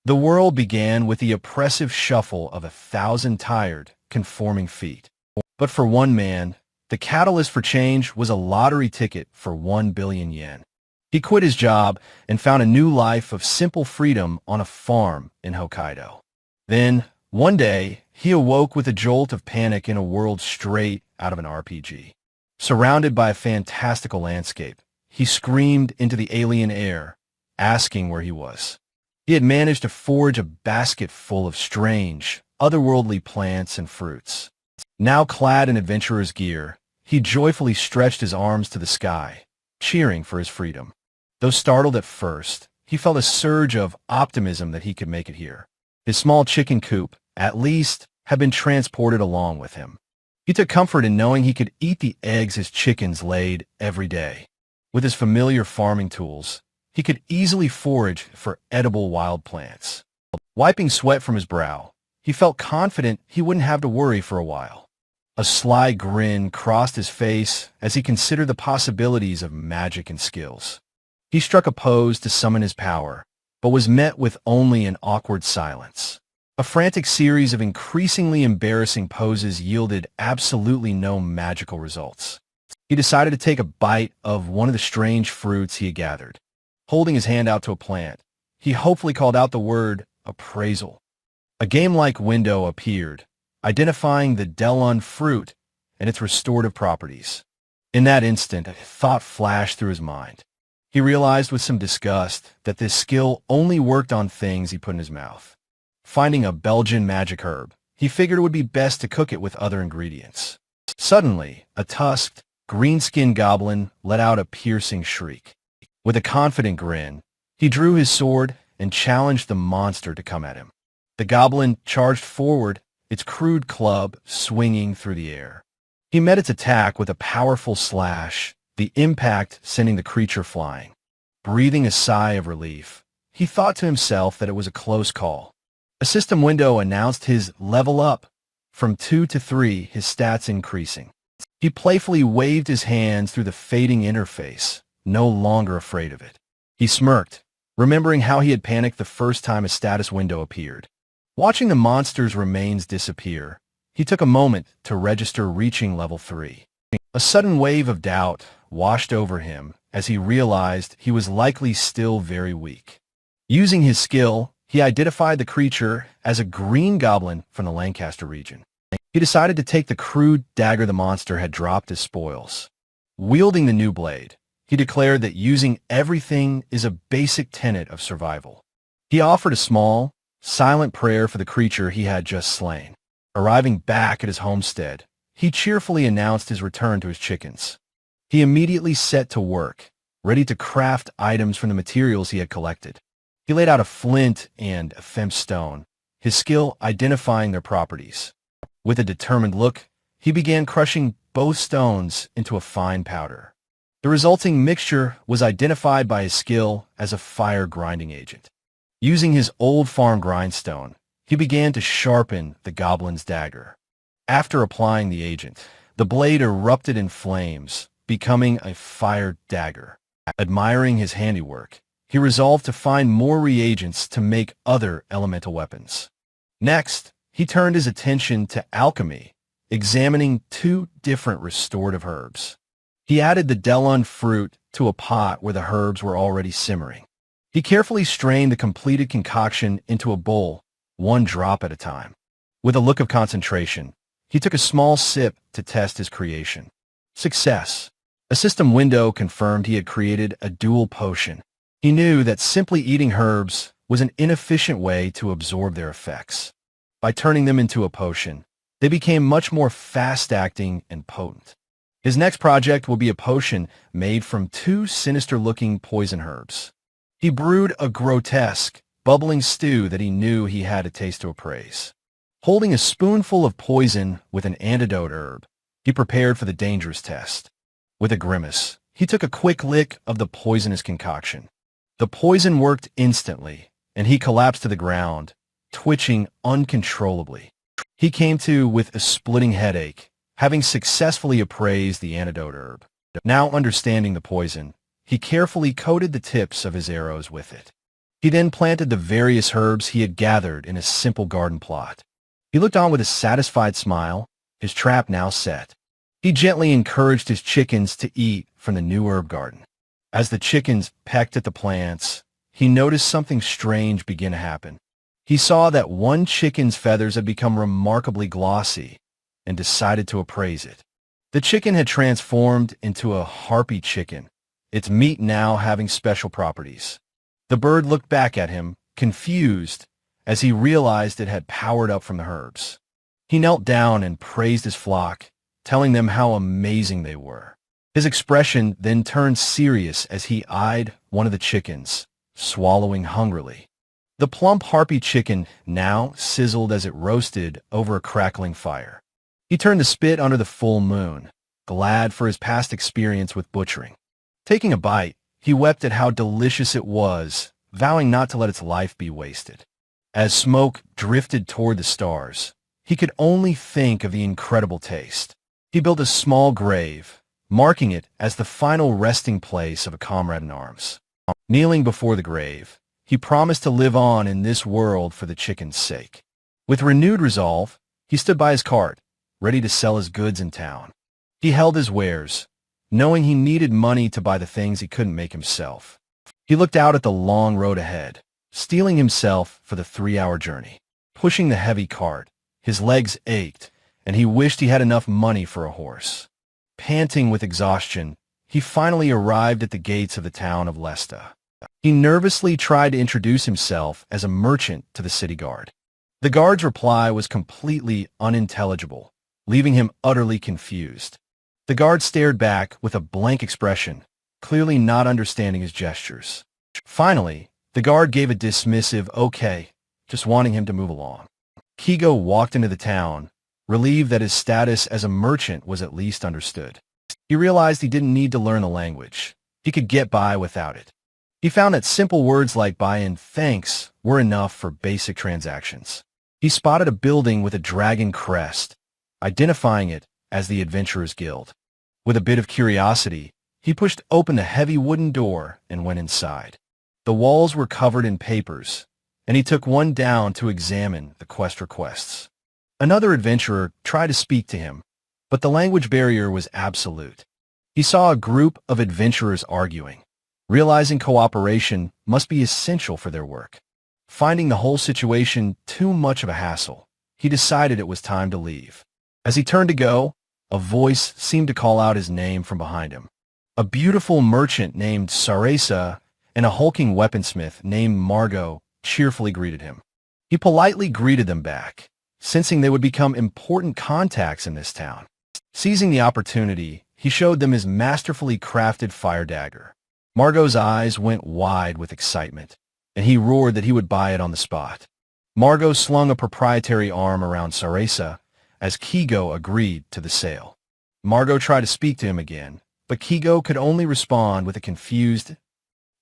The world began with the oppressive shuffle of 1,000 tired, conforming feet. But for one man, the catalyst for change was a lottery ticket for 1 billion yen. He quit his job and found a new life of simple freedom on a farm in Hokkaido. Then, one day, he awoke with a jolt of panic in a world straight out of an RPG. Surrounded by a fantastical landscape, he screamed into the alien air, asking where he was. He had managed to forge a basket full of strange, otherworldly plants and fruits. Now clad in adventurer's gear, he joyfully stretched his arms to the sky, cheering for his freedom. Though startled at first, he felt a surge of optimism that he could make it here. His small chicken coop, at least, had been transported along with him. He took comfort in knowing he could eat the eggs his chickens laid every day. With his familiar farming tools, he could easily forage for edible wild plants. Wiping sweat from his brow, he felt confident he wouldn't have to worry for a while. A sly grin crossed his face as he considered the possibilities of magic and skills. He struck a pose to summon his power, but was met with only an awkward silence. A frantic series of increasingly embarrassing poses yielded absolutely no magical results. He decided to take a bite of one of the strange fruits he had gathered. Holding his hand out to a plant, he hopefully called out the word appraisal. A game-like window appeared, identifying the Delon fruit and its restorative properties. In that instant, a thought flashed through his mind. He realized with some disgust that this skill only worked on things he put in his mouth. Finding a Belgian magic herb, he figured it would be best to cook it with other ingredients. Suddenly, a tusked, green-skinned goblin let out a piercing shriek. With a confident grin, he drew his sword and challenged the monster to come at him. The goblin charged forward, its crude club swinging through the air. He met its attack with a powerful slash, the impact sending the creature flying. Breathing a sigh of relief, he thought to himself that it was a close call. A system window announced his level up, from 2 to 3, his stats increasing. He playfully waved his hands through the fading interface, no longer afraid of it. He smirked, remembering how he had panicked the first time a status window appeared. Watching the monster's remains disappear, he took a moment to register reaching level 3. A sudden wave of doubt washed over him as he realized he was likely still very weak. Using his skill, he identified the creature as a green goblin from the Lancaster region. He decided to take the crude dagger the monster had dropped as spoils. Wielding the new blade, he declared that using everything is a basic tenet of survival. He offered a small, silent prayer for the creature he had just slain. Arriving back at his homestead, he cheerfully announced his return to his chickens. He immediately set to work, ready to craft items from the materials he had collected. He laid out a flint and a femstone, his skill identifying their properties. With a determined look, he began crushing both stones into a fine powder. The resulting mixture was identified by his skill as a fire grinding agent. Using his old farm grindstone, he began to sharpen the goblin's dagger. After applying the agent, the blade erupted in flames, becoming a fire dagger. Admiring his handiwork, he resolved to find more reagents to make other elemental weapons. Next, he turned his attention to alchemy, examining 2 different restorative herbs. He added the Delon fruit to a pot where the herbs were already simmering. He carefully strained the completed concoction into a bowl, 1 drop at a time. With a look of concentration, he took a small sip to test his creation. Success. A system window confirmed he had created a dual potion. He knew that simply eating herbs was an inefficient way to absorb their effects. By turning them into a potion, they became much more fast-acting and potent. His next project will be a potion made from 2 sinister-looking poison herbs. He brewed a grotesque, bubbling stew that he knew he had a taste to appraise. Holding a spoonful of poison with an antidote herb, he prepared for the dangerous test. With a grimace, he took a quick lick of the poisonous concoction. The poison worked instantly, and he collapsed to the ground, twitching uncontrollably. He came to with a splitting headache, having successfully appraised the antidote herb. Now understanding the poison, he carefully coated the tips of his arrows with it. He then planted the various herbs he had gathered in a simple garden plot. He looked on with a satisfied smile, his trap now set. He gently encouraged his chickens to eat from the new herb garden. As the chickens pecked at the plants, he noticed something strange begin to happen. He saw that one chicken's feathers had become remarkably glossy and decided to appraise it. The chicken had transformed into a harpy chicken, its meat now having special properties. The bird looked back at him, confused, as he realized it had powered up from the herbs. He knelt down and praised his flock, telling them how amazing they were. His expression then turned serious as he eyed one of the chickens, swallowing hungrily. The plump harpy chicken now sizzled as it roasted over a crackling fire. He turned to spit under the full moon, glad for his past experience with butchering. Taking a bite, he wept at how delicious it was, vowing not to let its life be wasted. As smoke drifted toward the stars, he could only think of the incredible taste. He built a small grave, marking it as the final resting place of a comrade in arms. Kneeling before the grave, he promised to live on in this world for the chicken's sake. With renewed resolve, he stood by his cart, ready to sell his goods in town. He held his wares, knowing he needed money to buy the things he couldn't make himself. He looked out at the long road ahead, steeling himself for the 3-hour journey. Pushing the heavy cart, his legs ached, and he wished he had enough money for a horse. Panting with exhaustion, he finally arrived at the gates of the town of Lesta. He nervously tried to introduce himself as a merchant to the city guard. The guard's reply was completely unintelligible, leaving him utterly confused. The guard stared back with a blank expression, clearly not understanding his gestures. Finally, the guard gave a dismissive okay, just wanting him to move along. Kigo walked into the town, relieved that his status as a merchant was at least understood. He realized he didn't need to learn the language. He could get by without it. He found that simple words like buy and thanks were enough for basic transactions. He spotted a building with a dragon crest, identifying it as the Adventurers Guild. With a bit of curiosity, he pushed open the heavy wooden door and went inside. The walls were covered in papers, and he took one down to examine the quest requests. Another adventurer tried to speak to him, but the language barrier was absolute. He saw a group of adventurers arguing, realizing cooperation must be essential for their work. Finding the whole situation too much of a hassle, he decided it was time to leave. As he turned to go, a voice seemed to call out his name from behind him. A beautiful merchant named Saresa and a hulking weaponsmith named Margot cheerfully greeted him. He politely greeted them back, sensing they would become important contacts in this town. Seizing the opportunity, he showed them his masterfully crafted fire dagger. Margot's eyes went wide with excitement, and he roared that he would buy it on the spot. Margot slung a proprietary arm around Saresa as Kigo agreed to the sale. Margot tried to speak to him again, but Kigo could only respond with a confused.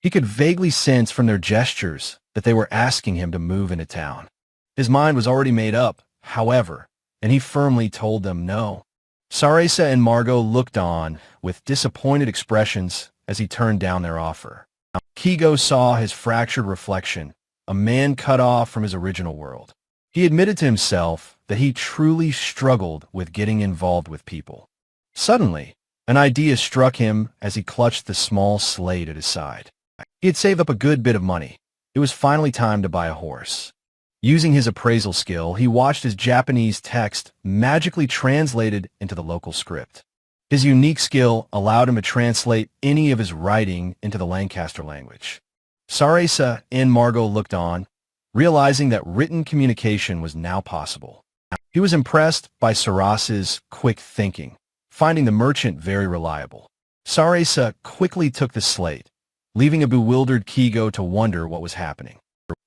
He could vaguely sense from their gestures that they were asking him to move into town. His mind was already made up, however, and he firmly told them no. Saresa and Margot looked on with disappointed expressions as he turned down their offer. Kigo saw his fractured reflection, a man cut off from his original world. He admitted to himself that he truly struggled with getting involved with people. Suddenly, an idea struck him as he clutched the small slate at his side. He had saved up a good bit of money. It was finally time to buy a horse. Using his appraisal skill, he watched his Japanese text magically translated into the local script. His unique skill allowed him to translate any of his writing into the Lancaster language. Saresa and Margot looked on, realizing that written communication was now possible. He was impressed by Sarasa's quick thinking, finding the merchant very reliable. Saresa quickly took the slate, leaving a bewildered Kigo to wonder what was happening.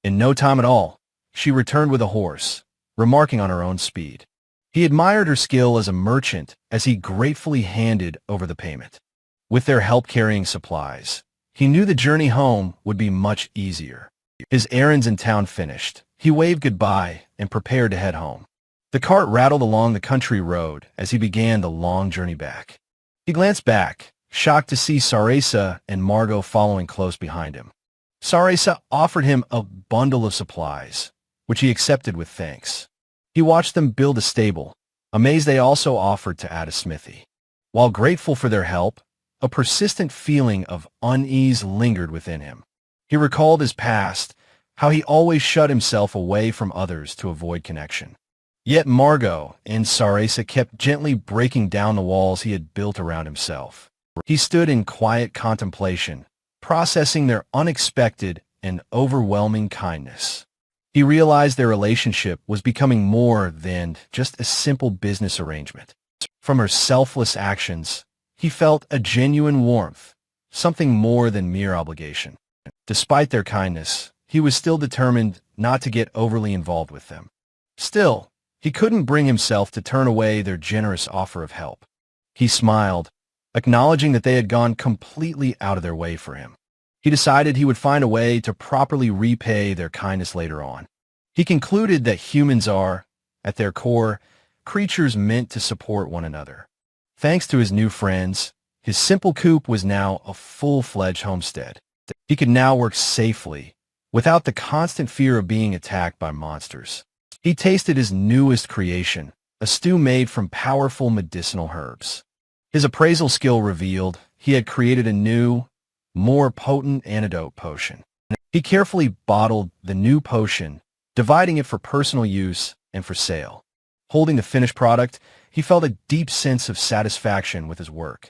In no time at all, she returned with a horse, remarking on her own speed. He admired her skill as a merchant as he gratefully handed over the payment. With their help carrying supplies, he knew the journey home would be much easier. His errands in town finished, he waved goodbye and prepared to head home. The cart rattled along the country road as he began the long journey back. He glanced back, shocked to see Saresa and Margot following close behind him. Sarasa offered him a bundle of supplies, which he accepted with thanks. He watched them build a stable, amazed they also offered to add a smithy. While grateful for their help, a persistent feeling of unease lingered within him. He recalled his past, how he always shut himself away from others to avoid connection. Yet Margot and Sarasa kept gently breaking down the walls he had built around himself. He stood in quiet contemplation, processing their unexpected and overwhelming kindness. He realized their relationship was becoming more than just a simple business arrangement. From her selfless actions, he felt a genuine warmth, something more than mere obligation. Despite their kindness, he was still determined not to get overly involved with them. Still, he couldn't bring himself to turn away their generous offer of help. He smiled, acknowledging that they had gone completely out of their way for him. He decided he would find a way to properly repay their kindness later on. He concluded that humans are, at their core, creatures meant to support one another. Thanks to his new friends, his simple coop was now a full-fledged homestead. He could now work safely, without the constant fear of being attacked by monsters. He tasted his newest creation, a stew made from powerful medicinal herbs. His appraisal skill revealed he had created a new, more potent antidote potion. He carefully bottled the new potion, dividing it for personal use and for sale. Holding the finished product, he felt a deep sense of satisfaction with his work.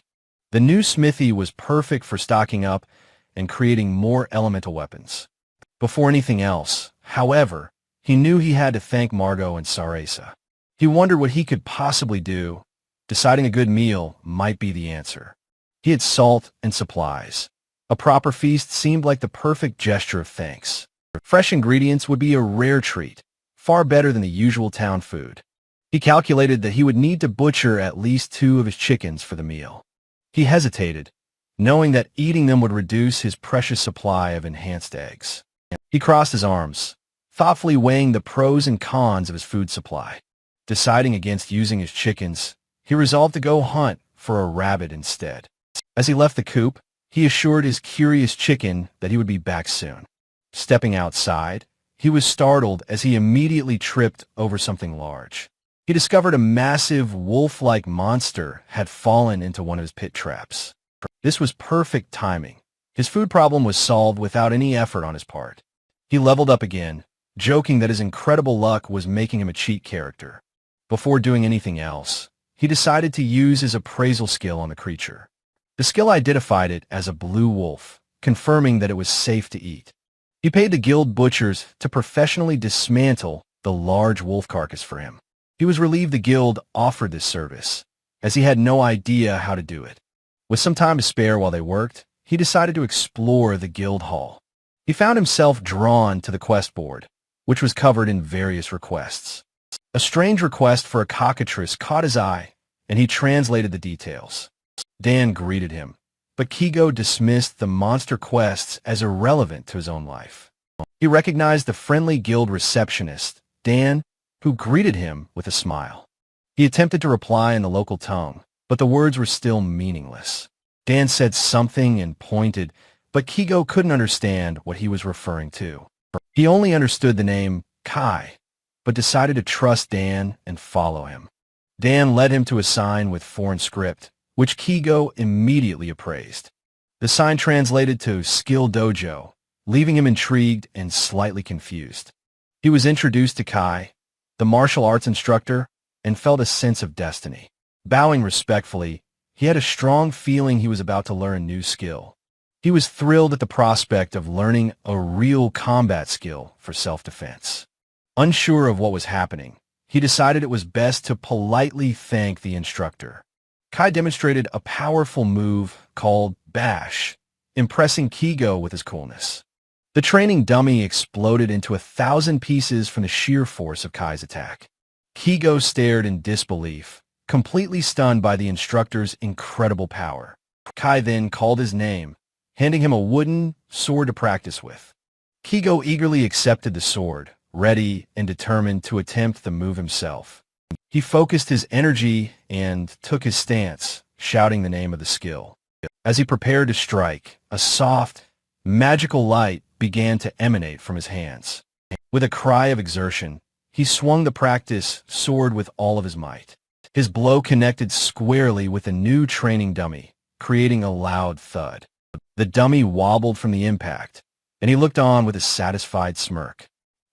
The new smithy was perfect for stocking up and creating more elemental weapons. Before anything else, however, he knew he had to thank Margot and Sarasa. He wondered what he could possibly do. Deciding a good meal might be the answer. He had salt and supplies. A proper feast seemed like the perfect gesture of thanks. Fresh ingredients would be a rare treat, far better than the usual town food. He calculated that he would need to butcher at least 2 of his chickens for the meal. He hesitated, knowing that eating them would reduce his precious supply of enhanced eggs. He crossed his arms, thoughtfully weighing the pros and cons of his food supply. Deciding against using his chickens, he resolved to go hunt for a rabbit instead. As he left the coop, he assured his curious chicken that he would be back soon. Stepping outside, he was startled as he immediately tripped over something large. He discovered a massive wolf-like monster had fallen into one of his pit traps. This was perfect timing. His food problem was solved without any effort on his part. He leveled up again, joking that his incredible luck was making him a cheat character. Before doing anything else, he decided to use his appraisal skill on the creature. The skill identified it as a blue wolf, confirming that it was safe to eat. He paid the guild butchers to professionally dismantle the large wolf carcass for him. He was relieved the guild offered this service, as he had no idea how to do it. With some time to spare while they worked, he decided to explore the guild hall. He found himself drawn to the quest board, which was covered in various requests. A strange request for a cockatrice caught his eye, and he translated the details. Dan greeted him, but Kigo dismissed the monster quests as irrelevant to his own life. He recognized the friendly guild receptionist, Dan, who greeted him with a smile. He attempted to reply in the local tongue, but the words were still meaningless. Dan said something and pointed, but Kigo couldn't understand what he was referring to. He only understood the name Kai, but decided to trust Dan and follow him. Dan led him to a sign with foreign script, which Kigo immediately appraised. The sign translated to Skill Dojo, leaving him intrigued and slightly confused. He was introduced to Kai, the martial arts instructor, and felt a sense of destiny. Bowing respectfully, he had a strong feeling he was about to learn a new skill. He was thrilled at the prospect of learning a real combat skill for self-defense. Unsure of what was happening, he decided it was best to politely thank the instructor. Kai demonstrated a powerful move called Bash, impressing Kigo with his coolness. The training dummy exploded into 1,000 pieces from the sheer force of Kai's attack. Kigo stared in disbelief, completely stunned by the instructor's incredible power. Kai then called his name, handing him a wooden sword to practice with. Kigo eagerly accepted the sword, ready and determined to attempt the move himself. He focused his energy and took his stance, shouting the name of the skill. As he prepared to strike, a soft, magical light began to emanate from his hands. With a cry of exertion, he swung the practice sword with all of his might. His blow connected squarely with a new training dummy, creating a loud thud. The dummy wobbled from the impact, and he looked on with a satisfied smirk.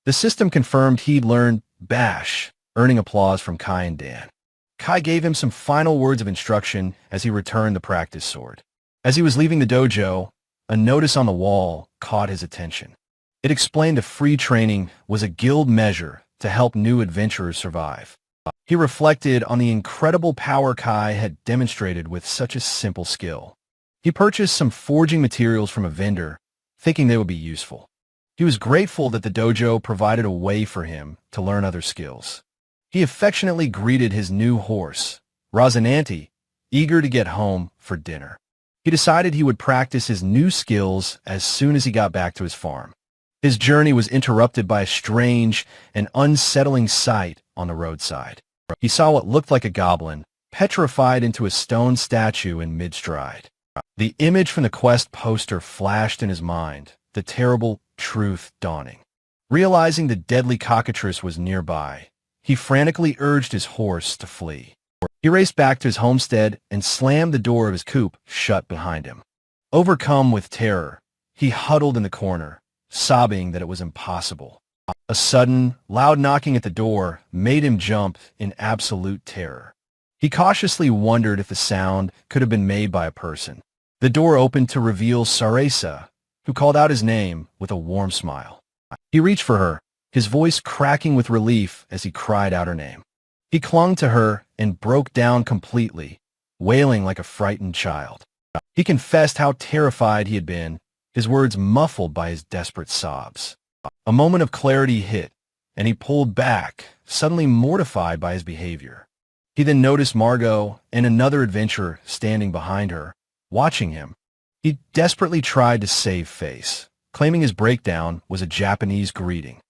The system confirmed he'd learned Bash, earning applause from Kai and Dan. Kai gave him some final words of instruction as he returned the practice sword. As he was leaving the dojo, a notice on the wall caught his attention. It explained the free training was a guild measure to help new adventurers survive. He reflected on the incredible power Kai had demonstrated with such a simple skill. He purchased some forging materials from a vendor, thinking they would be useful. He was grateful that the dojo provided a way for him to learn other skills. He affectionately greeted his new horse, Rosinante, eager to get home for dinner. He decided he would practice his new skills as soon as he got back to his farm. His journey was interrupted by a strange and unsettling sight on the roadside. He saw what looked like a goblin, petrified into a stone statue in mid-stride. The image from the quest poster flashed in his mind, the terrible truth dawning. Realizing the deadly cockatrice was nearby, he frantically urged his horse to flee. He raced back to his homestead and slammed the door of his coop shut behind him. Overcome with terror, he huddled in the corner, sobbing that it was impossible. A sudden, loud knocking at the door made him jump in absolute terror. He cautiously wondered if the sound could have been made by a person. The door opened to reveal Sarasa, who called out his name with a warm smile. He reached for her, his voice cracking with relief as he cried out her name. He clung to her and broke down completely, wailing like a frightened child. He confessed how terrified he had been, his words muffled by his desperate sobs. A moment of clarity hit, and he pulled back, suddenly mortified by his behavior. He then noticed Margot and another adventurer standing behind her, watching him. He desperately tried to save face, claiming his breakdown was a Japanese greeting.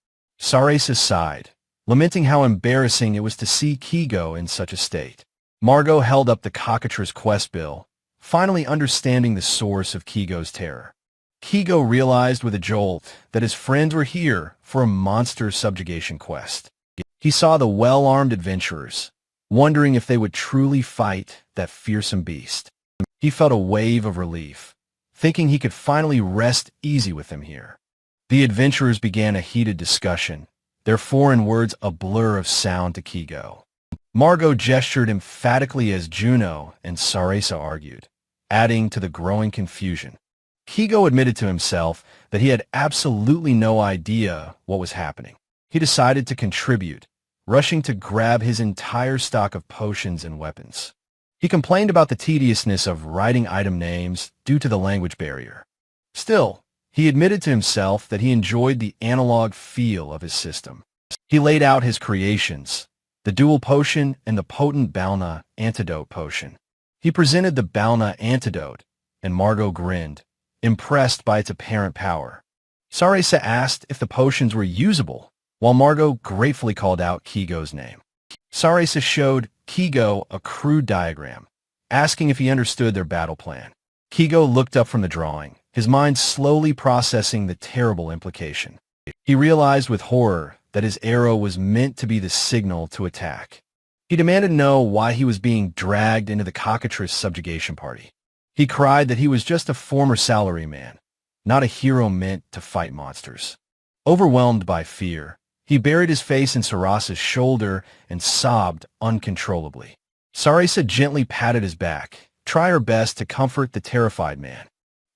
Sarasa sighed, lamenting how embarrassing it was to see Kigo in such a state. Margot held up the cockatrice quest bill, finally understanding the source of Kigo's terror. Kigo realized with a jolt that his friends were here for a monster subjugation quest. He saw the well-armed adventurers, wondering if they would truly fight that fearsome beast. He felt a wave of relief, thinking he could finally rest easy with them here. The adventurers began a heated discussion, their foreign words a blur of sound to Kigo. Margot gestured emphatically as Juno and Sarasa argued, adding to the growing confusion. Kigo admitted to himself that he had absolutely no idea what was happening. He decided to contribute, rushing to grab his entire stock of potions and weapons. He complained about the tediousness of writing item names due to the language barrier. Still, he admitted to himself that he enjoyed the analog feel of his system. He laid out his creations, the dual potion and the potent Balna antidote potion. He presented the Balna antidote, and Margot grinned, impressed by its apparent power. Sarasa asked if the potions were usable, while Margot gratefully called out Kigo's name. Sarasa showed Kigo a crude diagram, asking if he understood their battle plan. Kigo looked up from the drawing, his mind slowly processing the terrible implication. He realized with horror that his arrow was meant to be the signal to attack. He demanded to know why he was being dragged into the cockatrice subjugation party. He cried that he was just a former salaryman, not a hero meant to fight monsters. Overwhelmed by fear, he buried his face in Sarasa's shoulder and sobbed uncontrollably. Sarasa gently patted his back, trying her best to comfort the terrified man.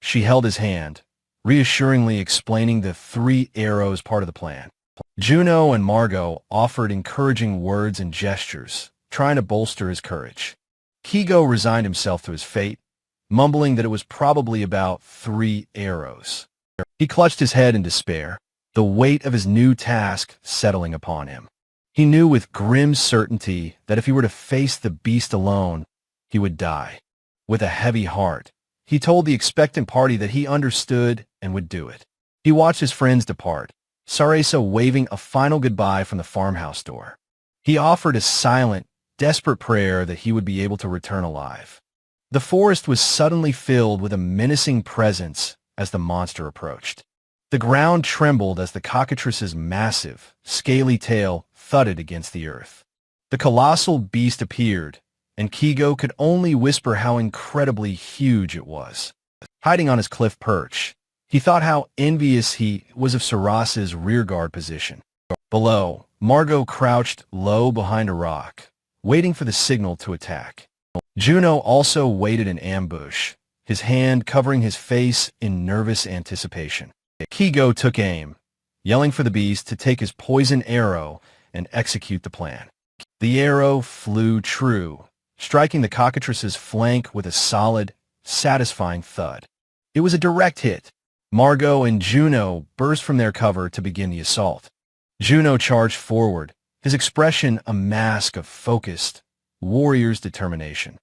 She held his hand, reassuringly explaining the 3 arrows part of the plan. Juno and Margot offered encouraging words and gestures, trying to bolster his courage. Kigo resigned himself to his fate, mumbling that it was probably about 3 arrows. He clutched his head in despair, the weight of his new task settling upon him. He knew with grim certainty that if he were to face the beast alone, he would die. With a heavy heart, he told the expectant party that he understood and would do it. He watched his friends depart, Sarasa waving a final goodbye from the farmhouse door. He offered a silent, desperate prayer that he would be able to return alive. The forest was suddenly filled with a menacing presence as the monster approached. The ground trembled as the cockatrice's massive, scaly tail thudded against the earth. The colossal beast appeared, and Kigo could only whisper how incredibly huge it was. Hiding on his cliff perch, he thought how envious he was of Sarasa's rearguard position. Below, Margot crouched low behind a rock, waiting for the signal to attack. Juno also waited in ambush, his hand covering his face in nervous anticipation. Kigo took aim, yelling for the beast to take his poison arrow and execute the plan. The arrow flew true, striking the cockatrice's flank with a solid, satisfying thud. It was a direct hit. Margot and Juno burst from their cover to begin the assault. Juno charged forward, his expression a mask of focused, warrior's determination.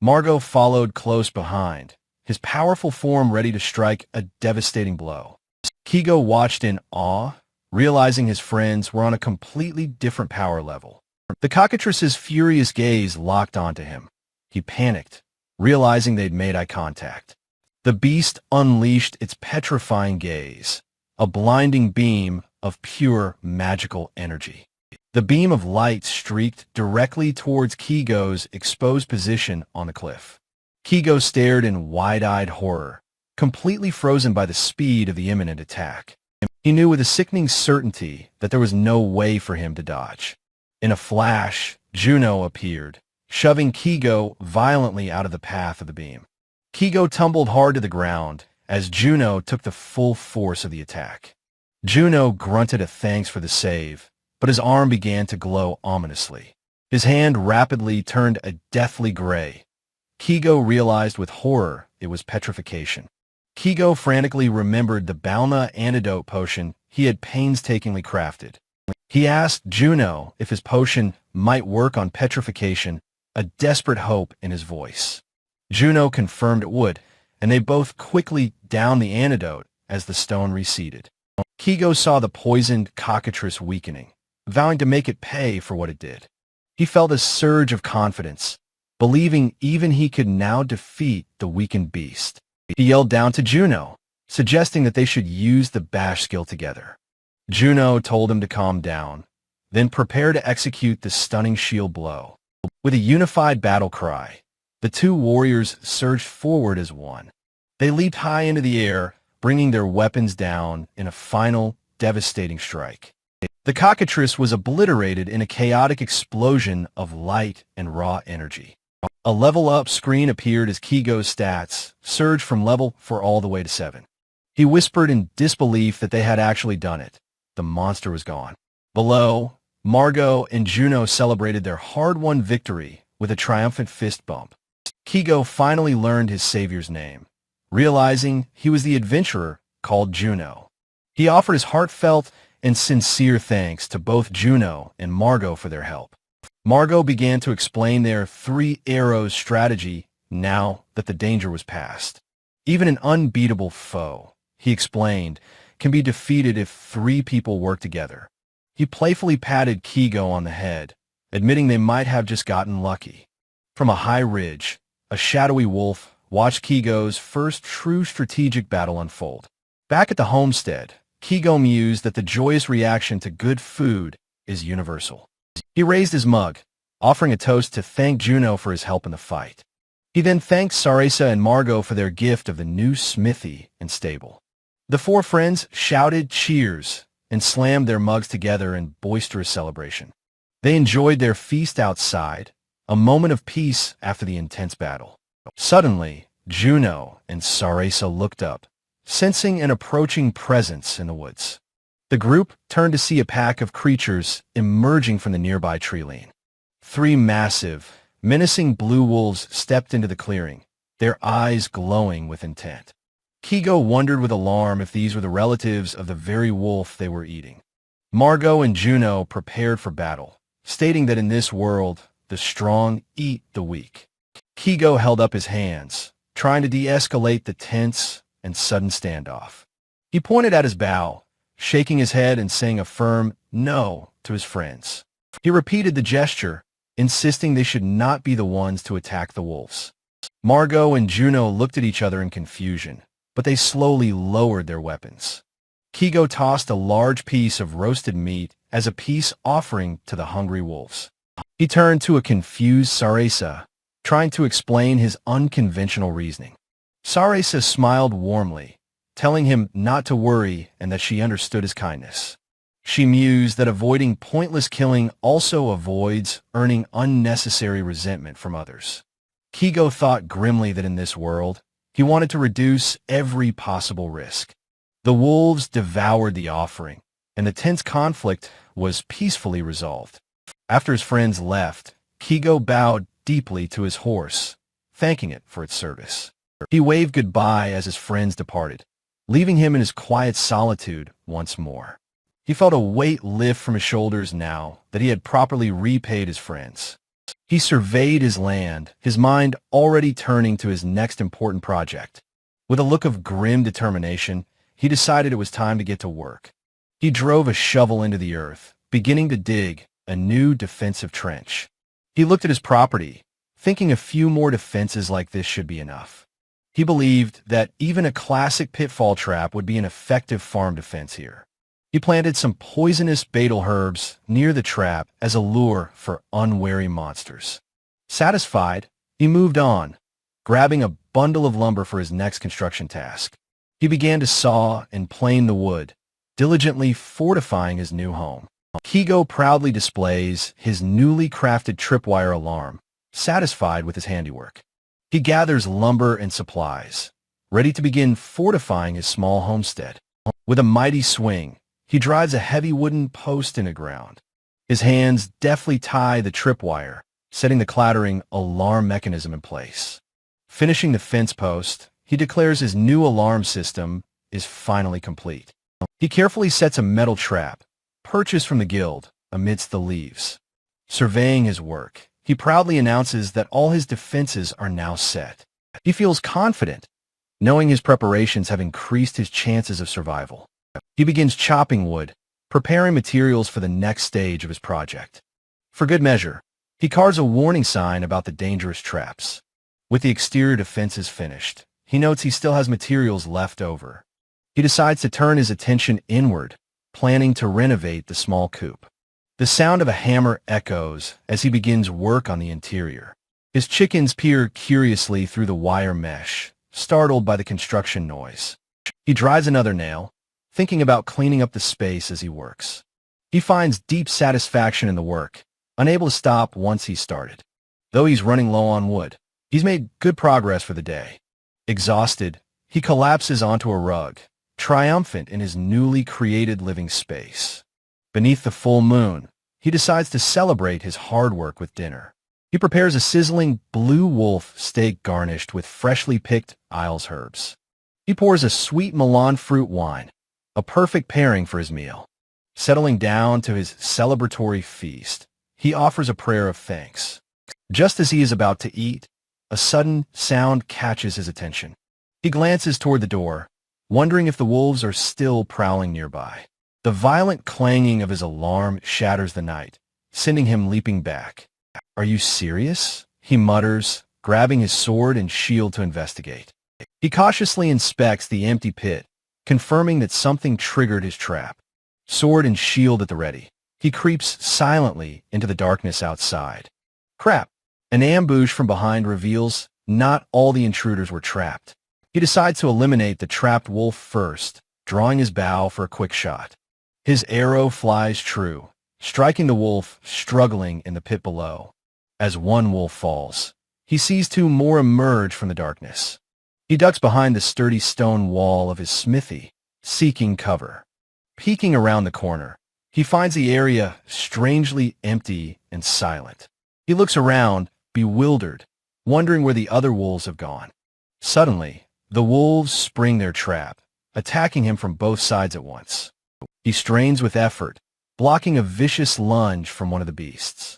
Margot followed close behind, his powerful form ready to strike a devastating blow. Kigo watched in awe, realizing his friends were on a completely different power level. The cockatrice's furious gaze locked onto him. He panicked, realizing they'd made eye contact. The beast unleashed its petrifying gaze, a blinding beam of pure magical energy. The beam of light streaked directly towards Kigo's exposed position on the cliff. Kigo stared in wide-eyed horror, completely frozen by the speed of the imminent attack. He knew with a sickening certainty that there was no way for him to dodge. In a flash, Juno appeared, shoving Kigo violently out of the path of the beam. Kigo tumbled hard to the ground as Juno took the full force of the attack. Juno grunted a thanks for the save, but his arm began to glow ominously. His hand rapidly turned a deathly gray. Kigo realized with horror it was petrification. Kigo frantically remembered the Balna antidote potion he had painstakingly crafted. He asked Juno if his potion might work on petrification, a desperate hope in his voice. Juno confirmed it would, and they both quickly downed the antidote as the stone receded. Kigo saw the poisoned cockatrice weakening, vowing to make it pay for what it did. He felt a surge of confidence, believing even he could now defeat the weakened beast. He yelled down to Juno, suggesting that they should use the bash skill together. Juno told him to calm down, then prepare to execute the stunning shield blow. With a unified battle cry, the two warriors surged forward as one. They leaped high into the air, bringing their weapons down in a final, devastating strike. The cockatrice was obliterated in a chaotic explosion of light and raw energy. A level-up screen appeared as Kigo's stats surged from level 4 all the way to 7. He whispered in disbelief that they had actually done it. The monster was gone. Below, Margot and Juno celebrated their hard-won victory with a triumphant fist bump. Kigo finally learned his savior's name, realizing he was the adventurer called Juno. He offered his heartfelt and sincere thanks to both Juno and Margot for their help. Margot began to explain their 3 arrows strategy now that the danger was past. Even an unbeatable foe, he explained, can be defeated if 3 people work together. He playfully patted Kigo on the head, admitting they might have just gotten lucky. From a high ridge, a shadowy wolf watched Kigo's first true strategic battle unfold. Back at the homestead, Kigo mused that the joyous reaction to good food is universal. He raised his mug, offering a toast to thank Juno for his help in the fight. He then thanked Sarasa and Margot for their gift of the new smithy and stable. The 4 friends shouted cheers and slammed their mugs together in boisterous celebration. They enjoyed their feast outside, a moment of peace after the intense battle. Suddenly, Juno and Sarasa looked up, sensing an approaching presence in the woods. The group turned to see a pack of creatures emerging from the nearby tree lane. 3 massive, menacing blue wolves stepped into the clearing, their eyes glowing with intent. Kigo wondered with alarm if these were the relatives of the very wolf they were eating. Margot and Juno prepared for battle, stating that in this world, the strong eat the weak. Kigo held up his hands, trying to de-escalate the tense and sudden standoff. He pointed at his bow, shaking his head and saying a firm no to his friends. He repeated the gesture, insisting they should not be the ones to attack the wolves. Margot and Juno looked at each other in confusion, but they slowly lowered their weapons. Kigo tossed a large piece of roasted meat as a peace offering to the hungry wolves. He turned to a confused Sarasa, trying to explain his unconventional reasoning. Sarasa smiled warmly, telling him not to worry and that she understood his kindness. She mused that avoiding pointless killing also avoids earning unnecessary resentment from others. Kigo thought grimly that in this world, he wanted to reduce every possible risk. The wolves devoured the offering, and the tense conflict was peacefully resolved. After his friends left, Kigo bowed deeply to his horse, thanking it for its service. He waved goodbye as his friends departed, leaving him in his quiet solitude once more. He felt a weight lift from his shoulders now that he had properly repaid his friends. He surveyed his land, his mind already turning to his next important project. With a look of grim determination, he decided it was time to get to work. He drove a shovel into the earth, beginning to dig a new defensive trench. He looked at his property, thinking a few more defenses like this should be enough. He believed that even a classic pitfall trap would be an effective farm defense here. He planted some poisonous betel herbs near the trap as a lure for unwary monsters. Satisfied, he moved on, grabbing a bundle of lumber for his next construction task. He began to saw and plane the wood, diligently fortifying his new home. Kigo proudly displays his newly crafted tripwire alarm, satisfied with his handiwork. He gathers lumber and supplies, ready to begin fortifying his small homestead. With a mighty swing, he drives a heavy wooden post into ground. His hands deftly tie the tripwire, setting the clattering alarm mechanism in place. Finishing the fence post, he declares his new alarm system is finally complete. He carefully sets a metal trap, purchased from the guild, amidst the leaves. Surveying his work, he proudly announces that all his defenses are now set. He feels confident, knowing his preparations have increased his chances of survival. He begins chopping wood, preparing materials for the next stage of his project. For good measure, he carves a warning sign about the dangerous traps. With the exterior defenses finished, he notes he still has materials left over. He decides to turn his attention inward, planning to renovate the small coop. The sound of a hammer echoes as he begins work on the interior. His chickens peer curiously through the wire mesh, startled by the construction noise. He drives another nail, thinking about cleaning up the space as he works. He finds deep satisfaction in the work, unable to stop once he started. Though he's running low on wood, he's made good progress for the day. Exhausted, he collapses onto a rug, triumphant in his newly created living space. Beneath the full moon, he decides to celebrate his hard work with dinner. He prepares a sizzling blue wolf steak garnished with freshly picked Isles herbs. He pours a sweet Milan fruit wine, a perfect pairing for his meal. Settling down to his celebratory feast, he offers a prayer of thanks. Just as he is about to eat, a sudden sound catches his attention. He glances toward the door, wondering if the wolves are still prowling nearby. The violent clanging of his alarm shatters the night, sending him leaping back. "Are you serious?" he mutters, grabbing his sword and shield to investigate. He cautiously inspects the empty pit, confirming that something triggered his trap. Sword and shield at the ready, he creeps silently into the darkness outside. Crap! An ambush from behind reveals not all the intruders were trapped. He decides to eliminate the trapped wolf first, drawing his bow for a quick shot. His arrow flies true, striking the wolf struggling in the pit below. As one wolf falls, he sees two more emerge from the darkness. He ducks behind the sturdy stone wall of his smithy, seeking cover. Peeking around the corner, he finds the area strangely empty and silent. He looks around, bewildered, wondering where the other wolves have gone. Suddenly, the wolves spring their trap, attacking him from both sides at once. He strains with effort, blocking a vicious lunge from one of the beasts.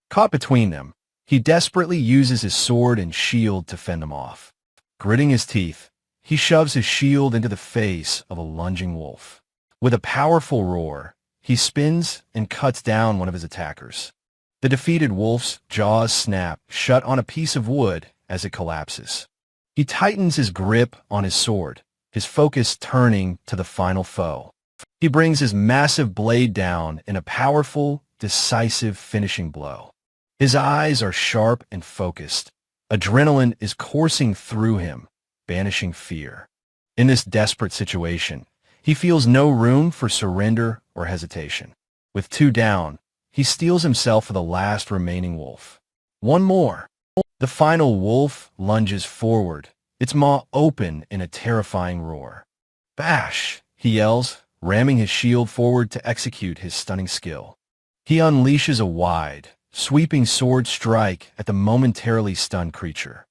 Caught between them, he desperately uses his sword and shield to fend them off. Gritting his teeth, he shoves his shield into the face of a lunging wolf. With a powerful roar, he spins and cuts down one of his attackers. The defeated wolf's jaws snap shut on a piece of wood as it collapses. He tightens his grip on his sword, his focus turning to the final foe. He brings his massive blade down in a powerful, decisive finishing blow. His eyes are sharp and focused. Adrenaline is coursing through him, banishing fear. In this desperate situation, he feels no room for surrender or hesitation. With 2 down, he steels himself for the last remaining wolf. One more. The final wolf lunges forward, its maw open in a terrifying roar. Bash, he yells, ramming his shield forward to execute his stunning skill. He unleashes a wide, sweeping sword strike at the momentarily stunned creature.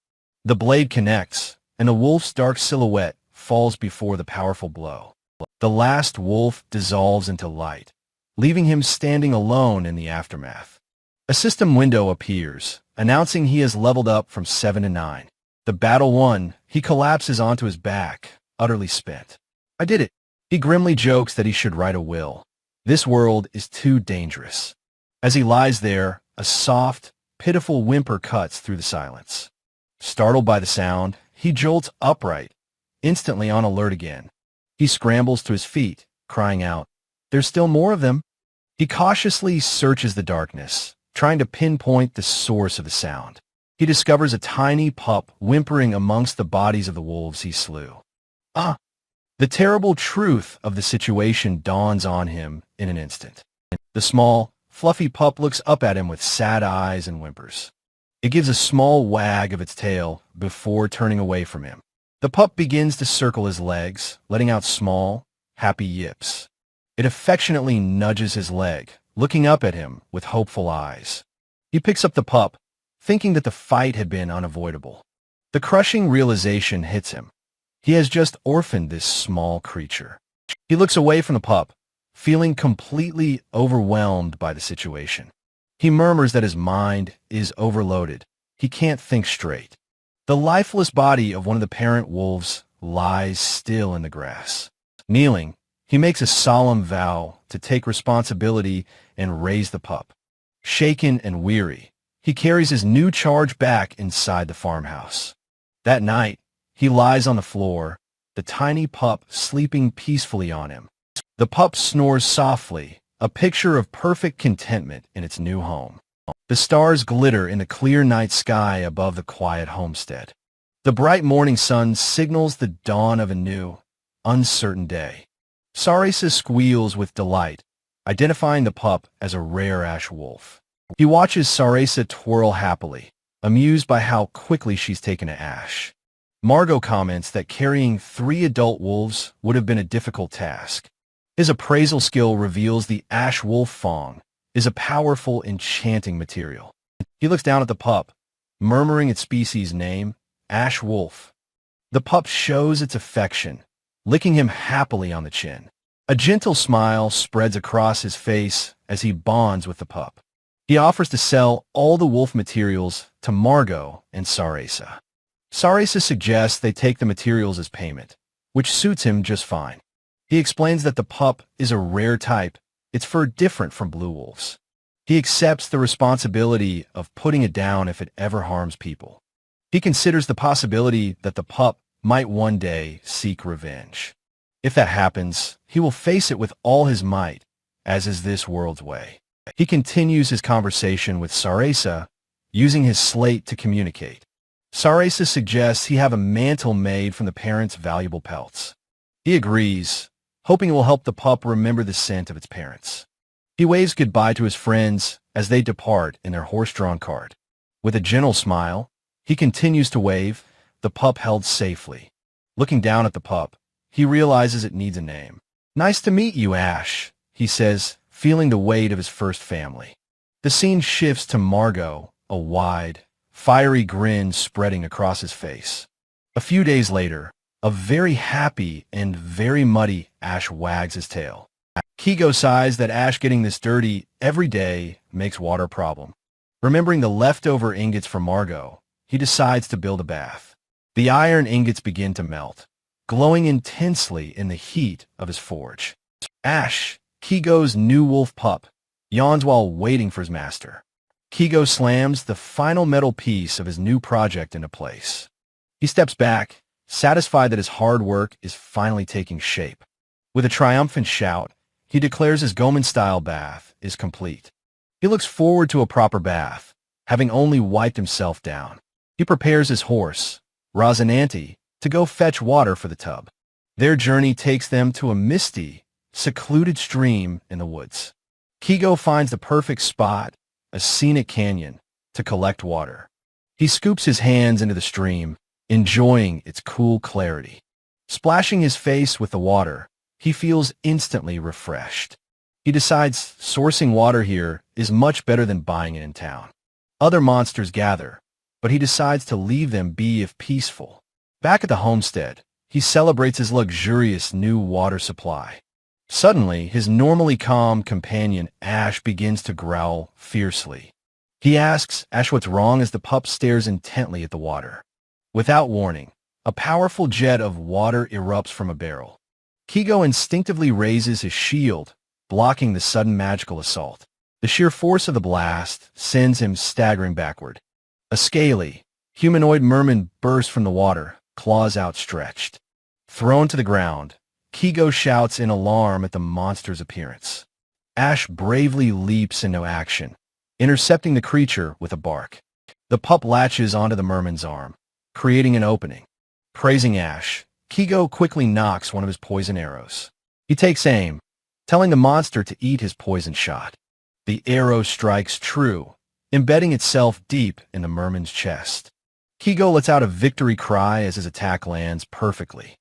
The blade connects, and the wolf's dark silhouette falls before the powerful blow. The last wolf dissolves into light, leaving him standing alone in the aftermath. A system window appears, announcing he has leveled up from 7 to 9. The battle won, he collapses onto his back, utterly spent. I did it. He grimly jokes that he should write a will. This world is too dangerous. As he lies there, a soft, pitiful whimper cuts through the silence. Startled by the sound, he jolts upright, instantly on alert again. He scrambles to his feet, crying out, "There's still more of them." He cautiously searches the darkness, trying to pinpoint the source of the sound. He discovers a tiny pup whimpering amongst the bodies of the wolves he slew. The terrible truth of the situation dawns on him in an instant. The small, fluffy pup looks up at him with sad eyes and whimpers. It gives a small wag of its tail before turning away from him. The pup begins to circle his legs, letting out small, happy yips. It affectionately nudges his leg, looking up at him with hopeful eyes. He picks up the pup, thinking that the fight had been unavoidable. The crushing realization hits him. He has just orphaned this small creature. He looks away from the pup, feeling completely overwhelmed by the situation. He murmurs that his mind is overloaded. He can't think straight. The lifeless body of one of the parent wolves lies still in the grass. Kneeling, he makes a solemn vow to take responsibility and raise the pup. Shaken and weary, he carries his new charge back inside the farmhouse. That night, he lies on the floor, the tiny pup sleeping peacefully on him. The pup snores softly, a picture of perfect contentment in its new home. The stars glitter in the clear night sky above the quiet homestead. The bright morning sun signals the dawn of a new, uncertain day. Sarasa squeals with delight, identifying the pup as a rare ash wolf. He watches Sarasa twirl happily, amused by how quickly she's taken to Ash. Margot comments that carrying 3 adult wolves would have been a difficult task. His appraisal skill reveals the ash wolf fawn is a powerful, enchanting material. He looks down at the pup, murmuring its species name, ash wolf. The pup shows its affection, licking him happily on the chin. A gentle smile spreads across his face as he bonds with the pup. He offers to sell all the wolf materials to Margot and Sarasa. Sarasa suggests they take the materials as payment, which suits him just fine. He explains that the pup is a rare type, its fur different from blue wolves. He accepts the responsibility of putting it down if it ever harms people. He considers the possibility that the pup might one day seek revenge. If that happens, he will face it with all his might, as is this world's way. He continues his conversation with Sarasa, using his slate to communicate. Sarasa suggests he have a mantle made from the parents' valuable pelts. He agrees, hoping it will help the pup remember the scent of its parents. He waves goodbye to his friends as they depart in their horse-drawn cart. With a gentle smile, he continues to wave, the pup held safely. Looking down at the pup, he realizes it needs a name. "Nice to meet you, Ash," he says, feeling the weight of his first family. The scene shifts to Margot, a wide, fiery grin spreading across his face. A few days later, a very happy and very muddy Ash wags his tail. Kigo sighs that Ash getting this dirty every day makes water a problem. Remembering the leftover ingots from Margot, he decides to build a bath. The iron ingots begin to melt, glowing intensely in the heat of his forge. Ash, Kigo's new wolf pup, yawns while waiting for his master. Kigo slams the final metal piece of his new project into place. He steps back, satisfied that his hard work is finally taking shape. With a triumphant shout, He declares his Goemon-style bath is complete. He looks forward to a proper bath, having only wiped himself down. He prepares his horse, Rosinante, to go fetch water for the tub. Their journey takes them to a misty, secluded stream in the woods. Kigo finds the perfect spot, a scenic canyon, to collect water. He scoops his hands into the stream, enjoying its cool clarity. Splashing his face with the water, he feels instantly refreshed. He decides sourcing water here is much better than buying it in town. Other monsters gather, but he decides to leave them be if peaceful. Back at the homestead, he celebrates his luxurious new water supply. Suddenly, his normally calm companion Ash begins to growl fiercely. He asks Ash what's wrong as the pup stares intently at the water. Without warning, a powerful jet of water erupts from a barrel. Kigo instinctively raises his shield, blocking the sudden magical assault. The sheer force of the blast sends him staggering backward. A scaly, humanoid merman bursts from the water, claws outstretched. Thrown to the ground, Kigo shouts in alarm at the monster's appearance. Ash bravely leaps into action, intercepting the creature with a bark. The pup latches onto the merman's arm, creating an opening. Praising Ash, Kigo quickly knocks one of his poison arrows. He takes aim, telling the monster to eat his poison shot. The arrow strikes true, embedding itself deep in the merman's chest. Kigo lets out a victory cry as his attack lands perfectly.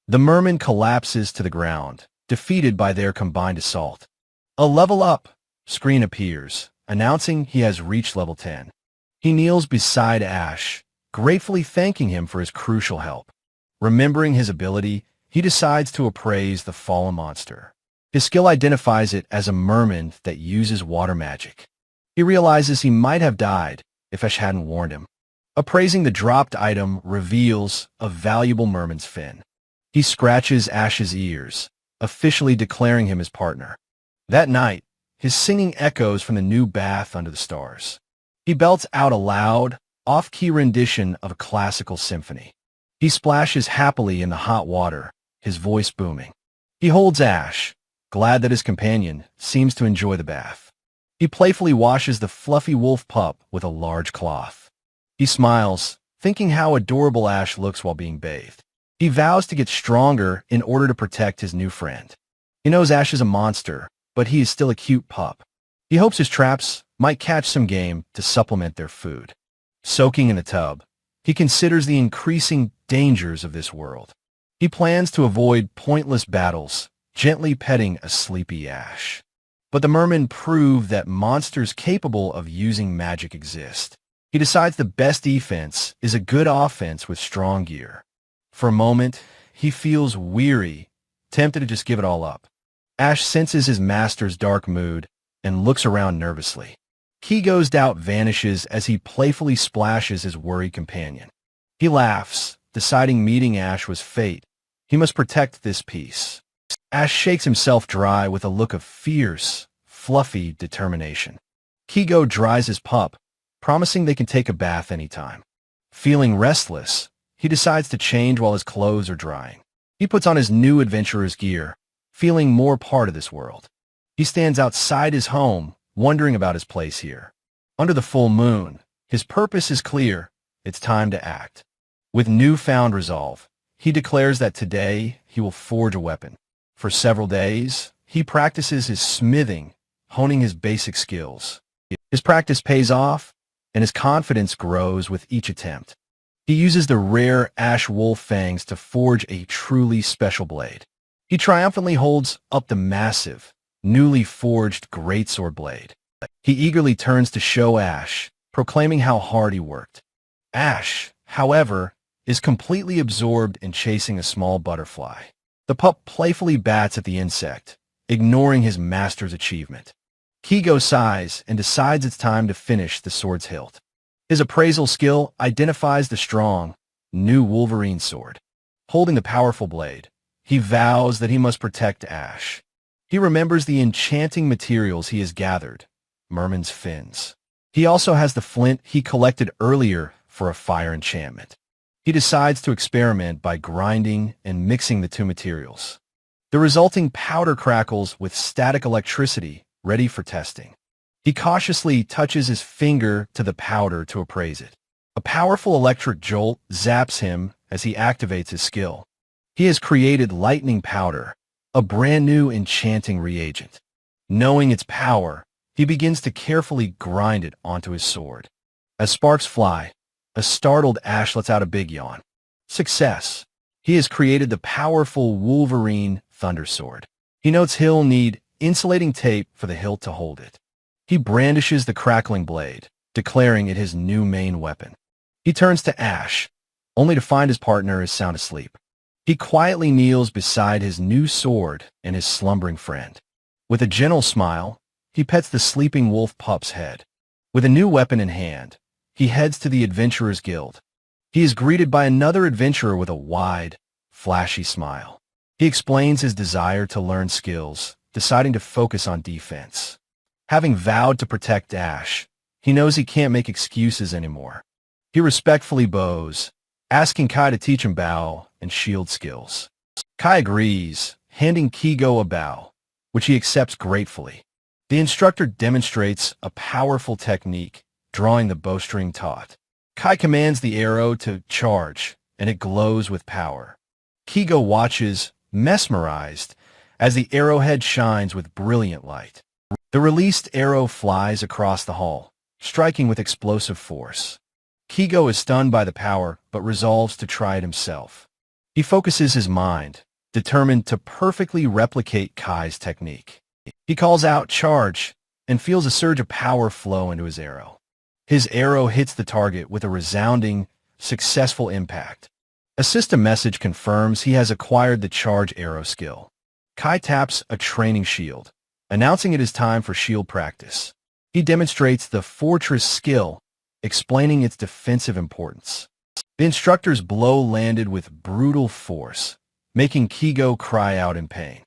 The merman collapses to the ground, defeated by their combined assault. A level up screen appears, announcing he has reached level 10. He kneels beside Ash, gratefully thanking him for his crucial help. Remembering his ability, he decides to appraise the fallen monster. His skill identifies it as a merman that uses water magic. He realizes he might have died if Ash hadn't warned him. Appraising the dropped item reveals a valuable merman's fin. He scratches Ash's ears, officially declaring him his partner. That night, his singing echoes from the new bath under the stars. He belts out a loud, off-key rendition of a classical symphony. He splashes happily in the hot water, his voice booming. He holds Ash, glad that his companion seems to enjoy the bath. He playfully washes the fluffy wolf pup with a large cloth. He smiles, thinking how adorable Ash looks while being bathed. He vows to get stronger in order to protect his new friend. He knows Ash is a monster, but he is still a cute pup. He hopes his traps might catch some game to supplement their food. Soaking in the tub, he considers the increasing dangers of this world. He plans to avoid pointless battles, gently petting a sleepy Ash. But the mermen prove that monsters capable of using magic exist. He decides the best defense is a good offense with strong gear. For a moment, he feels weary, tempted to just give it all up. Ash senses his master's dark mood and looks around nervously. Kigo's doubt vanishes as he playfully splashes his worried companion. He laughs, deciding meeting Ash was fate. He must protect this peace. Ash shakes himself dry with a look of fierce, fluffy determination. Kigo dries his pup, promising they can take a bath anytime. Feeling restless, he decides to change while his clothes are drying. He puts on his new adventurer's gear, feeling more part of this world. He stands outside his home, wondering about his place here. Under the full moon, his purpose is clear. It's time to act. With newfound resolve, he declares that today he will forge a weapon. For several days, he practices his smithing, honing his basic skills. His practice pays off, and his confidence grows with each attempt. He uses the rare ash wolf fangs to forge a truly special blade. He triumphantly holds up the massive, newly forged greatsword blade. He eagerly turns to show Ash, proclaiming how hard he worked. Ash, however, is completely absorbed in chasing a small butterfly. The pup playfully bats at the insect, ignoring his master's achievement. Kigo sighs and decides it's time to finish the sword's hilt. His appraisal skill identifies the strong, new Wolverine sword. Holding the powerful blade, he vows that he must protect Ash. He remembers the enchanting materials he has gathered, merman's fins. He also has the flint he collected earlier for a fire enchantment. He decides to experiment by grinding and mixing the two materials. The resulting powder crackles with static electricity, ready for testing. He cautiously touches his finger to the powder to appraise it. A powerful electric jolt zaps him as he activates his skill. He has created lightning powder, a brand new enchanting reagent. Knowing its power, he begins to carefully grind it onto his sword. As sparks fly, a startled Ash lets out a big yawn. Success! He has created the powerful Wolverine Thunder Sword. He notes he'll need insulating tape for the hilt to hold it. He brandishes the crackling blade, declaring it his new main weapon. He turns to Ash, only to find his partner is sound asleep. He quietly kneels beside his new sword and his slumbering friend. With a gentle smile, he pets the sleeping wolf pup's head. With a new weapon in hand, he heads to the Adventurers Guild. He is greeted by another adventurer with a wide, flashy smile. He explains his desire to learn skills, deciding to focus on defense. Having vowed to protect Ash, he knows he can't make excuses anymore. He respectfully bows, asking Kai to teach him bow and shield skills. Kai agrees, handing Kigo a bow, which he accepts gratefully. The instructor demonstrates a powerful technique, drawing the bowstring taut. Kai commands the arrow to charge, and it glows with power. Kigo watches, mesmerized, as the arrowhead shines with brilliant light. The released arrow flies across the hall, striking with explosive force. Kigo is stunned by the power, but resolves to try it himself. He focuses his mind, determined to perfectly replicate Kai's technique. He calls out charge and feels a surge of power flow into his arrow. His arrow hits the target with a resounding, successful impact. A system message confirms he has acquired the charge arrow skill. Kai taps a training shield, announcing it is time for shield practice. He demonstrates the fortress skill, explaining its defensive importance. The instructor's blow landed with brutal force, making Kigo cry out in pain.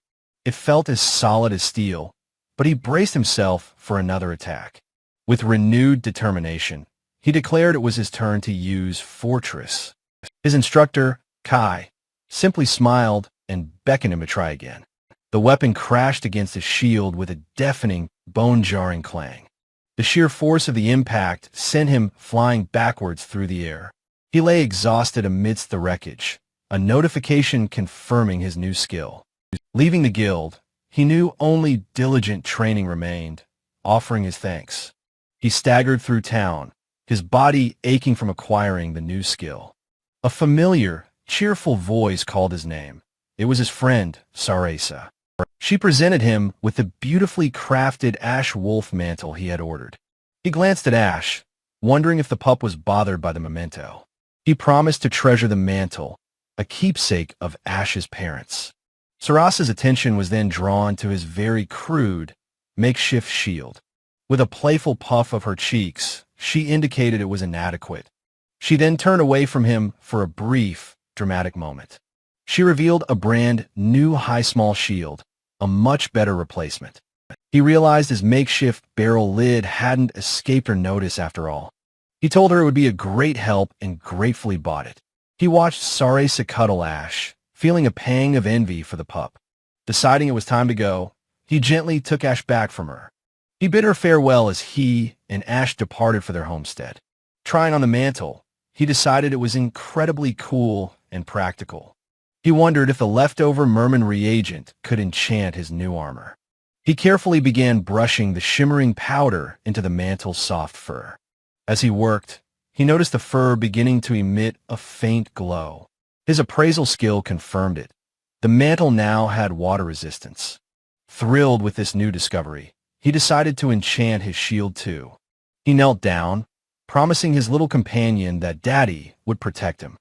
It felt as solid as steel, but he braced himself for another attack. With renewed determination, he declared it was his turn to use Fortress. His instructor, Kai, simply smiled and beckoned him to try again. The weapon crashed against his shield with a deafening, bone-jarring clang. The sheer force of the impact sent him flying backwards through the air. He lay exhausted amidst the wreckage, a notification confirming his new skill. Leaving the guild, he knew only diligent training remained, offering his thanks. He staggered through town, his body aching from acquiring the new skill. A familiar, cheerful voice called his name. It was his friend, Sarasa. She presented him with the beautifully crafted ash wolf mantle he had ordered. He glanced at Ash, wondering if the pup was bothered by the memento. He promised to treasure the mantle, a keepsake of Ash's parents. Sarasa's attention was then drawn to his very crude, makeshift shield. With a playful puff of her cheeks, she indicated it was inadequate. She then turned away from him for a brief, dramatic moment. She revealed a brand new high-small shield, a much better replacement. He realized his makeshift barrel lid hadn't escaped her notice after all. He told her it would be a great help and gratefully bought it. He watched Sarasa cuddle Ash, feeling a pang of envy for the pup. Deciding it was time to go, he gently took Ash back from her. He bid her farewell as he and Ash departed for their homestead. Trying on the mantle, he decided it was incredibly cool and practical. He wondered if the leftover merman reagent could enchant his new armor. He carefully began brushing the shimmering powder into the mantle's soft fur. As he worked, he noticed the fur beginning to emit a faint glow. His appraisal skill confirmed it. The mantle now had water resistance. Thrilled with this new discovery, he decided to enchant his shield too. He knelt down, promising his little companion that Daddy would protect him.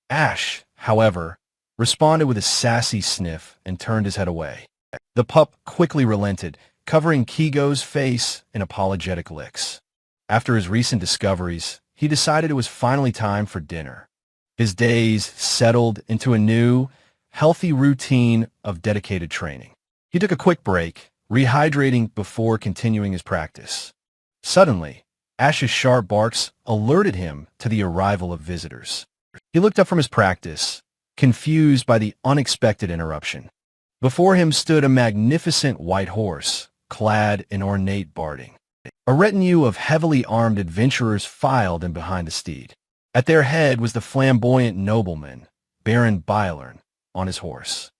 Ash, however, responded with a sassy sniff and turned his head away. The pup quickly relented, covering Kigo's face in apologetic licks. After his recent discoveries, he decided it was finally time for dinner. His days settled into a new, healthy routine of dedicated training. He took a quick break, rehydrating before continuing his practice. Suddenly, Ash's sharp barks alerted him to the arrival of visitors. He looked up from his practice, confused by the unexpected interruption. Before him stood a magnificent white horse, clad in ornate barding. A retinue of heavily armed adventurers filed in behind the steed. At their head was the flamboyant nobleman, Baron Byron, on his horse.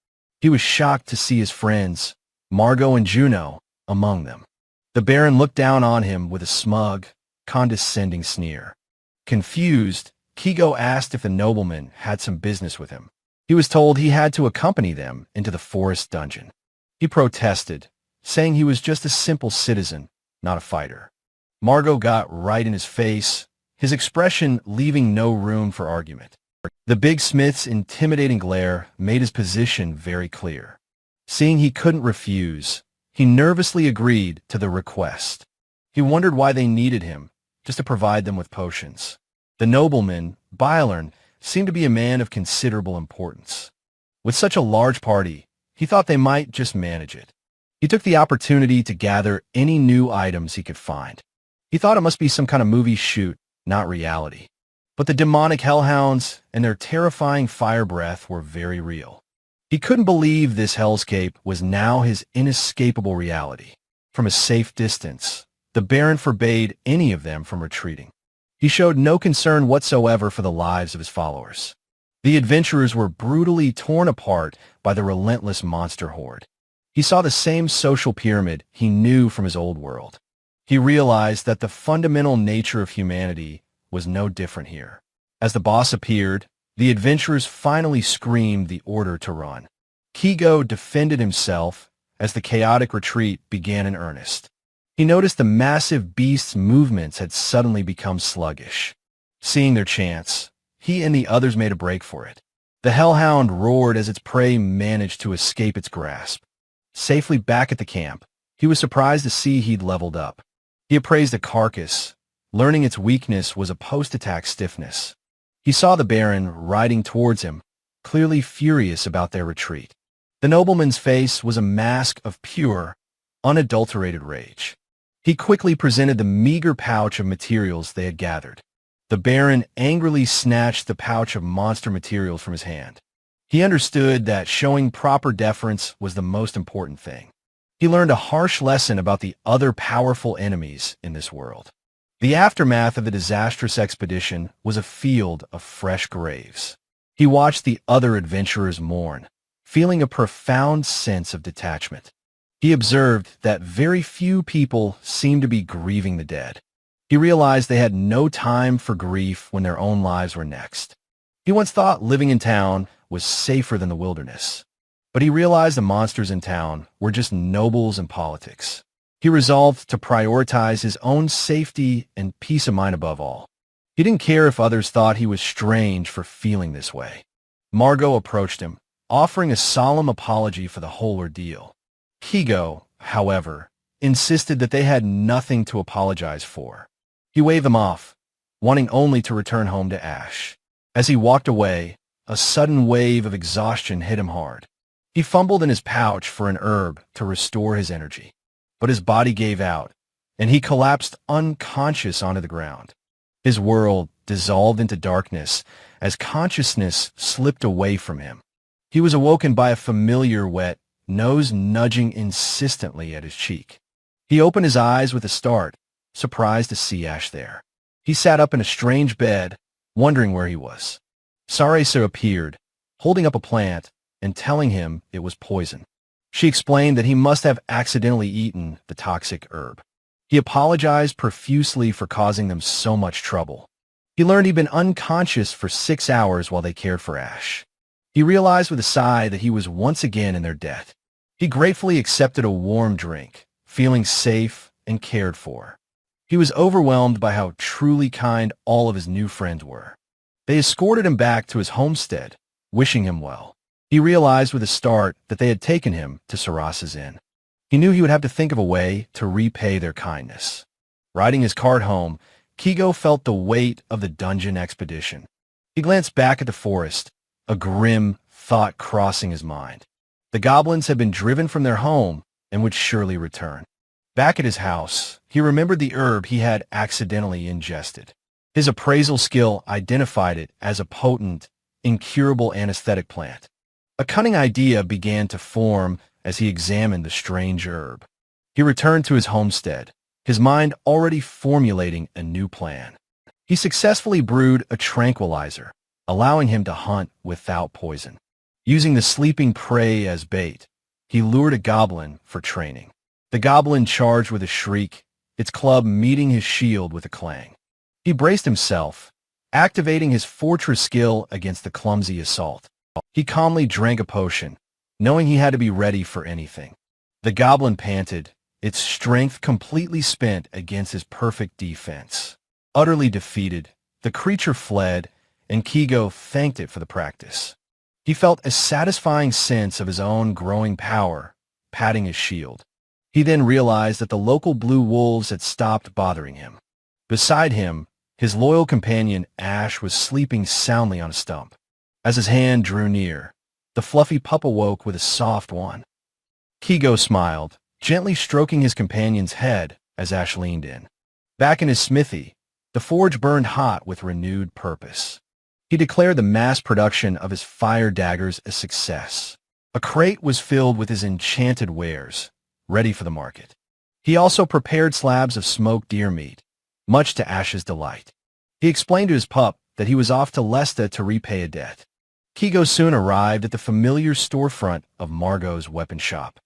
He was shocked to see his friends, Margot and Juno, among them. The Baron looked down on him with a smug, condescending sneer. Confused, Kigo asked if the nobleman had some business with him. He was told he had to accompany them into the forest dungeon. He protested, saying he was just a simple citizen, not a fighter. Margot got right in his face, his expression leaving no room for argument. The big smith's intimidating glare made his position very clear. Seeing he couldn't refuse, he nervously agreed to the request. He wondered why they needed him, just to provide them with potions. The nobleman, Byron, seemed to be a man of considerable importance. With such a large party, he thought they might just manage it. He took the opportunity to gather any new items he could find. He thought it must be some kind of movie shoot, not reality. But the demonic hellhounds and their terrifying fire breath were very real. He couldn't believe this hellscape was now his inescapable reality. From a safe distance, the Baron forbade any of them from retreating. He showed no concern whatsoever for the lives of his followers. The adventurers were brutally torn apart by the relentless monster horde. He saw the same social pyramid he knew from his old world. He realized that the fundamental nature of humanity was no different here. As the boss appeared, the adventurers finally screamed the order to run. Kigo defended himself as the chaotic retreat began in earnest. He noticed the massive beast's movements had suddenly become sluggish. Seeing their chance, he and the others made a break for it. The hellhound roared as its prey managed to escape its grasp. Safely back at the camp, he was surprised to see he'd leveled up. He appraised the carcass, learning its weakness was a post-attack stiffness. He saw the Baron riding towards him, clearly furious about their retreat. The nobleman's face was a mask of pure, unadulterated rage. He quickly presented the meager pouch of materials they had gathered. The Baron angrily snatched the pouch of monster materials from his hand. He understood that showing proper deference was the most important thing. He learned a harsh lesson about the other powerful enemies in this world. The aftermath of the disastrous expedition was a field of fresh graves. He watched the other adventurers mourn, feeling a profound sense of detachment. He observed that very few people seemed to be grieving the dead. He realized they had no time for grief when their own lives were next. He once thought living in town was safer than the wilderness. But he realized the monsters in town were just nobles in politics. He resolved to prioritize his own safety and peace of mind above all. He didn't care if others thought he was strange for feeling this way. Margot approached him, offering a solemn apology for the whole ordeal. Kigo, however, insisted that they had nothing to apologize for. He waved them off, wanting only to return home to Ash. As he walked away, a sudden wave of exhaustion hit him hard. He fumbled in his pouch for an herb to restore his energy, but his body gave out, and he collapsed unconscious onto the ground. His world dissolved into darkness as consciousness slipped away from him. He was awoken by a familiar wet nose nudging insistently at his cheek. He opened his eyes with a start, surprised to see Ash there. He sat up in a strange bed, wondering where he was. Sarasa appeared, holding up a plant and telling him it was poison. She explained that he must have accidentally eaten the toxic herb. He apologized profusely for causing them so much trouble. He learned he'd been unconscious for 6 hours while they cared for Ash. He realized with a sigh that he was once again in their debt. He gratefully accepted a warm drink, feeling safe and cared for. He was overwhelmed by how truly kind all of his new friends were. They escorted him back to his homestead, wishing him well. He realized with a start that they had taken him to Sarasa's inn. He knew he would have to think of a way to repay their kindness. Riding his cart home, Kigo felt the weight of the dungeon expedition. He glanced back at the forest, a grim thought crossing his mind. The goblins had been driven from their home and would surely return. Back at his house, he remembered the herb he had accidentally ingested. His appraisal skill identified it as a potent, incurable anesthetic plant. A cunning idea began to form as he examined the strange herb. He returned to his homestead, his mind already formulating a new plan. He successfully brewed a tranquilizer, allowing him to hunt without poison. Using the sleeping prey as bait, he lured a goblin for training. The goblin charged with a shriek, its club meeting his shield with a clang. He braced himself, activating his fortress skill against the clumsy assault. He calmly drank a potion, knowing he had to be ready for anything. The goblin panted, its strength completely spent against his perfect defense. Utterly defeated, the creature fled, and Kigo thanked it for the practice. He felt a satisfying sense of his own growing power, patting his shield. He then realized that the local blue wolves had stopped bothering him. Beside him, his loyal companion Ash was sleeping soundly on a stump. As his hand drew near, the fluffy pup awoke with a soft one. Kigo smiled, gently stroking his companion's head as Ash leaned in. Back in his smithy, the forge burned hot with renewed purpose. He declared the mass production of his fire daggers a success. A crate was filled with his enchanted wares, ready for the market. He also prepared slabs of smoked deer meat, much to Ash's delight. He explained to his pup that he was off to Lesta to repay a debt. Kigo soon arrived at the familiar storefront of Margot's weapon shop.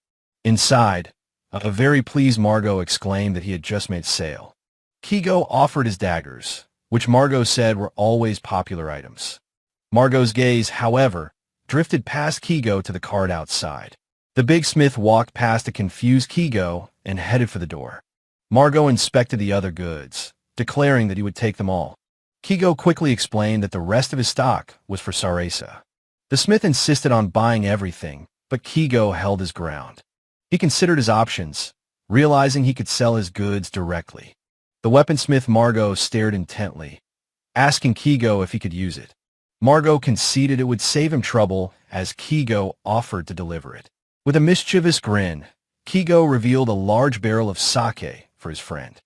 Inside, a very pleased Margot exclaimed that he had just made sale. Kigo offered his daggers, which Margot said were always popular items. Margot's gaze, however, drifted past Kigo to the cart outside. The big smith walked past a confused Kigo and headed for the door. Margot inspected the other goods, declaring that he would take them all. Kigo quickly explained that the rest of his stock was for Sarasa. The smith insisted on buying everything, but Kigo held his ground. He considered his options, realizing he could sell his goods directly. The weaponsmith Margot stared intently, asking Kigo if he could use it. Margot conceded it would save him trouble as Kigo offered to deliver it. With a mischievous grin, Kigo revealed a large barrel of sake for his friend.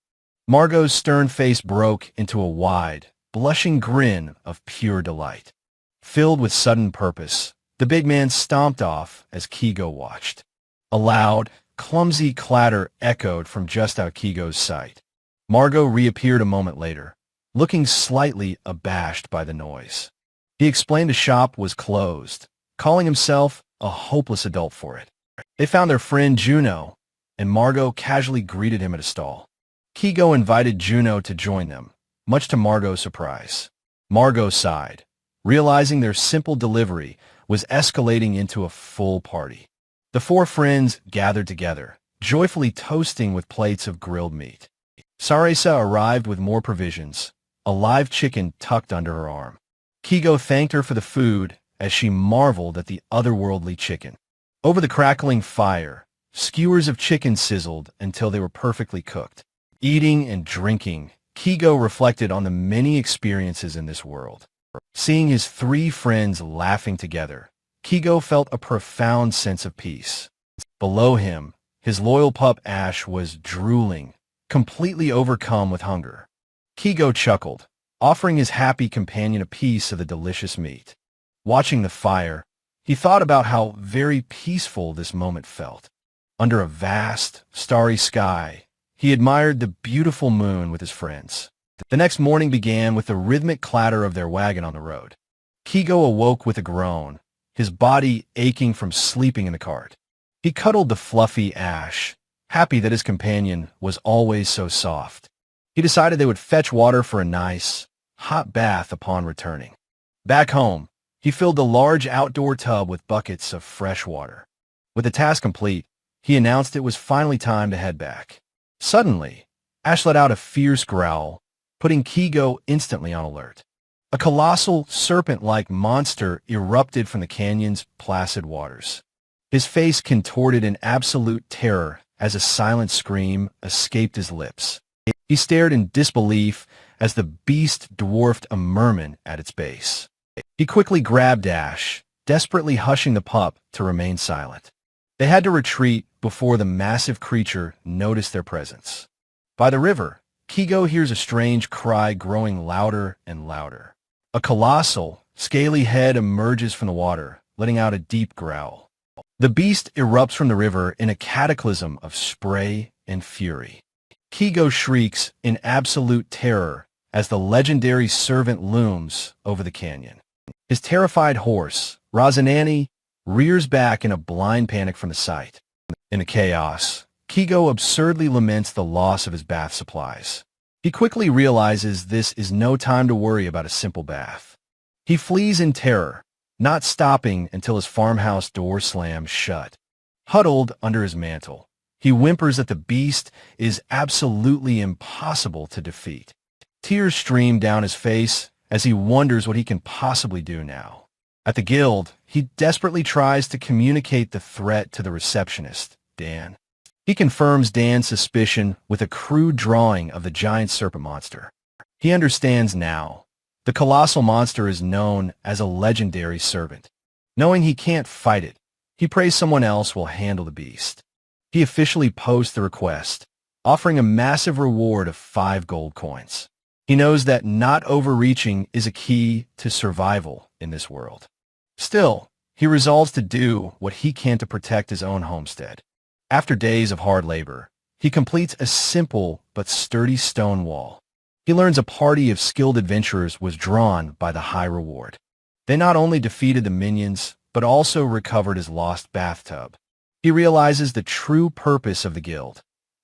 Margot's stern face broke into a wide, blushing grin of pure delight. Filled with sudden purpose, the big man stomped off as Kigo watched. A loud, clumsy clatter echoed from just out of Kigo's sight. Margot reappeared a moment later, looking slightly abashed by the noise. He explained the shop was closed, calling himself a hopeless adult for it. They found their friend Juno, and Margot casually greeted him at a stall. Kigo invited Juno to join them, much to Margot's surprise. Margot sighed, realizing their simple delivery was escalating into a full party. The four friends gathered together, joyfully toasting with plates of grilled meat. Sarasa arrived with more provisions, a live chicken tucked under her arm. Kigo thanked her for the food as she marveled at the otherworldly chicken. Over the crackling fire, skewers of chicken sizzled until they were perfectly cooked. Eating and drinking, Kigo reflected on the many experiences in this world. Seeing his three friends laughing together, Kigo felt a profound sense of peace. Below him, his loyal pup Ash was drooling, completely overcome with hunger. Kigo chuckled, offering his happy companion a piece of the delicious meat. Watching the fire, he thought about how very peaceful this moment felt. Under a vast, starry sky, he admired the beautiful moon with his friends. The next morning began with the rhythmic clatter of their wagon on the road. Kigo awoke with a groan, his body aching from sleeping in the cart. He cuddled the fluffy Ash, happy that his companion was always so soft. He decided they would fetch water for a nice, hot bath upon returning. Back home, he filled the large outdoor tub with buckets of fresh water. With the task complete, he announced it was finally time to head back. Suddenly, Ash let out a fierce growl, putting Kigo instantly on alert. A colossal, serpent-like monster erupted from the canyon's placid waters. His face contorted in absolute terror as a silent scream escaped his lips. He stared in disbelief as the beast dwarfed a merman at its base. He quickly grabbed Ash, desperately hushing the pup to remain silent. They had to retreat before the massive creature noticed their presence. By the river, Kigo hears a strange cry growing louder and louder. A colossal, scaly head emerges from the water, letting out a deep growl. The beast erupts from the river in a cataclysm of spray and fury. Kigo shrieks in absolute terror as the legendary servant looms over the canyon. His terrified horse, Razanani, rears back in a blind panic from the sight. In the chaos, Kigo absurdly laments the loss of his bath supplies. He quickly realizes this is no time to worry about a simple bath. He flees in terror, not stopping until his farmhouse door slams shut. Huddled under his mantle, he whimpers that the beast is absolutely impossible to defeat. Tears stream down his face as he wonders what he can possibly do now. At the guild, he desperately tries to communicate the threat to the receptionist, Dan. He confirms Dan's suspicion with a crude drawing of the giant serpent monster. He understands now. The colossal monster is known as a legendary servant. Knowing he can't fight it, he prays someone else will handle the beast. He officially posts the request, offering a massive reward of 5 gold coins. He knows that not overreaching is a key to survival in this world. Still, he resolves to do what he can to protect his own homestead. After days of hard labor, he completes a simple but sturdy stone wall. He learns a party of skilled adventurers was drawn by the high reward. They not only defeated the minions, but also recovered his lost bathtub. He realizes the true purpose of the guild,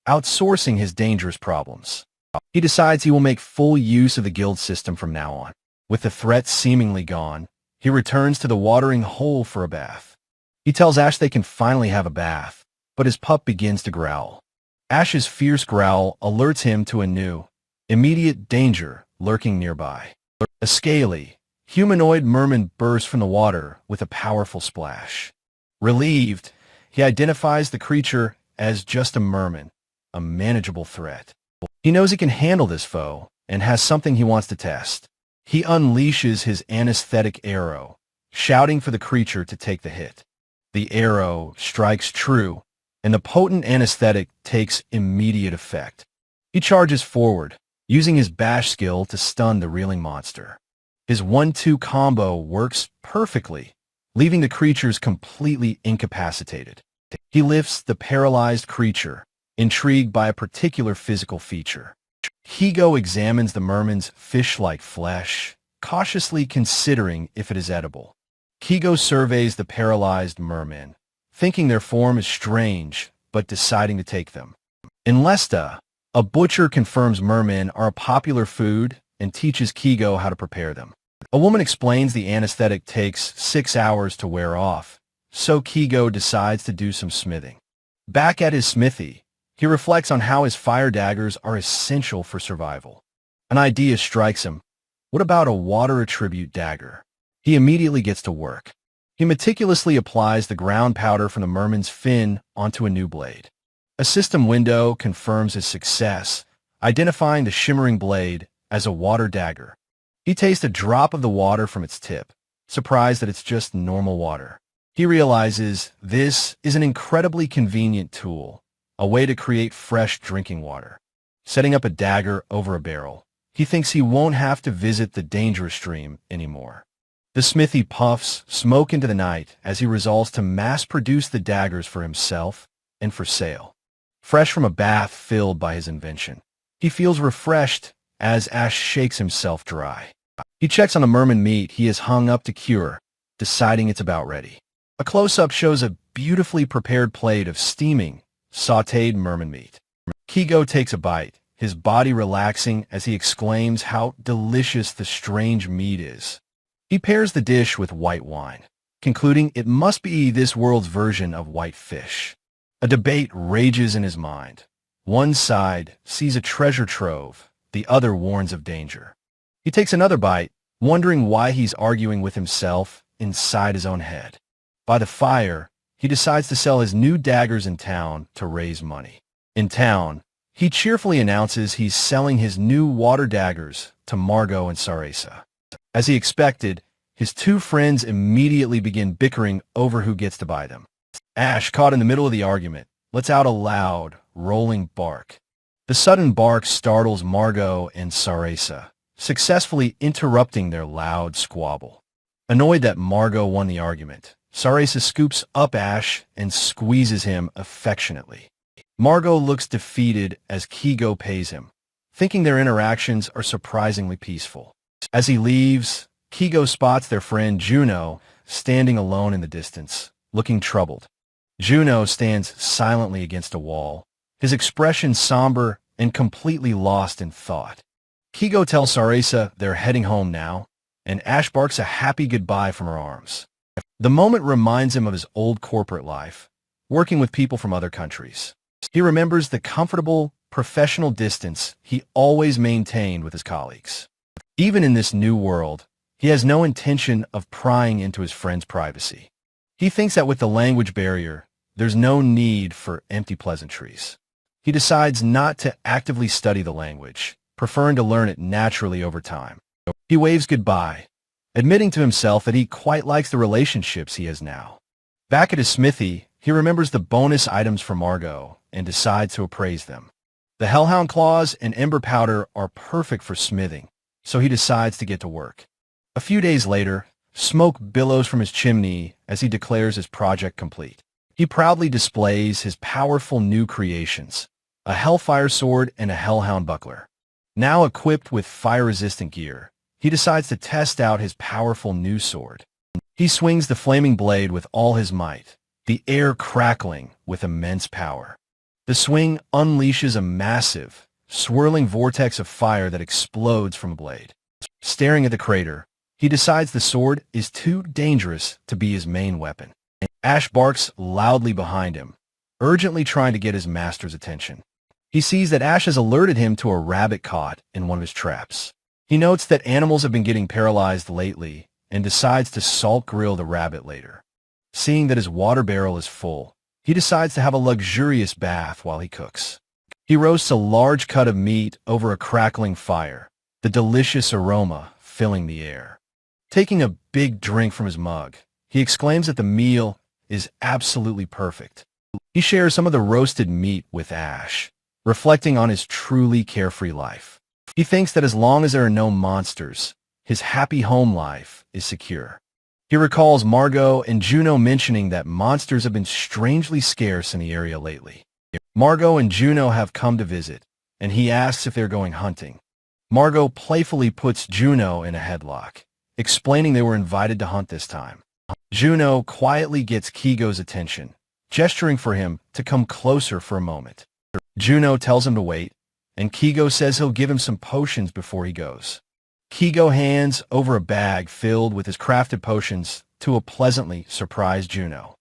outsourcing his dangerous problems. He decides he will make full use of the guild system from now on. With the threat seemingly gone, he returns to the watering hole for a bath. He tells Ash they can finally have a bath, but his pup begins to growl. Ash's fierce growl alerts him to a new, immediate danger lurking nearby. A scaly, humanoid merman bursts from the water with a powerful splash. Relieved, he identifies the creature as just a merman, a manageable threat. He knows he can handle this foe and has something he wants to test. He unleashes his anesthetic arrow, shouting for the creature to take the hit. The arrow strikes true, and the potent anesthetic takes immediate effect. He charges forward, using his bash skill to stun the reeling monster. His 1-2 combo works perfectly, leaving the creatures completely incapacitated. He lifts the paralyzed creature, intrigued by a particular physical feature. Higo examines the merman's fish-like flesh, cautiously considering if it is edible. Higo surveys the paralyzed merman, thinking their form is strange, but deciding to take them. In Lesta, a butcher confirms mermen are a popular food and teaches Kigo how to prepare them. A woman explains the anesthetic takes 6 hours to wear off, so Kigo decides to do some smithing. Back at his smithy, he reflects on how his fire daggers are essential for survival. An idea strikes him. What about a water attribute dagger? He immediately gets to work. He meticulously applies the ground powder from the merman's fin onto a new blade. A system window confirms his success, identifying the shimmering blade as a water dagger. He tastes a drop of the water from its tip, surprised that it's just normal water. He realizes this is an incredibly convenient tool, a way to create fresh drinking water. Setting up a dagger over a barrel, he thinks he won't have to visit the dangerous stream anymore. The smithy puffs smoke into the night as he resolves to mass-produce the daggers for himself and for sale. Fresh from a bath filled by his invention, he feels refreshed as Ash shakes himself dry. He checks on the merman meat he has hung up to cure, deciding it's about ready. A close-up shows a beautifully prepared plate of steaming, sautéed merman meat. Kigo takes a bite, his body relaxing as he exclaims how delicious the strange meat is. He pairs the dish with white wine, concluding it must be this world's version of white fish. A debate rages in his mind. One side sees a treasure trove, the other warns of danger. He takes another bite, wondering why he's arguing with himself inside his own head. By the fire, he decides to sell his new daggers in town to raise money. In town, he cheerfully announces he's selling his new water daggers to Margot and Sarasa. As he expected, his two friends immediately begin bickering over who gets to buy them. Ash, caught in the middle of the argument, lets out a loud, rolling bark. The sudden bark startles Margot and Sarasa, successfully interrupting their loud squabble. Annoyed that Margot won the argument, Sarasa scoops up Ash and squeezes him affectionately. Margot looks defeated as Kigo pays him, thinking their interactions are surprisingly peaceful. As he leaves, Kigo spots their friend Juno standing alone in the distance, looking troubled. Juno stands silently against a wall, his expression somber and completely lost in thought. Kigo tells Sarasa they're heading home now, and Ash barks a happy goodbye from her arms. The moment reminds him of his old corporate life, working with people from other countries. He remembers the comfortable, professional distance he always maintained with his colleagues. Even in this new world, he has no intention of prying into his friend's privacy. He thinks that with the language barrier, there's no need for empty pleasantries. He decides not to actively study the language, preferring to learn it naturally over time. He waves goodbye, admitting to himself that he quite likes the relationships he has now. Back at his smithy, he remembers the bonus items for Margot and decides to appraise them. The Hellhound Claws and Ember Powder are perfect for smithing, so he decides to get to work. A few days later, smoke billows from his chimney as he declares his project complete. He proudly displays his powerful new creations, a Hellfire Sword and a Hellhound Buckler. Now equipped with fire-resistant gear, he decides to test out his powerful new sword. He swings the flaming blade with all his might, the air crackling with immense power. The swing unleashes a massive, swirling vortex of fire that explodes from the blade. Staring at the crater, he decides the sword is too dangerous to be his main weapon. Ash barks loudly behind him, urgently trying to get his master's attention. He sees that Ash has alerted him to a rabbit caught in one of his traps. He notes that animals have been getting paralyzed lately and decides to salt grill the rabbit later. Seeing that his water barrel is full, he decides to have a luxurious bath while he cooks. He roasts a large cut of meat over a crackling fire, the delicious aroma filling the air. Taking a big drink from his mug, he exclaims that the meal is absolutely perfect. He shares some of the roasted meat with Ash, reflecting on his truly carefree life. He thinks that as long as there are no monsters, his happy home life is secure. He recalls Margot and Juno mentioning that monsters have been strangely scarce in the area lately. Margot and Juno have come to visit, and he asks if they're going hunting. Margot playfully puts Juno in a headlock, explaining they were invited to hunt this time. Juno quietly gets Kigo's attention, gesturing for him to come closer for a moment. Juno tells him to wait, and Kigo says he'll give him some potions before he goes. Kigo hands over a bag filled with his crafted potions to a pleasantly surprised Juno.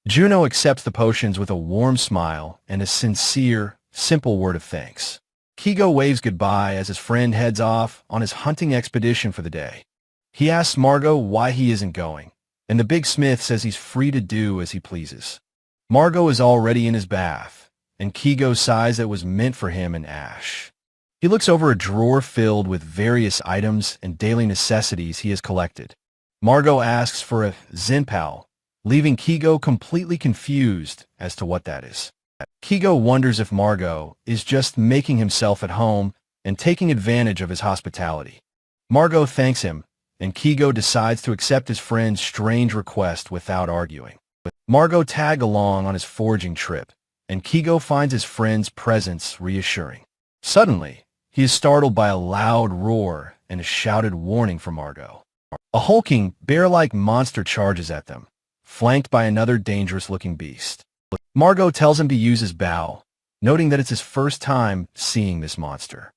Juno accepts the potions with a warm smile and a sincere, simple word of thanks. Kigo waves goodbye as his friend heads off on his hunting expedition for the day. He asks Margot why he isn't going, and the big smith says he's free to do as he pleases. Margot is already in his bath, and Kigo sighs that it was meant for him and Ash. He looks over a drawer filled with various items and daily necessities he has collected. Margot asks for a Zinpao, leaving Kigo completely confused as to what that is. Kigo wonders if Margot is just making himself at home and taking advantage of his hospitality. Margot thanks him, and Kigo decides to accept his friend's strange request without arguing. Margot tagged along on his foraging trip, and Kigo finds his friend's presence reassuring. Suddenly, he is startled by a loud roar and a shouted warning from Margot. A hulking, bear-like monster charges at them, flanked by another dangerous-looking beast. Margot tells him to use his bow, noting that it's his first time seeing this monster.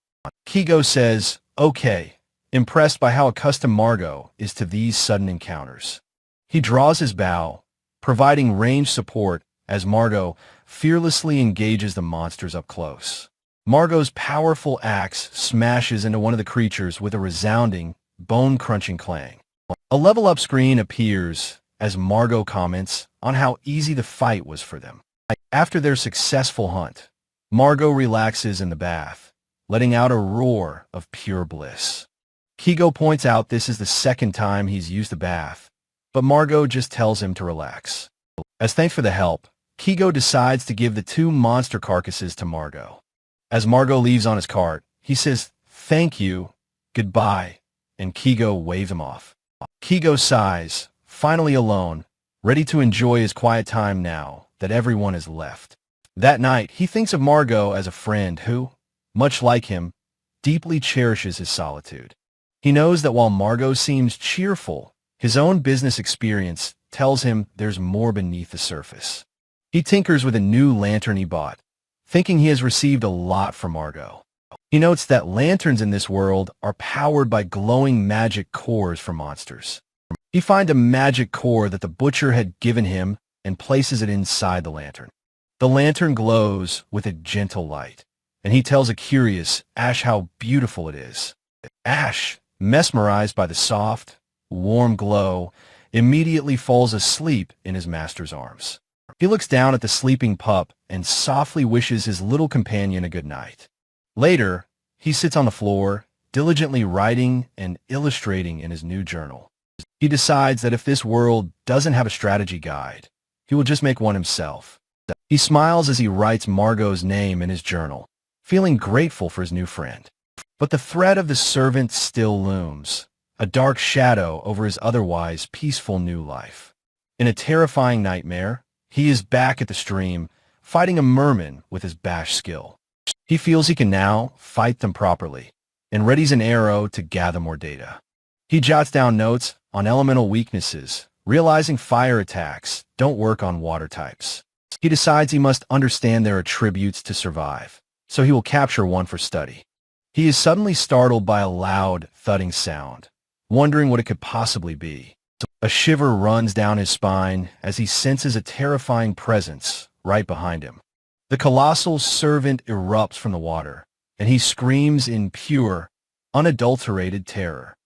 Kigo says, okay, impressed by how accustomed Margot is to these sudden encounters. He draws his bow, providing range support as Margot fearlessly engages the monsters up close. Margot's powerful axe smashes into one of the creatures with a resounding, bone-crunching clang. A level-up screen appears as Margot comments on how easy the fight was for them. After their successful hunt, Margot relaxes in the bath, letting out a roar of pure bliss. Kigo points out this is the second time he's used the bath, but Margot just tells him to relax. As thanks for the help, Kigo decides to give the two monster carcasses to Margot. As Margot leaves on his cart, he says, thank you, goodbye, and Kigo waves him off. Kigo sighs, finally alone, ready to enjoy his quiet time now that everyone has left. That night, he thinks of Margot as a friend who, much like him, deeply cherishes his solitude. He knows that while Margot seems cheerful, his own business experience tells him there's more beneath the surface. He tinkers with a new lantern he bought, thinking he has received a lot from Margot. He notes that lanterns in this world are powered by glowing magic cores for monsters. He finds a magic core that the butcher had given him and places it inside the lantern. The lantern glows with a gentle light, and he tells a curious Ash how beautiful it is. Ash, mesmerized by the soft, warm glow, immediately falls asleep in his master's arms. He looks down at the sleeping pup and softly wishes his little companion a good night. Later, he sits on the floor, diligently writing and illustrating in his new journal. He decides that if this world doesn't have a strategy guide, he will just make one himself. He smiles as he writes Margot's name in his journal, feeling grateful for his new friend. But the threat of the servant still looms, a dark shadow over his otherwise peaceful new life. In a terrifying nightmare, he is back at the stream, fighting a merman with his bash skill. He feels he can now fight them properly, and readies an arrow to gather more data. He jots down notes on elemental weaknesses, realizing fire attacks don't work on water types. He decides he must understand their attributes to survive, so he will capture one for study. He is suddenly startled by a loud, thudding sound, wondering what it could possibly be. A shiver runs down his spine as he senses a terrifying presence right behind him. The colossal servant erupts from the water, and he screams in pure, unadulterated terror.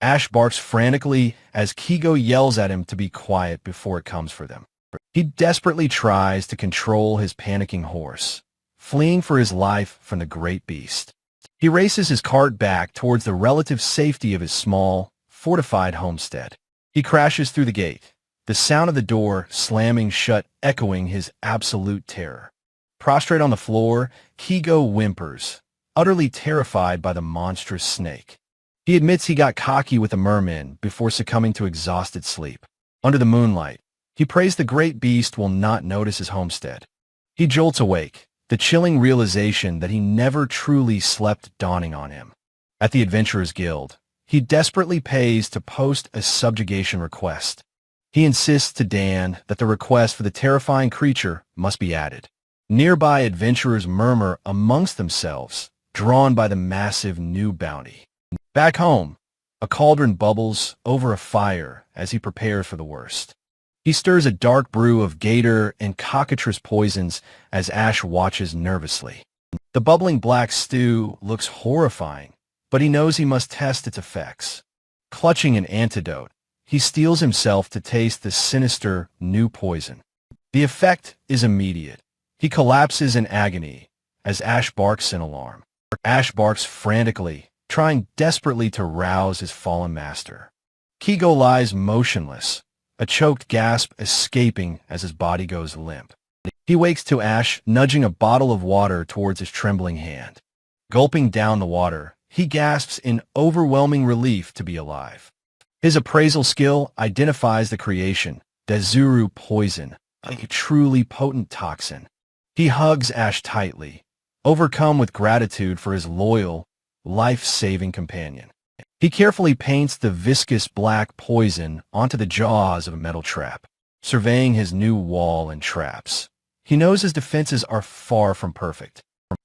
Ash barks frantically as Kigo yells at him to be quiet before it comes for them. He desperately tries to control his panicking horse, fleeing for his life from the great beast. He races his cart back towards the relative safety of his small, fortified homestead. He crashes through the gate, the sound of the door slamming shut echoing his absolute terror. Prostrate on the floor, Kigo whimpers, utterly terrified by the monstrous snake. He admits he got cocky with the merman before succumbing to exhausted sleep. Under the moonlight, he prays the great beast will not notice his homestead. He jolts awake, the chilling realization that he never truly slept dawning on him. At the Adventurers Guild, he desperately pays to post a subjugation request. He insists to Dan that the request for the terrifying creature must be added. Nearby adventurers murmur amongst themselves, drawn by the massive new bounty. Back home, a cauldron bubbles over a fire as he prepares for the worst. He stirs a dark brew of gator and cockatrice poisons as Ash watches nervously. The bubbling black stew looks horrifying, but he knows he must test its effects. Clutching an antidote, he steels himself to taste the sinister new poison. The effect is immediate. He collapses in agony as Ash barks in alarm. Ash barks frantically, trying desperately to rouse his fallen master. Kigo lies motionless, a choked gasp escaping as his body goes limp. He wakes to Ash nudging a bottle of water towards his trembling hand. Gulping down the water, he gasps in overwhelming relief to be alive. His appraisal skill identifies the creation, Dezuru poison, a truly potent toxin. He hugs Ash tightly, overcome with gratitude for his loyal, life-saving companion. He carefully paints the viscous black poison onto the jaws of a metal trap, surveying his new wall and traps. He knows his defenses are far from perfect.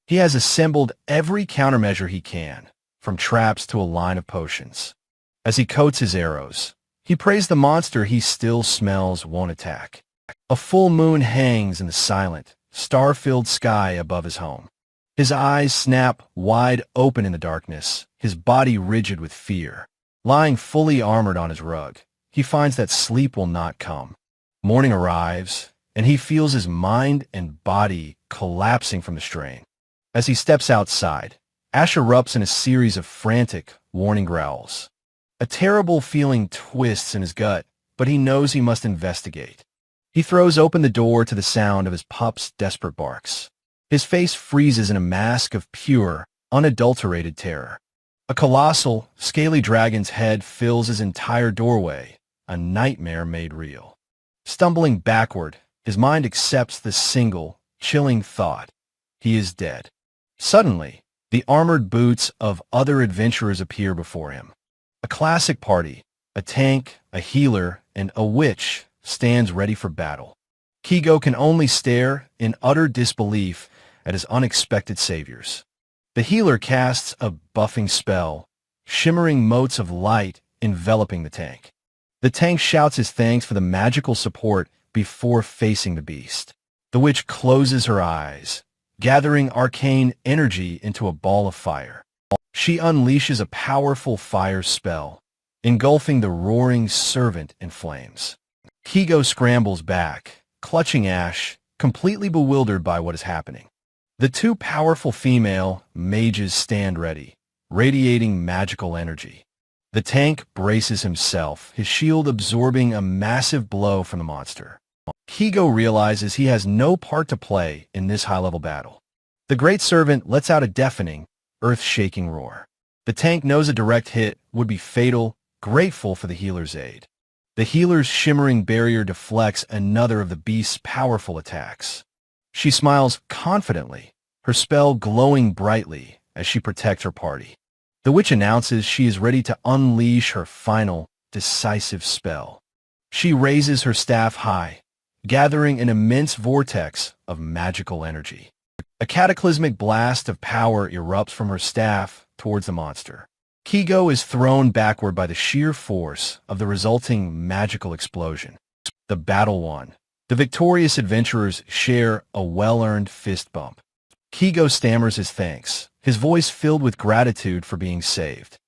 He has assembled every countermeasure he can, from traps to a line of potions. As he coats his arrows, he prays the monster he still smells won't attack. A full moon hangs in the silent, star-filled sky above his home. His eyes snap wide open in the darkness, his body rigid with fear. Lying fully armored on his rug, he finds that sleep will not come. Morning arrives, and he feels his mind and body collapsing from the strain. As he steps outside, Ash erupts in a series of frantic, warning growls. A terrible feeling twists in his gut, but he knows he must investigate. He throws open the door to the sound of his pup's desperate barks. His face freezes in a mask of pure, unadulterated terror. A colossal, scaly dragon's head fills his entire doorway, a nightmare made real. Stumbling backward, his mind accepts the single, chilling thought. He is dead. Suddenly, the armored boots of other adventurers appear before him. A classic party, a tank, a healer, and a witch stands ready for battle. Kigo can only stare in utter disbelief at his unexpected saviors. The healer casts a buffing spell, shimmering motes of light enveloping the tank. The tank shouts his thanks for the magical support before facing the beast. The witch closes her eyes, gathering arcane energy into a ball of fire. She unleashes a powerful fire spell, engulfing the roaring servant in flames. Kigo scrambles back, clutching Ash, completely bewildered by what is happening. The two powerful female mages stand ready, radiating magical energy. The tank braces himself, his shield absorbing a massive blow from the monster. Kigo realizes he has no part to play in this high-level battle. The great servant lets out a deafening, earth-shaking roar. The tank knows a direct hit would be fatal, grateful for the healer's aid. The healer's shimmering barrier deflects another of the beast's powerful attacks. She smiles confidently, her spell glowing brightly as she protects her party. The witch announces she is ready to unleash her final, decisive spell. She raises her staff high, gathering an immense vortex of magical energy. A cataclysmic blast of power erupts from her staff towards the monster. Kigo is thrown backward by the sheer force of the resulting magical explosion. The battle won. The victorious adventurers share a well-earned fist bump. Kigo stammers his thanks, his voice filled with gratitude for being saved.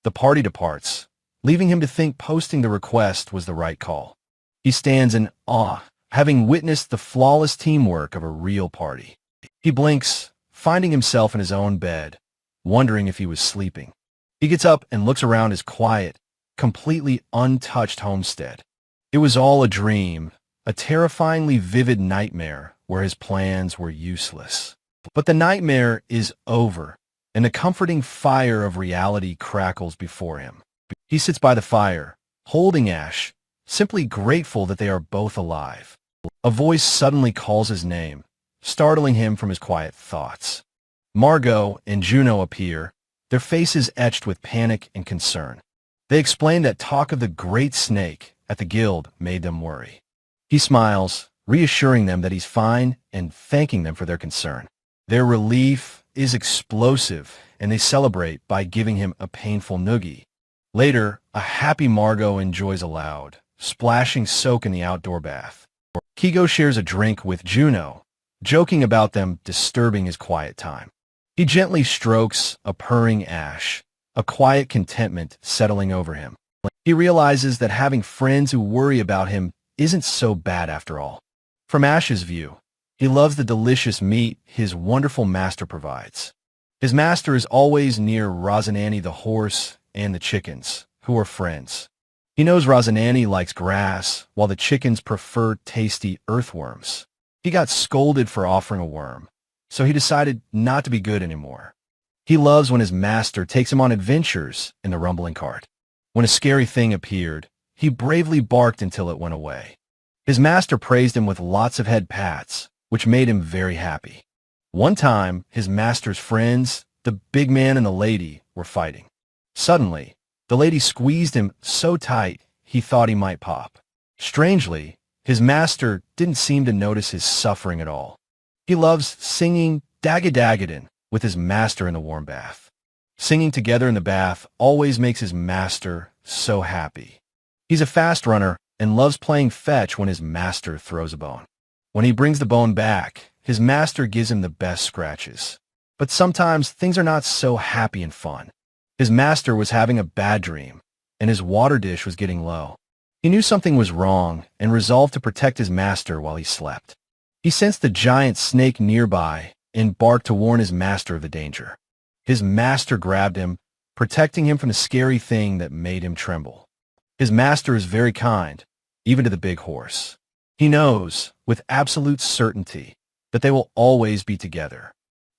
The party departs, leaving him to think posting the request was the right call. He stands in awe, having witnessed the flawless teamwork of a real party. He blinks, finding himself in his own bed, wondering if he was sleeping. He gets up and looks around his quiet, completely untouched homestead. It was all a dream, a terrifyingly vivid nightmare where his plans were useless. But the nightmare is over, and a comforting fire of reality crackles before him. He sits by the fire, holding Ash, simply grateful that they are both alive. A voice suddenly calls his name, startling him from his quiet thoughts. Margot and Juno appear, their faces etched with panic and concern. They explain that talk of the great snake at the guild made them worry. He smiles, reassuring them that he's fine and thanking them for their concern. Their relief is explosive, and they celebrate by giving him a painful noogie. Later, a happy Margot enjoys a loud, splashing soak in the outdoor bath. Kigo shares a drink with Juno, joking about them disturbing his quiet time. He gently strokes a purring Ash, a quiet contentment settling over him. He realizes that having friends who worry about him isn't so bad after all. From Ash's view, he loves the delicious meat his wonderful master provides. His master is always near Rosanani the horse and the chickens, who are friends. He knows Rosanani likes grass, while the chickens prefer tasty earthworms. He got scolded for offering a worm, so he decided not to be good anymore. He loves when his master takes him on adventures in the rumbling cart. When a scary thing appeared, he bravely barked until it went away. His master praised him with lots of head pats, which made him very happy. One time, his master's friends, the big man and the lady, were fighting. Suddenly, the lady squeezed him so tight he thought he might pop. Strangely, his master didn't seem to notice his suffering at all. He loves singing Dagadagadan with his master in the warm bath. Singing together in the bath always makes his master so happy. He's a fast runner and loves playing fetch when his master throws a bone. When he brings the bone back, his master gives him the best scratches. But sometimes things are not so happy and fun. His master was having a bad dream, and his water dish was getting low. He knew something was wrong and resolved to protect his master while he slept. He sensed the giant snake nearby and barked to warn his master of the danger. His master grabbed him, protecting him from the scary thing that made him tremble. His master is very kind, even to the big horse. He knows, with absolute certainty, that they will always be together.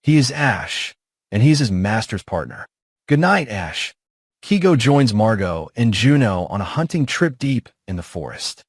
He is Ash, and he's his master's partner. Good night, Ash. Kigo joins Margot and Juno on a hunting trip deep in the forest.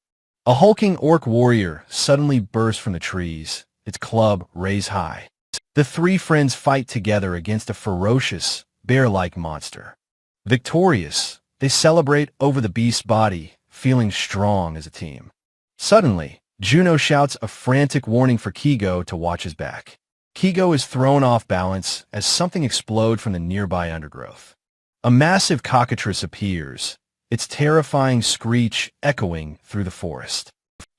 A hulking orc warrior suddenly burst from the trees, its club raised high. The three friends fight together against a ferocious, bear-like monster. Victorious, they celebrate over the beast's body, feeling strong as a team. Suddenly, Juno shouts a frantic warning for Kigo to watch his back. Kigo is thrown off balance as something explodes from the nearby undergrowth. A massive cockatrice appears, its terrifying screech echoing through the forest.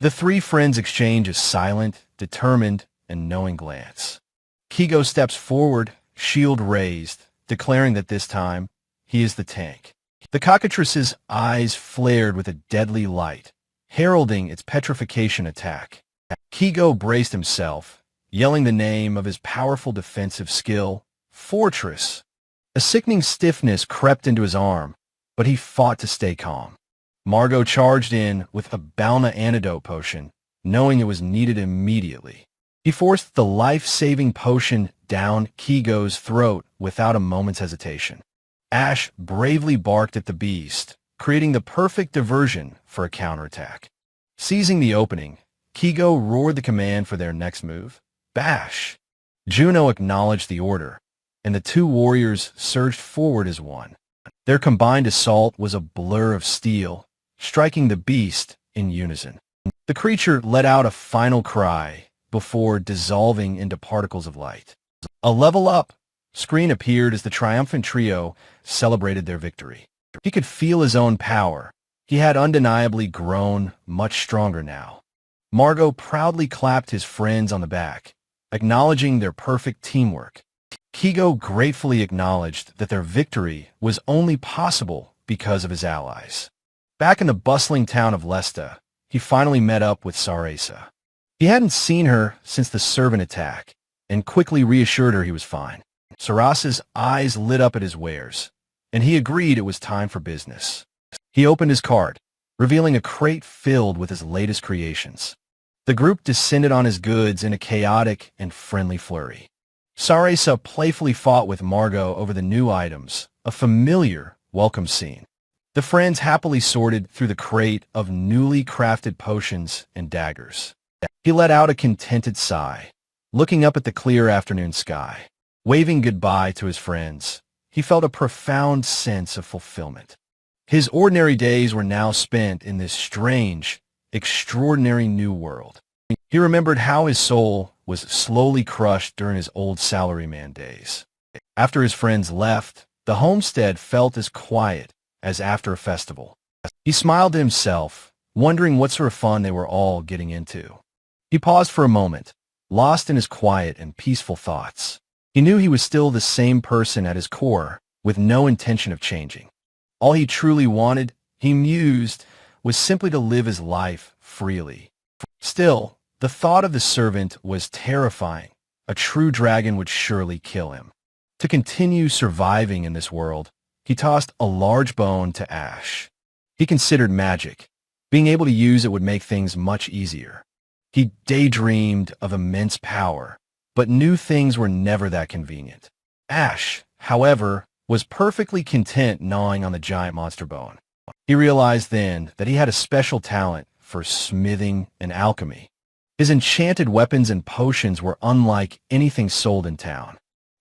The three friends exchange a silent, determined, and knowing glance. Kigo steps forward, shield raised, declaring that this time, he is the tank. The cockatrice's eyes flared with a deadly light, heralding its petrification attack. Kigo braced himself, yelling the name of his powerful defensive skill, Fortress. A sickening stiffness crept into his arm, but he fought to stay calm. Margot charged in with a Balna antidote potion, knowing it was needed immediately. He forced the life-saving potion down Kigo's throat without a moment's hesitation. Ash bravely barked at the beast, creating the perfect diversion for a counterattack. Seizing the opening, Kigo roared the command for their next move, Bash. Juno acknowledged the order, and the two warriors surged forward as one. Their combined assault was a blur of steel, striking the beast in unison. The creature let out a final cry before dissolving into particles of light. A level up screen appeared as the triumphant trio celebrated their victory. He could feel his own power. He had undeniably grown much stronger now. Margot proudly clapped his friends on the back, acknowledging their perfect teamwork. Kigo gratefully acknowledged that their victory was only possible because of his allies. Back in the bustling town of Lesta, he finally met up with Sarasa. He hadn't seen her since the servant attack, and quickly reassured her he was fine. Sarasa's eyes lit up at his wares, and he agreed it was time for business. He opened his cart, revealing a crate filled with his latest creations. The group descended on his goods in a chaotic and friendly flurry. Sarasa playfully fought with Margot over the new items, a familiar welcome scene. The friends happily sorted through the crate of newly crafted potions and daggers. He let out a contented sigh, looking up at the clear afternoon sky. Waving goodbye to his friends, he felt a profound sense of fulfillment. His ordinary days were now spent in this strange, extraordinary new world. He remembered how his soul was slowly crushed during his old salaryman days. After his friends left, the homestead felt as quiet as after a festival. He smiled to himself, wondering what sort of fun they were all getting into. He paused for a moment, lost in his quiet and peaceful thoughts. He knew he was still the same person at his core, with no intention of changing. All he truly wanted, he mused, was simply to live his life freely. Still, the thought of the servant was terrifying. A true dragon would surely kill him. To continue surviving in this world, he tossed a large bone to Ash. He considered magic. Being able to use it would make things much easier. He daydreamed of immense power, but knew things were never that convenient. Ash, however, was perfectly content gnawing on the giant monster bone. He realized then that he had a special talent for smithing and alchemy. His enchanted weapons and potions were unlike anything sold in town.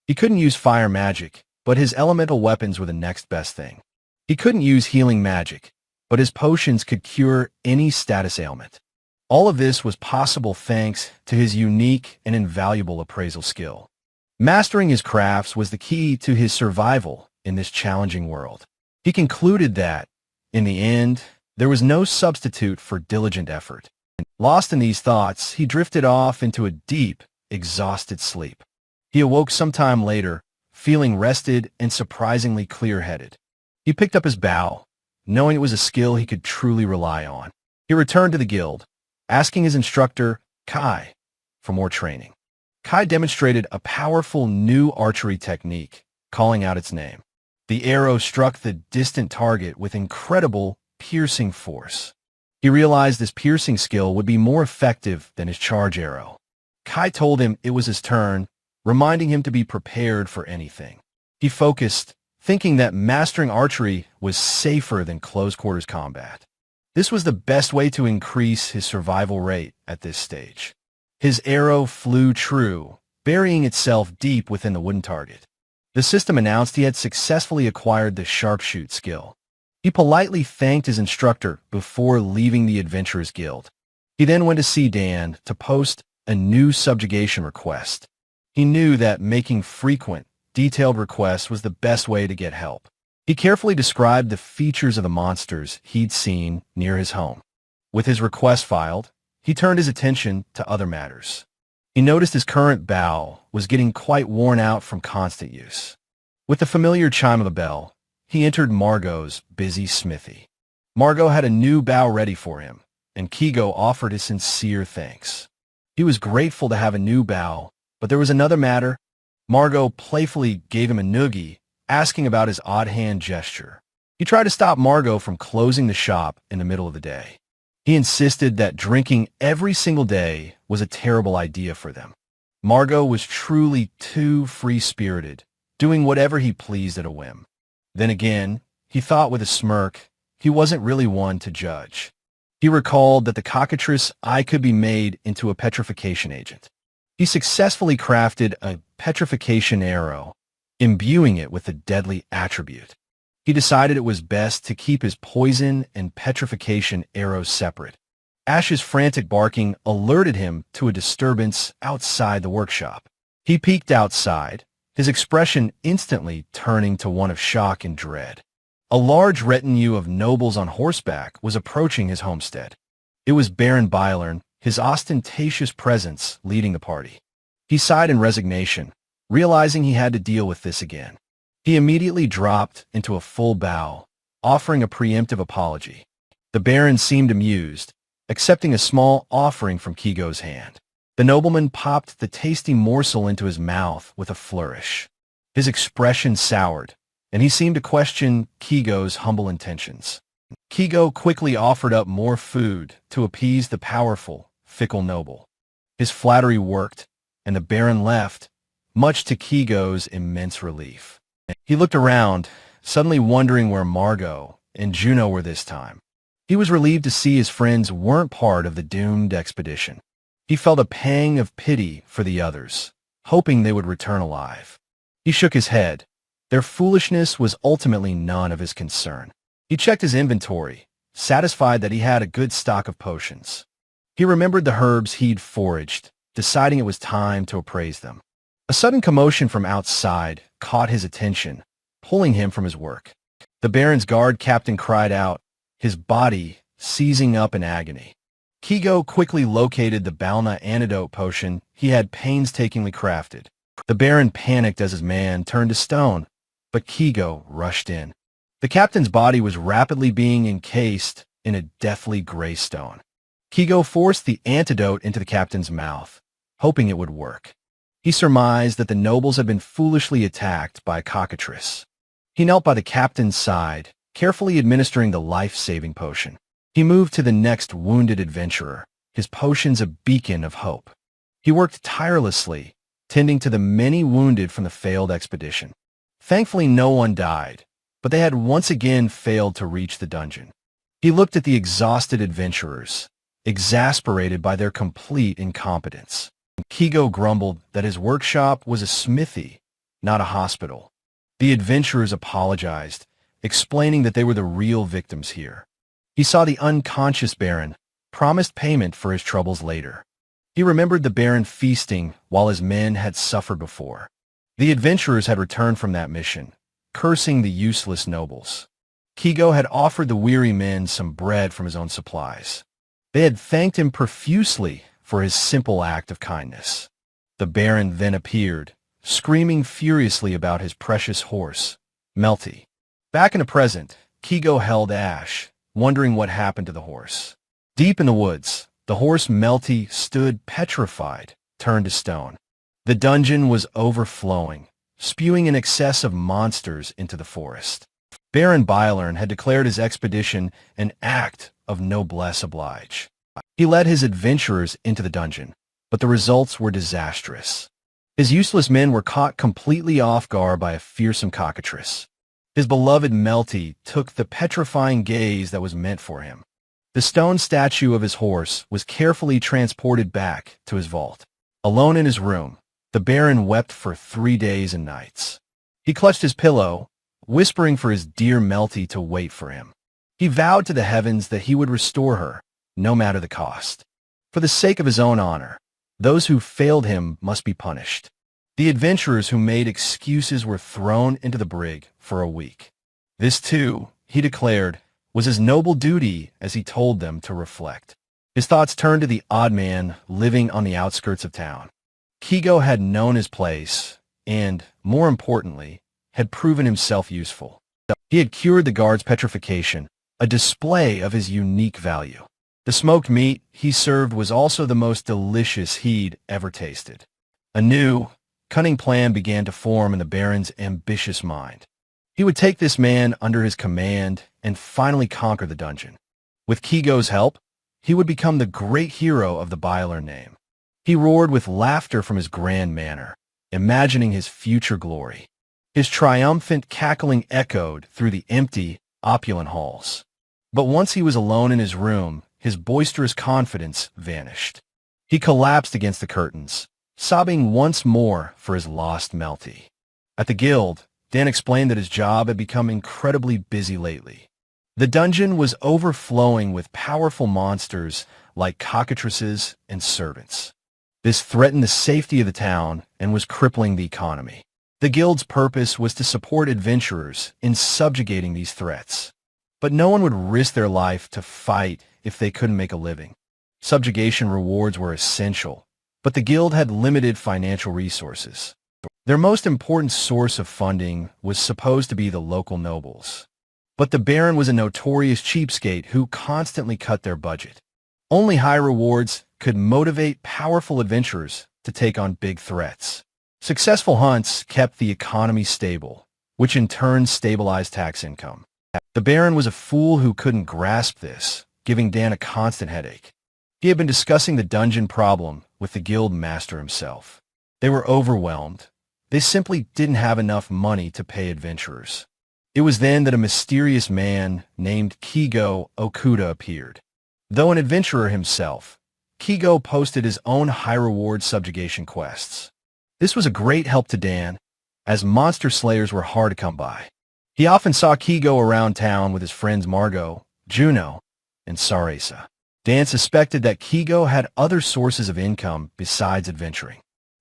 He couldn't use fire magic, but his elemental weapons were the next best thing. He couldn't use healing magic, but his potions could cure any status ailment. All of this was possible thanks to his unique and invaluable appraisal skill. Mastering his crafts was the key to his survival in this challenging world. He concluded that, in the end, there was no substitute for diligent effort. Lost in these thoughts, he drifted off into a deep, exhausted sleep. He awoke sometime later, feeling rested and surprisingly clear-headed. He picked up his bow, knowing it was a skill he could truly rely on. He returned to the guild, asking his instructor, Kai, for more training. Kai demonstrated a powerful new archery technique, calling out its name. The arrow struck the distant target with incredible, piercing force. He realized this piercing skill would be more effective than his charge arrow. Kai told him it was his turn, reminding him to be prepared for anything. He focused, thinking that mastering archery was safer than close-quarters combat. This was the best way to increase his survival rate at this stage. His arrow flew true, burying itself deep within the wooden target. The system announced he had successfully acquired the sharpshoot skill. He politely thanked his instructor before leaving the Adventurers Guild. He then went to see Dan to post a new subjugation request. He knew that making frequent, detailed requests was the best way to get help. He carefully described the features of the monsters he'd seen near his home. With his request filed, he turned his attention to other matters. He noticed his current bow was getting quite worn out from constant use. With the familiar chime of the bell, he entered Margot's busy smithy. Margot had a new bow ready for him, and Kigo offered his sincere thanks. He was grateful to have a new bow, but there was another matter. Margot playfully gave him a noogie, asking about his odd hand gesture. He tried to stop Margot from closing the shop in the middle of the day. He insisted that drinking every single day was a terrible idea for them. Margot was truly too free-spirited, doing whatever he pleased at a whim. Then again, he thought with a smirk, he wasn't really one to judge. He recalled that the cockatrice eye could be made into a petrification agent. He successfully crafted a petrification arrow, imbuing it with a deadly attribute. He decided it was best to keep his poison and petrification arrows separate. Ash's frantic barking alerted him to a disturbance outside the workshop. He peeked outside, his expression instantly turning to one of shock and dread. A large retinue of nobles on horseback was approaching his homestead. It was Baron Byron, his ostentatious presence leading the party. He sighed in resignation, realizing he had to deal with this again. He immediately dropped into a full bow, offering a preemptive apology. The Baron seemed amused, accepting a small offering from Kigo's hand. The nobleman popped the tasty morsel into his mouth with a flourish. His expression soured, and he seemed to question Kigo's humble intentions. Kigo quickly offered up more food to appease the powerful, fickle noble. His flattery worked, and the Baron left, much to Kigo's immense relief. He looked around, suddenly wondering where Margot and Juno were this time. He was relieved to see his friends weren't part of the doomed expedition. He felt a pang of pity for the others, hoping they would return alive. He shook his head. Their foolishness was ultimately none of his concern. He checked his inventory, satisfied that he had a good stock of potions. He remembered the herbs he'd foraged, deciding it was time to appraise them. A sudden commotion from outside caught his attention, pulling him from his work. The Baron's guard captain cried out, his body seizing up in agony. Kigo quickly located the Balna antidote potion he had painstakingly crafted. The Baron panicked as his man turned to stone, but Kigo rushed in. The captain's body was rapidly being encased in a deathly gray stone. Kigo forced the antidote into the captain's mouth, hoping it would work. He surmised that the nobles had been foolishly attacked by a cockatrice. He knelt by the captain's side, carefully administering the life-saving potion. He moved to the next wounded adventurer, his potions a beacon of hope. He worked tirelessly, tending to the many wounded from the failed expedition. Thankfully, no one died, but they had once again failed to reach the dungeon. He looked at the exhausted adventurers, exasperated by their complete incompetence. Kigo grumbled that his workshop was a smithy, not a hospital. The adventurers apologized, explaining that they were the real victims here. He saw the unconscious Baron, promised payment for his troubles later. He remembered the Baron feasting while his men had suffered before. The adventurers had returned from that mission, cursing the useless nobles. Kigo had offered the weary men some bread from his own supplies. They had thanked him profusely for his simple act of kindness. The Baron then appeared, screaming furiously about his precious horse, Melty. Back in the present, Kigo held Ash, wondering what happened to the horse. Deep in the woods, the horse Melty stood petrified, turned to stone. The dungeon was overflowing, spewing an excess of monsters into the forest. Baron Byron had declared his expedition an act of noblesse oblige. He led his adventurers into the dungeon, but the results were disastrous. His useless men were caught completely off guard by a fearsome cockatrice. His beloved Melty took the petrifying gaze that was meant for him. The stone statue of his horse was carefully transported back to his vault. Alone in his room, the Baron wept for 3 days and nights. He clutched his pillow, whispering for his dear Melty to wait for him. He vowed to the heavens that he would restore her, no matter the cost. For the sake of his own honor, those who failed him must be punished. The adventurers who made excuses were thrown into the brig for a week. This, too, he declared, was his noble duty as he told them to reflect. His thoughts turned to the odd man living on the outskirts of town. Kigo had known his place and, more importantly, had proven himself useful. He had cured the guard's petrification, a display of his unique value. The smoked meat he served was also the most delicious he'd ever tasted. A new, cunning plan began to form in the Baron's ambitious mind. He would take this man under his command and finally conquer the dungeon. With Kigo's help, he would become the great hero of the Byler name. He roared with laughter from his grand manner, imagining his future glory. His triumphant cackling echoed through the empty, opulent halls. But once he was alone in his room, his boisterous confidence vanished. He collapsed against the curtains, sobbing once more for his lost Melty. At the guild, Dan explained that his job had become incredibly busy lately. The dungeon was overflowing with powerful monsters like cockatrices and servants. This threatened the safety of the town and was crippling the economy. The guild's purpose was to support adventurers in subjugating these threats. But no one would risk their life to fight if they couldn't make a living. Subjugation rewards were essential, but the guild had limited financial resources. Their most important source of funding was supposed to be the local nobles. But the Baron was a notorious cheapskate who constantly cut their budget. Only high rewards could motivate powerful adventurers to take on big threats. Successful hunts kept the economy stable, which in turn stabilized tax income. The Baron was a fool who couldn't grasp this, giving Dan a constant headache. He had been discussing the dungeon problem with the guild master himself. They were overwhelmed. They simply didn't have enough money to pay adventurers. It was then that a mysterious man named Kigo Okuda appeared. Though an adventurer himself, Kigo posted his own high-reward subjugation quests. This was a great help to Dan, as monster slayers were hard to come by. He often saw Kigo around town with his friends Margot, Juno, and Sarasa. Dan suspected that Kigo had other sources of income besides adventuring.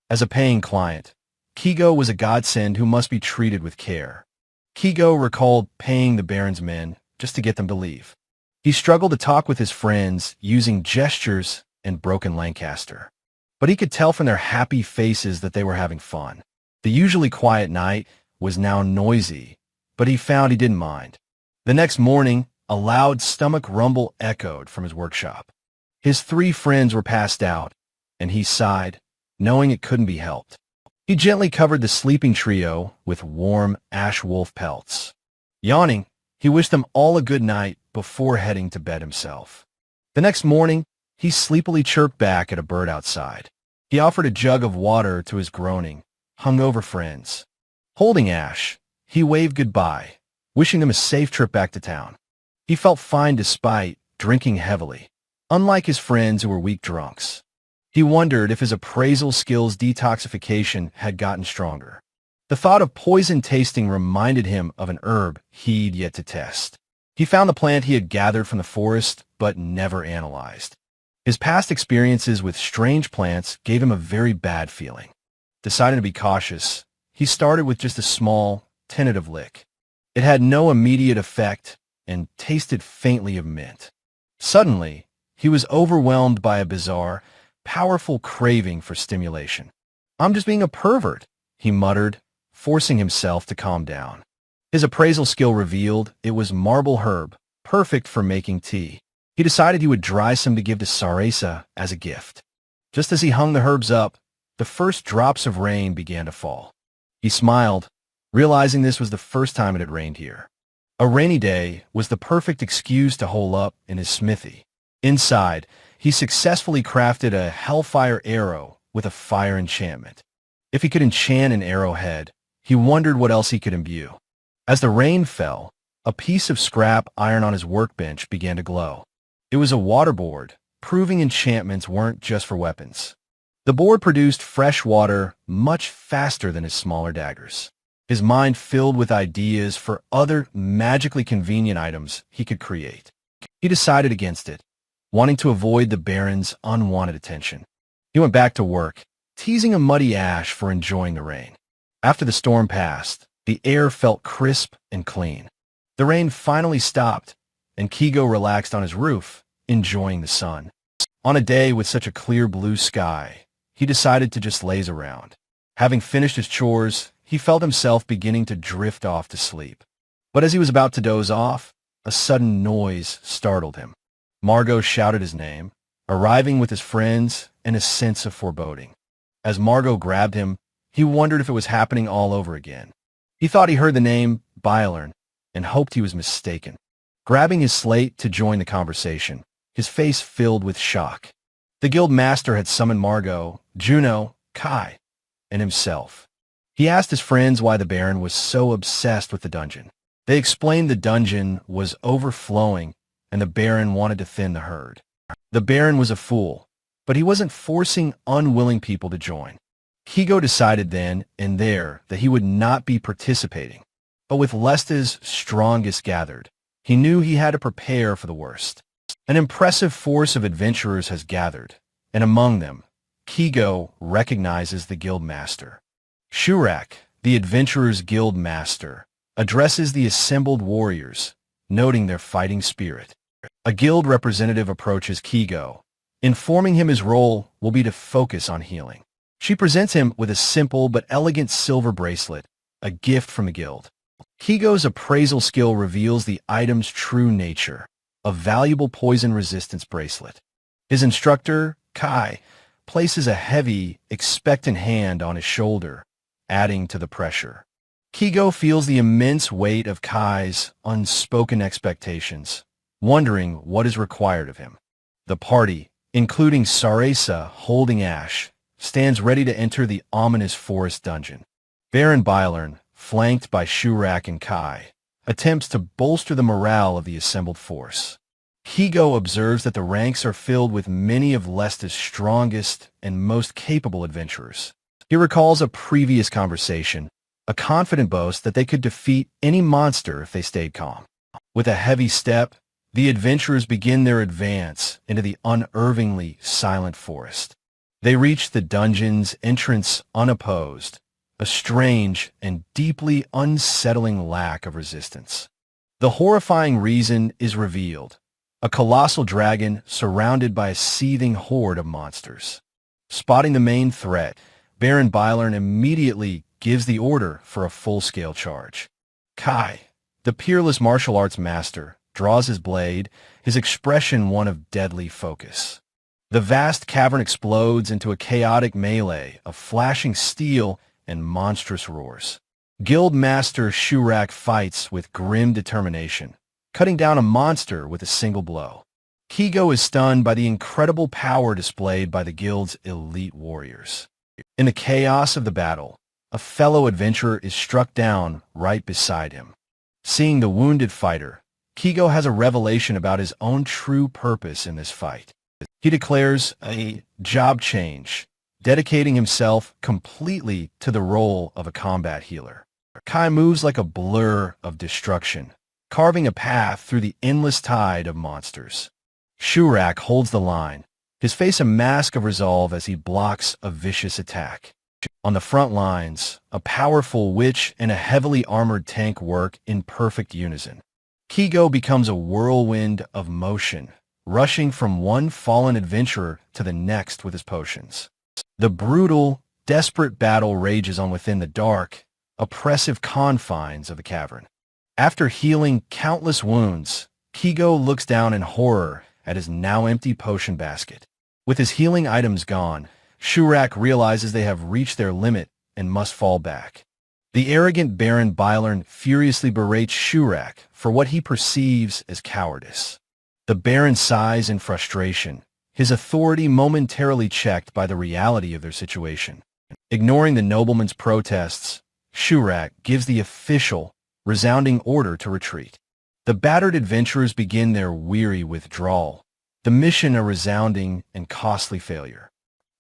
As a paying client, Kigo was a godsend who must be treated with care. Kigo recalled paying the Baron's men just to get them to leave. He struggled to talk with his friends using gestures and broken Lancaster. But he could tell from their happy faces that they were having fun. The usually quiet night was now noisy, but he found he didn't mind. The next morning, a loud stomach rumble echoed from his workshop. His 3 friends were passed out, and he sighed, knowing it couldn't be helped. He gently covered the sleeping trio with warm ash wolf pelts. Yawning, he wished them all a good night before heading to bed himself. The next morning, he sleepily chirped back at a bird outside. He offered a jug of water to his groaning, hungover friends. Holding Ash, he waved goodbye, wishing them a safe trip back to town. He felt fine despite drinking heavily, unlike his friends who were weak drunks. He wondered if his appraisal skills' detoxification had gotten stronger. The thought of poison tasting reminded him of an herb he'd yet to test. He found the plant he had gathered from the forest but never analyzed. His past experiences with strange plants gave him a very bad feeling. Deciding to be cautious, he started with just a small, tentative lick. It had no immediate effect and tasted faintly of mint. Suddenly, he was overwhelmed by a bizarre, powerful craving for stimulation. "I'm just being a pervert," he muttered, forcing himself to calm down. His appraisal skill revealed it was marble herb, perfect for making tea. He decided he would dry some to give to Sarasa as a gift. Just as he hung the herbs up, the first drops of rain began to fall. He smiled, realizing this was the first time it had rained here. A rainy day was the perfect excuse to hole up in his smithy. Inside, he successfully crafted a hellfire arrow with a fire enchantment. If he could enchant an arrowhead, he wondered what else he could imbue. As the rain fell, a piece of scrap iron on his workbench began to glow. It was a water board, proving enchantments weren't just for weapons. The board produced fresh water much faster than his smaller daggers. His mind filled with ideas for other magically convenient items he could create. He decided against it, wanting to avoid the Baron's unwanted attention. He went back to work, teasing a muddy Ash for enjoying the rain. After the storm passed, the air felt crisp and clean. The rain finally stopped, and Kigo relaxed on his roof, enjoying the sun. On a day with such a clear blue sky, he decided to just laze around. Having finished his chores, he felt himself beginning to drift off to sleep. But as he was about to doze off, a sudden noise startled him. Margot shouted his name, arriving with his friends and a sense of foreboding. As Margot grabbed him, he wondered if it was happening all over again. He thought he heard the name Byron and hoped he was mistaken. Grabbing his slate to join the conversation, his face filled with shock. The guild master had summoned Margot, Juno, Kai, and himself. He asked his friends why the Baron was so obsessed with the dungeon. They explained the dungeon was overflowing and the Baron wanted to thin the herd. The Baron was a fool, but he wasn't forcing unwilling people to join. Kigo decided then and there that he would not be participating. But with Lesta's strongest gathered, he knew he had to prepare for the worst. An impressive force of adventurers has gathered, and among them, Kigo recognizes the guild master. Shurak, the adventurers' guild master, addresses the assembled warriors, noting their fighting spirit. A guild representative approaches Kigo, informing him his role will be to focus on healing. She presents him with a simple but elegant silver bracelet, a gift from the guild. Kigo's appraisal skill reveals the item's true nature, a valuable poison resistance bracelet. His instructor, Kai, places a heavy, expectant hand on his shoulder, adding to the pressure. Kigo feels the immense weight of Kai's unspoken expectations, wondering what is required of him. The party, including Sarasa holding Ash, stands ready to enter the ominous forest dungeon. Baron Byron, flanked by Shurak and Kai, attempts to bolster the morale of the assembled force. Kigo observes that the ranks are filled with many of Lesta's strongest and most capable adventurers. He recalls a previous conversation, a confident boast that they could defeat any monster if they stayed calm. With a heavy step, the adventurers begin their advance into the unervingly silent forest. They reach the dungeon's entrance unopposed, a strange and deeply unsettling lack of resistance. The horrifying reason is revealed: a colossal dragon surrounded by a seething horde of monsters. Spotting the main threat, Baron Byron immediately gives the order for a full-scale charge. Kai, the peerless martial arts master, draws his blade, his expression one of deadly focus. The vast cavern explodes into a chaotic melee of flashing steel and monstrous roars. Guild Master Shurak fights with grim determination, cutting down a monster with a single blow. Kigo is stunned by the incredible power displayed by the guild's elite warriors. In the chaos of the battle, a fellow adventurer is struck down right beside him. Seeing the wounded fighter, Kigo has a revelation about his own true purpose in this fight. He declares a job change, dedicating himself completely to the role of a combat healer. Kai moves like a blur of destruction, carving a path through the endless tide of monsters. Shurak holds the line, his face a mask of resolve as he blocks a vicious attack. On the front lines, a powerful witch and a heavily armored tank work in perfect unison. Kigo becomes a whirlwind of motion, rushing from one fallen adventurer to the next with his potions. The brutal, desperate battle rages on within the dark, oppressive confines of the cavern. After healing countless wounds, Kigo looks down in horror at his now empty potion basket. With his healing items gone, Shurak realizes they have reached their limit and must fall back. The arrogant Baron Byron furiously berates Shurak for what he perceives as cowardice. The Baron sighs in frustration, his authority momentarily checked by the reality of their situation. Ignoring the nobleman's protests, Shurak gives the official, resounding order to retreat. The battered adventurers begin their weary withdrawal, the mission a resounding and costly failure.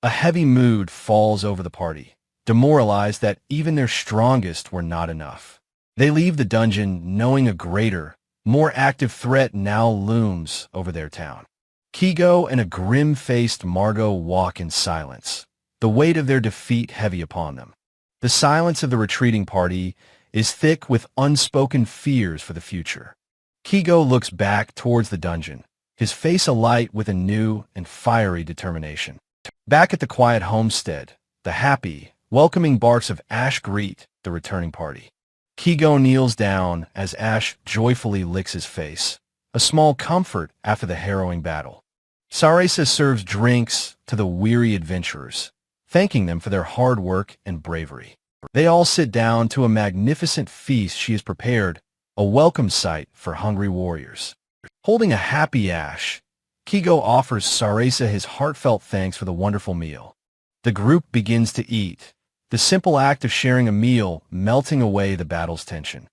A heavy mood falls over the party, demoralized that even their strongest were not enough. They leave the dungeon knowing a greater, more active threat now looms over their town. Kigo and a grim-faced Margot walk in silence, the weight of their defeat heavy upon them. The silence of the retreating party is thick with unspoken fears for the future. Kigo looks back towards the dungeon, his face alight with a new and fiery determination. Back at the quiet homestead, the happy, welcoming barks of Ash greet the returning party. Kigo kneels down as Ash joyfully licks his face, a small comfort after the harrowing battle. Sarasa serves drinks to the weary adventurers, thanking them for their hard work and bravery. They all sit down to a magnificent feast she has prepared, a welcome sight for hungry warriors. Holding a happy Ash, Kigo offers Sarasa his heartfelt thanks for the wonderful meal. The group begins to eat, the simple act of sharing a meal melting away the battle's tension.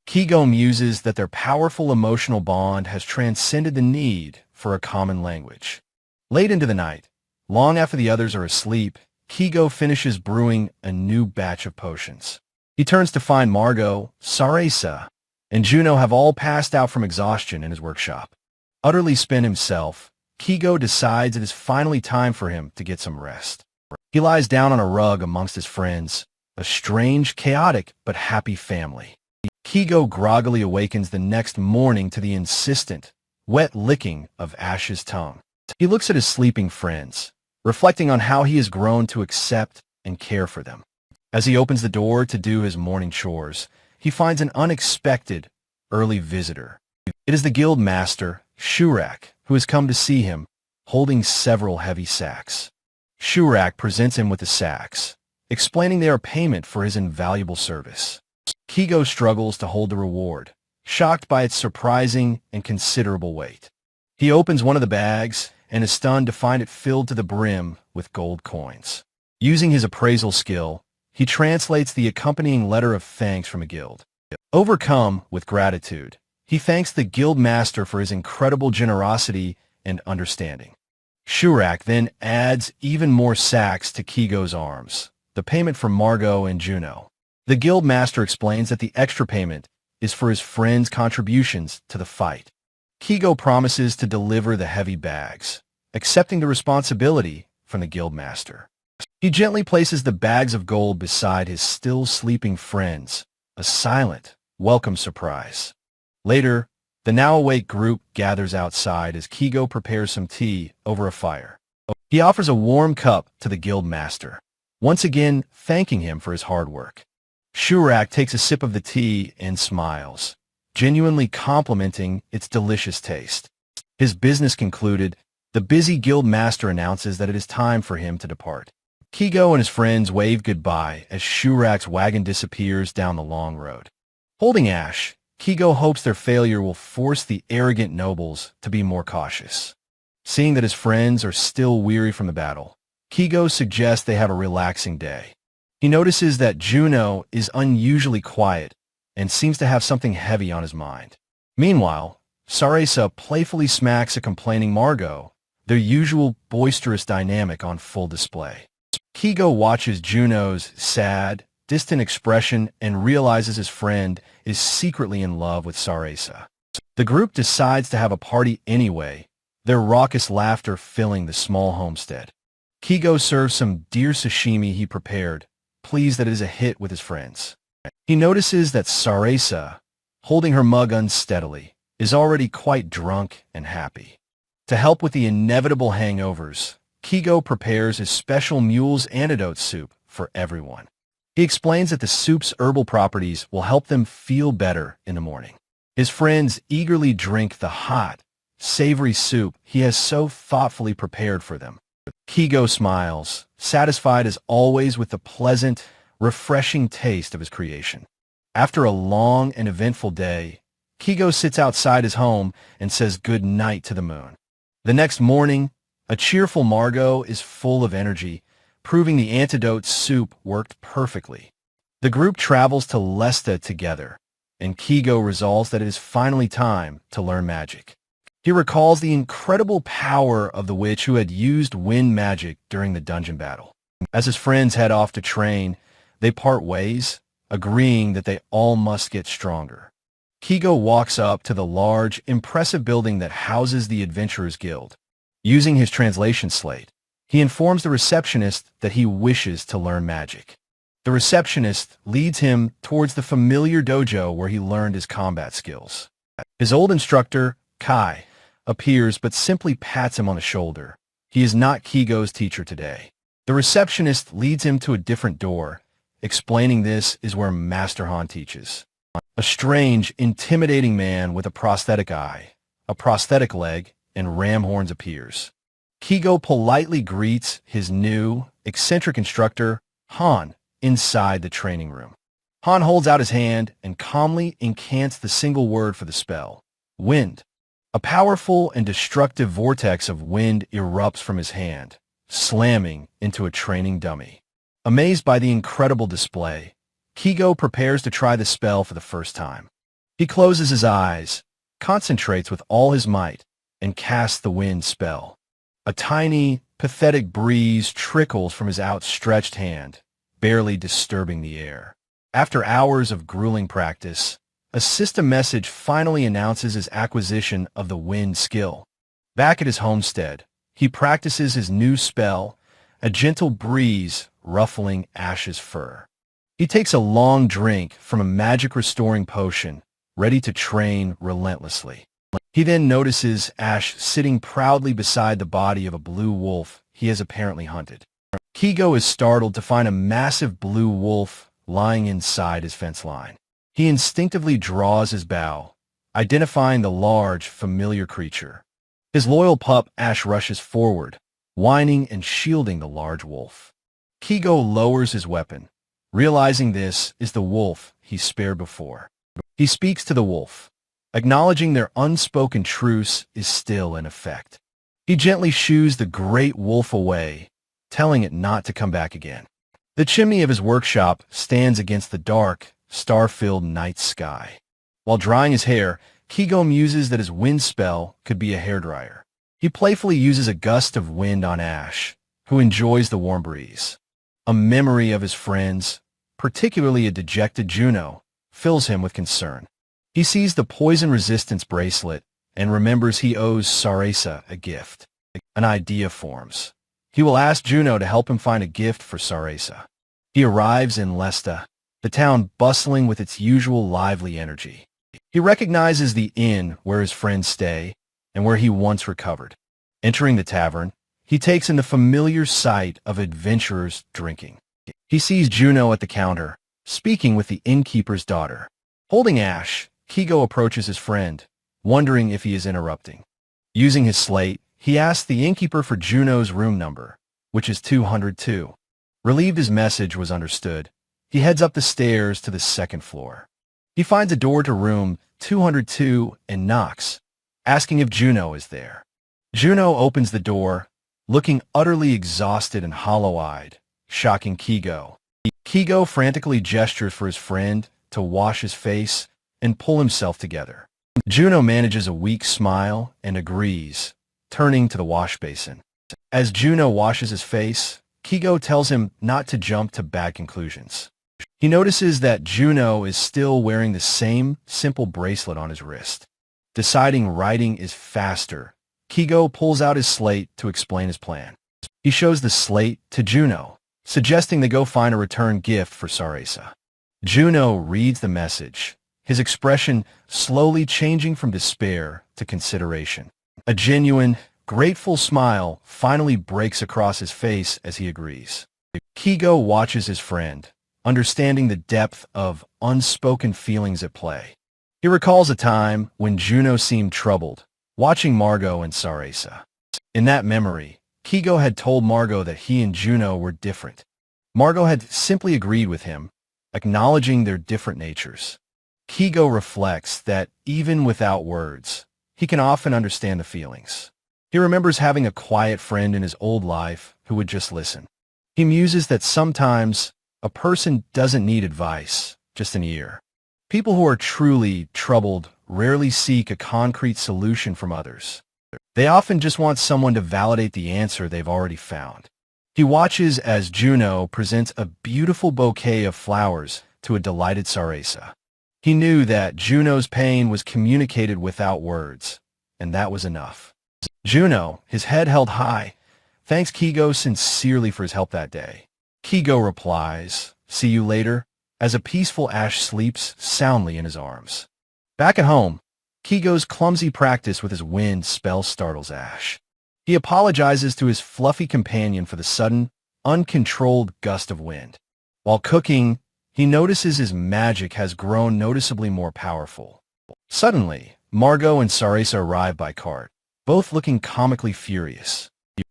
Kigo muses that their powerful emotional bond has transcended the need for a common language. Late into the night, long after the others are asleep, Kigo finishes brewing a new batch of potions. He turns to find Margot, Sarasa, and Juno have all passed out from exhaustion in his workshop. Utterly spent himself, Kigo decides it is finally time for him to get some rest. He lies down on a rug amongst his friends, a strange, chaotic, but happy family. Kigo groggily awakens the next morning to the insistent, wet licking of Ash's tongue. He looks at his sleeping friends, reflecting on how he has grown to accept and care for them. As he opens the door to do his morning chores, he finds an unexpected, early visitor. It is the guild master, Shurak, who has come to see him, holding several heavy sacks. Shurak presents him with the sacks, explaining they are payment for his invaluable service. Kigo struggles to hold the reward, shocked by its surprising and considerable weight. He opens one of the bags and is stunned to find it filled to the brim with gold coins. Using his appraisal skill, he translates the accompanying letter of thanks from a guild. Overcome with gratitude, he thanks the guild master for his incredible generosity and understanding. Shurak then adds even more sacks to Kigo's arms, the payment for Margot and Juno. The guild master explains that the extra payment is for his friend's contributions to the fight. Kigo promises to deliver the heavy bags, accepting the responsibility from the guild master. He gently places the bags of gold beside his still sleeping friends, a silent, welcome surprise. Later, the now awake group gathers outside as Kigo prepares some tea over a fire. He offers a warm cup to the guild master, once again thanking him for his hard work. Shurak takes a sip of the tea and smiles, genuinely complimenting its delicious taste. His business concluded, the busy guild master announces that it is time for him to depart. Kigo and his friends wave goodbye as Shurak's wagon disappears down the long road. Holding Ash, Kigo hopes their failure will force the arrogant nobles to be more cautious. Seeing that his friends are still weary from the battle, Kigo suggests they have a relaxing day. He notices that Juno is unusually quiet and seems to have something heavy on his mind. Meanwhile, Sarasa playfully smacks a complaining Margot, their usual boisterous dynamic on full display. Kigo watches Juno's sad, distant expression and realizes his friend is secretly in love with Sarasa. The group decides to have a party anyway, their raucous laughter filling the small homestead. Kigo serves some deer sashimi he prepared, pleased that it is a hit with his friends. He notices that Sarasa, holding her mug unsteadily, is already quite drunk and happy. To help with the inevitable hangovers, Kigo prepares his special mule's antidote soup for everyone. He explains that the soup's herbal properties will help them feel better in the morning. His friends eagerly drink the hot, savory soup he has so thoughtfully prepared for them. Kigo smiles, satisfied as always with the pleasant, refreshing taste of his creation. After a long and eventful day, Kigo sits outside his home and says good night to the moon. The next morning, a cheerful Margot is full of energy, proving the antidote soup worked perfectly. The group travels to Lesta together, and Kigo resolves that it is finally time to learn magic. He recalls the incredible power of the witch who had used wind magic during the dungeon battle. As his friends head off to train, they part ways, agreeing that they all must get stronger. Kigo walks up to the large, impressive building that houses the Adventurers Guild. Using his translation slate, he informs the receptionist that he wishes to learn magic. The receptionist leads him towards the familiar dojo where he learned his combat skills. His old instructor, Kai, appears but simply pats him on the shoulder. He is not Kigo's teacher today. The receptionist leads him to a different door, explaining this is where Master Han teaches. A strange, intimidating man with a prosthetic eye, a prosthetic leg, and ram horns appears. Kigo politely greets his new, eccentric instructor, Han, inside the training room. Han holds out his hand and calmly incants the single word for the spell, wind. A powerful and destructive vortex of wind erupts from his hand, slamming into a training dummy. Amazed by the incredible display, Kigo prepares to try the spell for the first time. He closes his eyes, concentrates with all his might, and casts the wind spell. A tiny, pathetic breeze trickles from his outstretched hand, barely disturbing the air. After hours of grueling practice, a system message finally announces his acquisition of the wind skill. Back at his homestead, he practices his new spell, a gentle breeze ruffling Ash's fur. He takes a long drink from a magic-restoring potion, ready to train relentlessly. He then notices Ash sitting proudly beside the body of a blue wolf he has apparently hunted. Kigo is startled to find a massive blue wolf lying inside his fence line. He instinctively draws his bow, identifying the large, familiar creature. His loyal pup Ash rushes forward, whining and shielding the large wolf. Kigo lowers his weapon, realizing this is the wolf he spared before. He speaks to the wolf, acknowledging their unspoken truce is still in effect. He gently shoos the great wolf away, telling it not to come back again. The chimney of his workshop stands against the dark, star-filled night sky. While drying his hair, Kigo muses that his wind spell could be a hairdryer. He playfully uses a gust of wind on Ash, who enjoys the warm breeze. A memory of his friends, particularly a dejected Juno, fills him with concern. He sees the poison resistance bracelet and remembers he owes Sarasa a gift. An idea forms. He will ask Juno to help him find a gift for Sarasa. He arrives in Lesta, the town bustling with its usual lively energy. He recognizes the inn where his friends stay and where he once recovered. Entering the tavern, he takes in the familiar sight of adventurers drinking. He sees Juno at the counter, speaking with the innkeeper's daughter. Holding Ash, Kigo approaches his friend, wondering if he is interrupting. Using his slate, he asks the innkeeper for Juno's room number, which is 202. Relieved his message was understood, he heads up the stairs to the second floor. He finds a door to room 202 and knocks, asking if Juno is there. Juno opens the door, looking utterly exhausted and hollow-eyed, shocking Kigo. Kigo frantically gestures for his friend to wash his face and pull himself together. Juno manages a weak smile and agrees, turning to the wash basin. As Juno washes his face, Kigo tells him not to jump to bad conclusions. He notices that Juno is still wearing the same simple bracelet on his wrist. Deciding writing is faster, Kigo pulls out his slate to explain his plan. He shows the slate to Juno, suggesting they go find a return gift for Sarasa. Juno reads the message, his expression slowly changing from despair to consideration. A genuine, grateful smile finally breaks across his face as he agrees. Kigo watches his friend, understanding the depth of unspoken feelings at play. He recalls a time when Juno seemed troubled, watching Margot and Sarasa. In that memory, Kigo had told Margot that he and Juno were different. Margot had simply agreed with him, acknowledging their different natures. Kigo reflects that even without words, he can often understand the feelings. He remembers having a quiet friend in his old life who would just listen. He muses that sometimes a person doesn't need advice, just an ear. People who are truly troubled rarely seek a concrete solution from others. They often just want someone to validate the answer they've already found. He watches as Juno presents a beautiful bouquet of flowers to a delighted Sarasa. He knew that Juno's pain was communicated without words, and that was enough. Juno, his head held high, thanks Kigo sincerely for his help that day. Kigo replies, "See you later," as a peaceful Ash sleeps soundly in his arms. Back at home, Kigo's clumsy practice with his wind spell startles Ash. He apologizes to his fluffy companion for the sudden, uncontrolled gust of wind. While cooking, he notices his magic has grown noticeably more powerful. Suddenly, Margot and Sarasa arrive by cart, both looking comically furious.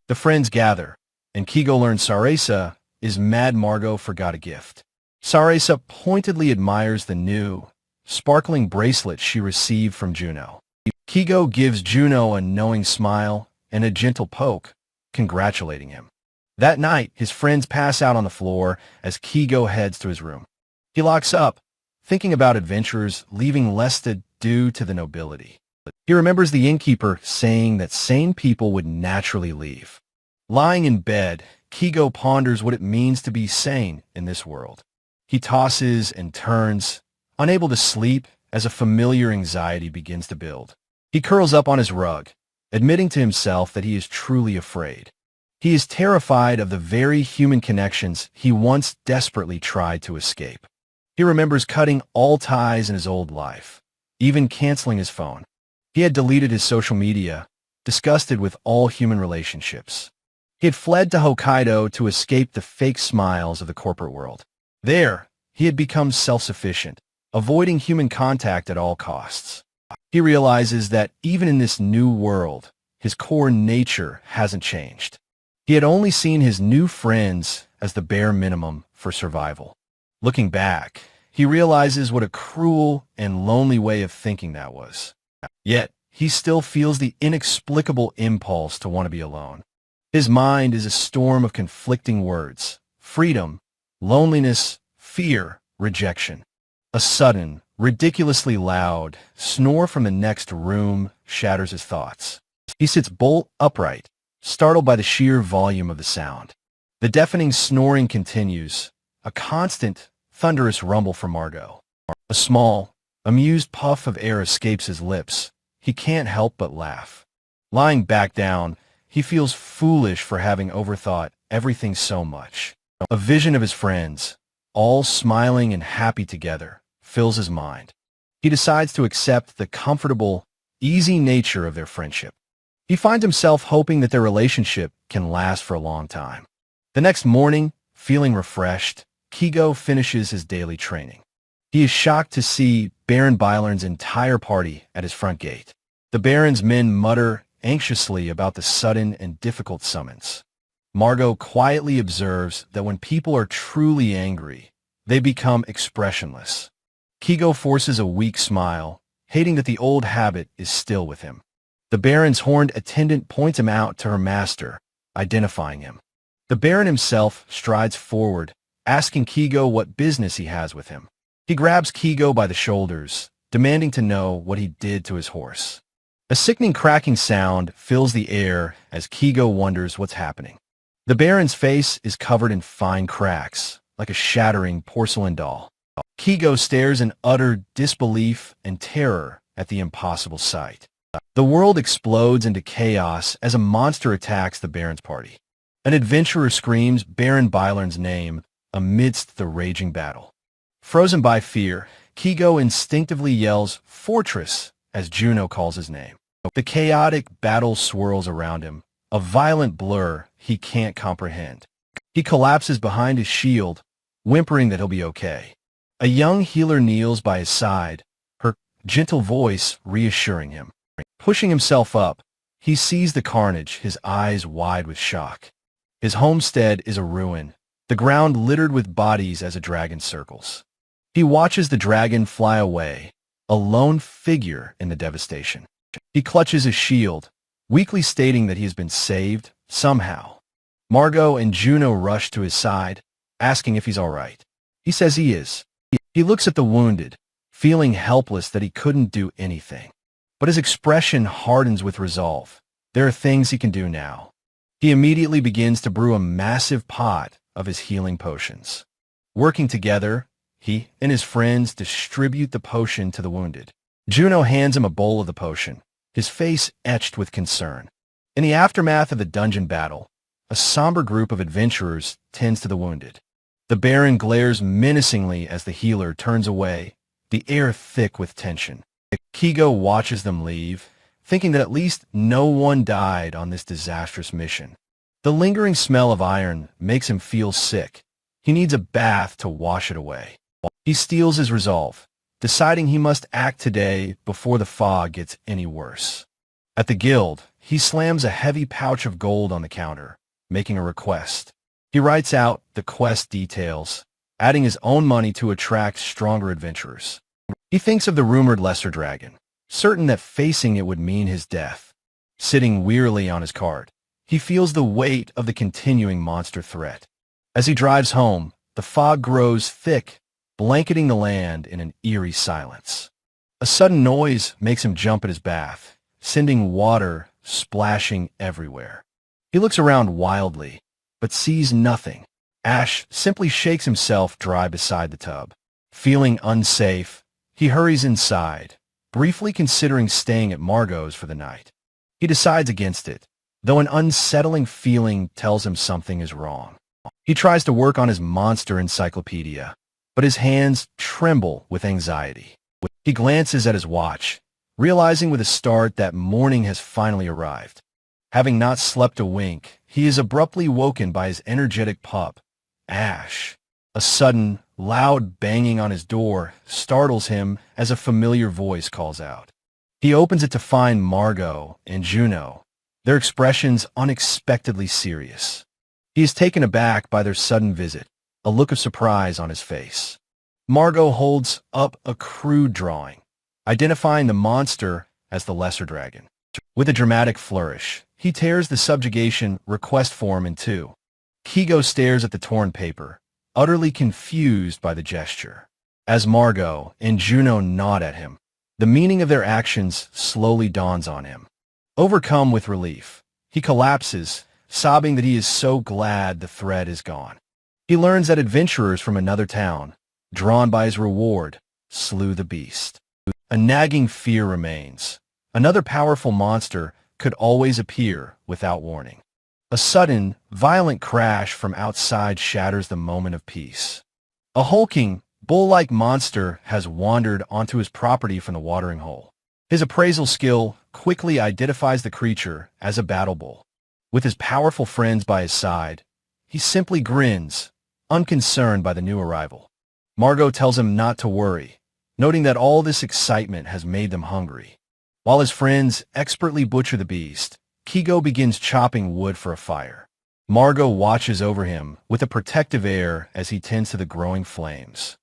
The friends gather, and Kigo learns Sarasa is mad Margot forgot a gift. Sarasa pointedly admires the new, sparkling bracelet she received from Juno. Kigo gives Juno a knowing smile and a gentle poke, congratulating him. That night, his friends pass out on the floor as Kigo heads to his room. He locks up, thinking about adventurers leaving less to do to the nobility. He remembers the innkeeper saying that sane people would naturally leave. Lying in bed, Kigo ponders what it means to be sane in this world. He tosses and turns, unable to sleep as a familiar anxiety begins to build. He curls up on his rug, admitting to himself that he is truly afraid. He is terrified of the very human connections he once desperately tried to escape. He remembers cutting all ties in his old life, even canceling his phone. He had deleted his social media, disgusted with all human relationships. He had fled to Hokkaido to escape the fake smiles of the corporate world. There, he had become self-sufficient, avoiding human contact at all costs. He realizes that even in this new world, his core nature hasn't changed. He had only seen his new friends as the bare minimum for survival. Looking back, he realizes what a cruel and lonely way of thinking that was. Yet, he still feels the inexplicable impulse to want to be alone. His mind is a storm of conflicting words: freedom, loneliness, fear, rejection. A sudden, ridiculously loud snore from the next room shatters his thoughts. He sits bolt upright, startled by the sheer volume of the sound. The deafening snoring continues, a constant, thunderous rumble from Margot. A small, amused puff of air escapes his lips. He can't help but laugh. Lying back down, he feels foolish for having overthought everything so much. A vision of his friends, all smiling and happy together, fills his mind. He decides to accept the comfortable, easy nature of their friendship. He finds himself hoping that their relationship can last for a long time. The next morning, feeling refreshed, Kigo finishes his daily training. He is shocked to see Baron Byler's entire party at his front gate. The Baron's men mutter anxiously about the sudden and difficult summons. Margot quietly observes that when people are truly angry, they become expressionless. Kigo forces a weak smile, hating that the old habit is still with him. The Baron's horned attendant points him out to her master, identifying him. The Baron himself strides forward, asking Kigo what business he has with him. He grabs Kigo by the shoulders, demanding to know what he did to his horse. A sickening cracking sound fills the air as Kigo wonders what's happening. The Baron's face is covered in fine cracks, like a shattering porcelain doll. Kigo stares in utter disbelief and terror at the impossible sight. The world explodes into chaos as a monster attacks the Baron's party. An adventurer screams Baron Byler's name amidst the raging battle. Frozen by fear, Kigo instinctively yells "Fortress" as Juno calls his name. The chaotic battle swirls around him, a violent blur he can't comprehend. He collapses behind his shield, whimpering that he'll be okay. A young healer kneels by his side, her gentle voice reassuring him. Pushing himself up, he sees the carnage, his eyes wide with shock. His homestead is a ruin, the ground littered with bodies as a dragon circles. He watches the dragon fly away, a lone figure in the devastation. He clutches his shield, weakly stating that he has been saved somehow. Margot and Juno rush to his side, asking if he's all right. He says he is. He looks at the wounded, feeling helpless that he couldn't do anything. But his expression hardens with resolve. There are things he can do now. He immediately begins to brew a massive pot of his healing potions. Working together, he and his friends distribute the potion to the wounded. Juno hands him a bowl of the potion, his face etched with concern. In the aftermath of the dungeon battle, a somber group of adventurers tends to the wounded. The Baron glares menacingly as the healer turns away, the air thick with tension. Kigo watches them leave, thinking that at least no one died on this disastrous mission. The lingering smell of iron makes him feel sick. He needs a bath to wash it away. He steels his resolve, deciding he must act today before the fog gets any worse. At the guild, he slams a heavy pouch of gold on the counter, making a request. He writes out the quest details, adding his own money to attract stronger adventurers. He thinks of the rumored lesser dragon, certain that facing it would mean his death. Sitting wearily on his cart, he feels the weight of the continuing monster threat. As he drives home, the fog grows thick, blanketing the land in an eerie silence. A sudden noise makes him jump at his bath, sending water splashing everywhere. He looks around wildly, but sees nothing. Ash simply shakes himself dry beside the tub. Feeling unsafe, he hurries inside, briefly considering staying at Margot's for the night. He decides against it, though an unsettling feeling tells him something is wrong. He tries to work on his monster encyclopedia, but his hands tremble with anxiety. He glances at his watch, realizing with a start that morning has finally arrived. Having not slept a wink, he is abruptly woken by his energetic pup, Ash. A sudden, loud banging on his door startles him as a familiar voice calls out. He opens it to find Margot and Juno, their expressions unexpectedly serious. He is taken aback by their sudden visit, a look of surprise on his face. Margot holds up a crude drawing, identifying the monster as the lesser dragon. With a dramatic flourish, he tears the subjugation request form in two. Kigo stares at the torn paper, utterly confused by the gesture. As Margot and Juno nod at him, the meaning of their actions slowly dawns on him. Overcome with relief, he collapses, sobbing that he is so glad the threat is gone. He learns that adventurers from another town, drawn by his reward, slew the beast. A nagging fear remains. Another powerful monster could always appear without warning. A sudden, violent crash from outside shatters the moment of peace. A hulking, bull-like monster has wandered onto his property from the watering hole. His appraisal skill quickly identifies the creature as a battle bull. With his powerful friends by his side, he simply grins, unconcerned by the new arrival. Margot tells him not to worry, noting that all this excitement has made them hungry. While his friends expertly butcher the beast, Kigo begins chopping wood for a fire. Margot watches over him with a protective air as he tends to the growing flames.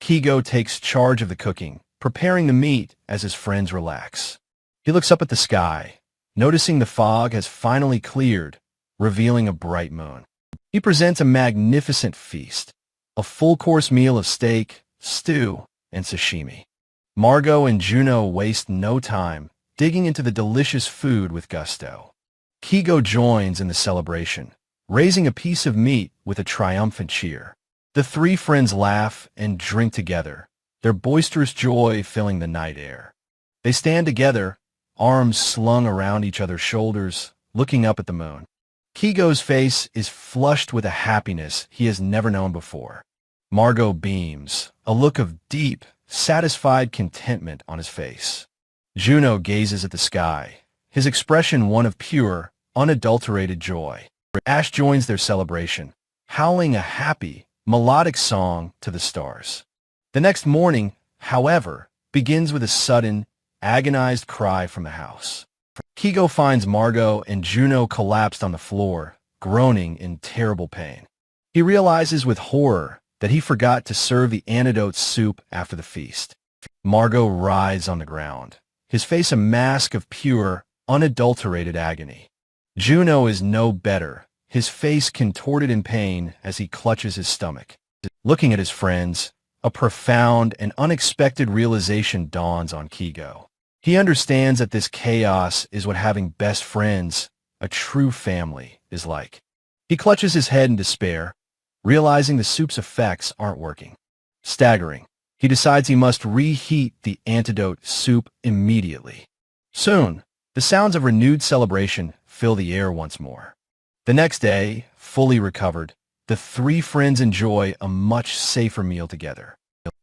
Kigo takes charge of the cooking, preparing the meat as his friends relax. He looks up at the sky, noticing the fog has finally cleared, revealing a bright moon. He presents a magnificent feast, a full-course meal of steak, stew, and sashimi. Margot and Juno waste no time, digging into the delicious food with gusto. Kigo joins in the celebration, raising a piece of meat with a triumphant cheer. The three friends laugh and drink together, their boisterous joy filling the night air. They stand together, arms slung around each other's shoulders, looking up at the moon. Kigo's face is flushed with a happiness he has never known before. Margot beams, a look of deep, satisfied contentment on his face. Juno gazes at the sky, his expression one of pure, unadulterated joy. Ash joins their celebration, howling a happy, melodic song to the stars. The next morning, however, begins with a sudden, agonized cry from the house. Kigo finds Margot and Juno collapsed on the floor, groaning in terrible pain. He realizes with horror that he forgot to serve the antidote soup after the feast. Margot writhes on the ground, his face a mask of pure, unadulterated agony. Juno is no better, his face contorted in pain as he clutches his stomach. Looking at his friends, A profound and unexpected realization dawns on Kigo. He understands that this chaos is what having best friends, a true family, is like. He clutches his head in despair, realizing the soup's effects aren't working. Staggering, he decides he must reheat the antidote soup immediately. Soon, the sounds of renewed celebration fill the air once more. The next day, fully recovered, the three friends enjoy a much safer meal together.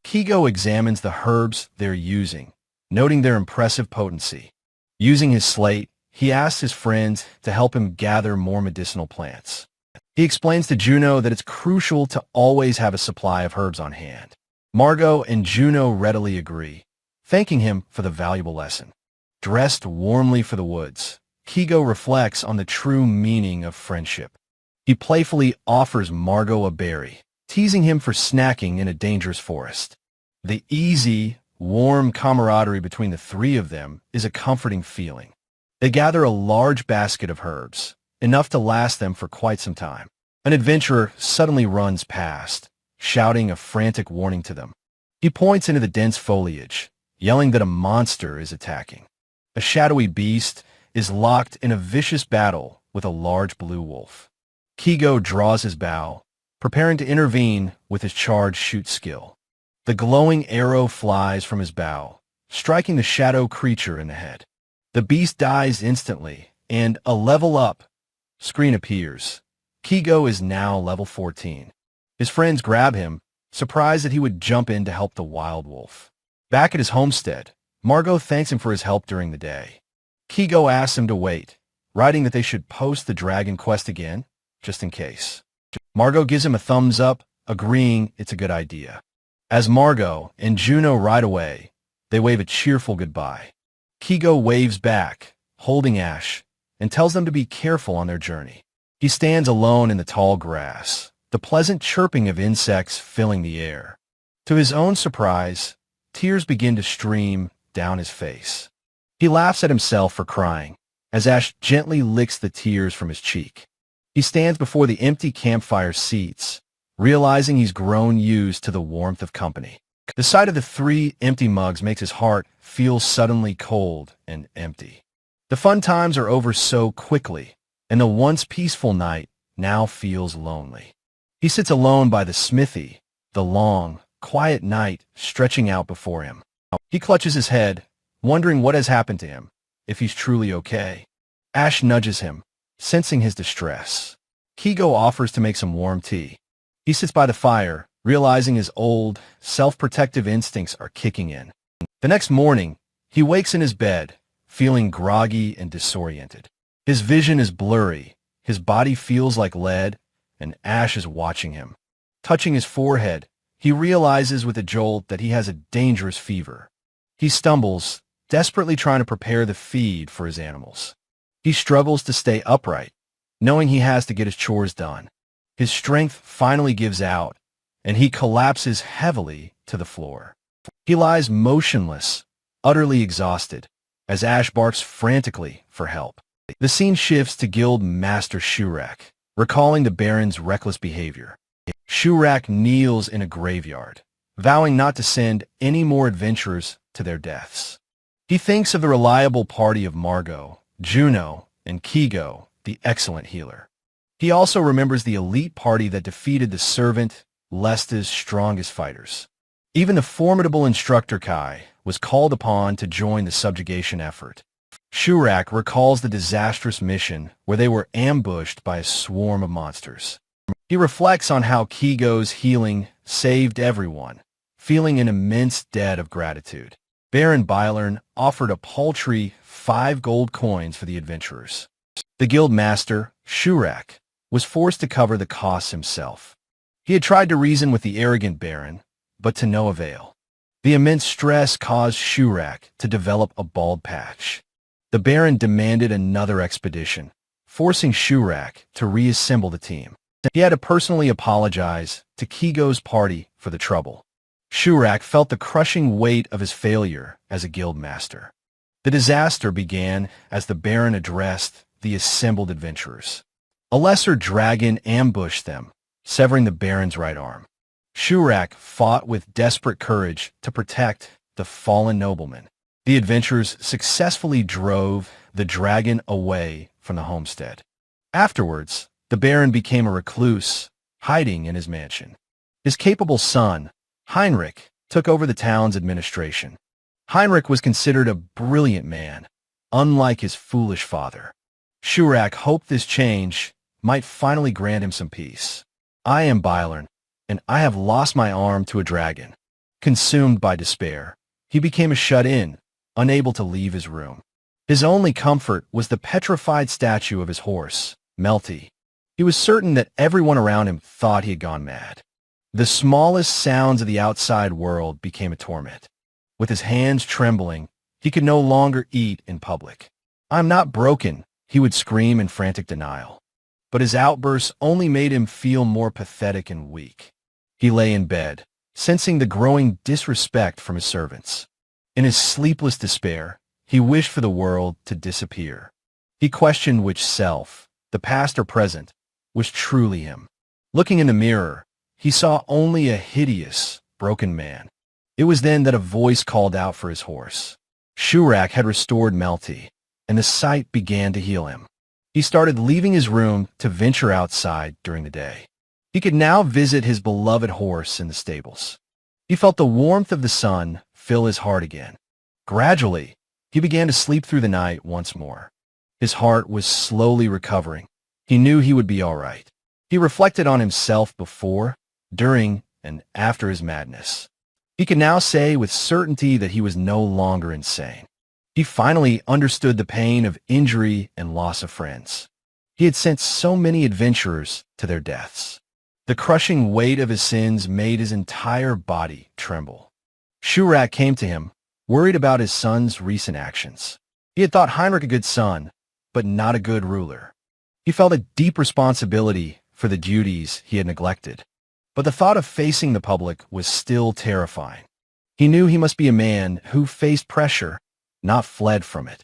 Kigo examines the herbs they're using, noting their impressive potency. Using his slate, he asks his friends to help him gather more medicinal plants. He explains to Juno that it's crucial to always have a supply of herbs on hand. Margot and Juno readily agree, thanking him for the valuable lesson. Dressed warmly for the woods, Kigo reflects on the true meaning of friendship. He playfully offers Margot a berry, teasing him for snacking in a dangerous forest. The easy, warm camaraderie between the three of them is a comforting feeling. They gather a large basket of herbs, enough to last them for quite some time. An adventurer suddenly runs past, shouting a frantic warning to them. He points into the dense foliage, yelling that a monster is attacking. A shadowy beast is locked in a vicious battle with a large blue wolf. Kigo draws his bow, preparing to intervene with his charged shoot skill. The glowing arrow flies from his bow, striking the shadow creature in the head. The beast dies instantly, and a level up screen appears. Kigo is now level 14. His friends grab him, surprised that he would jump in to help the wild wolf. Back at his homestead, Margot thanks him for his help during the day. Kigo asks him to wait, writing that they should post the dragon quest again, just in case. Margot gives him a thumbs up, agreeing it's a good idea. As Margot and Juno ride away, they wave a cheerful goodbye. Kigo waves back, holding Ash, and tells them to be careful on their journey. He stands alone in the tall grass, the pleasant chirping of insects filling the air. To his own surprise, tears begin to stream down his face. He laughs at himself for crying, as Ash gently licks the tears from his cheek. He stands before the empty campfire seats, realizing he's grown used to the warmth of company. The sight of the three empty mugs makes his heart feel suddenly cold and empty. The fun times are over so quickly, and the once peaceful night now feels lonely. He sits alone by the smithy, the long, quiet night stretching out before him. He clutches his head, wondering what has happened to him, if he's truly okay. Ash nudges him, sensing his distress. Kigo offers to make some warm tea. He sits by the fire, realizing his old, self-protective instincts are kicking in. The next morning, he wakes in his bed, feeling groggy and disoriented. His vision is blurry, his body feels like lead, and Ash is watching him. Touching his forehead, he realizes with a jolt that he has a dangerous fever. He stumbles, desperately trying to prepare the feed for his animals. He struggles to stay upright, knowing he has to get his chores done. His strength finally gives out, and he collapses heavily to the floor. He lies motionless, utterly exhausted, as Ash barks frantically for help. The scene shifts to Guild Master Shurak, recalling the Baron's reckless behavior. Shurak kneels in a graveyard, vowing not to send any more adventurers to their deaths. He thinks of the reliable party of Margot, Juno, and Kigo, the excellent healer. He also remembers the elite party that defeated the Servant, Lesta's strongest fighters. Even the formidable instructor Kai was called upon to join the subjugation effort. Shurak recalls the disastrous mission where they were ambushed by a swarm of monsters. He reflects on how Kigo's healing saved everyone, feeling an immense debt of gratitude. Baron Bylern offered a paltry 5 gold coins for the adventurers. The guild master, Shurak, was forced to cover the costs himself. He had tried to reason with the arrogant Baron, but to no avail. The immense stress caused Shurak to develop a bald patch. The Baron demanded another expedition, forcing Shurak to reassemble the team. He had to personally apologize to Kigo's party for the trouble. Shurak felt the crushing weight of his failure as a guild master. The disaster began as the Baron addressed the assembled adventurers. A lesser dragon ambushed them, severing the Baron's right arm. Shurak fought with desperate courage to protect the fallen nobleman. The adventurers successfully drove the dragon away from the homestead. Afterwards, the Baron became a recluse, hiding in his mansion. His capable son, Heinrich, took over the town's administration. Heinrich was considered a brilliant man, unlike his foolish father. Shurak hoped this change might finally grant him some peace. I am Byron, and I have lost my arm to a dragon. Consumed by despair, he became a shut-in, unable to leave his room. His only comfort was the petrified statue of his horse, Melty. He was certain that everyone around him thought he had gone mad. The smallest sounds of the outside world became a torment. With his hands trembling, he could no longer eat in public. "I'm not broken," he would scream in frantic denial. But his outbursts only made him feel more pathetic and weak. He lay in bed, sensing the growing disrespect from his servants. In his sleepless despair, he wished for the world to disappear. He questioned which self, the past or present, was truly him. Looking in the mirror, he saw only a hideous, broken man. It was then that a voice called out for his horse. Shurak had restored Melty, and the sight began to heal him. He started leaving his room to venture outside during the day. He could now visit his beloved horse in the stables. He felt the warmth of the sun fill his heart again. Gradually, he began to sleep through the night once more. His heart was slowly recovering. He knew he would be all right. He reflected on himself before, during, and after his madness. He could now say with certainty that he was no longer insane. He finally understood the pain of injury and loss of friends. He had sent so many adventurers to their deaths. The crushing weight of his sins made his entire body tremble. Shurak came to him, worried about his son's recent actions. He had thought Heinrich a good son, but not a good ruler. He felt a deep responsibility for the duties he had neglected. But the thought of facing the public was still terrifying. He knew he must be a man who faced pressure, not fled from it.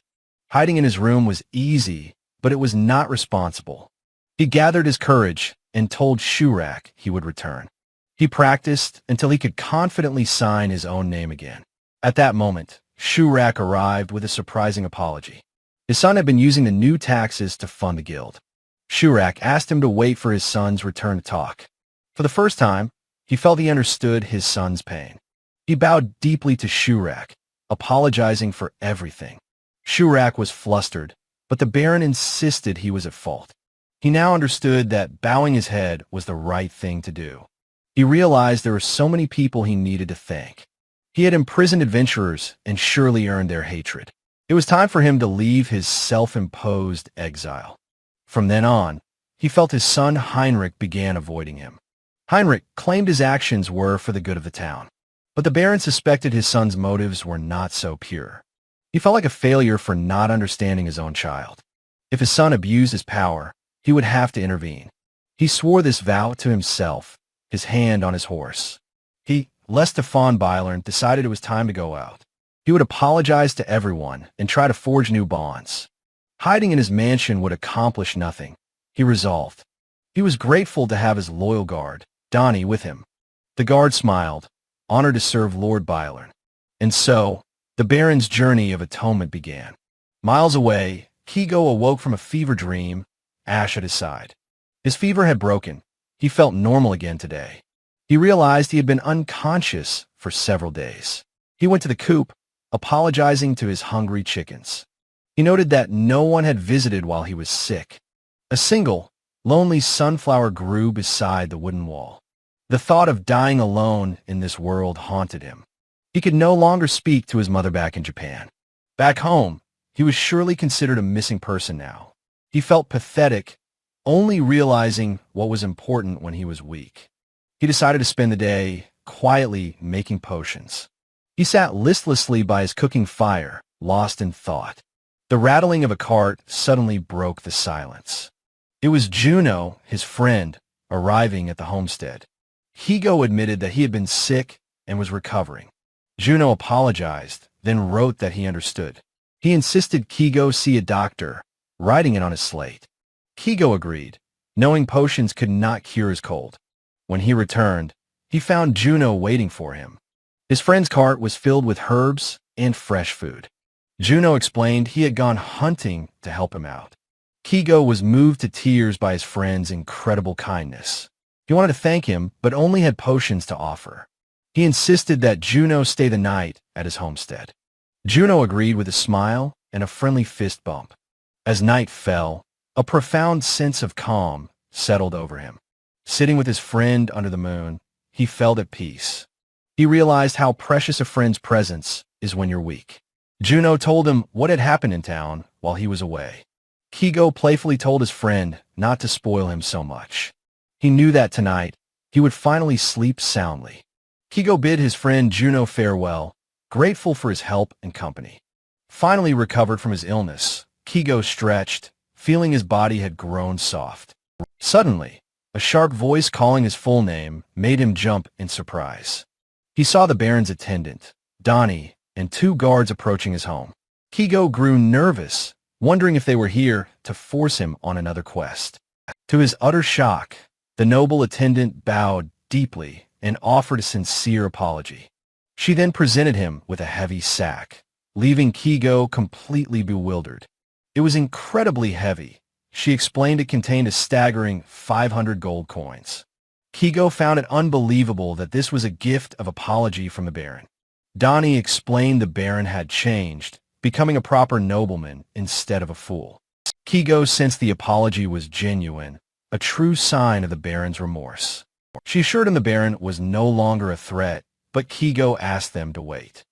Hiding in his room was easy, but it was not responsible. He gathered his courage and told Shurak he would return. He practiced until he could confidently sign his own name again. At that moment, Shurak arrived with a surprising apology. His son had been using the new taxes to fund the guild. Shurak asked him to wait for his son's return to talk. For the first time, he felt he understood his son's pain. He bowed deeply to Shurak, apologizing for everything. Shurak was flustered, but the Baron insisted he was at fault. He now understood that bowing his head was the right thing to do. He realized there were so many people he needed to thank. He had imprisoned adventurers and surely earned their hatred. It was time for him to leave his self-imposed exile. From then on, he felt his son Heinrich began avoiding him. Heinrich claimed his actions were for the good of the town, but the Baron suspected his son's motives were not so pure. He felt like a failure for not understanding his own child. If his son abused his power, he would have to intervene. He swore this vow to himself, his hand on his horse. He, less to fond Byron, decided it was time to go out. He would apologize to everyone and try to forge new bonds. Hiding in his mansion would accomplish nothing, he resolved. He was grateful to have his loyal guard, Donnie, with him. The guard smiled, honored to serve Lord Byron. And so, the Baron's journey of atonement began. Miles away, Kigo awoke from a fever dream, Ash at his side. His fever had broken. He felt normal again today. He realized he had been unconscious for several days. He went to the coop, apologizing to his hungry chickens. He noted that no one had visited while he was sick. A single, lonely sunflower grew beside the wooden wall. The thought of dying alone in this world haunted him. He could no longer speak to his mother back in Japan. Back home, he was surely considered a missing person now. He felt pathetic, only realizing what was important when he was weak. He decided to spend the day quietly making potions. He sat listlessly by his cooking fire, lost in thought. The rattling of a cart suddenly broke the silence. It was Juno, his friend, arriving at the homestead. Higo admitted that he had been sick and was recovering. Juno apologized, then wrote that he understood. He insisted Kigo see a doctor, writing it on his slate. Kigo agreed, knowing potions could not cure his cold. When he returned, he found Juno waiting for him. His friend's cart was filled with herbs and fresh food. Juno explained he had gone hunting to help him out. Kigo was moved to tears by his friend's incredible kindness. He wanted to thank him, but only had potions to offer. He insisted that Juno stay the night at his homestead. Juno agreed with a smile and a friendly fist bump. As night fell, a profound sense of calm settled over him. Sitting with his friend under the moon, he felt at peace. He realized how precious a friend's presence is when you're weak. Juno told him what had happened in town while he was away. Kigo playfully told his friend not to spoil him so much. He knew that tonight he would finally sleep soundly. Kigo bid his friend Juno farewell, grateful for his help and company. Finally recovered from his illness, Kigo stretched, feeling his body had grown soft. Suddenly, a sharp voice calling his full name made him jump in surprise. He saw the Baron's attendant, Donnie, and 2 guards approaching his home. Kigo grew nervous, wondering if they were here to force him on another quest. To his utter shock, the noble attendant bowed deeply and offered a sincere apology. She then presented him with a heavy sack, leaving Kigo completely bewildered. It was incredibly heavy. She explained it contained a staggering 500 gold coins. Kigo found it unbelievable that this was a gift of apology from the Baron. Donnie explained the Baron had changed, becoming a proper nobleman instead of a fool. Kigo sensed the apology was genuine, a true sign of the Baron's remorse. She assured him the Baron was no longer a threat, but Kigo asked them to wait.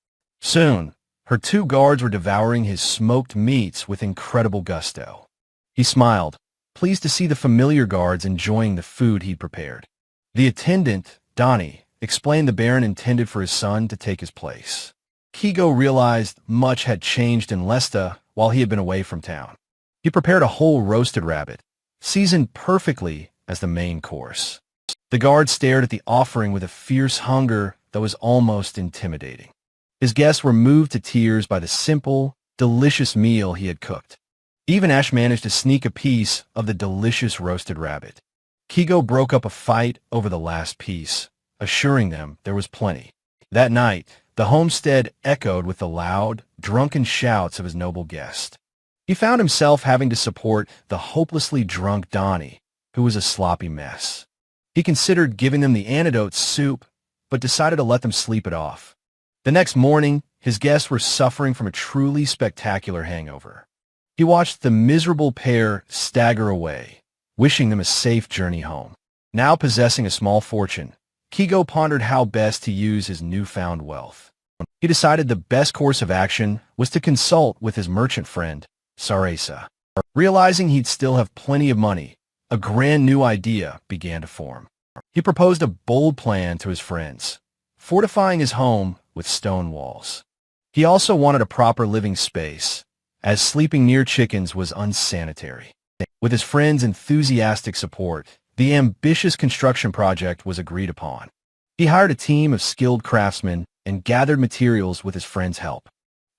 Soon, her 2 guards were devouring his smoked meats with incredible gusto. He smiled, pleased to see the familiar guards enjoying the food he'd prepared. The attendant, Donnie, explained the Baron intended for his son to take his place. Kigo realized much had changed in Lesta while he had been away from town. He prepared a whole roasted rabbit, seasoned perfectly as the main course. The guard stared at the offering with a fierce hunger that was almost intimidating. His guests were moved to tears by the simple, delicious meal he had cooked. Even Ash managed to sneak a piece of the delicious roasted rabbit. Kigo broke up a fight over the last piece, assuring them there was plenty. That night, the homestead echoed with the loud, drunken shouts of his noble guest. He found himself having to support the hopelessly drunk Donnie, who was a sloppy mess. He considered giving them the antidote soup, but decided to let them sleep it off. The next morning, his guests were suffering from a truly spectacular hangover. He watched the miserable pair stagger away, wishing them a safe journey home. Now possessing a small fortune, Kigo pondered how best to use his newfound wealth. He decided the best course of action was to consult with his merchant friend, Sarasa. Realizing he'd still have plenty of money, a grand new idea began to form. He proposed a bold plan to his friends, fortifying his home with stone walls. He also wanted a proper living space, as sleeping near chickens was unsanitary. With his friends' enthusiastic support, the ambitious construction project was agreed upon. He hired a team of skilled craftsmen and gathered materials with his friends' help.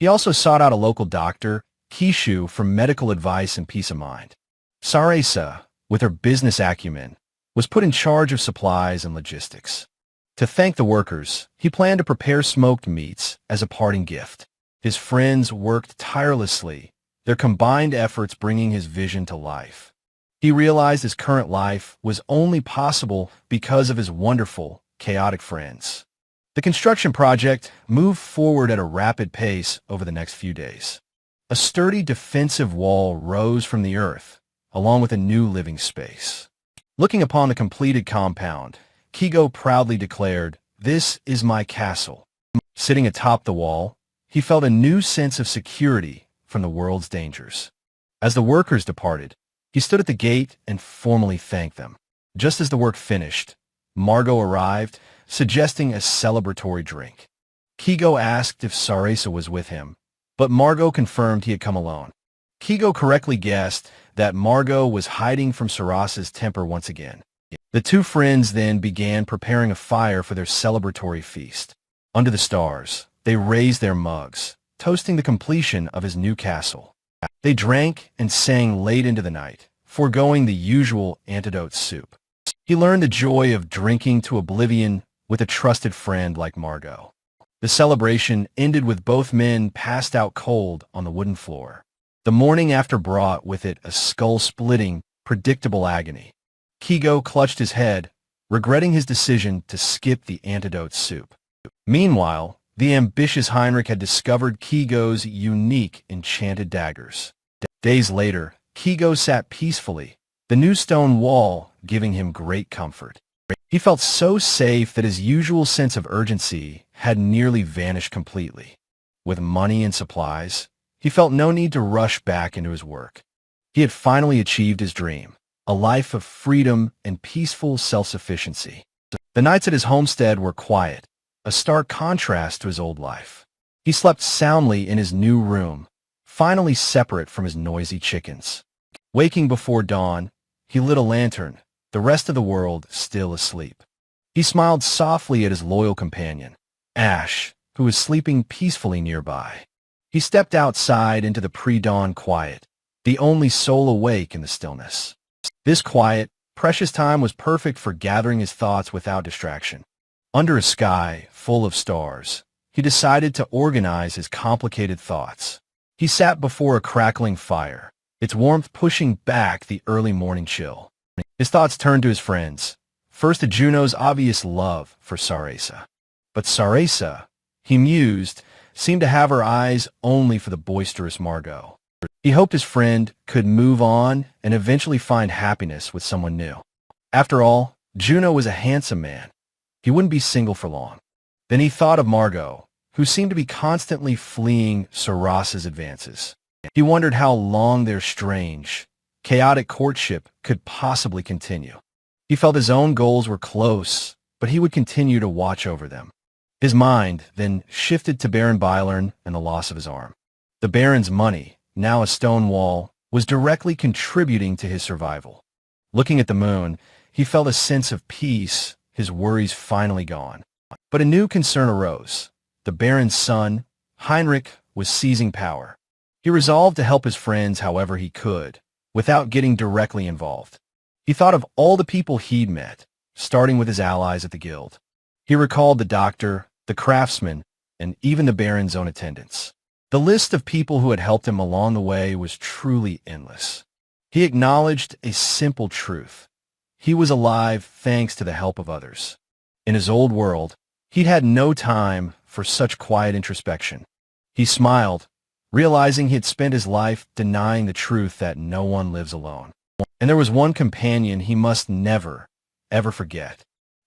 He also sought out a local doctor, Kishu, for medical advice and peace of mind. Sarasa, with her business acumen, was put in charge of supplies and logistics. To thank the workers, he planned to prepare smoked meats as a parting gift. His friends worked tirelessly, their combined efforts bringing his vision to life. He realized his current life was only possible because of his wonderful, chaotic friends. The construction project moved forward at a rapid pace over the next few days. A sturdy defensive wall rose from the earth, along with a new living space. Looking upon the completed compound, Kigo proudly declared, "This is my castle." Sitting atop the wall, he felt a new sense of security from the world's dangers. As the workers departed, he stood at the gate and formally thanked them. Just as the work finished, Margot arrived, suggesting a celebratory drink. Kigo asked if Sarasa was with him, but Margot confirmed he had come alone. Kigo correctly guessed that Margot was hiding from Sarasa's temper once again. The 2 friends then began preparing a fire for their celebratory feast. Under the stars, they raised their mugs, toasting the completion of his new castle. They drank and sang late into the night, foregoing the usual antidote soup. He learned the joy of drinking to oblivion with a trusted friend like Margot. The celebration ended with both men passed out cold on the wooden floor. The morning after brought with it a skull-splitting, predictable agony. Kigo clutched his head, regretting his decision to skip the antidote soup. Meanwhile, the ambitious Heinrich had discovered Kigo's unique enchanted daggers. Days later, Kigo sat peacefully, the new stone wall giving him great comfort. He felt so safe that his usual sense of urgency had nearly vanished completely. With money and supplies, he felt no need to rush back into his work. He had finally achieved his dream, a life of freedom and peaceful self-sufficiency. The nights at his homestead were quiet, a stark contrast to his old life. He slept soundly in his new room, finally separate from his noisy chickens. Waking before dawn, he lit a lantern, the rest of the world still asleep. He smiled softly at his loyal companion, Ash, who was sleeping peacefully nearby. He stepped outside into the pre-dawn quiet, the only soul awake in the stillness. This quiet, precious time was perfect for gathering his thoughts without distraction. Under a sky full of stars, he decided to organize his complicated thoughts. He sat before a crackling fire, its warmth pushing back the early morning chill. His thoughts turned to his friends, first to Juno's obvious love for Sarasa. But Sarasa, he mused, seemed to have her eyes only for the boisterous Margot. He hoped his friend could move on and eventually find happiness with someone new. After all, Juno was a handsome man. He wouldn't be single for long. Then he thought of Margot, who seemed to be constantly fleeing Sarasa's advances. He wondered how long their strange, chaotic courtship could possibly continue. He felt his own goals were close, but he would continue to watch over them. His mind then shifted to Baron Bylern and the loss of his arm. The Baron's money, now a stone wall, was directly contributing to his survival. Looking at the moon, he felt a sense of peace, his worries finally gone. But a new concern arose. The Baron's son, Heinrich, was seizing power. He resolved to help his friends however he could, without getting directly involved. He thought of all the people he'd met, starting with his allies at the guild. He recalled the doctor, the craftsman, and even the Baron's own attendants. The list of people who had helped him along the way was truly endless. He acknowledged a simple truth. He was alive thanks to the help of others. In his old world, he'd had no time for such quiet introspection. He smiled, realizing he had spent his life denying the truth that no one lives alone. And there was one companion he must never, ever forget.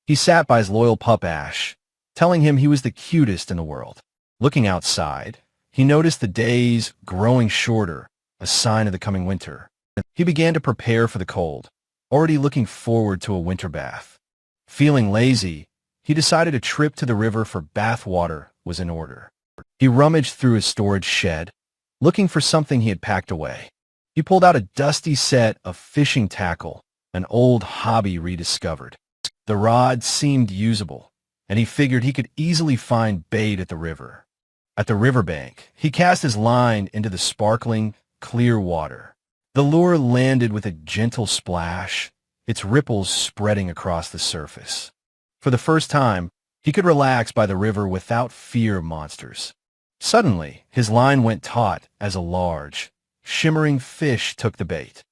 He sat by his loyal pup Ash, telling him he was the cutest in the world. Looking outside, he noticed the days growing shorter, a sign of the coming winter. He began to prepare for the cold, already looking forward to a winter bath. Feeling lazy, he decided a trip to the river for bath water was in order. He rummaged through his storage shed, looking for something he had packed away. He pulled out a dusty set of fishing tackle, an old hobby rediscovered. The rod seemed usable, and he figured he could easily find bait at the river. At the riverbank, he cast his line into the sparkling, clear water. The lure landed with a gentle splash, its ripples spreading across the surface. For the first time, he could relax by the river without fear of monsters. Suddenly, his line went taut as a large, shimmering fish took the bait.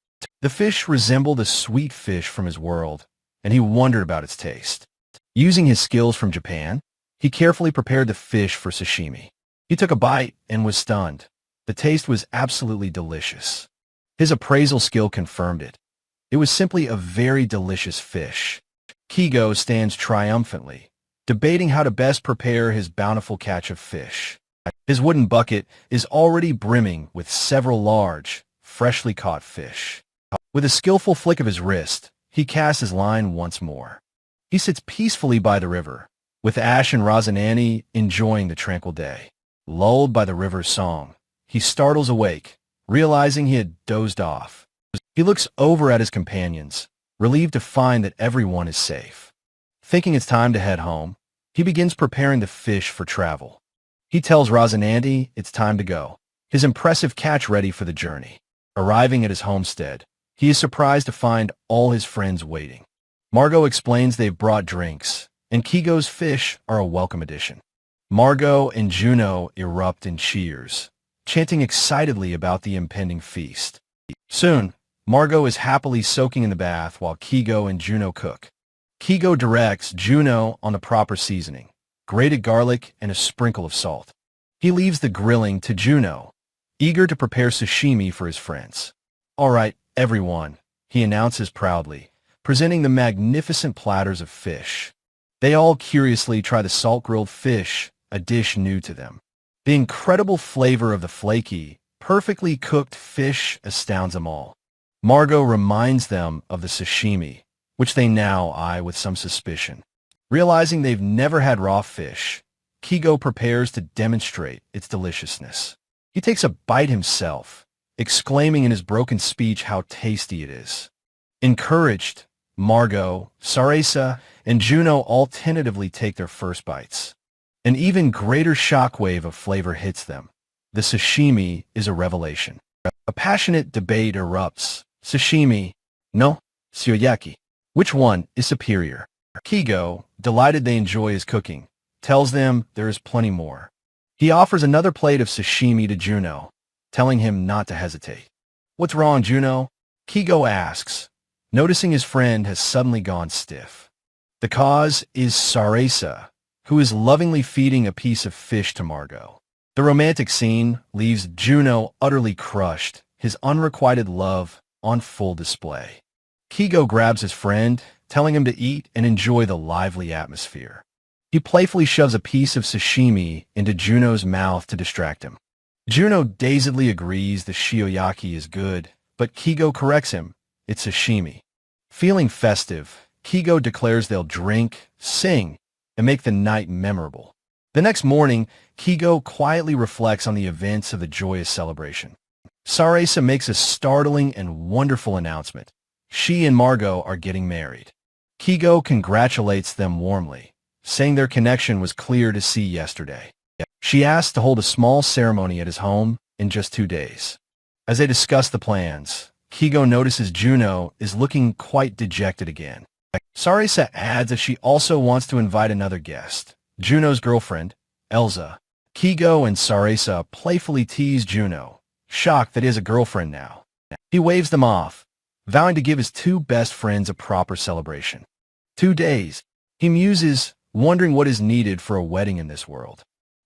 The fish resembled a sweet fish from his world, and he wondered about its taste. Using his skills from Japan, he carefully prepared the fish for sashimi. He took a bite and was stunned. The taste was absolutely delicious. His appraisal skill confirmed it. It was simply a very delicious fish. Kigo stands triumphantly, debating how to best prepare his bountiful catch of fish. His wooden bucket is already brimming with several large, freshly caught fish. With a skillful flick of his wrist, he casts his line once more. He sits peacefully by the river, with Ash and Rosanani enjoying the tranquil day. Lulled by the river's song, he startles awake, realizing he had dozed off. He looks over at his companions, relieved to find that everyone is safe. Thinking it's time to head home, he begins preparing the fish for travel. He tells Rosanandi it's time to go, his impressive catch ready for the journey. Arriving at his homestead, he is surprised to find all his friends waiting. Margot explains they've brought drinks, and Kigo's fish are a welcome addition. Margot and Juno erupt in cheers, chanting excitedly about the impending feast. Soon, Margot is happily soaking in the bath while Kigo and Juno cook. Kigo directs Juno on the proper seasoning, grated garlic and a sprinkle of salt. He leaves the grilling to Juno, eager to prepare sashimi for his friends. "All right, everyone," he announces proudly, presenting the magnificent platters of fish. They all curiously try the salt-grilled fish, a dish new to them. The incredible flavor of the flaky, perfectly cooked fish astounds them all. Margot reminds them of the sashimi, which they now eye with some suspicion. Realizing they've never had raw fish, Kigo prepares to demonstrate its deliciousness. He takes a bite himself, exclaiming in his broken speech how tasty it is. Encouraged, Margot, Sarasa, and Juno all tentatively take their first bites. An even greater shockwave of flavor hits them. The sashimi is a revelation. A passionate debate erupts. Sashimi, no, tsuyoyaki. Which one is superior? Kigo, delighted they enjoy his cooking, tells them there is plenty more. He offers another plate of sashimi to Juno, telling him not to hesitate. "What's wrong, Juno?" Kigo asks, noticing his friend has suddenly gone stiff. The cause is Sarasa, who is lovingly feeding a piece of fish to Margot. The romantic scene leaves Juno utterly crushed, his unrequited love on full display. Kigo grabs his friend, telling him to eat and enjoy the lively atmosphere. He playfully shoves a piece of sashimi into Juno's mouth to distract him. Juno dazedly agrees the shioyaki is good, but Kigo corrects him, it's sashimi. Feeling festive, Kigo declares they'll drink, sing, and make the night memorable. The next morning, Kigo quietly reflects on the events of the joyous celebration. Sarasa makes a startling and wonderful announcement. She and Margot are getting married. Kigo congratulates them warmly, saying their connection was clear to see yesterday. She asks to hold a small ceremony at his home in just 2 days. As they discuss the plans, Kigo notices Juno is looking quite dejected again. Sarasa adds that she also wants to invite another guest, Juno's girlfriend, Elsa. Kigo and Sarasa playfully tease Juno, shocked that he has a girlfriend now. He waves them off, vowing to give his 2 best friends a proper celebration. 2 days. He muses, wondering what is needed for a wedding in this world.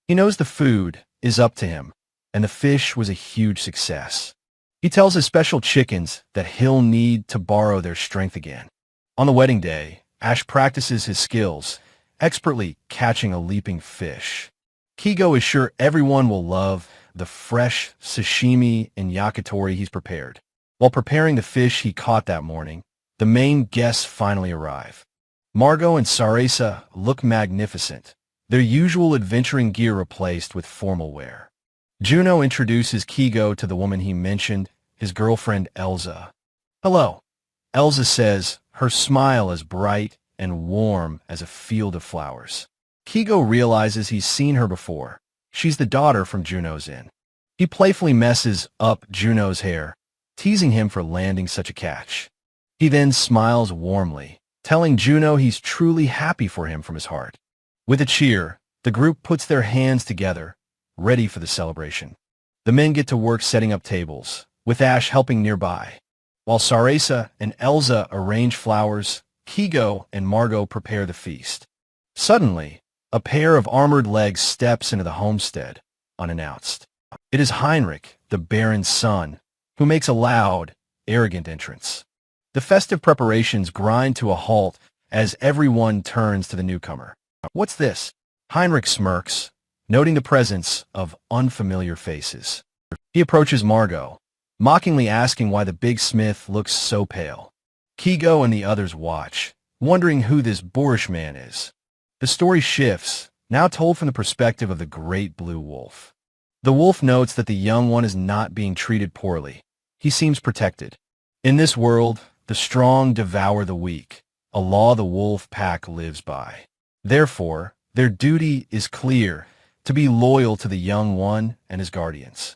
He knows the food is up to him, and the fish was a huge success. He tells his special chickens that he'll need to borrow their strength again. On the wedding day, Ash practices his skills, expertly catching a leaping fish. Kigo is sure everyone will love the fresh sashimi and yakitori he's prepared. While preparing the fish he caught that morning, the main guests finally arrive. Margot and Sarasa look magnificent, their usual adventuring gear replaced with formal wear. Juno introduces Kigo to the woman he mentioned, his girlfriend Elsa. "Hello," Elsa says, her smile as bright and warm as a field of flowers. Kigo realizes he's seen her before. She's the daughter from Juno's inn. He playfully messes up Juno's hair, teasing him for landing such a catch. He then smiles warmly, telling Juno he's truly happy for him from his heart. With a cheer, the group puts their hands together, ready for the celebration. The men get to work setting up tables, with Ash helping nearby. While Sarasa and Elsa arrange flowers, Kigo and Margot prepare the feast. Suddenly, a pair of armored legs steps into the homestead, unannounced. It is Heinrich, the Baron's son, who makes a loud, arrogant entrance. The festive preparations grind to a halt as everyone turns to the newcomer. "What's this?" Heinrich smirks, noting the presence of unfamiliar faces. He approaches Margot, mockingly asking why the big smith looks so pale. Kigo and the others watch, wondering who this boorish man is. The story shifts, now told from the perspective of the great blue wolf. The wolf notes that the young one is not being treated poorly. He seems protected. In this world, the strong devour the weak, a law the wolf pack lives by. Therefore, their duty is clear, to be loyal to the young one and his guardians.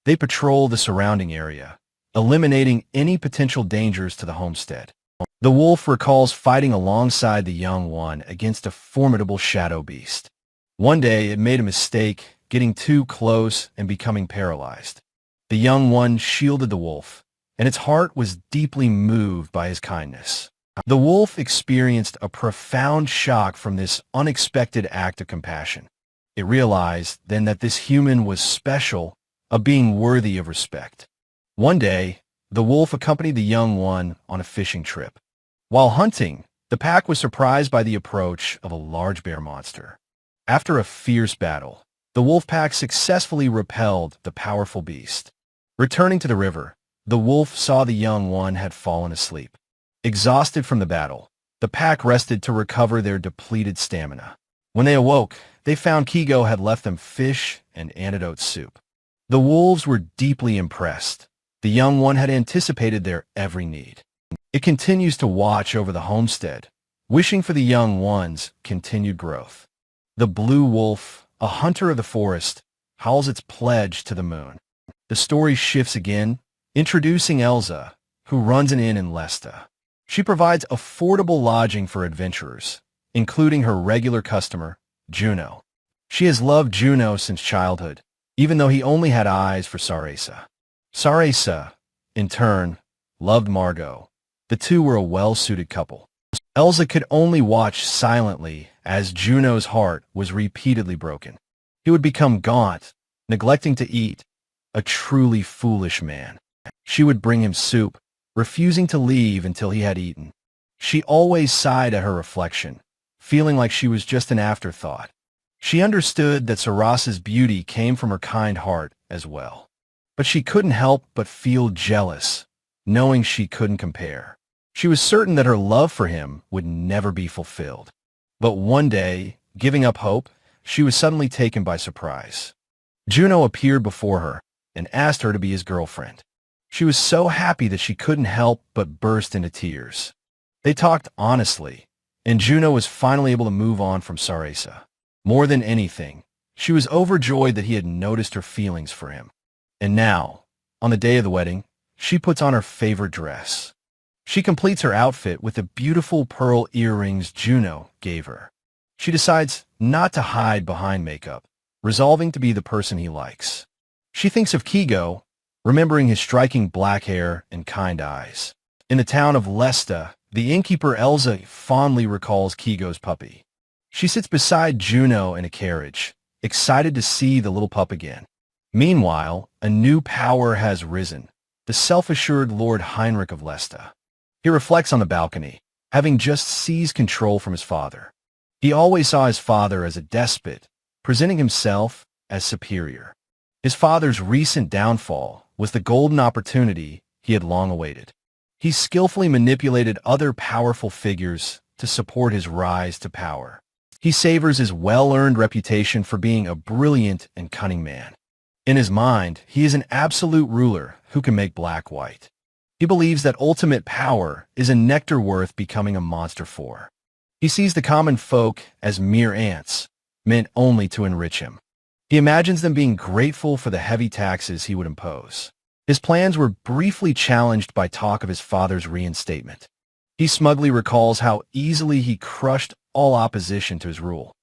They patrol the surrounding area, eliminating any potential dangers to the homestead. The wolf recalls fighting alongside the young one against a formidable shadow beast. One day, it made a mistake, getting too close and becoming paralyzed. The young one shielded the wolf, and its heart was deeply moved by his kindness. The wolf experienced a profound shock from this unexpected act of compassion. It realized then that this human was special, a being worthy of respect. One day, the wolf accompanied the young one on a fishing trip. While hunting, the pack was surprised by the approach of a large bear monster. After a fierce battle, the wolf pack successfully repelled the powerful beast. Returning to the river, the wolf saw the young one had fallen asleep. Exhausted from the battle, the pack rested to recover their depleted stamina. When they awoke, they found Kigo had left them fish and antidote soup. The wolves were deeply impressed. The young one had anticipated their every need. It continues to watch over the homestead, wishing for the young one's continued growth. The blue wolf, a hunter of the forest, howls its pledge to the moon. The story shifts again, introducing Elsa, who runs an inn in Lesta. She provides affordable lodging for adventurers, including her regular customer, Juno. She has loved Juno since childhood, even though he only had eyes for Sarasa. Sarasa, in turn, loved Margot. The two were a well-suited couple. Elsa could only watch silently as Juno's heart was repeatedly broken. He would become gaunt, neglecting to eat, a truly foolish man. She would bring him soup, refusing to leave until he had eaten. She always sighed at her reflection, feeling like she was just an afterthought. She understood that Sarasa's beauty came from her kind heart as well. But she couldn't help but feel jealous, knowing she couldn't compare. She was certain that her love for him would never be fulfilled. But one day, giving up hope, she was suddenly taken by surprise. Juno appeared before her and asked her to be his girlfriend. She was so happy that she couldn't help but burst into tears. They talked honestly, and Juno was finally able to move on from Sarasa. More than anything, she was overjoyed that he had noticed her feelings for him. And now, on the day of the wedding, she puts on her favorite dress. She completes her outfit with the beautiful pearl earrings Juno gave her. She decides not to hide behind makeup, resolving to be the person he likes. She thinks of Kigo, remembering his striking black hair and kind eyes. In the town of Lesta, the innkeeper Elsa fondly recalls Kigo's puppy. She sits beside Juno in a carriage, excited to see the little pup again. Meanwhile, a new power has risen, the self-assured Lord Heinrich of Lesta. He reflects on the balcony, having just seized control from his father. He always saw his father as a despot, presenting himself as superior. His father's recent downfall was the golden opportunity he had long awaited. He skillfully manipulated other powerful figures to support his rise to power. He savors his well-earned reputation for being a brilliant and cunning man. In his mind, he is an absolute ruler who can make black white. He believes that ultimate power is a nectar worth becoming a monster for. He sees the common folk as mere ants, meant only to enrich him. He imagines them being grateful for the heavy taxes he would impose. His plans were briefly challenged by talk of his father's reinstatement. He smugly recalls how easily he crushed all opposition to his rule.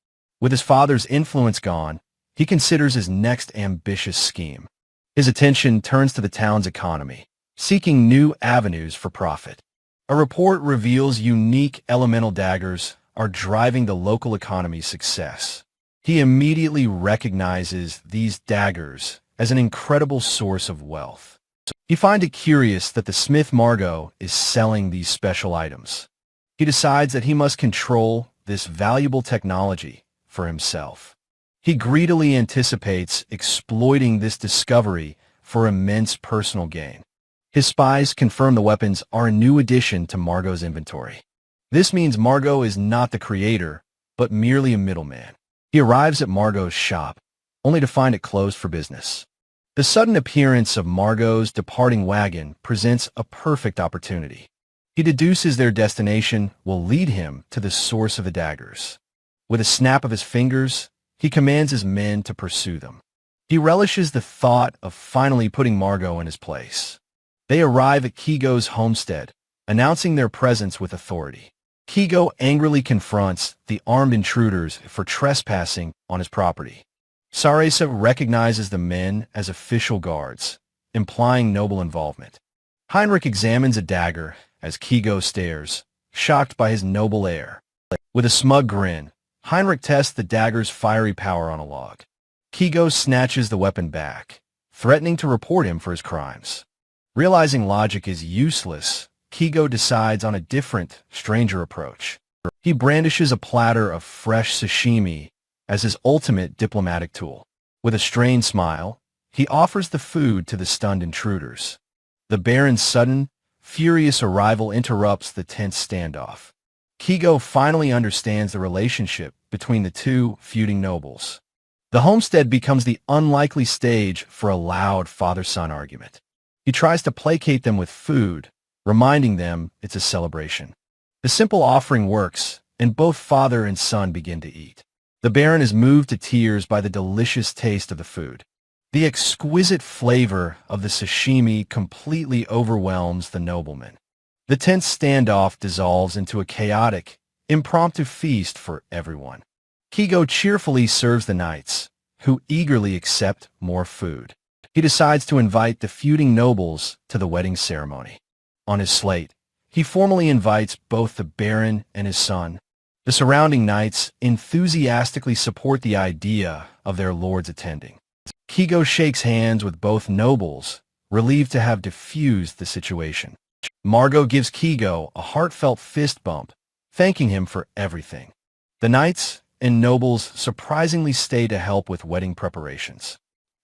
With his father's influence gone, he considers his next ambitious scheme. His attention turns to the town's economy, seeking new avenues for profit. A report reveals unique elemental daggers are driving the local economy's success. He immediately recognizes these daggers as an incredible source of wealth. He finds it curious that the smith Margot is selling these special items. He decides that he must control this valuable technology for himself. He greedily anticipates exploiting this discovery for immense personal gain. His spies confirm the weapons are a new addition to Margot's inventory. This means Margot is not the creator, but merely a middleman. He arrives at Margot's shop, only to find it closed for business. The sudden appearance of Margot's departing wagon presents a perfect opportunity. He deduces their destination will lead him to the source of the daggers. With a snap of his fingers, he commands his men to pursue them. He relishes the thought of finally putting Margot in his place. They arrive at Kigo's homestead, announcing their presence with authority. Kigo angrily confronts the armed intruders for trespassing on his property. Sarasa recognizes the men as official guards, implying noble involvement. Heinrich examines a dagger as Kigo stares, shocked by his noble air. With a smug grin, Heinrich tests the dagger's fiery power on a log. Kigo snatches the weapon back, threatening to report him for his crimes. Realizing logic is useless, Kigo decides on a different, stranger approach. He brandishes a platter of fresh sashimi as his ultimate diplomatic tool. With a strained smile, he offers the food to the stunned intruders. The Baron's sudden, furious arrival interrupts the tense standoff. Kigo finally understands the relationship between the two feuding nobles. The homestead becomes the unlikely stage for a loud father-son argument. He tries to placate them with food, reminding them it's a celebration. The simple offering works, and both father and son begin to eat. The Baron is moved to tears by the delicious taste of the food. The exquisite flavor of the sashimi completely overwhelms the nobleman. The tense standoff dissolves into a chaotic, impromptu feast for everyone. Kigo cheerfully serves the knights, who eagerly accept more food. He decides to invite the feuding nobles to the wedding ceremony. On his slate, he formally invites both the Baron and his son. The surrounding knights enthusiastically support the idea of their lords attending. Kigo shakes hands with both nobles, relieved to have diffused the situation. Margot gives Kigo a heartfelt fist bump, thanking him for everything. The knights and nobles surprisingly stay to help with wedding preparations.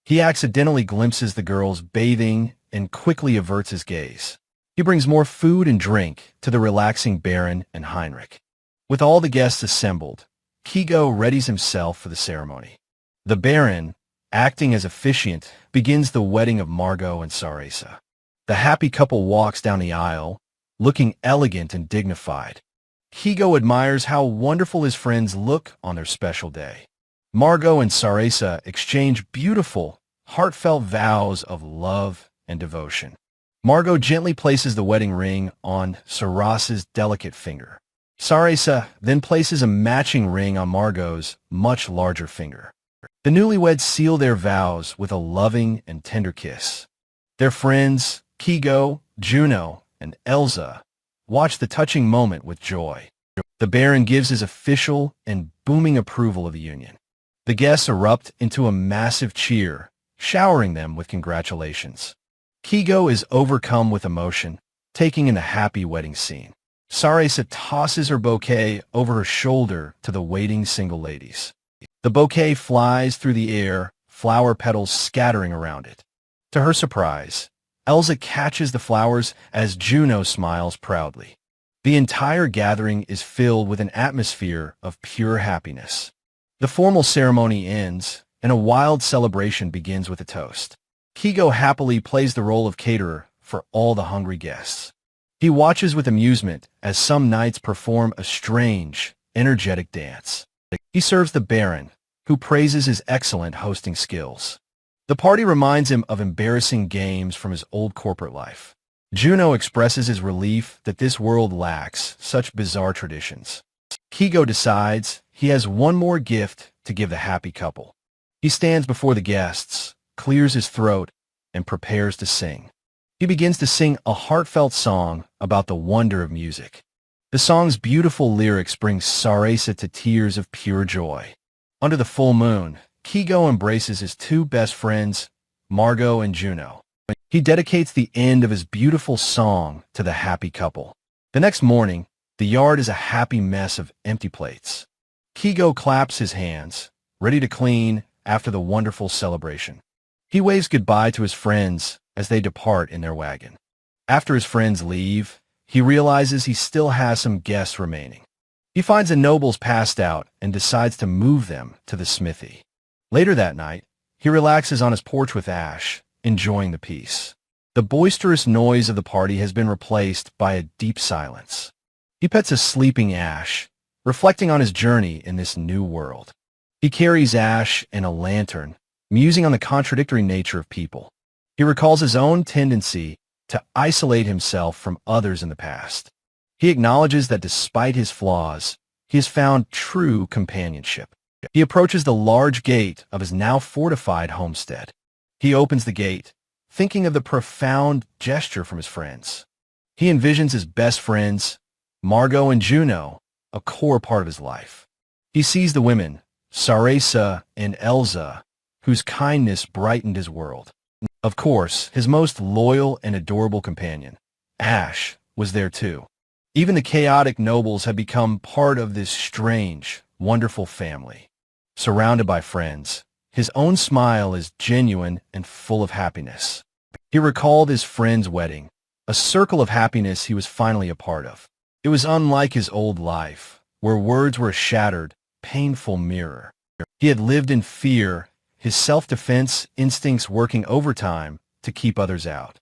He accidentally glimpses the girls bathing and quickly averts his gaze. He brings more food and drink to the relaxing Baron and Heinrich. With all the guests assembled, Kigo readies himself for the ceremony. The Baron, acting as officiant, begins the wedding of Margot and Sarasa. The happy couple walks down the aisle, looking elegant and dignified. Kigo admires how wonderful his friends look on their special day. Margot and Sarasa exchange beautiful, heartfelt vows of love and devotion. Margot gently places the wedding ring on Sarasa's delicate finger. Sarasa then places a matching ring on Margot's much larger finger. The newlyweds seal their vows with a loving and tender kiss. Their friends, Kigo, Juno, and Elsa, watch the touching moment with joy. The Baron gives his official and booming approval of the union. The guests erupt into a massive cheer, showering them with congratulations. Kigo is overcome with emotion, taking in the happy wedding scene. Sarasa tosses her bouquet over her shoulder to the waiting single ladies. The bouquet flies through the air, flower petals scattering around it. To her surprise, Elsa catches the flowers as Juno smiles proudly. The entire gathering is filled with an atmosphere of pure happiness. The formal ceremony ends, and a wild celebration begins with a toast. Kigo happily plays the role of caterer for all the hungry guests. He watches with amusement as some knights perform a strange, energetic dance. He serves the Baron, who praises his excellent hosting skills. The party reminds him of embarrassing games from his old corporate life. Juno expresses his relief that this world lacks such bizarre traditions. Kigo decides he has one more gift to give the happy couple. He stands before the guests, clears his throat, and prepares to sing. He begins to sing a heartfelt song about the wonder of music. The song's beautiful lyrics bring Sarasa to tears of pure joy. Under the full moon, Kigo embraces his two best friends, Margot and Juno. He dedicates the end of his beautiful song to the happy couple. The next morning, the yard is a happy mess of empty plates. Kigo claps his hands, ready to clean after the wonderful celebration. He waves goodbye to his friends as they depart in their wagon. After his friends leave, he realizes he still has some guests remaining. He finds the nobles passed out and decides to move them to the smithy. Later that night, he relaxes on his porch with Ash, enjoying the peace. The boisterous noise of the party has been replaced by a deep silence. He pets a sleeping Ash, reflecting on his journey in this new world. He carries Ash and a lantern, musing on the contradictory nature of people. He recalls his own tendency to isolate himself from others in the past. He acknowledges that despite his flaws, he has found true companionship. He approaches the large gate of his now fortified homestead. He opens the gate, thinking of the profound gesture from his friends. He envisions his best friends, Margot and Juno, a core part of his life. He sees the women, Sarasa and Elsa, whose kindness brightened his world. Of course, his most loyal and adorable companion, Ash, was there too. Even the chaotic nobles had become part of this strange, wonderful family. Surrounded by friends, his own smile is genuine and full of happiness. He recalled his friend's wedding, a circle of happiness he was finally a part of. It was unlike his old life, where words were a shattered, painful mirror. He had lived in fear, his self-defense instincts working overtime to keep others out.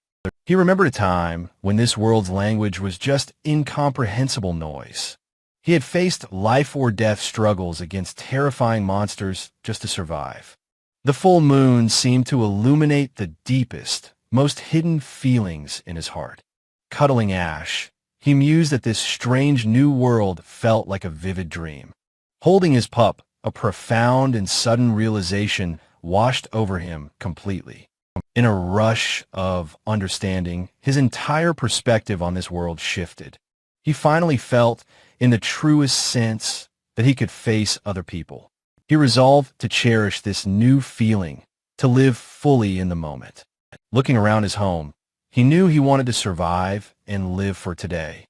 He remembered a time when this world's language was just incomprehensible noise. He had faced life-or-death struggles against terrifying monsters just to survive. The full moon seemed to illuminate the deepest, most hidden feelings in his heart. Cuddling Ash, he mused that this strange new world felt like a vivid dream. Holding his pup, a profound and sudden realization washed over him completely. In a rush of understanding, his entire perspective on this world shifted. He finally felt, in the truest sense, that he could face other people. He resolved to cherish this new feeling, to live fully in the moment. Looking around his home, he knew he wanted to survive and live for today.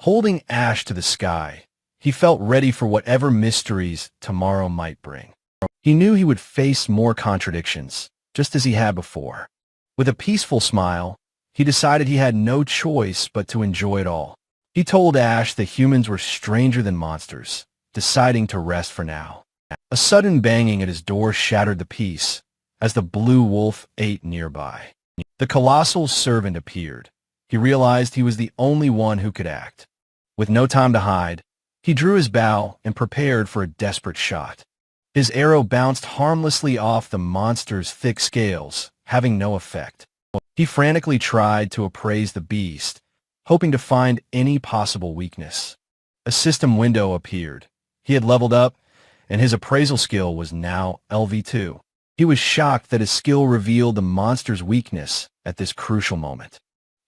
Holding Ash to the sky, he felt ready for whatever mysteries tomorrow might bring. He knew he would face more contradictions, just as he had before. With a peaceful smile, he decided he had no choice but to enjoy it all. He told Ash that humans were stranger than monsters, deciding to rest for now. A sudden banging at his door shattered the peace, as the blue wolf ate nearby. The colossal servant appeared. He realized he was the only one who could act. With no time to hide, he drew his bow and prepared for a desperate shot. His arrow bounced harmlessly off the monster's thick scales, having no effect. He frantically tried to appraise the beast, hoping to find any possible weakness. A system window appeared. He had leveled up, and his appraisal skill was now LV2. He was shocked that his skill revealed the monster's weakness at this crucial moment.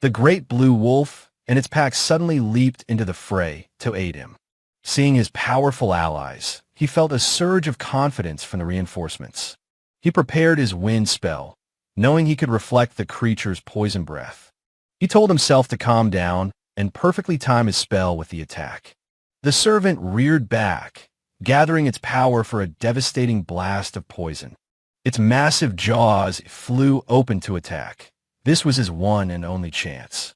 The great blue wolf and its pack suddenly leaped into the fray to aid him. Seeing his powerful allies, he felt a surge of confidence from the reinforcements. He prepared his wind spell, knowing he could reflect the creature's poison breath. He told himself to calm down and perfectly time his spell with the attack. The servant reared back, gathering its power for a devastating blast of poison. Its massive jaws flew open to attack. This was his one and only chance.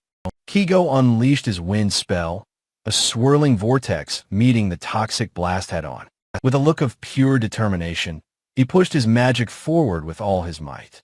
Kigo unleashed his wind spell, a swirling vortex meeting the toxic blast head-on. With a look of pure determination, he pushed his magic forward with all his might.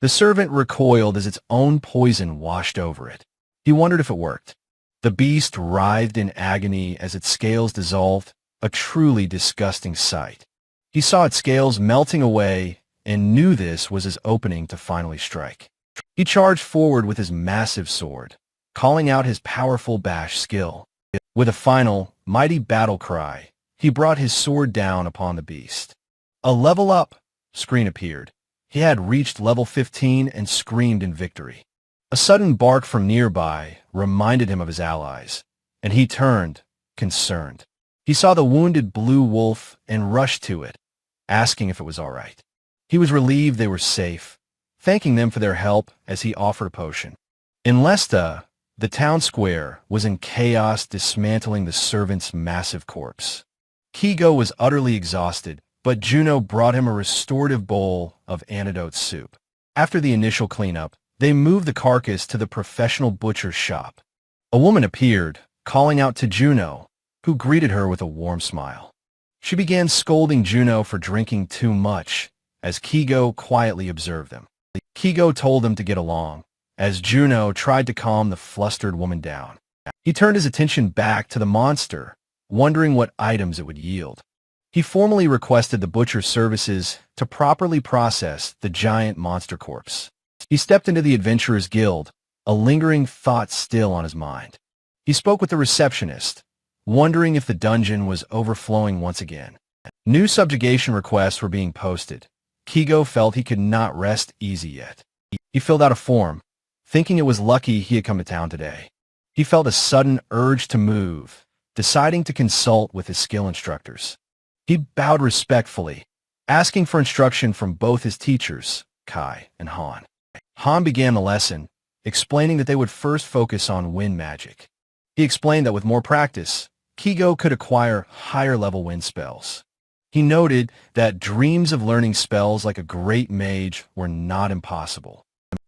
The servant recoiled as its own poison washed over it. He wondered if it worked. The beast writhed in agony as its scales dissolved, a truly disgusting sight. He saw its scales melting away and knew this was his opening to finally strike. He charged forward with his massive sword, calling out his powerful bash skill. With a final, mighty battle cry, he brought his sword down upon the beast. A level up screen appeared. He had reached level 15 and screamed in victory. A sudden bark from nearby reminded him of his allies, and he turned, concerned. He saw the wounded blue wolf and rushed to it, asking if it was all right. He was relieved they were safe, thanking them for their help as he offered a potion. In Lesta, the town square was in chaos, dismantling the servant's massive corpse. Kigo was utterly exhausted, but Juno brought him a restorative bowl of antidote soup. After the initial cleanup, they moved the carcass to the professional butcher's shop. A woman appeared, calling out to Juno, who greeted her with a warm smile. She began scolding Juno for drinking too much, as Kigo quietly observed them. Kigo told them to get along, as Juno tried to calm the flustered woman down. He turned his attention back to the monster, wondering what items it would yield. He formally requested the butcher's services to properly process the giant monster corpse. He stepped into the Adventurers Guild, a lingering thought still on his mind. He spoke with the receptionist, wondering if the dungeon was overflowing once again. New subjugation requests were being posted. Kigo felt he could not rest easy yet. He filled out a form, thinking it was lucky he had come to town today. He felt a sudden urge to move, deciding to consult with his skill instructors. He bowed respectfully, asking for instruction from both his teachers, Kai and Han. Han began the lesson, explaining that they would first focus on wind magic. He explained that with more practice, Kigo could acquire higher-level wind spells. He noted that dreams of learning spells like a great mage were not impossible.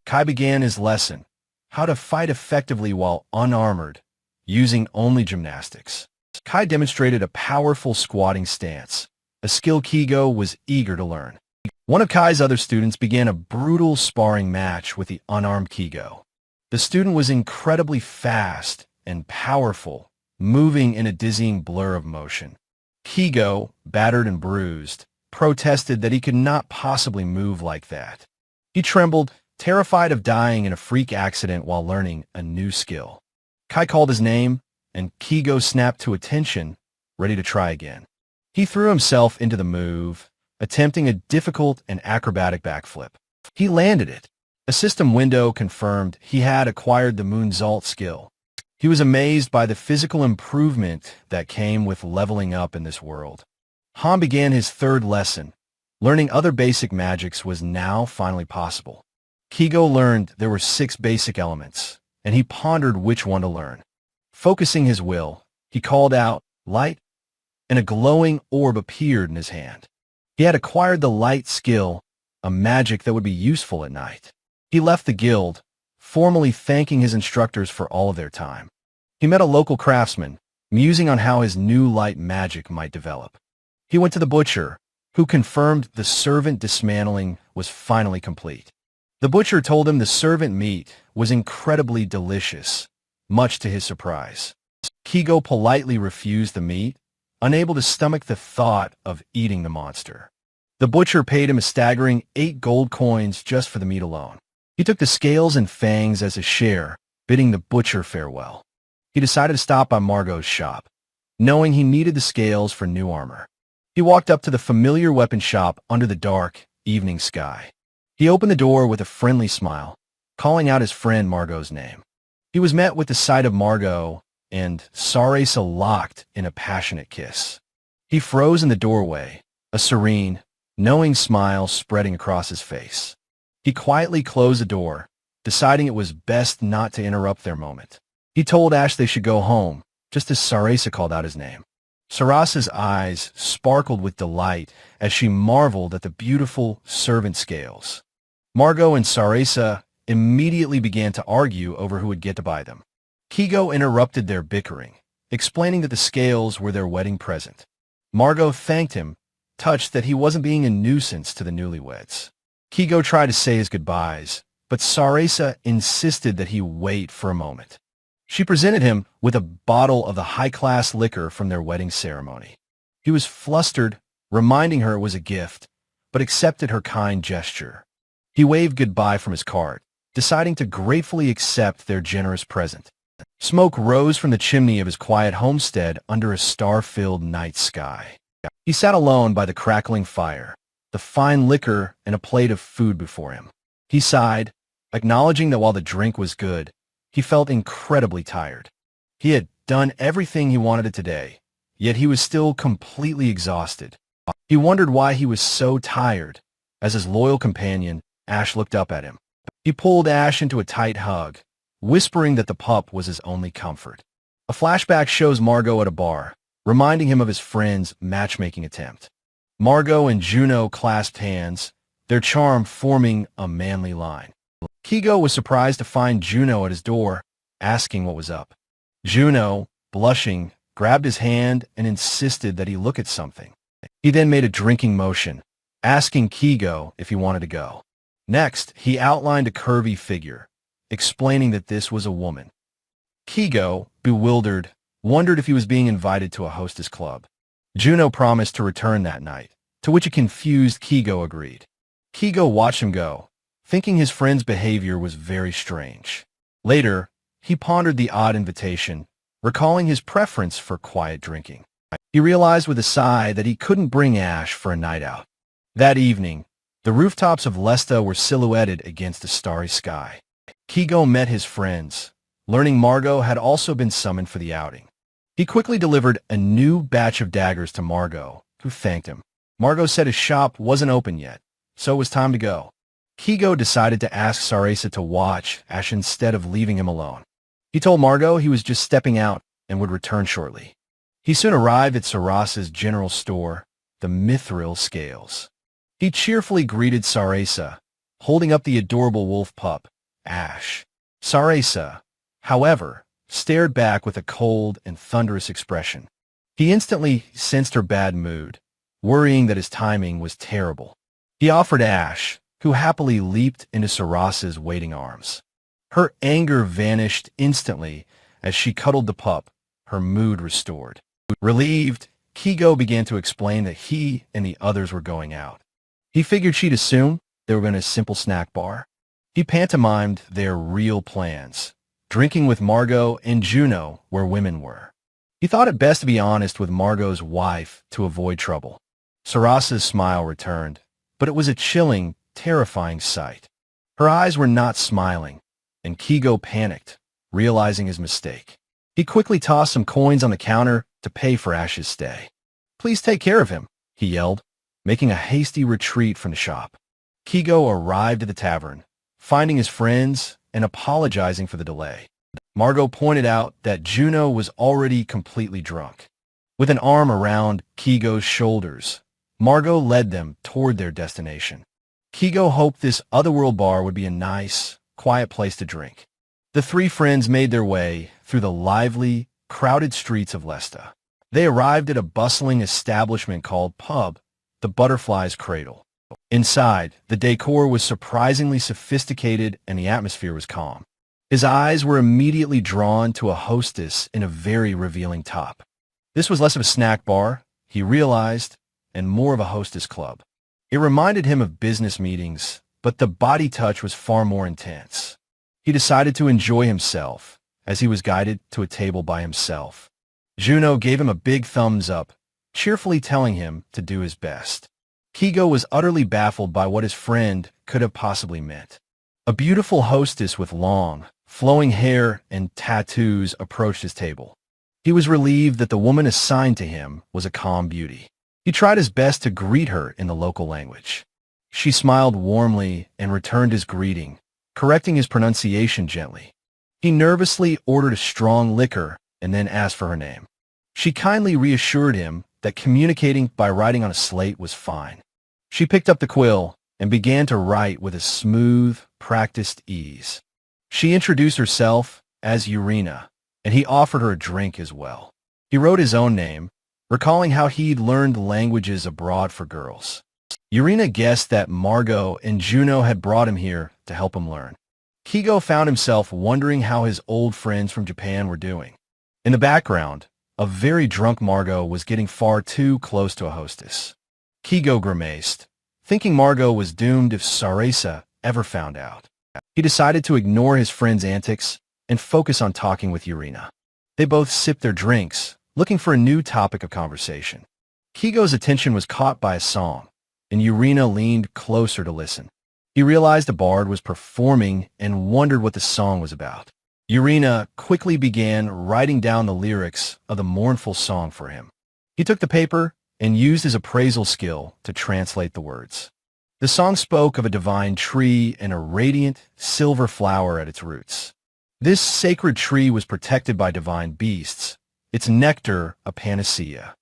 Kai began his lesson, how to fight effectively while unarmored, using only gymnastics. Kai demonstrated a powerful squatting stance, a skill Kigo was eager to learn. One of Kai's other students began a brutal sparring match with the unarmed Kigo. The student was incredibly fast and powerful, moving in a dizzying blur of motion. Kigo, battered and bruised, protested that he could not possibly move like that. He trembled, terrified of dying in a freak accident while learning a new skill. Kai called his name, and Kigo snapped to attention, ready to try again. He threw himself into the move, attempting a difficult and acrobatic backflip. He landed it. A system window confirmed he had acquired the Moonsault skill. He was amazed by the physical improvement that came with leveling up in this world. Han began his third lesson. Learning other basic magics was now finally possible. Kigo learned there were 6 basic elements, and he pondered which one to learn. Focusing his will, he called out, "Light," and a glowing orb appeared in his hand. He had acquired the light skill, a magic that would be useful at night. He left the guild, formally thanking his instructors for all of their time. He met a local craftsman, musing on how his new light magic might develop. He went to the butcher, who confirmed the servant dismantling was finally complete. The butcher told him the servant meat was incredibly delicious, much to his surprise. Kigo politely refused the meat, unable to stomach the thought of eating the monster. The butcher paid him a staggering 8 gold coins just for the meat alone. He took the scales and fangs as a share, bidding the butcher farewell. He decided to stop by Margot's shop, knowing he needed the scales for new armor. He walked up to the familiar weapon shop under the dark, evening sky. He opened the door with a friendly smile, calling out his friend Margot's name. He was met with the sight of Margot and Sarasa locked in a passionate kiss. He froze in the doorway, a serene, knowing smile spreading across his face. He quietly closed the door, deciding it was best not to interrupt their moment. He told Ash they should go home, just as Sarasa called out his name. Sarasa's eyes sparkled with delight as she marveled at the beautiful servant scales. Margot and Sarasa immediately began to argue over who would get to buy them. Kigo interrupted their bickering, explaining that the scales were their wedding present. Margot thanked him, touched that he wasn't being a nuisance to the newlyweds. Kigo tried to say his goodbyes, but Sarasa insisted that he wait for a moment. She presented him with a bottle of the high-class liquor from their wedding ceremony. He was flustered, reminding her it was a gift, but accepted her kind gesture. He waved goodbye from his cart, deciding to gratefully accept their generous present. Smoke rose from the chimney of his quiet homestead under a star-filled night sky. He sat alone by the crackling fire, the fine liquor and a plate of food before him. He sighed, acknowledging that while the drink was good, he felt incredibly tired. He had done everything he wanted today, yet he was still completely exhausted. He wondered why he was so tired. As his loyal companion, Ash looked up at him. He pulled Ash into a tight hug, whispering that the pup was his only comfort. A flashback shows Margot at a bar, reminding him of his friend's matchmaking attempt. Margot and Juno clasped hands, their charm forming a manly line. Kigo was surprised to find Juno at his door, asking what was up. Juno, blushing, grabbed his hand and insisted that he look at something. He then made a drinking motion, asking Kigo if he wanted to go. Next, he outlined a curvy figure, explaining that this was a woman. Kigo, bewildered, wondered if he was being invited to a hostess club. Juno promised to return that night, to which a confused Kigo agreed. Kigo watched him go, thinking his friend's behavior was very strange. Later, he pondered the odd invitation, recalling his preference for quiet drinking. He realized with a sigh that he couldn't bring Ash for a night out. That evening, the rooftops of Lesta were silhouetted against a starry sky. Kigo met his friends, learning Margot had also been summoned for the outing. He quickly delivered a new batch of daggers to Margot, who thanked him. Margot said his shop wasn't open yet, so it was time to go. Kigo decided to ask Sarasa to watch Ash instead of leaving him alone. He told Margot he was just stepping out and would return shortly. He soon arrived at Sarasa's general store, the Mithril Scales. He cheerfully greeted Sarasa, holding up the adorable wolf pup, Ash. Sarasa, however, stared back with a cold and thunderous expression. He instantly sensed her bad mood, worrying that his timing was terrible. He offered Ash, who happily leaped into Sarasa's waiting arms. Her anger vanished instantly as she cuddled the pup, her mood restored. Relieved, Kigo began to explain that he and the others were going out. He figured she'd assume they were going to a simple snack bar. He pantomimed their real plans, drinking with Margot and Juno where women were. He thought it best to be honest with Margot's wife to avoid trouble. Sarasa's smile returned, but it was a chilling, terrifying sight. Her eyes were not smiling, and Kigo panicked, realizing his mistake. He quickly tossed some coins on the counter to pay for Ash's stay. "Please take care of him," he yelled, making a hasty retreat from the shop. Kigo arrived at the tavern, finding his friends and apologizing for the delay. Margot pointed out that Juno was already completely drunk. With an arm around Kigo's shoulders, Margot led them toward their destination. Kigo hoped this otherworld bar would be a nice, quiet place to drink. The three friends made their way through the lively, crowded streets of Lesta. They arrived at a bustling establishment called Pub, the Butterfly's Cradle. Inside, the decor was surprisingly sophisticated and the atmosphere was calm. His eyes were immediately drawn to a hostess in a very revealing top. This was less of a snack bar, he realized, and more of a hostess club. It reminded him of business meetings, but the body touch was far more intense. He decided to enjoy himself as he was guided to a table by himself. Juno gave him a big thumbs up, cheerfully telling him to do his best. Kigo was utterly baffled by what his friend could have possibly meant. A beautiful hostess with long, flowing hair and tattoos approached his table. He was relieved that the woman assigned to him was a calm beauty. He tried his best to greet her in the local language. She smiled warmly and returned his greeting, correcting his pronunciation gently. He nervously ordered a strong liquor and then asked for her name. She kindly reassured him that communicating by writing on a slate was fine. She picked up the quill and began to write with a smooth, practiced ease. She introduced herself as Urena, and he offered her a drink as well. He wrote his own name, recalling how he'd learned languages abroad for girls. Urena guessed that Margot and Juno had brought him here to help him learn. Kigo found himself wondering how his old friends from Japan were doing. In the background, a very drunk Margot was getting far too close to a hostess. Kigo grimaced, thinking Margot was doomed if Sarasa ever found out. He decided to ignore his friend's antics and focus on talking with Urena. They both sipped their drinks, looking for a new topic of conversation. Kigo's attention was caught by a song, and Urena leaned closer to listen. He realized a bard was performing and wondered what the song was about. Urena quickly began writing down the lyrics of the mournful song for him. He took the paper and used his appraisal skill to translate the words. The song spoke of a divine tree and a radiant silver flower at its roots. This sacred tree was protected by divine beasts, its nectar a panacea.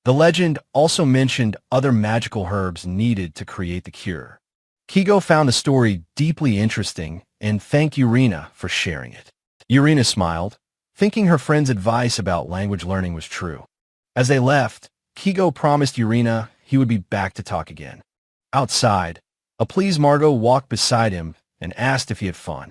The legend also mentioned other magical herbs needed to create the cure. Kigo found the story deeply interesting and thanked Urena for sharing it. Urena smiled, thinking her friend's advice about language learning was true. As they left, Kigo promised Urena he would be back to talk again. Outside, a pleased Margot walked beside him and asked if he had fun.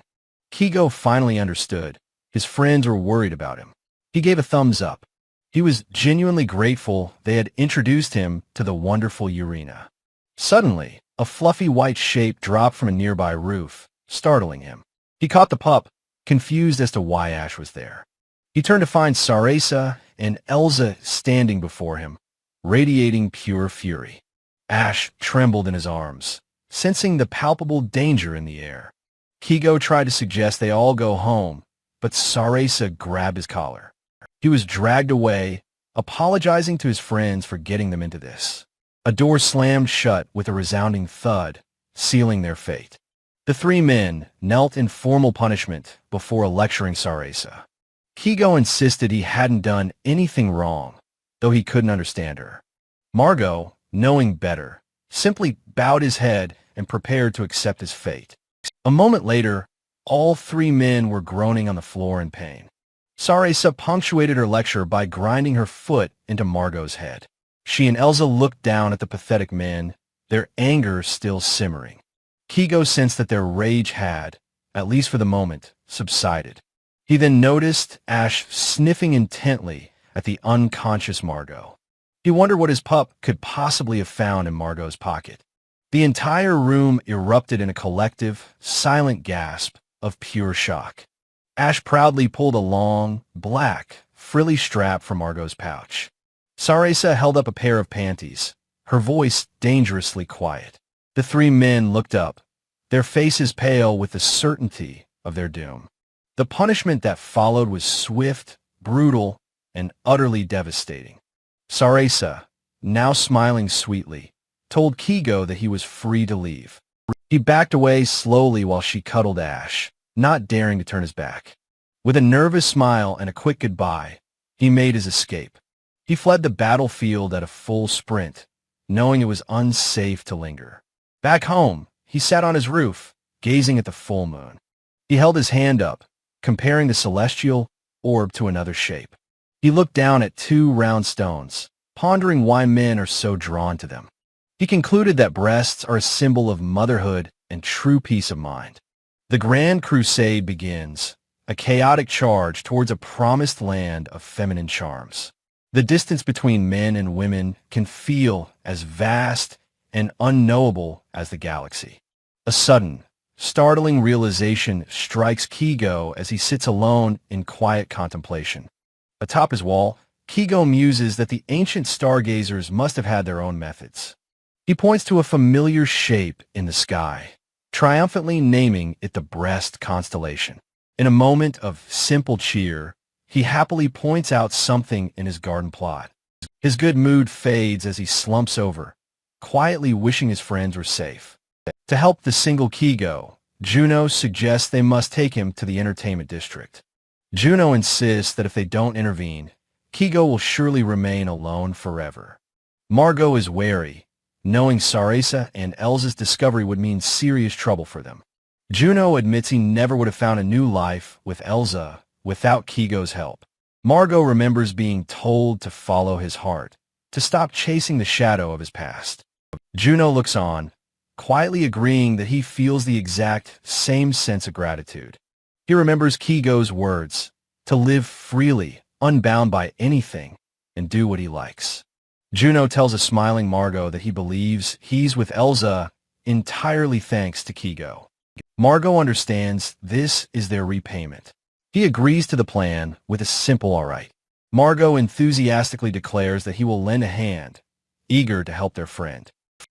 Kigo finally understood. His friends were worried about him. He gave a thumbs up. He was genuinely grateful they had introduced him to the wonderful Urena. Suddenly, a fluffy white shape dropped from a nearby roof, startling him. He caught the pup, confused as to why Ash was there. He turned to find Sarasa and Elsa standing before him, radiating pure fury. Ash trembled in his arms, sensing the palpable danger in the air. Kigo tried to suggest they all go home, but Sarasa grabbed his collar. He was dragged away, apologizing to his friends for getting them into this. A door slammed shut with a resounding thud, sealing their fate. The three men knelt in formal punishment before lecturing Sarasa. Kigo insisted he hadn't done anything wrong, though he couldn't understand her. Margot, knowing better, simply bowed his head and prepared to accept his fate. A moment later, all three men were groaning on the floor in pain. Sarasa punctuated her lecture by grinding her foot into Margot's head. She and Elsa looked down at the pathetic men, their anger still simmering. Kigo sensed that their rage had, at least for the moment, subsided. He then noticed Ash sniffing intently at the unconscious Margot. He wondered what his pup could possibly have found in Margot's pocket. The entire room erupted in a collective, silent gasp of pure shock. Ash proudly pulled a long, black, frilly strap from Margot's pouch. Sarasa held up a pair of panties, her voice dangerously quiet. The three men looked up, their faces pale with the certainty of their doom. The punishment that followed was swift, brutal, and utterly devastating. Sarasa, now smiling sweetly, told Kigo that he was free to leave. He backed away slowly while she cuddled Ash, not daring to turn his back. With a nervous smile and a quick goodbye, he made his escape. He fled the battlefield at a full sprint, knowing it was unsafe to linger. Back home, he sat on his roof, gazing at the full moon. He held his hand up, comparing the celestial orb to another shape. He looked down at two round stones, pondering why men are so drawn to them. He concluded that breasts are a symbol of motherhood and true peace of mind. The Grand Crusade begins, a chaotic charge towards a promised land of feminine charms. The distance between men and women can feel as vast and unknowable as the galaxy. A sudden, startling realization strikes Kigo as he sits alone in quiet contemplation. Atop his wall, Kigo muses that the ancient stargazers must have had their own methods. He points to a familiar shape in the sky, triumphantly naming it the Breast constellation. In a moment of simple cheer, he happily points out something in his garden plot. His good mood fades as he slumps over, quietly wishing his friends were safe. To help the single Kigo, Juno suggests they must take him to the entertainment district. Juno insists that if they don't intervene, Kigo will surely remain alone forever. Margot is wary, knowing Sarasa and Elsa's discovery would mean serious trouble for them. Juno admits he never would have found a new life with Elsa without Kigo's help. Margot remembers being told to follow his heart, to stop chasing the shadow of his past. Juno looks on, quietly agreeing that he feels the exact same sense of gratitude. He remembers Kigo's words, to live freely, unbound by anything, and do what he likes. Juno tells a smiling Margot that he believes he's with Elsa entirely thanks to Kigo. Margot understands this is their repayment. He agrees to the plan with a simple all right. Margot enthusiastically declares that he will lend a hand, eager to help their friend.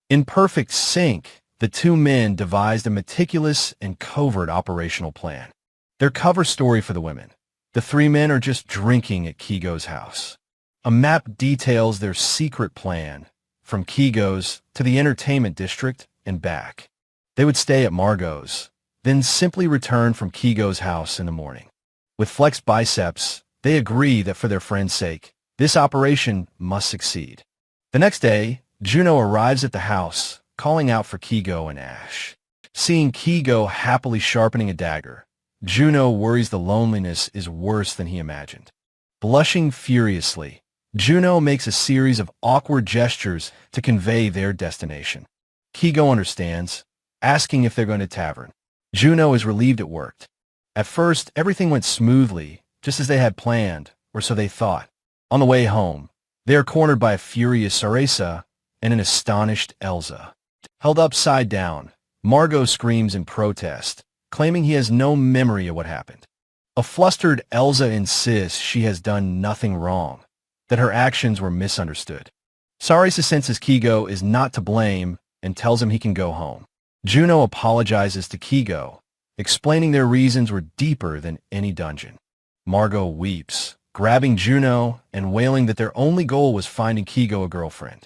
In perfect sync, the two men devised a meticulous and covert operational plan. Their cover story for the women. The three men are just drinking at Kigo's house. A map details their secret plan, from Kigo's to the entertainment district and back. They would stay at Margot's, then simply return from Kigo's house in the morning. With flexed biceps, they agree that for their friend's sake, this operation must succeed. The next day, Juno arrives at the house, calling out for Kigo and Ash. Seeing Kigo happily sharpening a dagger, Juno worries the loneliness is worse than he imagined. Blushing furiously, Juno makes a series of awkward gestures to convey their destination. Kigo understands, asking if they're going to tavern. Juno is relieved it worked. At first, everything went smoothly, just as they had planned, or so they thought. On the way home, they are cornered by a furious Sarasa and an astonished Elsa. Held upside down, Margot screams in protest, claiming he has no memory of what happened. A flustered Elsa insists she has done nothing wrong, that her actions were misunderstood. Sarisa senses Kigo is not to blame and tells him he can go home. Juno apologizes to Kigo, explaining their reasons were deeper than any dungeon. Margot weeps, grabbing Juno and wailing that their only goal was finding Kigo a girlfriend.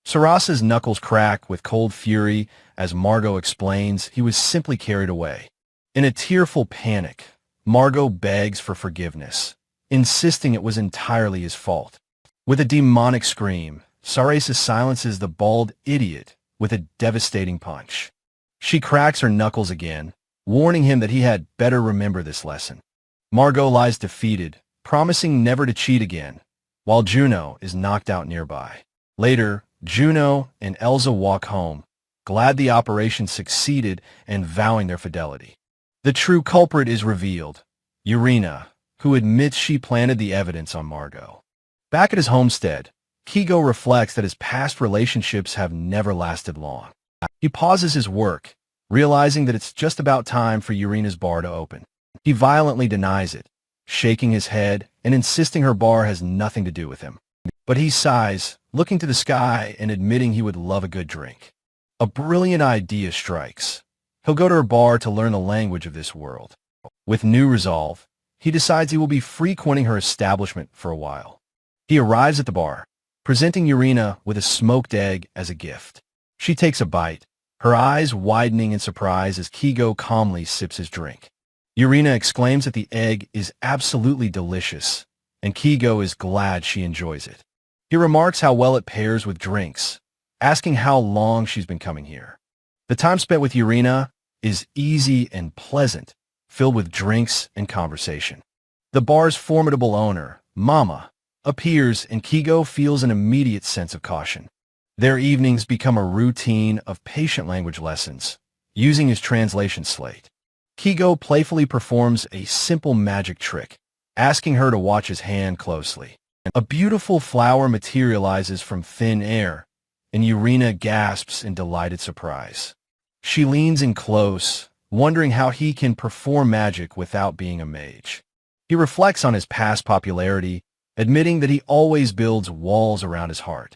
Sarasa's knuckles crack with cold fury as Margot explains he was simply carried away. In a tearful panic, Margot begs for forgiveness, insisting it was entirely his fault. With a demonic scream, Sarasa silences the bald idiot with a devastating punch. She cracks her knuckles again, warning him that he had better remember this lesson. Margot lies defeated, promising never to cheat again, while Juno is knocked out nearby. Later, Juno and Elsa walk home, glad the operation succeeded and vowing their fidelity. The true culprit is revealed, Urena, who admits she planted the evidence on Margot. Back at his homestead, Kigo reflects that his past relationships have never lasted long. He pauses his work, realizing that it's just about time for Urena's bar to open. He violently denies it, shaking his head and insisting her bar has nothing to do with him. But he sighs, looking to the sky and admitting he would love a good drink. A brilliant idea strikes. He'll go to her bar to learn the language of this world. With new resolve, he decides he will be frequenting her establishment for a while. He arrives at the bar, presenting Urena with a smoked egg as a gift. She takes a bite, her eyes widening in surprise as Kigo calmly sips his drink. Urena exclaims that the egg is absolutely delicious, and Kigo is glad she enjoys it. He remarks how well it pairs with drinks, asking how long she's been coming here. The time spent with Urena is easy and pleasant, filled with drinks and conversation. The bar's formidable owner, Mama, appears and Kigo feels an immediate sense of caution. Their evenings become a routine of patient language lessons, using his translation slate. Kigo playfully performs a simple magic trick, asking her to watch his hand closely. A beautiful flower materializes from thin air, and Urena gasps in delighted surprise. She leans in close, wondering how he can perform magic without being a mage. He reflects on his past popularity, admitting that he always builds walls around his heart.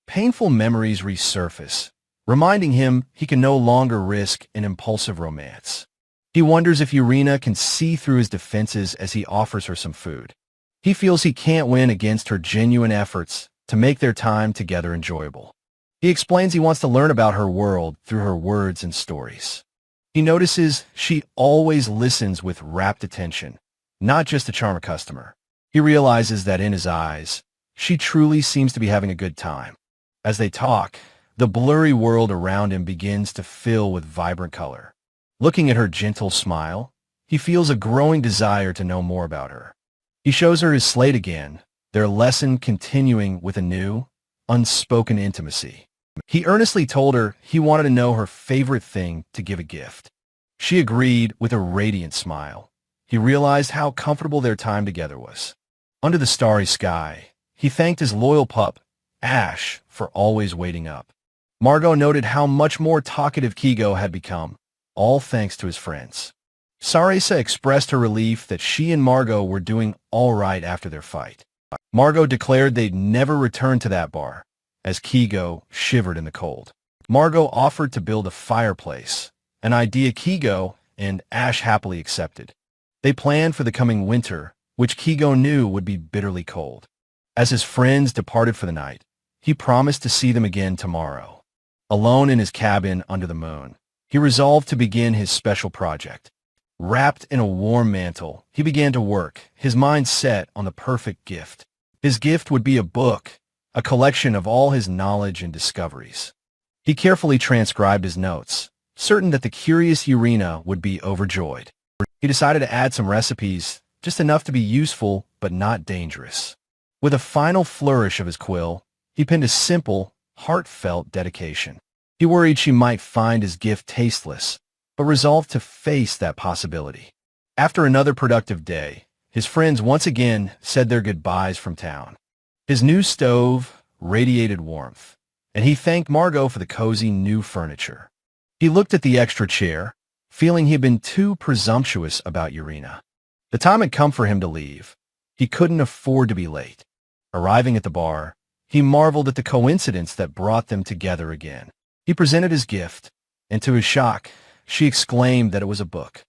Painful memories resurface, reminding him he can no longer risk an impulsive romance. He wonders if Urena can see through his defenses as he offers her some food. He feels he can't win against her genuine efforts to make their time together enjoyable. He explains he wants to learn about her world through her words and stories. He notices she always listens with rapt attention, not just to charm a customer. He realizes that in his eyes, she truly seems to be having a good time. As they talk, the blurry world around him begins to fill with vibrant color. Looking at her gentle smile, he feels a growing desire to know more about her. He shows her his slate again, their lesson continuing with a new, unspoken intimacy. He earnestly told her he wanted to know her favorite thing to give a gift. She agreed with a radiant smile. He realized how comfortable their time together was. Under the starry sky, he thanked his loyal pup, Ash, for always waiting up. Margot noted how much more talkative Kigo had become, all thanks to his friends. Sarasa expressed her relief that she and Margot were doing all right after their fight. Margot declared they'd never return to that bar, as Kigo shivered in the cold. Margot offered to build a fireplace, an idea Kigo and Ash happily accepted. They planned for the coming winter, which Kigo knew would be bitterly cold. As his friends departed for the night, he promised to see them again tomorrow. Alone in his cabin under the moon, he resolved to begin his special project. Wrapped in a warm mantle, he began to work, his mind set on the perfect gift. His gift would be a book, a collection of all his knowledge and discoveries. He carefully transcribed his notes, certain that the curious Urena would be overjoyed. He decided to add some recipes, just enough to be useful but not dangerous. With a final flourish of his quill, he penned a simple, heartfelt dedication. He worried she might find his gift tasteless, but resolved to face that possibility. After another productive day, his friends once again said their goodbyes from town. His new stove radiated warmth, and he thanked Margot for the cozy new furniture. He looked at the extra chair, feeling he had been too presumptuous about Urena. The time had come for him to leave. He couldn't afford to be late. Arriving at the bar, he marveled at the coincidence that brought them together again. He presented his gift, and to his shock, she exclaimed that it was a book.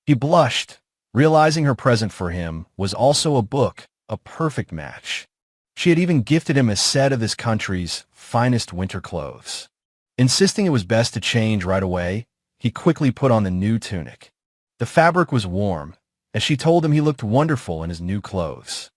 He blushed, realizing her present for him was also a book, a perfect match. She had even gifted him a set of this country's finest winter clothes. Insisting it was best to change right away, he quickly put on the new tunic. The fabric was warm, as she told him he looked wonderful in his new clothes.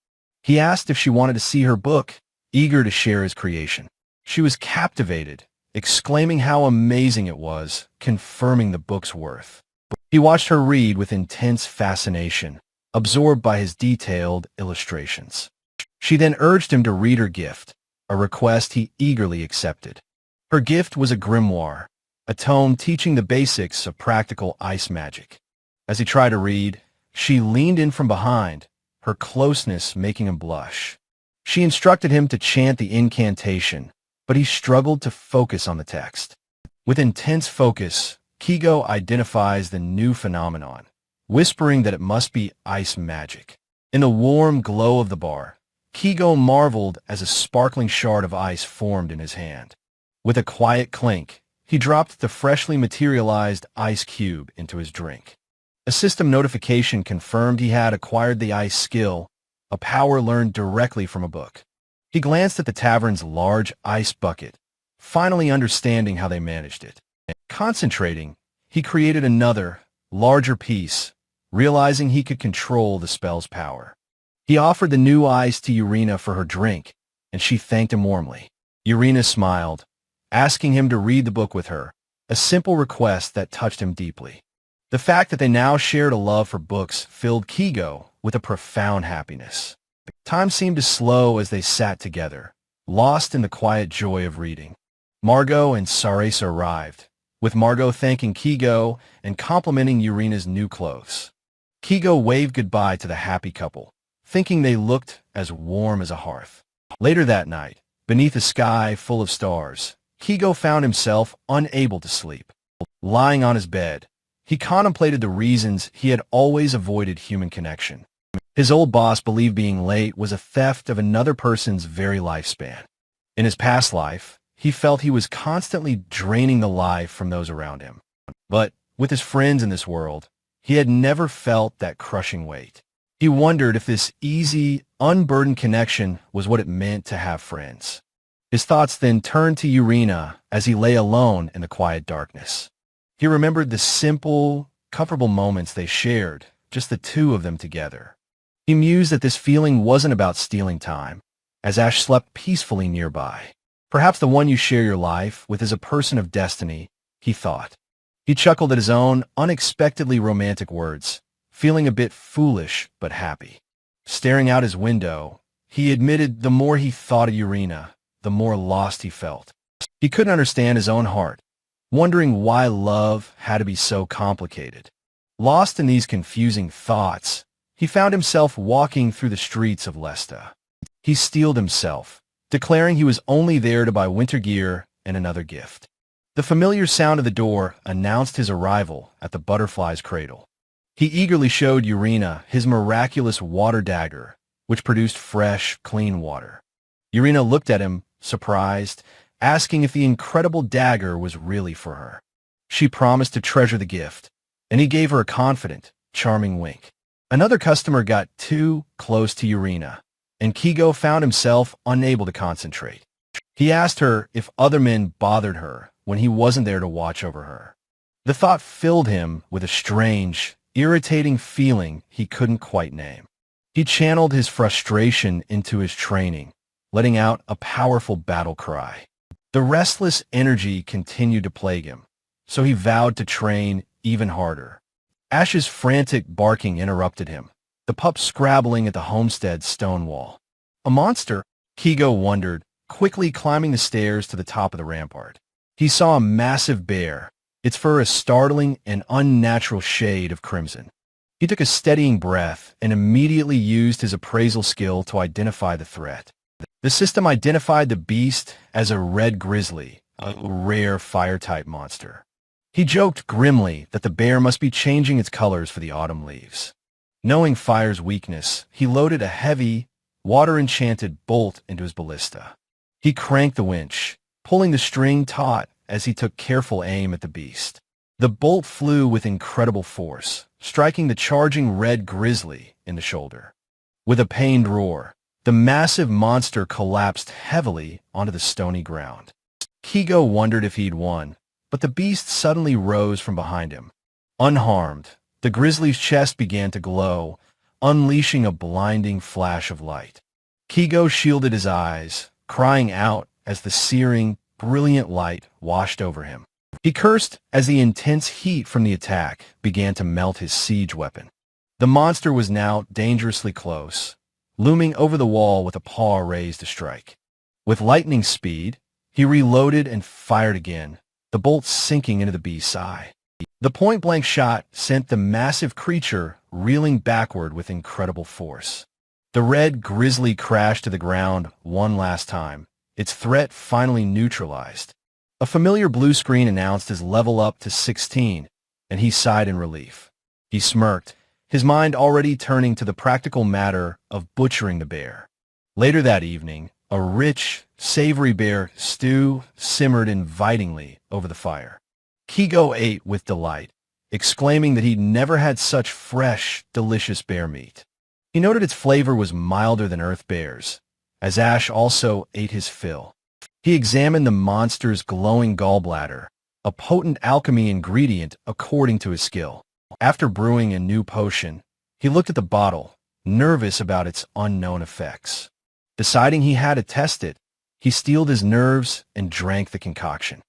He asked if she wanted to see her book, eager to share his creation. She was captivated, exclaiming how amazing it was, confirming the book's worth. He watched her read with intense fascination, absorbed by his detailed illustrations. She then urged him to read her gift, a request he eagerly accepted. Her gift was a grimoire, a tome teaching the basics of practical ice magic. As he tried to read, she leaned in from behind, her closeness making him blush. She instructed him to chant the incantation, but he struggled to focus on the text. With intense focus, Kigo identifies the new phenomenon, whispering that it must be ice magic. In the warm glow of the bar, Kigo marveled as a sparkling shard of ice formed in his hand. With a quiet clink, he dropped the freshly materialized ice cube into his drink. A system notification confirmed he had acquired the ice skill, a power learned directly from a book. He glanced at the tavern's large ice bucket, finally understanding how they managed it. Concentrating, he created another, larger piece, realizing he could control the spell's power. He offered the new ice to Urina for her drink, and she thanked him warmly. Urina smiled, asking him to read the book with her, a simple request that touched him deeply. The fact that they now shared a love for books filled Kigo with a profound happiness. Time seemed to slow as they sat together, lost in the quiet joy of reading. Margot and Sarasa arrived, with Margot thanking Kigo and complimenting Urina's new clothes. Kigo waved goodbye to the happy couple, thinking they looked as warm as a hearth. Later that night, beneath a sky full of stars, Kigo found himself unable to sleep. Lying on his bed, he contemplated the reasons he had always avoided human connection. His old boss believed being late was a theft of another person's very lifespan. In his past life, he felt he was constantly draining the life from those around him. But with his friends in this world, he had never felt that crushing weight. He wondered if this easy, unburdened connection was what it meant to have friends. His thoughts then turned to Urina as he lay alone in the quiet darkness. He remembered the simple, comfortable moments they shared, just the two of them together. He mused that this feeling wasn't about stealing time, as Ash slept peacefully nearby. Perhaps the one you share your life with is a person of destiny, he thought. He chuckled at his own unexpectedly romantic words, feeling a bit foolish but happy. Staring out his window, he admitted the more he thought of Urina, the more lost he felt. He couldn't understand his own heart, wondering why love had to be so complicated. Lost in these confusing thoughts, he found himself walking through the streets of Lesta. He steeled himself, declaring he was only there to buy winter gear and another gift. The familiar sound of the door announced his arrival at the butterfly's cradle. He eagerly showed Urina his miraculous water dagger, which produced fresh, clean water. Urina looked at him, surprised, asking if the incredible dagger was really for her. She promised to treasure the gift, and he gave her a confident, charming wink. Another customer got too close to Urina, and Kigo found himself unable to concentrate. He asked her if other men bothered her when he wasn't there to watch over her. The thought filled him with a strange, irritating feeling he couldn't quite name. He channeled his frustration into his training, letting out a powerful battle cry. The restless energy continued to plague him, so he vowed to train even harder. Ash's frantic barking interrupted him, the pup scrabbling at the homestead's stone wall. A monster? Kigo wondered, quickly climbing the stairs to the top of the rampart. He saw a massive bear, its fur a startling and unnatural shade of crimson. He took a steadying breath and immediately used his appraisal skill to identify the threat. The system identified the beast as a red grizzly, a rare fire-type monster. He joked grimly that the bear must be changing its colors for the autumn leaves. Knowing fire's weakness, he loaded a heavy, water-enchanted bolt into his ballista. He cranked the winch, pulling the string taut as he took careful aim at the beast. The bolt flew with incredible force, striking the charging red grizzly in the shoulder. With a pained roar, the massive monster collapsed heavily onto the stony ground. Kigo wondered if he'd won, but the beast suddenly rose from behind him. Unharmed, the grizzly's chest began to glow, unleashing a blinding flash of light. Kigo shielded his eyes, crying out as the searing, brilliant light washed over him. He cursed as the intense heat from the attack began to melt his siege weapon. The monster was now dangerously close, looming over the wall with a paw raised to strike. With lightning speed, he reloaded and fired again, the bolt sinking into the beast's eye. The point-blank shot sent the massive creature reeling backward with incredible force. The red grizzly crashed to the ground one last time, its threat finally neutralized. A familiar blue screen announced his level up to 16, and he sighed in relief. He smirked, his mind already turning to the practical matter of butchering the bear. Later that evening, a rich, savory bear stew simmered invitingly over the fire. Kigo ate with delight, exclaiming that he'd never had such fresh, delicious bear meat. He noted its flavor was milder than Earth bear's, as Ash also ate his fill. He examined the monster's glowing gallbladder, a potent alchemy ingredient according to his skill. After brewing a new potion, he looked at the bottle, nervous about its unknown effects. Deciding he had to test it, he steeled his nerves and drank the concoction.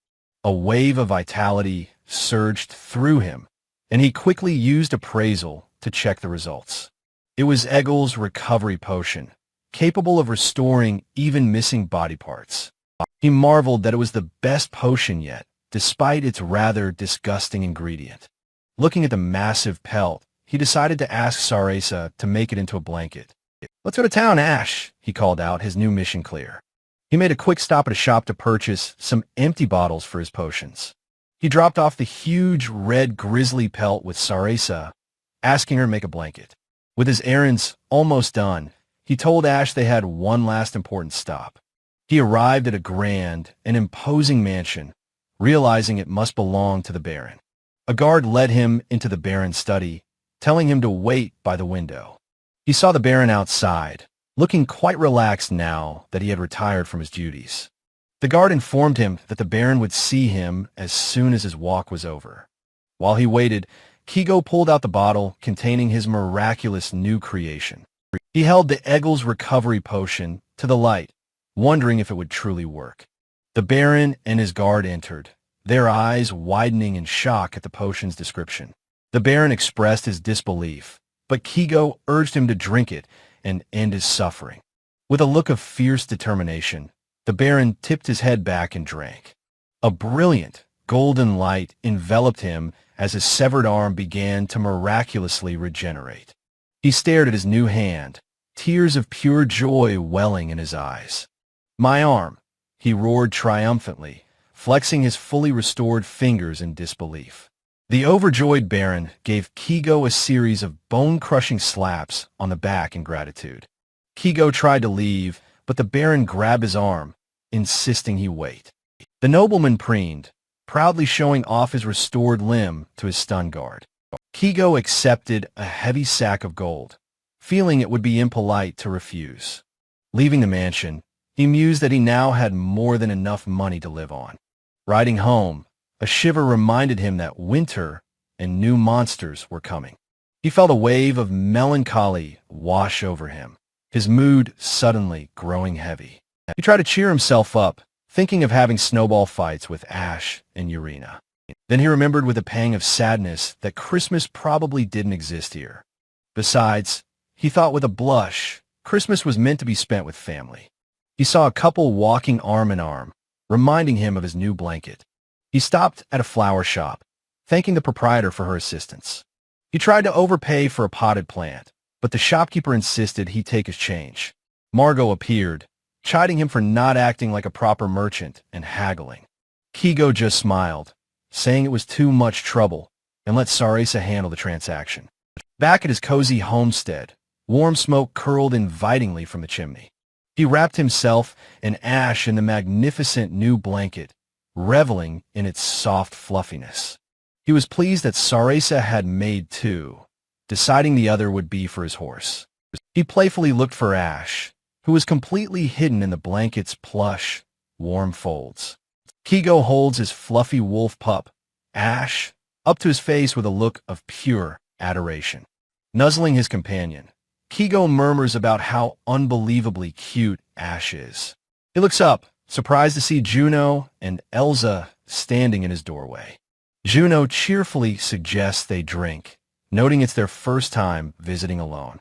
A wave of vitality surged through him, and he quickly used appraisal to check the results. It was Eggel's recovery potion, capable of restoring even missing body parts. He marveled that it was the best potion yet, despite its rather disgusting ingredient. Looking at the massive pelt, he decided to ask Sarasa to make it into a blanket. "Let's go to town, Ash," he called out, his new mission clear. He made a quick stop at a shop to purchase some empty bottles for his potions. He dropped off the huge red grizzly pelt with Sarasa, asking her to make a blanket. With his errands almost done, he told Ash they had one last important stop. He arrived at a grand and imposing mansion, realizing it must belong to the Baron. A guard led him into the Baron's study, telling him to wait by the window. He saw the Baron outside, looking quite relaxed now that he had retired from his duties. The guard informed him that the Baron would see him as soon as his walk was over. While he waited, Kigo pulled out the bottle containing his miraculous new creation. He held the Eggel's recovery potion to the light, wondering if it would truly work. The Baron and his guard entered, their eyes widening in shock at the potion's description. The Baron expressed his disbelief, but Kigo urged him to drink it and end his suffering. With a look of fierce determination, the Baron tipped his head back and drank. A brilliant, golden light enveloped him as his severed arm began to miraculously regenerate. He stared at his new hand, tears of pure joy welling in his eyes. "My arm," he roared triumphantly, flexing his fully restored fingers in disbelief. The overjoyed Baron gave Kigo a series of bone-crushing slaps on the back in gratitude. Kigo tried to leave, but the Baron grabbed his arm, insisting he wait. The nobleman preened, proudly showing off his restored limb to his stun guard. Kigo accepted a heavy sack of gold, feeling it would be impolite to refuse. Leaving the mansion, he mused that he now had more than enough money to live on. Riding home, a shiver reminded him that winter and new monsters were coming. He felt a wave of melancholy wash over him, his mood suddenly growing heavy. He tried to cheer himself up, thinking of having snowball fights with Ash and Urena. Then he remembered with a pang of sadness that Christmas probably didn't exist here. Besides, he thought with a blush, Christmas was meant to be spent with family. He saw a couple walking arm in arm, reminding him of his new blanket. He stopped at a flower shop, thanking the proprietor for her assistance. He tried to overpay for a potted plant, but the shopkeeper insisted he take his change. Margot appeared, chiding him for not acting like a proper merchant and haggling. Kigo just smiled, saying it was too much trouble, and let Sarasa handle the transaction. Back at his cozy homestead, warm smoke curled invitingly from the chimney. He wrapped himself and Ash in the magnificent new blanket, reveling in its soft fluffiness. He was pleased that Sarasa had made two, deciding the other would be for his horse. He playfully looked for Ash, who was completely hidden in the blanket's plush, warm folds. Kigo holds his fluffy wolf pup, Ash, up to his face with a look of pure adoration. Nuzzling his companion, Kigo murmurs about how unbelievably cute Ash is. He looks up, surprised to see Juno and Elsa standing in his doorway. Juno cheerfully suggests they drink, noting it's their first time visiting alone.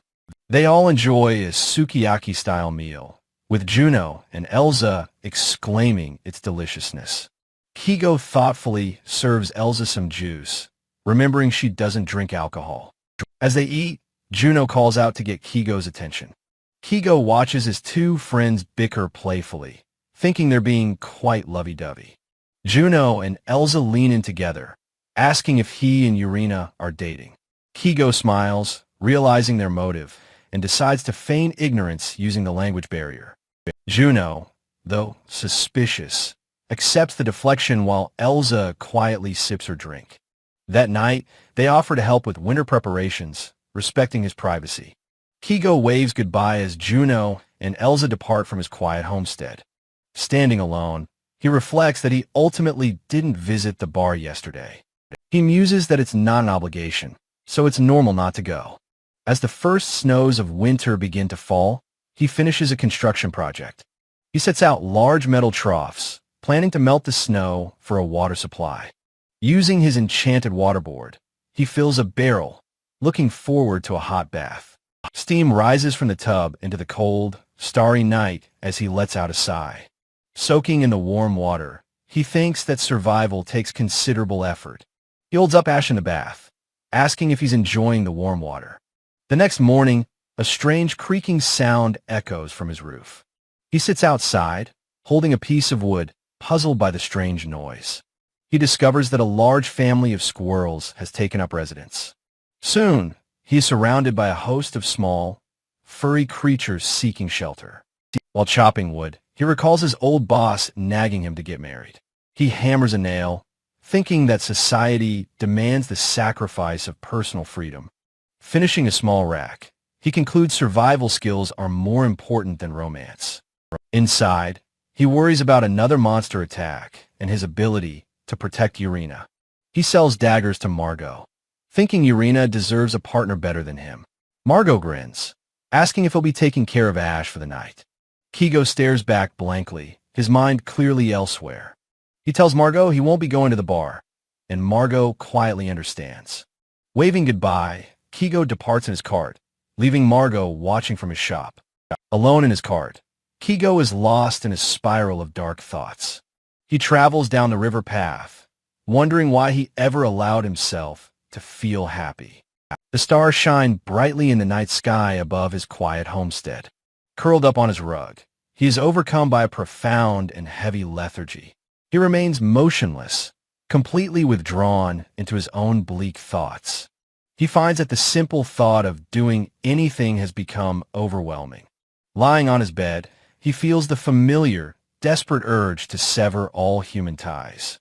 They all enjoy a sukiyaki-style meal, with Juno and Elsa exclaiming its deliciousness. Kigo thoughtfully serves Elsa some juice, remembering she doesn't drink alcohol. As they eat, Juno calls out to get Kigo's attention. Kigo watches his two friends bicker playfully, thinking they're being quite lovey-dovey. Juno and Elsa lean in together, asking if he and Urina are dating. Kigo smiles, realizing their motive, and decides to feign ignorance using the language barrier. Juno, though suspicious, accepts the deflection while Elsa quietly sips her drink. That night, they offer to help with winter preparations, respecting his privacy. Kigo waves goodbye as Juno and Elsa depart from his quiet homestead. Standing alone, he reflects that he ultimately didn't visit the bar yesterday. He muses that it's not an obligation, so it's normal not to go. As the first snows of winter begin to fall, he finishes a construction project. He sets out large metal troughs, planning to melt the snow for a water supply. Using his enchanted waterboard, he fills a barrel, looking forward to a hot bath. Steam rises from the tub into the cold, starry night as he lets out a sigh. Soaking in the warm water, he thinks that survival takes considerable effort. He holds up Ash in the bath, asking if he's enjoying the warm water. The next morning, a strange creaking sound echoes from his roof. He sits outside, holding a piece of wood, puzzled by the strange noise. He discovers that a large family of squirrels has taken up residence. Soon, he is surrounded by a host of small, furry creatures seeking shelter. While chopping wood, he recalls his old boss nagging him to get married. He hammers a nail, thinking that society demands the sacrifice of personal freedom. Finishing a small rack, he concludes survival skills are more important than romance. Inside, he worries about another monster attack and his ability to protect Urina. He sells daggers to Margot, thinking Urina deserves a partner better than him. Margot grins, asking if he'll be taking care of Ash for the night. Kigo stares back blankly, his mind clearly elsewhere. He tells Margot he won't be going to the bar, and Margot quietly understands. Waving goodbye, Kigo departs in his cart, leaving Margot watching from his shop. Alone in his cart, Kigo is lost in a spiral of dark thoughts. He travels down the river path, wondering why he ever allowed himself to feel happy. The stars shine brightly in the night sky above his quiet homestead. Curled up on his rug, he is overcome by a profound and heavy lethargy. He remains motionless, completely withdrawn into his own bleak thoughts. He finds that the simple thought of doing anything has become overwhelming. Lying on his bed, he feels the familiar, desperate urge to sever all human ties.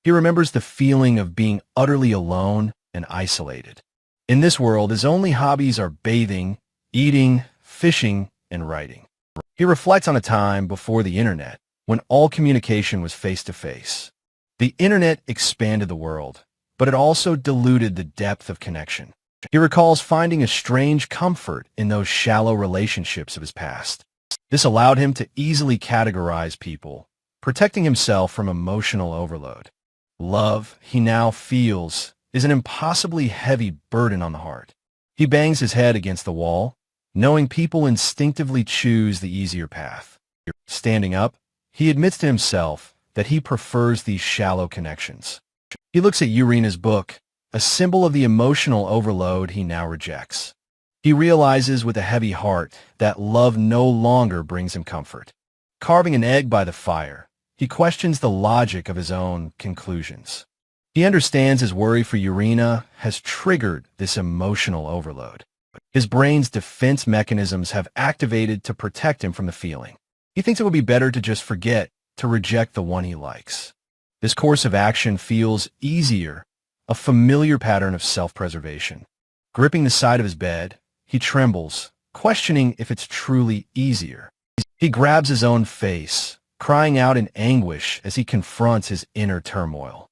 He remembers the feeling of being utterly alone and isolated. In this world, his only hobbies are bathing, eating, fishing, and writing. He reflects on a time before the internet, when all communication was face-to-face. The internet expanded the world, but it also diluted the depth of connection. He recalls finding a strange comfort in those shallow relationships of his past. This allowed him to easily categorize people, protecting himself from emotional overload. Love, he now feels, is an impossibly heavy burden on the heart. He bangs his head against the wall, knowing people instinctively choose the easier path. Standing up, he admits to himself that he prefers these shallow connections. He looks at Urina's book, a symbol of the emotional overload he now rejects. He realizes with a heavy heart that love no longer brings him comfort. Carving an egg by the fire, he questions the logic of his own conclusions. He understands his worry for Urena has triggered this emotional overload. His brain's defense mechanisms have activated to protect him from the feeling. He thinks it would be better to just forget, to reject the one he likes. This course of action feels easier, a familiar pattern of self-preservation. Gripping the side of his bed, he trembles, questioning if it's truly easier. He grabs his own face, crying out in anguish as he confronts his inner turmoil.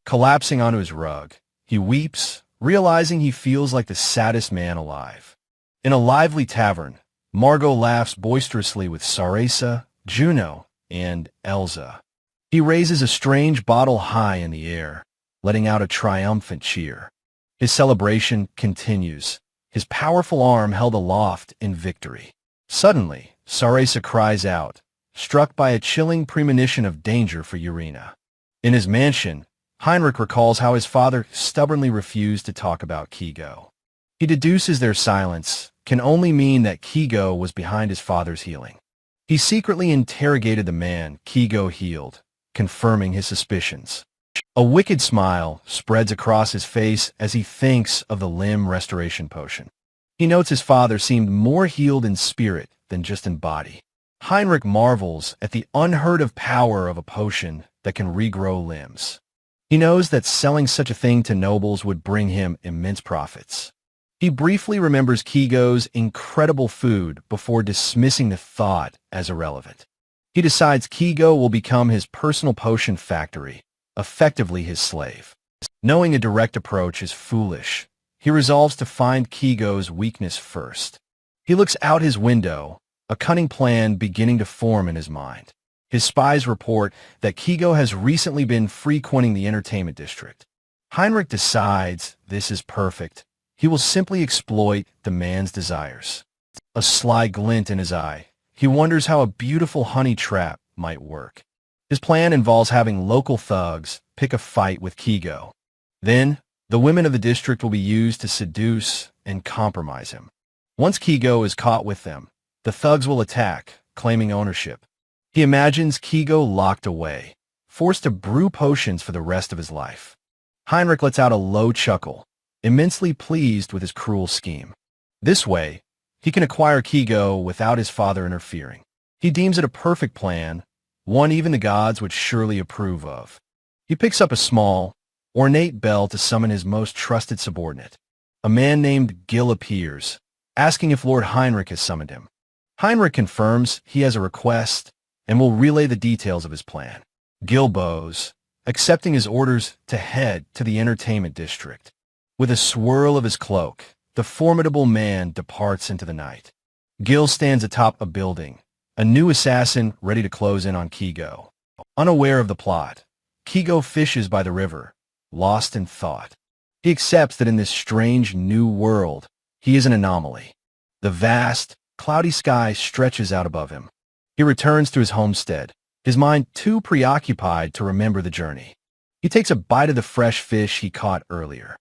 Collapsing onto his rug, he weeps, realizing he feels like the saddest man alive. In a lively tavern, Margot laughs boisterously with Saresa, Juno, and Elsa. He raises a strange bottle high in the air, letting out a triumphant cheer. His celebration continues, his powerful arm held aloft in victory. Suddenly, Saresa cries out, struck by a chilling premonition of danger for Urena. In his mansion, Heinrich recalls how his father stubbornly refused to talk about Kigo. He deduces their silence can only mean that Kigo was behind his father's healing. He secretly interrogated the man Kigo healed, confirming his suspicions. A wicked smile spreads across his face as he thinks of the limb restoration potion. He notes his father seemed more healed in spirit than just in body. Heinrich marvels at the unheard-of power of a potion that can regrow limbs. He knows that selling such a thing to nobles would bring him immense profits. He briefly remembers Kigo's incredible food before dismissing the thought as irrelevant. He decides Kigo will become his personal potion factory, effectively his slave. Knowing a direct approach is foolish, he resolves to find Kigo's weakness first. He looks out his window, a cunning plan beginning to form in his mind. His spies report that Kigo has recently been frequenting the entertainment district. Heinrich decides this is perfect. He will simply exploit the man's desires. A sly glint in his eye, he wonders how a beautiful honey trap might work. His plan involves having local thugs pick a fight with Kigo. Then, the women of the district will be used to seduce and compromise him. Once Kigo is caught with them, the thugs will attack, claiming ownership. He imagines Kigo locked away, forced to brew potions for the rest of his life. Heinrich lets out a low chuckle, immensely pleased with his cruel scheme. This way, he can acquire Kigo without his father interfering. He deems it a perfect plan, one even the gods would surely approve of. He picks up a small, ornate bell to summon his most trusted subordinate. A man named Gil appears, asking if Lord Heinrich has summoned him. Heinrich confirms he has a request and will relay the details of his plan. Gil bows, accepting his orders to head to the entertainment district. With a swirl of his cloak, the formidable man departs into the night. Gil stands atop a building, a new assassin ready to close in on Kigo. Unaware of the plot, Kigo fishes by the river, lost in thought. He accepts that in this strange new world, he is an anomaly. The vast, cloudy sky stretches out above him. He returns to his homestead, his mind too preoccupied to remember the journey. He takes a bite of the fresh fish he caught earlier.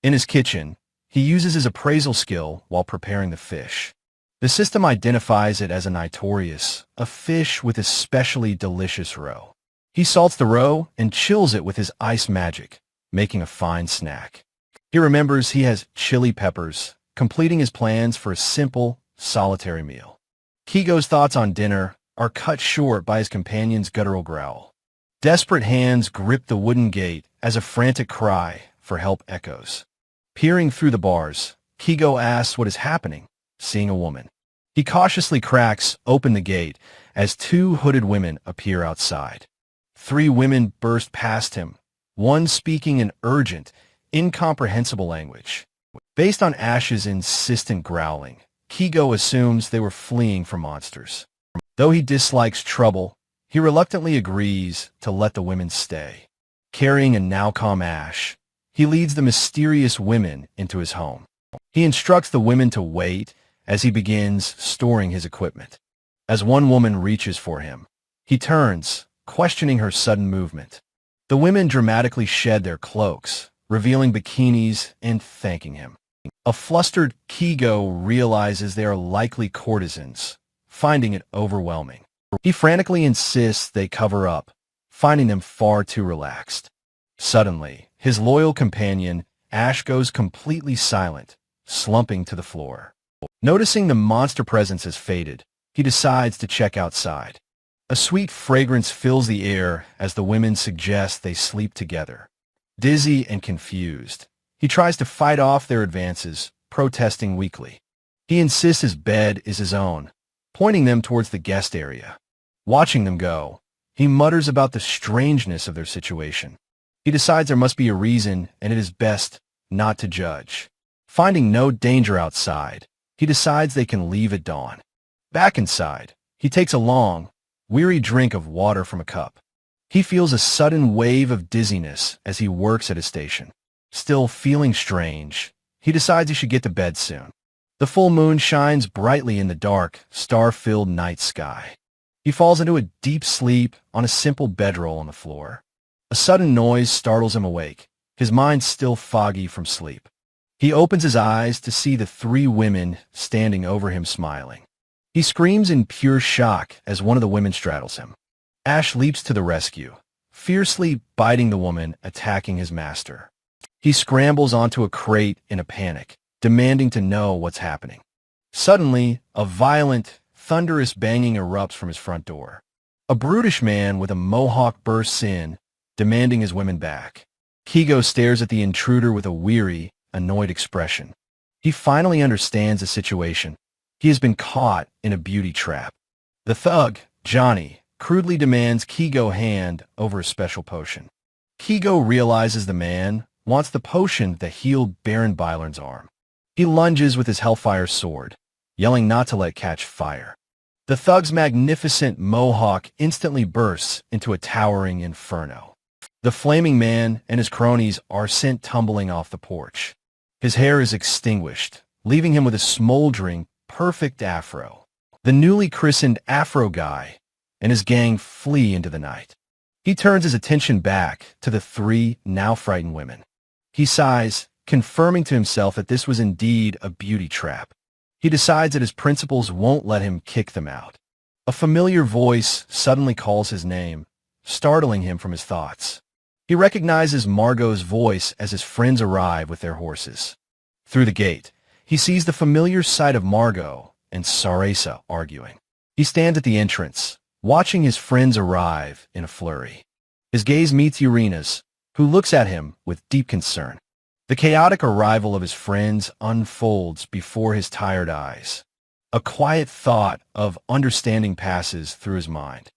In his kitchen, he uses his appraisal skill while preparing the fish. The system identifies it as a Nitorius, a fish with especially delicious roe. He salts the roe and chills it with his ice magic, making a fine snack. He remembers he has chili peppers, completing his plans for a simple, solitary meal. Kigo's thoughts on dinner are cut short by his companion's guttural growl. Desperate hands grip the wooden gate as a frantic cry for help echoes. Peering through the bars, Kigo asks what is happening, seeing a woman. He cautiously cracks open the gate as two hooded women appear outside. 3 women burst past him, one speaking in urgent, incomprehensible language. Based on Ash's insistent growling, Kigo assumes they were fleeing from monsters. Though he dislikes trouble, he reluctantly agrees to let the women stay. Carrying a now calm Ash, he leads the mysterious women into his home. He instructs the women to wait as he begins storing his equipment. As one woman reaches for him, he turns, questioning her sudden movement. The women dramatically shed their cloaks, revealing bikinis and thanking him. A flustered Kigo realizes they are likely courtesans, finding it overwhelming. He frantically insists they cover up, finding them far too relaxed. Suddenly, His loyal companion, Ash, goes completely silent, slumping to the floor. Noticing the monster presence has faded, he decides to check outside. A sweet fragrance fills the air as the women suggest they sleep together. Dizzy and confused, he tries to fight off their advances, protesting weakly. He insists his bed is his own, pointing them towards the guest area. Watching them go, he mutters about the strangeness of their situation. He decides there must be a reason, and it is best not to judge. Finding no danger outside, he decides they can leave at dawn. Back inside, he takes a long, weary drink of water from a cup. He feels a sudden wave of dizziness as he works at his station. Still feeling strange, he decides he should get to bed soon. The full moon shines brightly in the dark, star-filled night sky. He falls into a deep sleep on a simple bedroll on the floor. A sudden noise startles him awake, his mind still foggy from sleep. He opens his eyes to see the three women standing over him smiling. He screams in pure shock as one of the women straddles him. Ash leaps to the rescue, fiercely biting the woman attacking his master. He scrambles onto a crate in a panic, demanding to know what's happening. Suddenly, a violent, thunderous banging erupts from his front door. A brutish man with a mohawk bursts in, demanding his women back. Kigo stares at the intruder with a weary, annoyed expression. He finally understands the situation. He has been caught in a beauty trap. The thug, Johnny, crudely demands Kigo's hand over a special potion. Kigo realizes the man wants the potion that healed Baron Byler's arm. He lunges with his Hellfire sword, yelling not to let catch fire. The thug's magnificent mohawk instantly bursts into a towering inferno. The flaming man and his cronies are sent tumbling off the porch. His hair is extinguished, leaving him with a smoldering, perfect afro. The newly christened Afro Guy and his gang flee into the night. He turns his attention back to the three now frightened women. He sighs, confirming to himself that this was indeed a beauty trap. He decides that his principals won't let him kick them out. A familiar voice suddenly calls his name, startling him from his thoughts. He recognizes Margot's voice as his friends arrive with their horses. Through the gate, he sees the familiar sight of Margot and Sarasa arguing. He stands at the entrance, watching his friends arrive in a flurry. His gaze meets Urina's, who looks at him with deep concern. The chaotic arrival of his friends unfolds before his tired eyes. A quiet thought of understanding passes through his mind.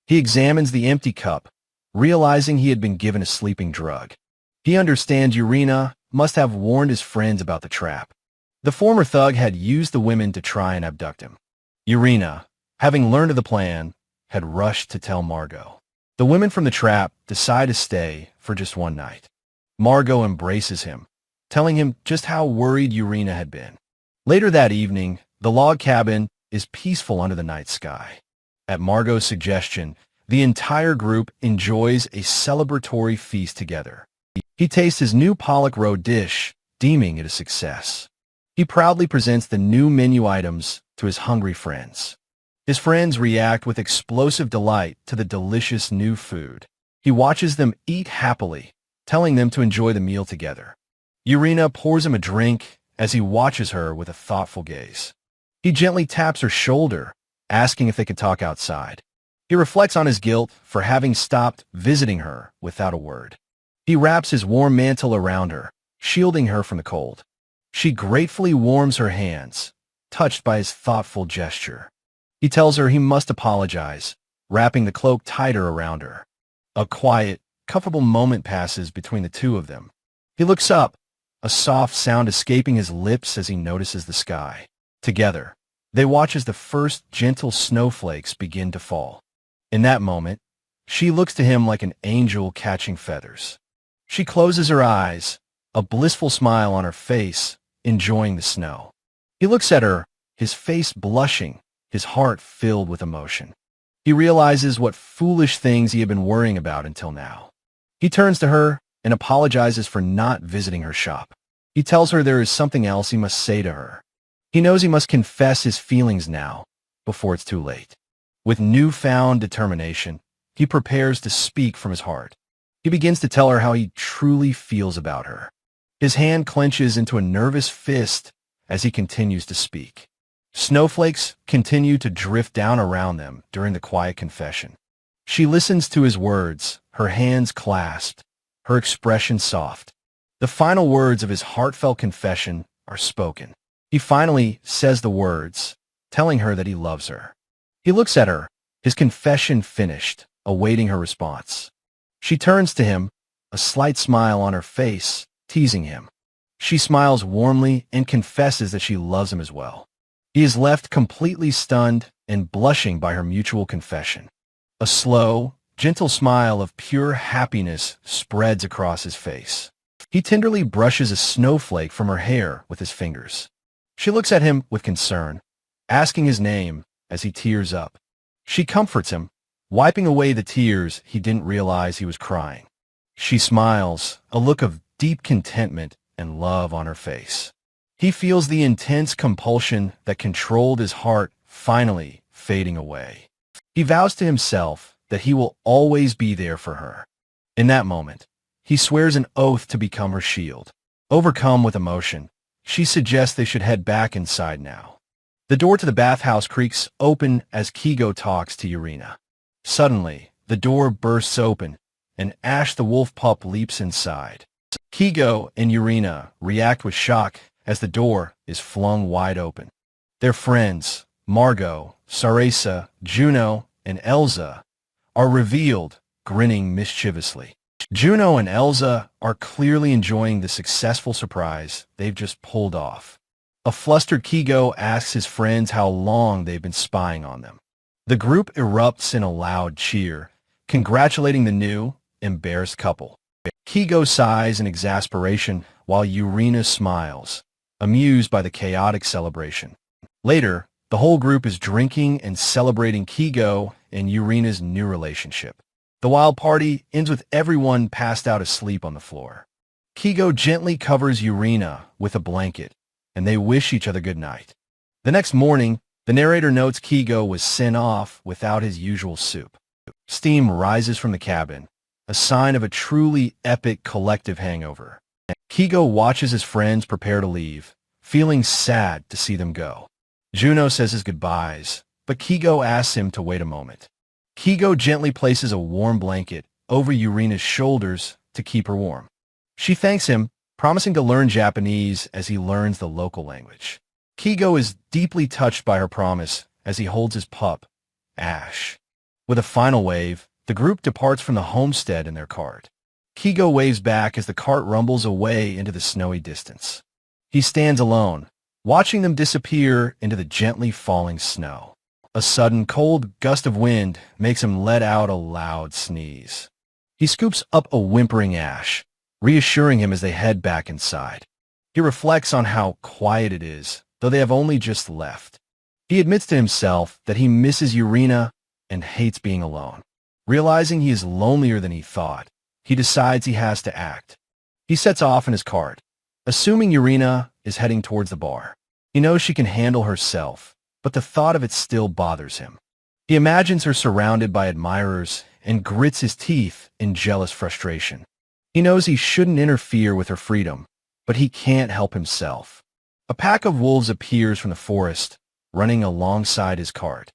He examines the empty cup, realizing he had been given a sleeping drug. He understands Urina must have warned his friends about the trap. The former thug had used the women to try and abduct him. Urina, having learned of the plan, had rushed to tell Margot. The women from the trap decide to stay for just one night. Margot embraces him, telling him just how worried Urina had been. Later that evening, the log cabin is peaceful under the night sky. At Margot's suggestion, the entire group enjoys a celebratory feast together. He tastes his new Pollock Roe dish, deeming it a success. He proudly presents the new menu items to his hungry friends. His friends react with explosive delight to the delicious new food. He watches them eat happily, telling them to enjoy the meal together. Urina pours him a drink as he watches her with a thoughtful gaze. He gently taps her shoulder, asking if they could talk outside. He reflects on his guilt for having stopped visiting her without a word. He wraps his warm mantle around her, shielding her from the cold. She gratefully warms her hands, touched by his thoughtful gesture. He tells her he must apologize, wrapping the cloak tighter around her. A quiet, comfortable moment passes between the two of them. He looks up, a soft sound escaping his lips as he notices the sky. Together, they watch as the first gentle snowflakes begin to fall. In that moment, she looks to him like an angel catching feathers. She closes her eyes, a blissful smile on her face, enjoying the snow. He looks at her, his face blushing, his heart filled with emotion. He realizes what foolish things he had been worrying about until now. He turns to her and apologizes for not visiting her shop. He tells her there is something else he must say to her. He knows he must confess his feelings now, before it's too late. With newfound determination, he prepares to speak from his heart. He begins to tell her how he truly feels about her. His hand clenches into a nervous fist as he continues to speak. Snowflakes continue to drift down around them during the quiet confession. She listens to his words, her hands clasped, her expression soft. The final words of his heartfelt confession are spoken. He finally says the words, telling her that he loves her. He looks at her, his confession finished, awaiting her response. She turns to him, a slight smile on her face, teasing him. She smiles warmly and confesses that she loves him as well. He is left completely stunned and blushing by her mutual confession. A slow, gentle smile of pure happiness spreads across his face. He tenderly brushes a snowflake from her hair with his fingers. She looks at him with concern, asking his name as he tears up. She comforts him, wiping away the tears he didn't realize he was crying. She smiles, a look of deep contentment and love on her face. He feels the intense compulsion that controlled his heart finally fading away. He vows to himself that he will always be there for her. In that moment, he swears an oath to become her shield. Overcome with emotion, she suggests they should head back inside now. The door to the bathhouse creaks open as Kigo talks to Urina. Suddenly, the door bursts open, and Ash the wolf pup leaps inside. Kigo and Urina react with shock as the door is flung wide open. Their friends, Margot, Sarasa, Juno, and Elsa, are revealed, grinning mischievously. Juno and Elsa are clearly enjoying the successful surprise they've just pulled off. A flustered Kigo asks his friends how long they've been spying on them. The group erupts in a loud cheer, congratulating the new, embarrassed couple. Kigo sighs in exasperation while Urina smiles, amused by the chaotic celebration. Later, the whole group is drinking and celebrating Kigo and Urina's new relationship. The wild party ends with everyone passed out asleep on the floor. Kigo gently covers Urina with a blanket, and they wish each other good night. The next morning, the narrator notes Kigo was sent off without his usual soup. Steam rises from the cabin, a sign of a truly epic collective hangover. Kigo watches his friends prepare to leave, feeling sad to see them go. Juno says his goodbyes, but Kigo asks him to wait a moment. Kigo gently places a warm blanket over Urina's shoulders to keep her warm. She thanks him, promising to learn Japanese as he learns the local language. Kigo is deeply touched by her promise as he holds his pup, Ash. With a final wave, the group departs from the homestead in their cart. Kigo waves back as the cart rumbles away into the snowy distance. He stands alone, watching them disappear into the gently falling snow. A sudden cold gust of wind makes him let out a loud sneeze. He scoops up a whimpering Ash, reassuring him as they head back inside. He reflects on how quiet it is, though they have only just left. He admits to himself that he misses Urina and hates being alone. Realizing he is lonelier than he thought, he decides he has to act. He sets off in his cart, assuming Urina is heading towards the bar. He knows she can handle herself, but the thought of it still bothers him. He imagines her surrounded by admirers and grits his teeth in jealous frustration. He knows he shouldn't interfere with her freedom, but he can't help himself. A pack of wolves appears from the forest, running alongside his cart.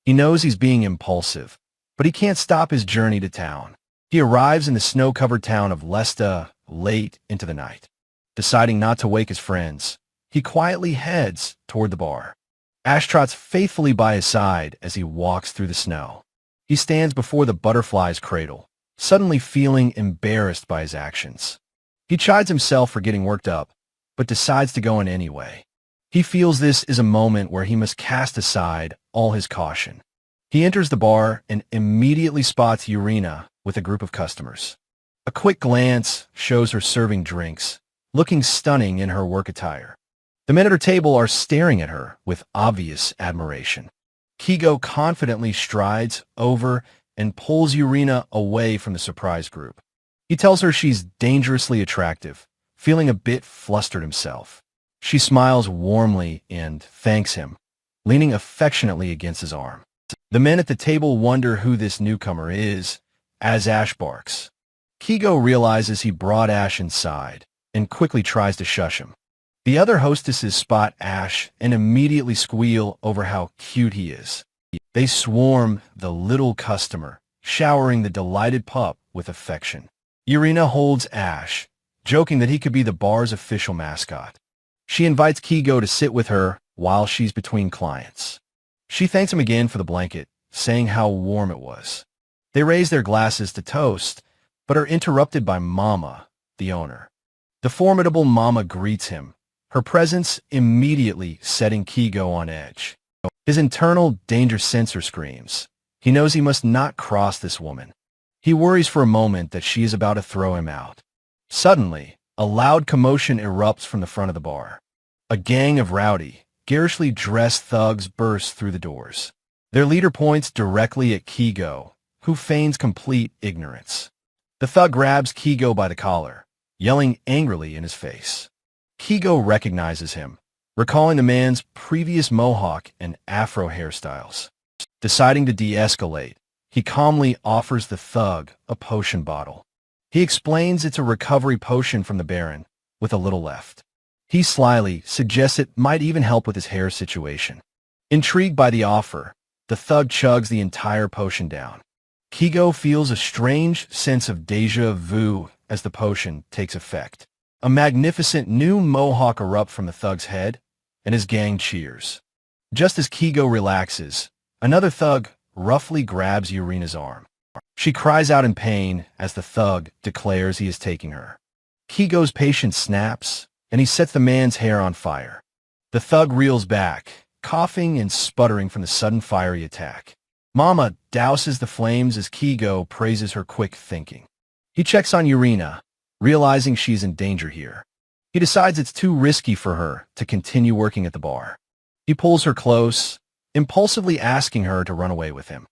He knows he's being impulsive, but he can't stop his journey to town. He arrives in the snow-covered town of Lesta late into the night. Deciding not to wake his friends, he quietly heads toward the bar. Ash trots faithfully by his side as he walks through the snow. He stands before the butterfly's cradle, suddenly feeling embarrassed by his actions. He chides himself for getting worked up, but decides to go in anyway. He feels this is a moment where he must cast aside all his caution. He enters the bar and immediately spots Urina with a group of customers. A quick glance shows her serving drinks, looking stunning in her work attire. The men at her table are staring at her with obvious admiration. Kigo confidently strides over and pulls Urina away from the surprise group. He tells her she's dangerously attractive, feeling a bit flustered himself. She smiles warmly and thanks him, leaning affectionately against his arm. The men at the table wonder who this newcomer is, as Ash barks. Kigo realizes he brought Ash inside and quickly tries to shush him. The other hostesses spot Ash and immediately squeal over how cute he is. They swarm the little customer, showering the delighted pup with affection. Yurina holds Ash, joking that he could be the bar's official mascot. She invites Kigo to sit with her while she's between clients. She thanks him again for the blanket, saying how warm it was. They raise their glasses to toast, but are interrupted by Mama, the owner. The formidable Mama greets him, her presence immediately setting Kigo on edge. His internal danger sensor screams. He knows he must not cross this woman. He worries for a moment that she is about to throw him out. Suddenly, a loud commotion erupts from the front of the bar. A gang of rowdy, garishly dressed thugs burst through the doors. Their leader points directly at Kigo, who feigns complete ignorance. The thug grabs Kigo by the collar, yelling angrily in his face. Kigo recognizes him, recalling the man's previous mohawk and afro hairstyles. Deciding to de-escalate, he calmly offers the thug a potion bottle. He explains it's a recovery potion from the Baron, with a little left. He slyly suggests it might even help with his hair situation. Intrigued by the offer, the thug chugs the entire potion down. Kigo feels a strange sense of déjà vu as the potion takes effect. A magnificent new mohawk erupts from the thug's head, and his gang cheers. Just as Kigo relaxes, another thug roughly grabs Yurina's arm. She cries out in pain as the thug declares he is taking her. Kigo's patience snaps, and he sets the man's hair on fire. The thug reels back, coughing and sputtering from the sudden fiery attack. Mama douses the flames as Kigo praises her quick thinking. He checks on Yurina, realizing she's in danger here. He decides it's too risky for her to continue working at the bar. He pulls her close, impulsively asking her to run away with him.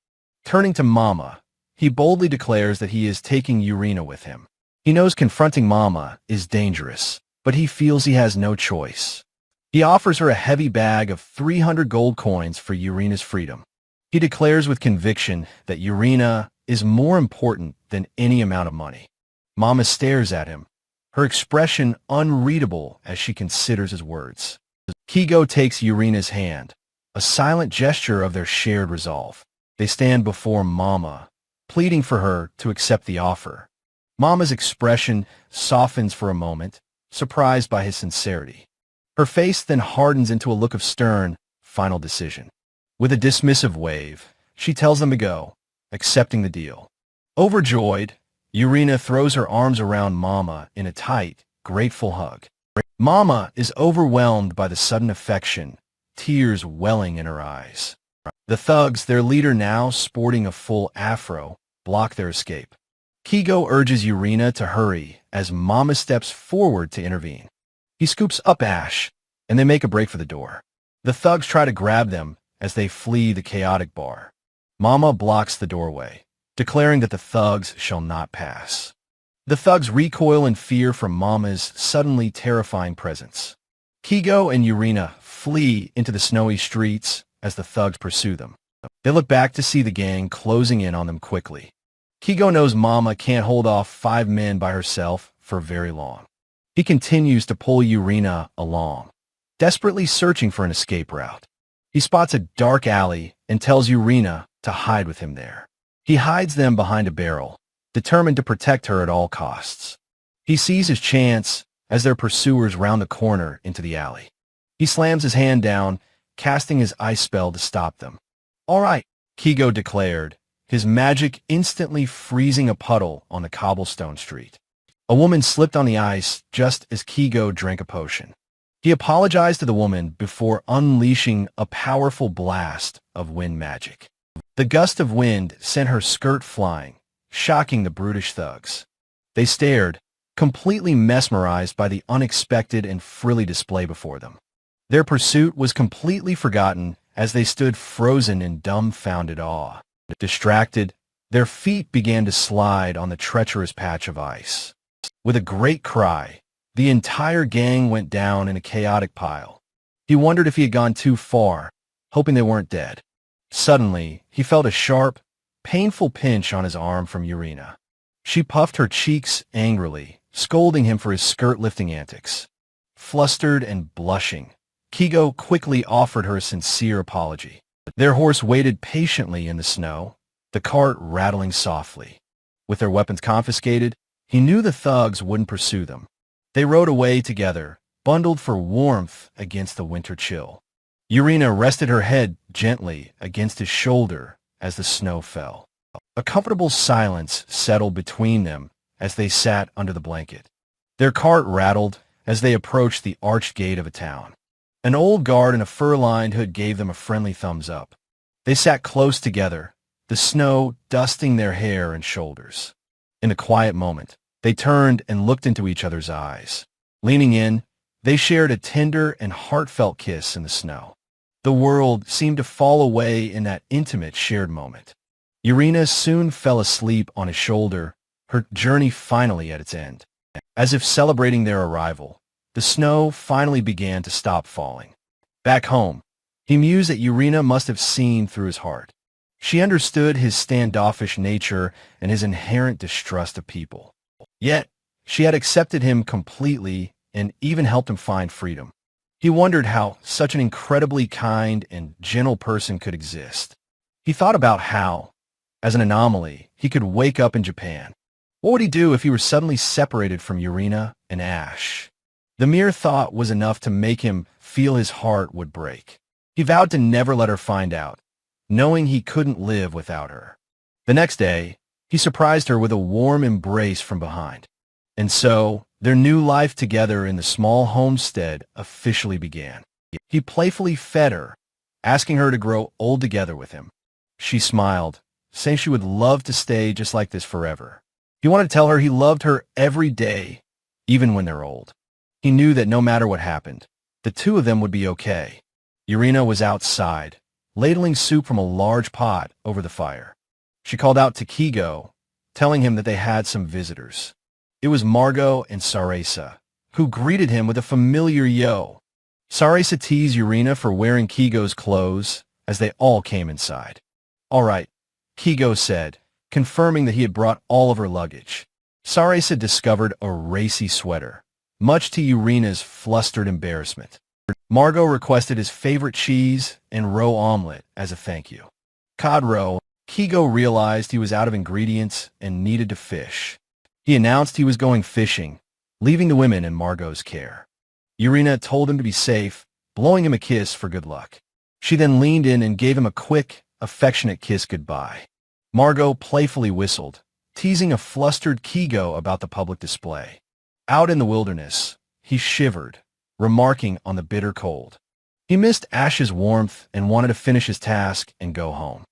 Turning to Mama, he boldly declares that he is taking Yurina with him. He knows confronting Mama is dangerous, but he feels he has no choice. He offers her a heavy bag of 300 gold coins for Yurina's freedom. He declares with conviction that Yurina is more important than any amount of money. Mama stares at him, her expression unreadable as she considers his words. Kigo takes Yurina's hand, a silent gesture of their shared resolve. They stand before Mama, pleading for her to accept the offer. Mama's expression softens for a moment, surprised by his sincerity. Her face then hardens into a look of stern, final decision. With a dismissive wave, she tells them to go, accepting the deal. Overjoyed, Yurina throws her arms around Mama in a tight, grateful hug. Mama is overwhelmed by the sudden affection, tears welling in her eyes. The thugs, their leader now sporting a full afro, block their escape. Kigo urges Yurina to hurry as Mama steps forward to intervene. He scoops up Ash, and they make a break for the door. The thugs try to grab them as they flee the chaotic bar. Mama blocks the doorway, declaring that the thugs shall not pass. The thugs recoil in fear from Mama's suddenly terrifying presence. Kigo and Yurina flee into the snowy streets as the thugs pursue them. They look back to see the gang closing in on them quickly. Kigo knows Mama can't hold off 5 men by herself for very long. He continues to pull Yurina along, desperately searching for an escape route. He spots a dark alley and tells Yurina to hide with him there. He hides them behind a barrel, determined to protect her at all costs. He sees his chance as their pursuers round the corner into the alley. He slams his hand down, casting his ice spell to stop them. "All right," Kigo declared, his magic instantly freezing a puddle on the cobblestone street. A woman slipped on the ice just as Kigo drank a potion. He apologized to the woman before unleashing a powerful blast of wind magic. The gust of wind sent her skirt flying, shocking the brutish thugs. They stared, completely mesmerized by the unexpected and frilly display before them. Their pursuit was completely forgotten as they stood frozen in dumbfounded awe. Distracted, their feet began to slide on the treacherous patch of ice. With a great cry, the entire gang went down in a chaotic pile. He wondered if he had gone too far, hoping they weren't dead. Suddenly, he felt a sharp, painful pinch on his arm from Yurina. She puffed her cheeks angrily, scolding him for his skirt-lifting antics. Flustered and blushing, Kigo quickly offered her a sincere apology. Their horse waited patiently in the snow, the cart rattling softly. With their weapons confiscated, he knew the thugs wouldn't pursue them. They rode away together, bundled for warmth against the winter chill. Urina rested her head gently against his shoulder as the snow fell. A comfortable silence settled between them as they sat under the blanket. Their cart rattled as they approached the arched gate of a town. An old guard in a fur-lined hood gave them a friendly thumbs up. They sat close together, the snow dusting their hair and shoulders. In a quiet moment, they turned and looked into each other's eyes. Leaning in, they shared a tender and heartfelt kiss in the snow. The world seemed to fall away in that intimate shared moment. Urina soon fell asleep on his shoulder, her journey finally at its end. As if celebrating their arrival, the snow finally began to stop falling. Back home, he mused that Urina must have seen through his heart. She understood his standoffish nature and his inherent distrust of people. Yet, she had accepted him completely and even helped him find freedom. He wondered how such an incredibly kind and gentle person could exist. He thought about how, as an anomaly, he could wake up in Japan. What would he do if he were suddenly separated from Urina and Ash? The mere thought was enough to make him feel his heart would break. He vowed to never let her find out, knowing he couldn't live without her. The next day, he surprised her with a warm embrace from behind. And so, their new life together in the small homestead officially began. He playfully fed her, asking her to grow old together with him. She smiled, saying she would love to stay just like this forever. He wanted to tell her he loved her every day, even when they're old. He knew that no matter what happened, the two of them would be okay. Urina was outside, ladling soup from a large pot over the fire. She called out to Kigo, telling him that they had some visitors. It was Margot and Sarasa, who greeted him with a familiar yo. Sarasa teased Urina for wearing Kigo's clothes as they all came inside. "All right," Kigo said, confirming that he had brought all of her luggage. Sarasa discovered a racy sweater, much to Urina's flustered embarrassment. Margot requested his favorite cheese and roe omelet as a thank you. Cod roe, Kigo realized he was out of ingredients and needed to fish. He announced he was going fishing, leaving the women in Margot's care. Urina told him to be safe, blowing him a kiss for good luck. She then leaned in and gave him a quick, affectionate kiss goodbye. Margot playfully whistled, teasing a flustered Kigo about the public display. Out in the wilderness, he shivered, remarking on the bitter cold. He missed Ash's warmth and wanted to finish his task and go home.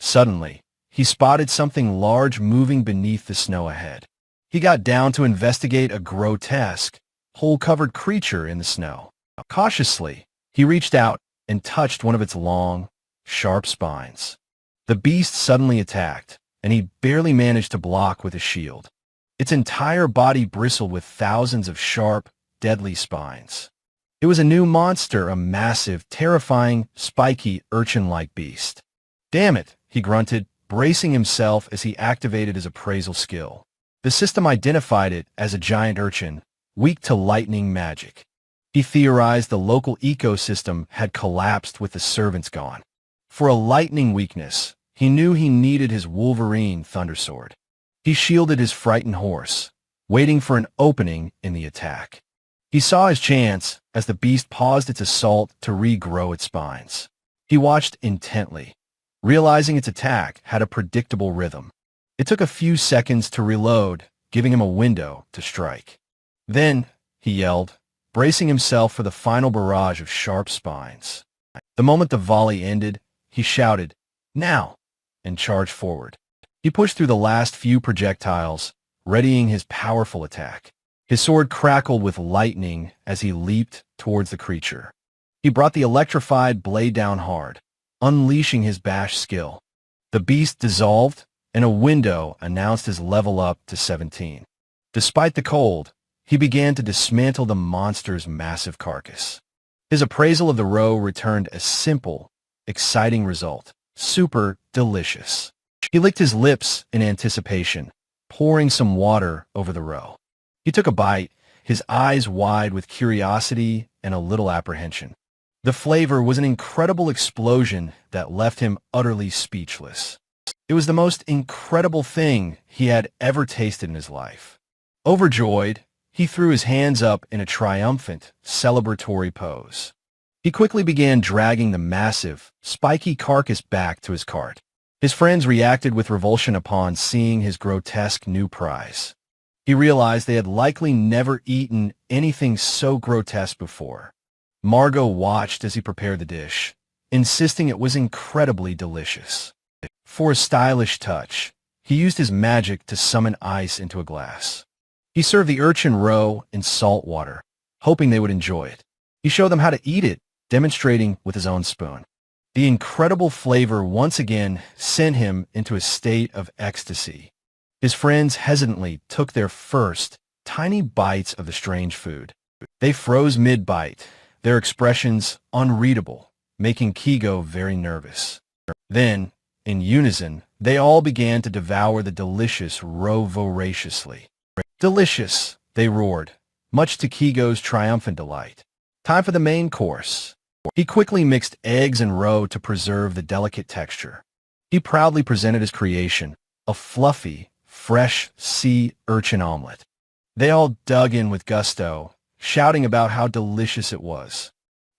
Suddenly, he spotted something large moving beneath the snow ahead. He got down to investigate a grotesque, hole-covered creature in the snow. Cautiously, he reached out and touched one of its long, sharp spines. The beast suddenly attacked, and he barely managed to block with his shield. Its entire body bristled with thousands of sharp, deadly spines. It was a new monster, a massive, terrifying, spiky, urchin-like beast. "Damn it," he grunted, bracing himself as he activated his appraisal skill. The system identified it as a giant urchin, weak to lightning magic. He theorized the local ecosystem had collapsed with the servants gone. For a lightning weakness, he knew he needed his Wolverine Thundersword. He shielded his frightened horse, waiting for an opening in the attack. He saw his chance as the beast paused its assault to regrow its spines. He watched intently, realizing its attack had a predictable rhythm. It took a few seconds to reload, giving him a window to strike. "Then," he yelled, bracing himself for the final barrage of sharp spines. The moment the volley ended, he shouted, "Now!" and charged forward. He pushed through the last few projectiles, readying his powerful attack. His sword crackled with lightning as he leaped towards the creature. He brought the electrified blade down hard, unleashing his bash skill. The beast dissolved, and a window announced his level up to 17. Despite the cold, he began to dismantle the monster's massive carcass. His appraisal of the roe returned a simple, exciting result. Super delicious. He licked his lips in anticipation, pouring some water over the roe. He took a bite, his eyes wide with curiosity and a little apprehension. The flavor was an incredible explosion that left him utterly speechless. It was the most incredible thing he had ever tasted in his life. Overjoyed, he threw his hands up in a triumphant, celebratory pose. He quickly began dragging the massive, spiky carcass back to his cart. His friends reacted with revulsion upon seeing his grotesque new prize. He realized they had likely never eaten anything so grotesque before. Margot watched as he prepared the dish, insisting it was incredibly delicious. For a stylish touch, he used his magic to summon ice into a glass. He served the urchin roe in salt water, hoping they would enjoy it. He showed them how to eat it, demonstrating with his own spoon. The incredible flavor once again sent him into a state of ecstasy. His friends hesitantly took their first, tiny bites of the strange food. They froze mid-bite, their expressions unreadable, making Kigo very nervous. Then, in unison, they all began to devour the delicious roe voraciously. "Delicious!" they roared, much to Kigo's triumphant delight. Time for the main course. He quickly mixed eggs and roe to preserve the delicate texture. He proudly presented his creation, a fluffy, fresh sea urchin omelet. They all dug in with gusto, shouting about how delicious it was.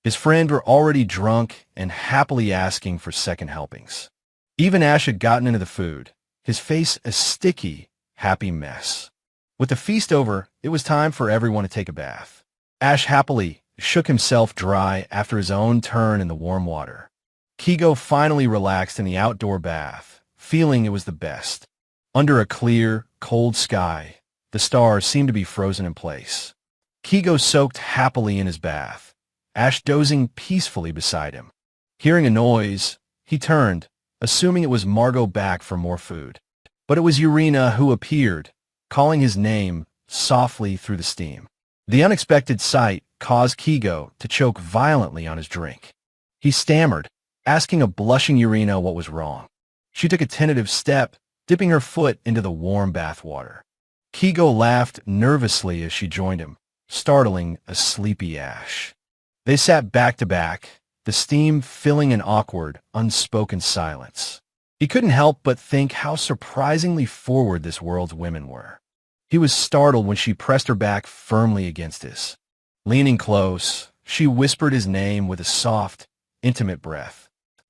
His friends were already drunk and happily asking for second helpings. Even Ash had gotten into the food, his face a sticky, happy mess. With the feast over, it was time for everyone to take a bath. Ash happily shook himself dry after his own turn in the warm water. Kigo finally relaxed in the outdoor bath, feeling it was the best. Under a clear, cold sky, the stars seemed to be frozen in place. Kigo soaked happily in his bath, Ash dozing peacefully beside him. Hearing a noise, he turned, assuming it was Margot back for more food. But it was Urena who appeared, calling his name softly through the steam. The unexpected sight caused Kigo to choke violently on his drink. He stammered, asking a blushing Urena what was wrong. She took a tentative step, dipping her foot into the warm bath water. Kigo laughed nervously as she joined him, startling a sleepy Ash. They sat back to back, the steam filling an awkward, unspoken silence. He couldn't help but think how surprisingly forward this world's women were. He was startled when she pressed her back firmly against his. Leaning close, she whispered his name with a soft, intimate breath.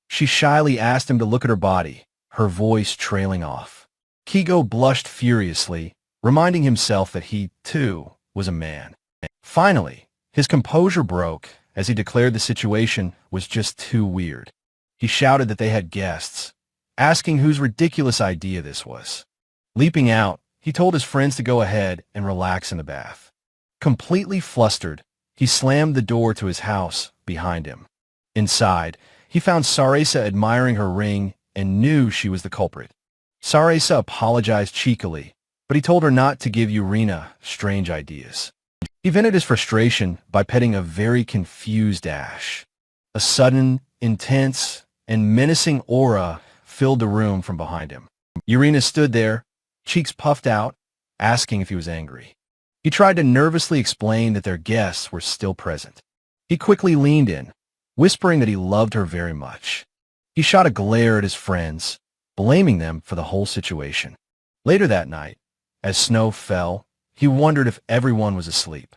She shyly asked him to look at her body, her voice trailing off. Kigo blushed furiously, reminding himself that he, too, was a man. Finally, his composure broke as he declared the situation was just too weird. He shouted that they had guests, asking whose ridiculous idea this was. Leaping out, he told his friends to go ahead and relax in the bath. Completely flustered, he slammed the door to his house behind him. Inside, he found Saresa admiring her ring and knew she was the culprit. Saresa apologized cheekily, but he told her not to give Urena strange ideas. He vented his frustration by petting a very confused Ash. A sudden, intense, and menacing aura filled the room from behind him. Urena stood there, cheeks puffed out, asking if he was angry. He tried to nervously explain that their guests were still present. He quickly leaned in, whispering that he loved her very much. He shot a glare at his friends, blaming them for the whole situation. Later that night, as snow fell, he wondered if everyone was asleep.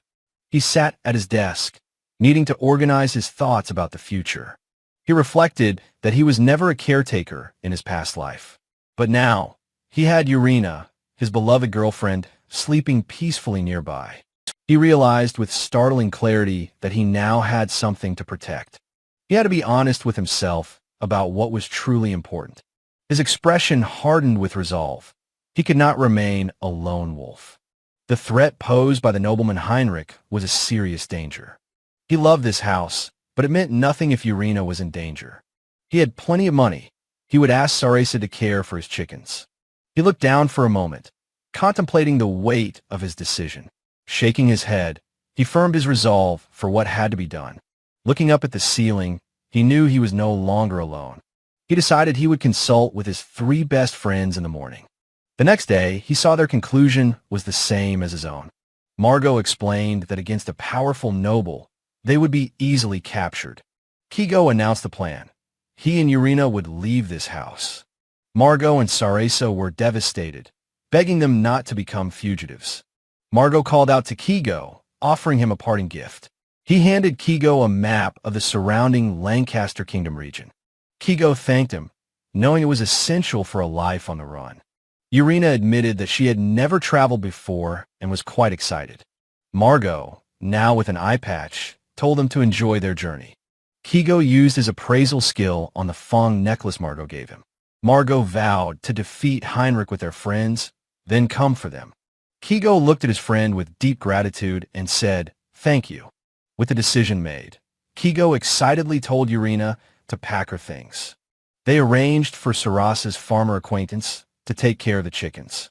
He sat at his desk, needing to organize his thoughts about the future. He reflected that he was never a caretaker in his past life. But now, he had Urena, his beloved girlfriend, sleeping peacefully nearby. He realized with startling clarity that he now had something to protect. He had to be honest with himself about what was truly important. His expression hardened with resolve. He could not remain a lone wolf. The threat posed by the nobleman Heinrich was a serious danger. He loved this house, but it meant nothing if Urena was in danger. He had plenty of money. He would ask Saresa to care for his chickens. He looked down for a moment, contemplating the weight of his decision. Shaking his head, he firmed his resolve for what had to be done. Looking up at the ceiling, he knew he was no longer alone. He decided he would consult with his 3 best friends in the morning. The next day, he saw their conclusion was the same as his own. Margot explained that against a powerful noble, they would be easily captured. Kigo announced the plan. He and Urina would leave this house. Margot and Sarasa were devastated, begging them not to become fugitives. Margot called out to Kigo, offering him a parting gift. He handed Kigo a map of the surrounding Lancaster Kingdom region. Kigo thanked him, knowing it was essential for a life on the run. Urina admitted that she had never traveled before and was quite excited. Margot, now with an eye patch, told them to enjoy their journey. Kigo used his appraisal skill on the Fong necklace Margot gave him. Margot vowed to defeat Heinrich with their friends, then come for them. Kigo looked at his friend with deep gratitude and said, "Thank you." With the decision made, Kigo excitedly told Urina to pack her things. They arranged for Sarasa's farmer acquaintance to take care of the chickens.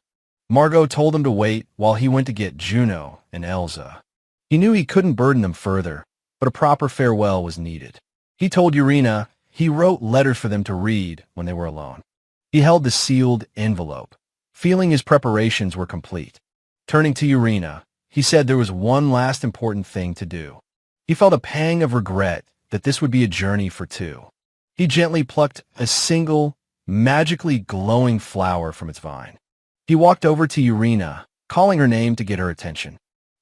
Margot told him to wait while he went to get Juno and Elsa. He knew he couldn't burden them further, but a proper farewell was needed. He told Urina he wrote letters for them to read when they were alone. He held the sealed envelope, feeling his preparations were complete. Turning to Urina, he said there was one last important thing to do. He felt a pang of regret that this would be a journey for two. He gently plucked a single, magically glowing flower from its vine. He walked over to Urina, calling her name to get her attention.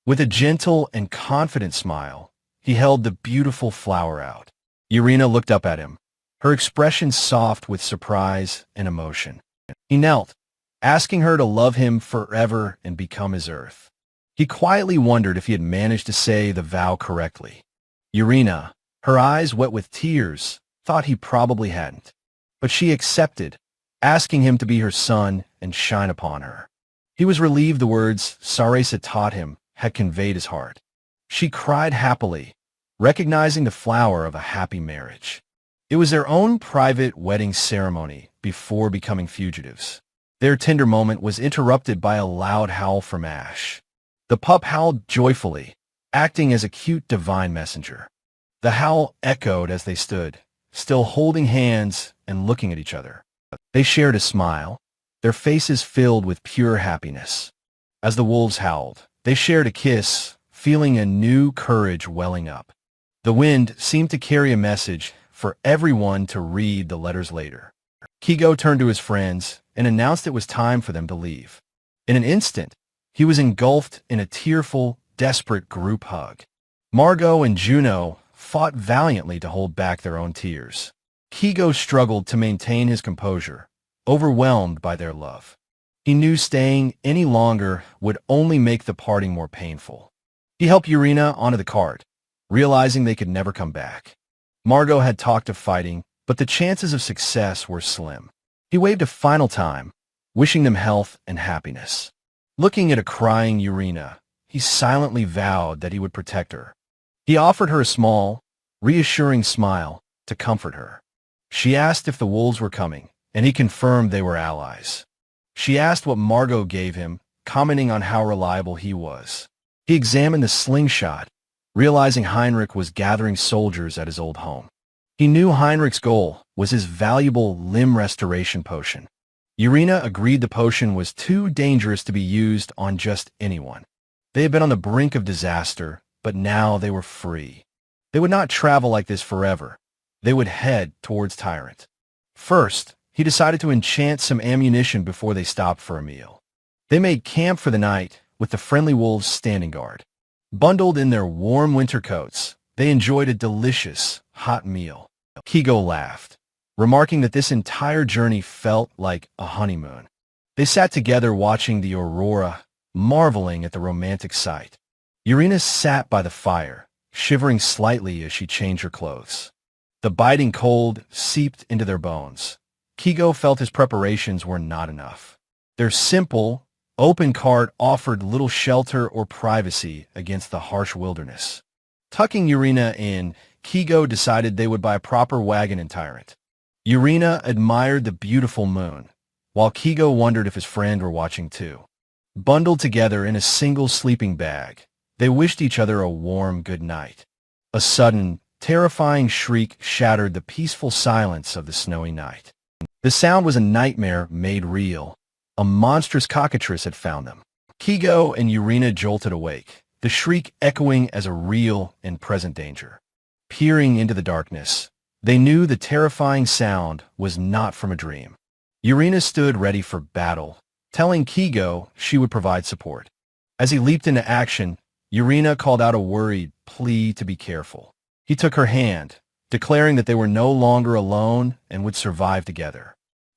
With a gentle and confident smile, he held the beautiful flower out. Urina looked up at him, her expression soft with surprise and emotion. He knelt, asking her to love him forever and become his earth. He quietly wondered if he had managed to say the vow correctly. Urina, her eyes wet with tears, thought he probably hadn't. But she accepted, asking him to be her son and shine upon her. He was relieved the words Sarasa taught him had conveyed his heart. She cried happily, recognizing the flower of a happy marriage. It was their own private wedding ceremony before becoming fugitives. Their tender moment was interrupted by a loud howl from Ash. The pup howled joyfully, acting as a cute divine messenger. The howl echoed as they stood, still holding hands and looking at each other. They shared a smile, their faces filled with pure happiness. As the wolves howled, they shared a kiss, feeling a new courage welling up. The wind seemed to carry a message for everyone to read the letters later. Kigo turned to his friends and announced it was time for them to leave. In an instant, he was engulfed in a tearful, desperate group hug. Margot and Juno fought valiantly to hold back their own tears. Kigo struggled to maintain his composure, overwhelmed by their love. He knew staying any longer would only make the parting more painful. He helped Urina onto the cart, realizing they could never come back. Margot had talked of fighting, but the chances of success were slim. He waved a final time, wishing them health and happiness. Looking at a crying Urina, he silently vowed that he would protect her. He offered her a small, reassuring smile to comfort her. She asked if the wolves were coming, and he confirmed they were allies. She asked what Margot gave him, commenting on how reliable he was. He examined the slingshot, realizing Heinrich was gathering soldiers at his old home. He knew Heinrich's goal was his valuable limb restoration potion. Urina agreed the potion was too dangerous to be used on just anyone. They had been on the brink of disaster, but now they were free. They would not travel like this forever. They would head towards Tyrant. First, he decided to enchant some ammunition before they stopped for a meal. They made camp for the night, with the friendly wolves standing guard. Bundled in their warm winter coats, they enjoyed a delicious, hot meal. Kigo laughed, remarking that this entire journey felt like a honeymoon. They sat together watching the aurora, marveling at the romantic sight. Urina sat by the fire, shivering slightly as she changed her clothes. The biting cold seeped into their bones. Kigo felt his preparations were not enough. Their simple, open cart offered little shelter or privacy against the harsh wilderness. Tucking Urina in, Kigo decided they would buy a proper wagon in Tyrant. Urina admired the beautiful moon, while Kigo wondered if his friend were watching too. Bundled together in a single sleeping bag, they wished each other a warm good night. A sudden, terrifying shriek shattered the peaceful silence of the snowy night. The sound was a nightmare made real, A monstrous cockatrice had found them. Kigo and Urina jolted awake, the shriek echoing as a real and present danger. Peering into the darkness, they knew the terrifying sound was not from a dream. Urina stood ready for battle, telling Kigo she would provide support. As he leaped into action, Urina called out a worried plea to be careful. He took her hand, declaring that they were no longer alone and would survive together.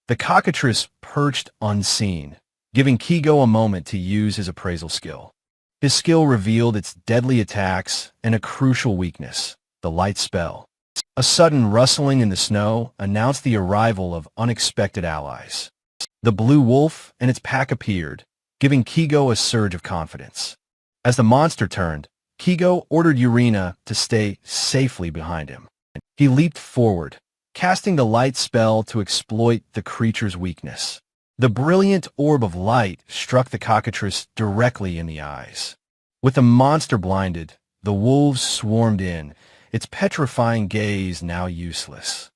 The cockatrice perched unseen, giving Kigo a moment to use his appraisal skill. His skill revealed its deadly attacks and a crucial weakness, the light spell. A sudden rustling in the snow announced the arrival of unexpected allies. The blue wolf and its pack appeared, giving Kigo a surge of confidence. As the monster turned, Kigo ordered Urina to stay safely behind him. He leaped forward, casting the light spell to exploit the creature's weakness. The brilliant orb of light struck the cockatrice directly in the eyes. With the monster blinded, the wolves swarmed in, its petrifying gaze now useless.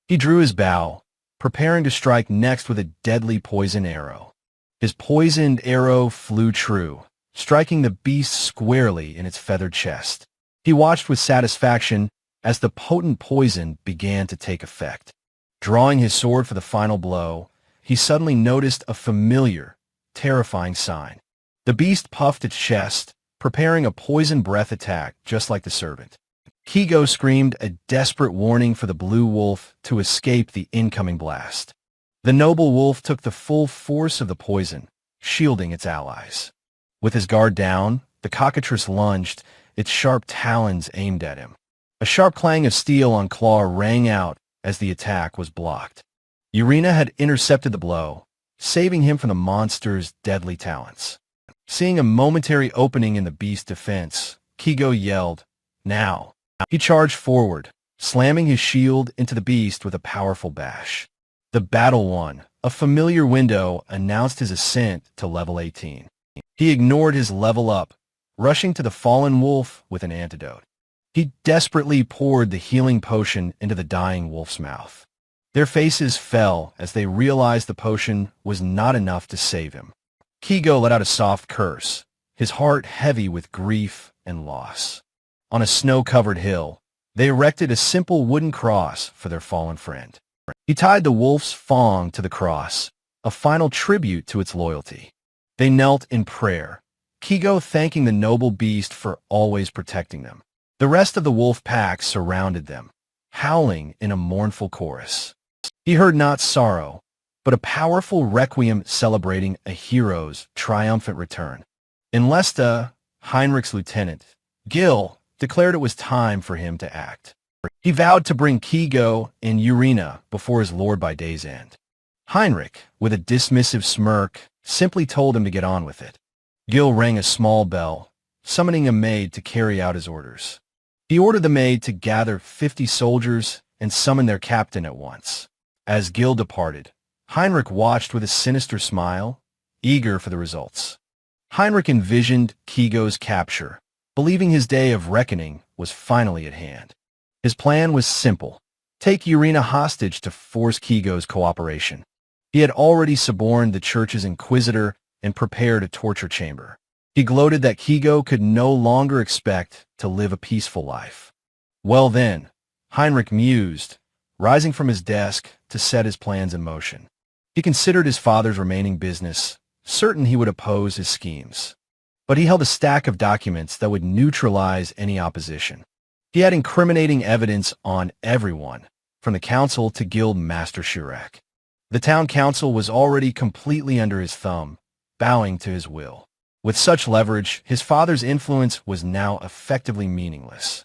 He drew his bow, preparing to strike next with a deadly poison arrow. His poisoned arrow flew true, striking the beast squarely in its feathered chest. He watched with satisfaction as the potent poison began to take effect. Drawing his sword for the final blow, he suddenly noticed a familiar, terrifying sign. The beast puffed its chest, preparing a poison breath attack just like the servant. Kigo screamed a desperate warning for the blue wolf to escape the incoming blast. The noble wolf took the full force of the poison, shielding its allies. With his guard down, the cockatrice lunged, its sharp talons aimed at him. A sharp clang of steel on claw rang out as the attack was blocked. Urina had intercepted the blow, saving him from the monster's deadly talons. Seeing a momentary opening in the beast's defense, Kigo yelled, "Now!" He charged forward, slamming his shield into the beast with a powerful bash. The battle won. A familiar window announced his ascent to level 18. He ignored his level up, rushing to the fallen wolf with an antidote. He desperately poured the healing potion into the dying wolf's mouth. Their faces fell as they realized the potion was not enough to save him. Kigo let out a soft curse, his heart heavy with grief and loss. On a snow-covered hill, they erected a simple wooden cross for their fallen friend. He tied the wolf's fang to the cross, a final tribute to its loyalty. They knelt in prayer, Kigo thanking the noble beast for always protecting them. The rest of the wolf pack surrounded them, howling in a mournful chorus. He heard not sorrow, but a powerful requiem celebrating a hero's triumphant return. In Lesta, Heinrich's lieutenant, Gil, declared it was time for him to act. He vowed to bring Kigo and Urina before his lord by day's end. Heinrich, with a dismissive smirk, simply told him to get on with it. Gil rang a small bell, summoning a maid to carry out his orders. He ordered the maid to gather 50 soldiers and summon their captain at once. As Gil departed, Heinrich watched with a sinister smile, eager for the results. Heinrich envisioned Kigo's capture, believing his day of reckoning was finally at hand. His plan was simple: take Urina hostage to force Kigo's cooperation. He had already suborned the church's inquisitor and prepared a torture chamber. He gloated that Kigo could no longer expect to live a peaceful life. Well then, Heinrich mused, rising from his desk to set his plans in motion. He considered his father's remaining business, certain he would oppose his schemes. But he held a stack of documents that would neutralize any opposition. He had incriminating evidence on everyone, from the council to Guild Master Shurak. The town council was already completely under his thumb, bowing to his will. With such leverage, his father's influence was now effectively meaningless.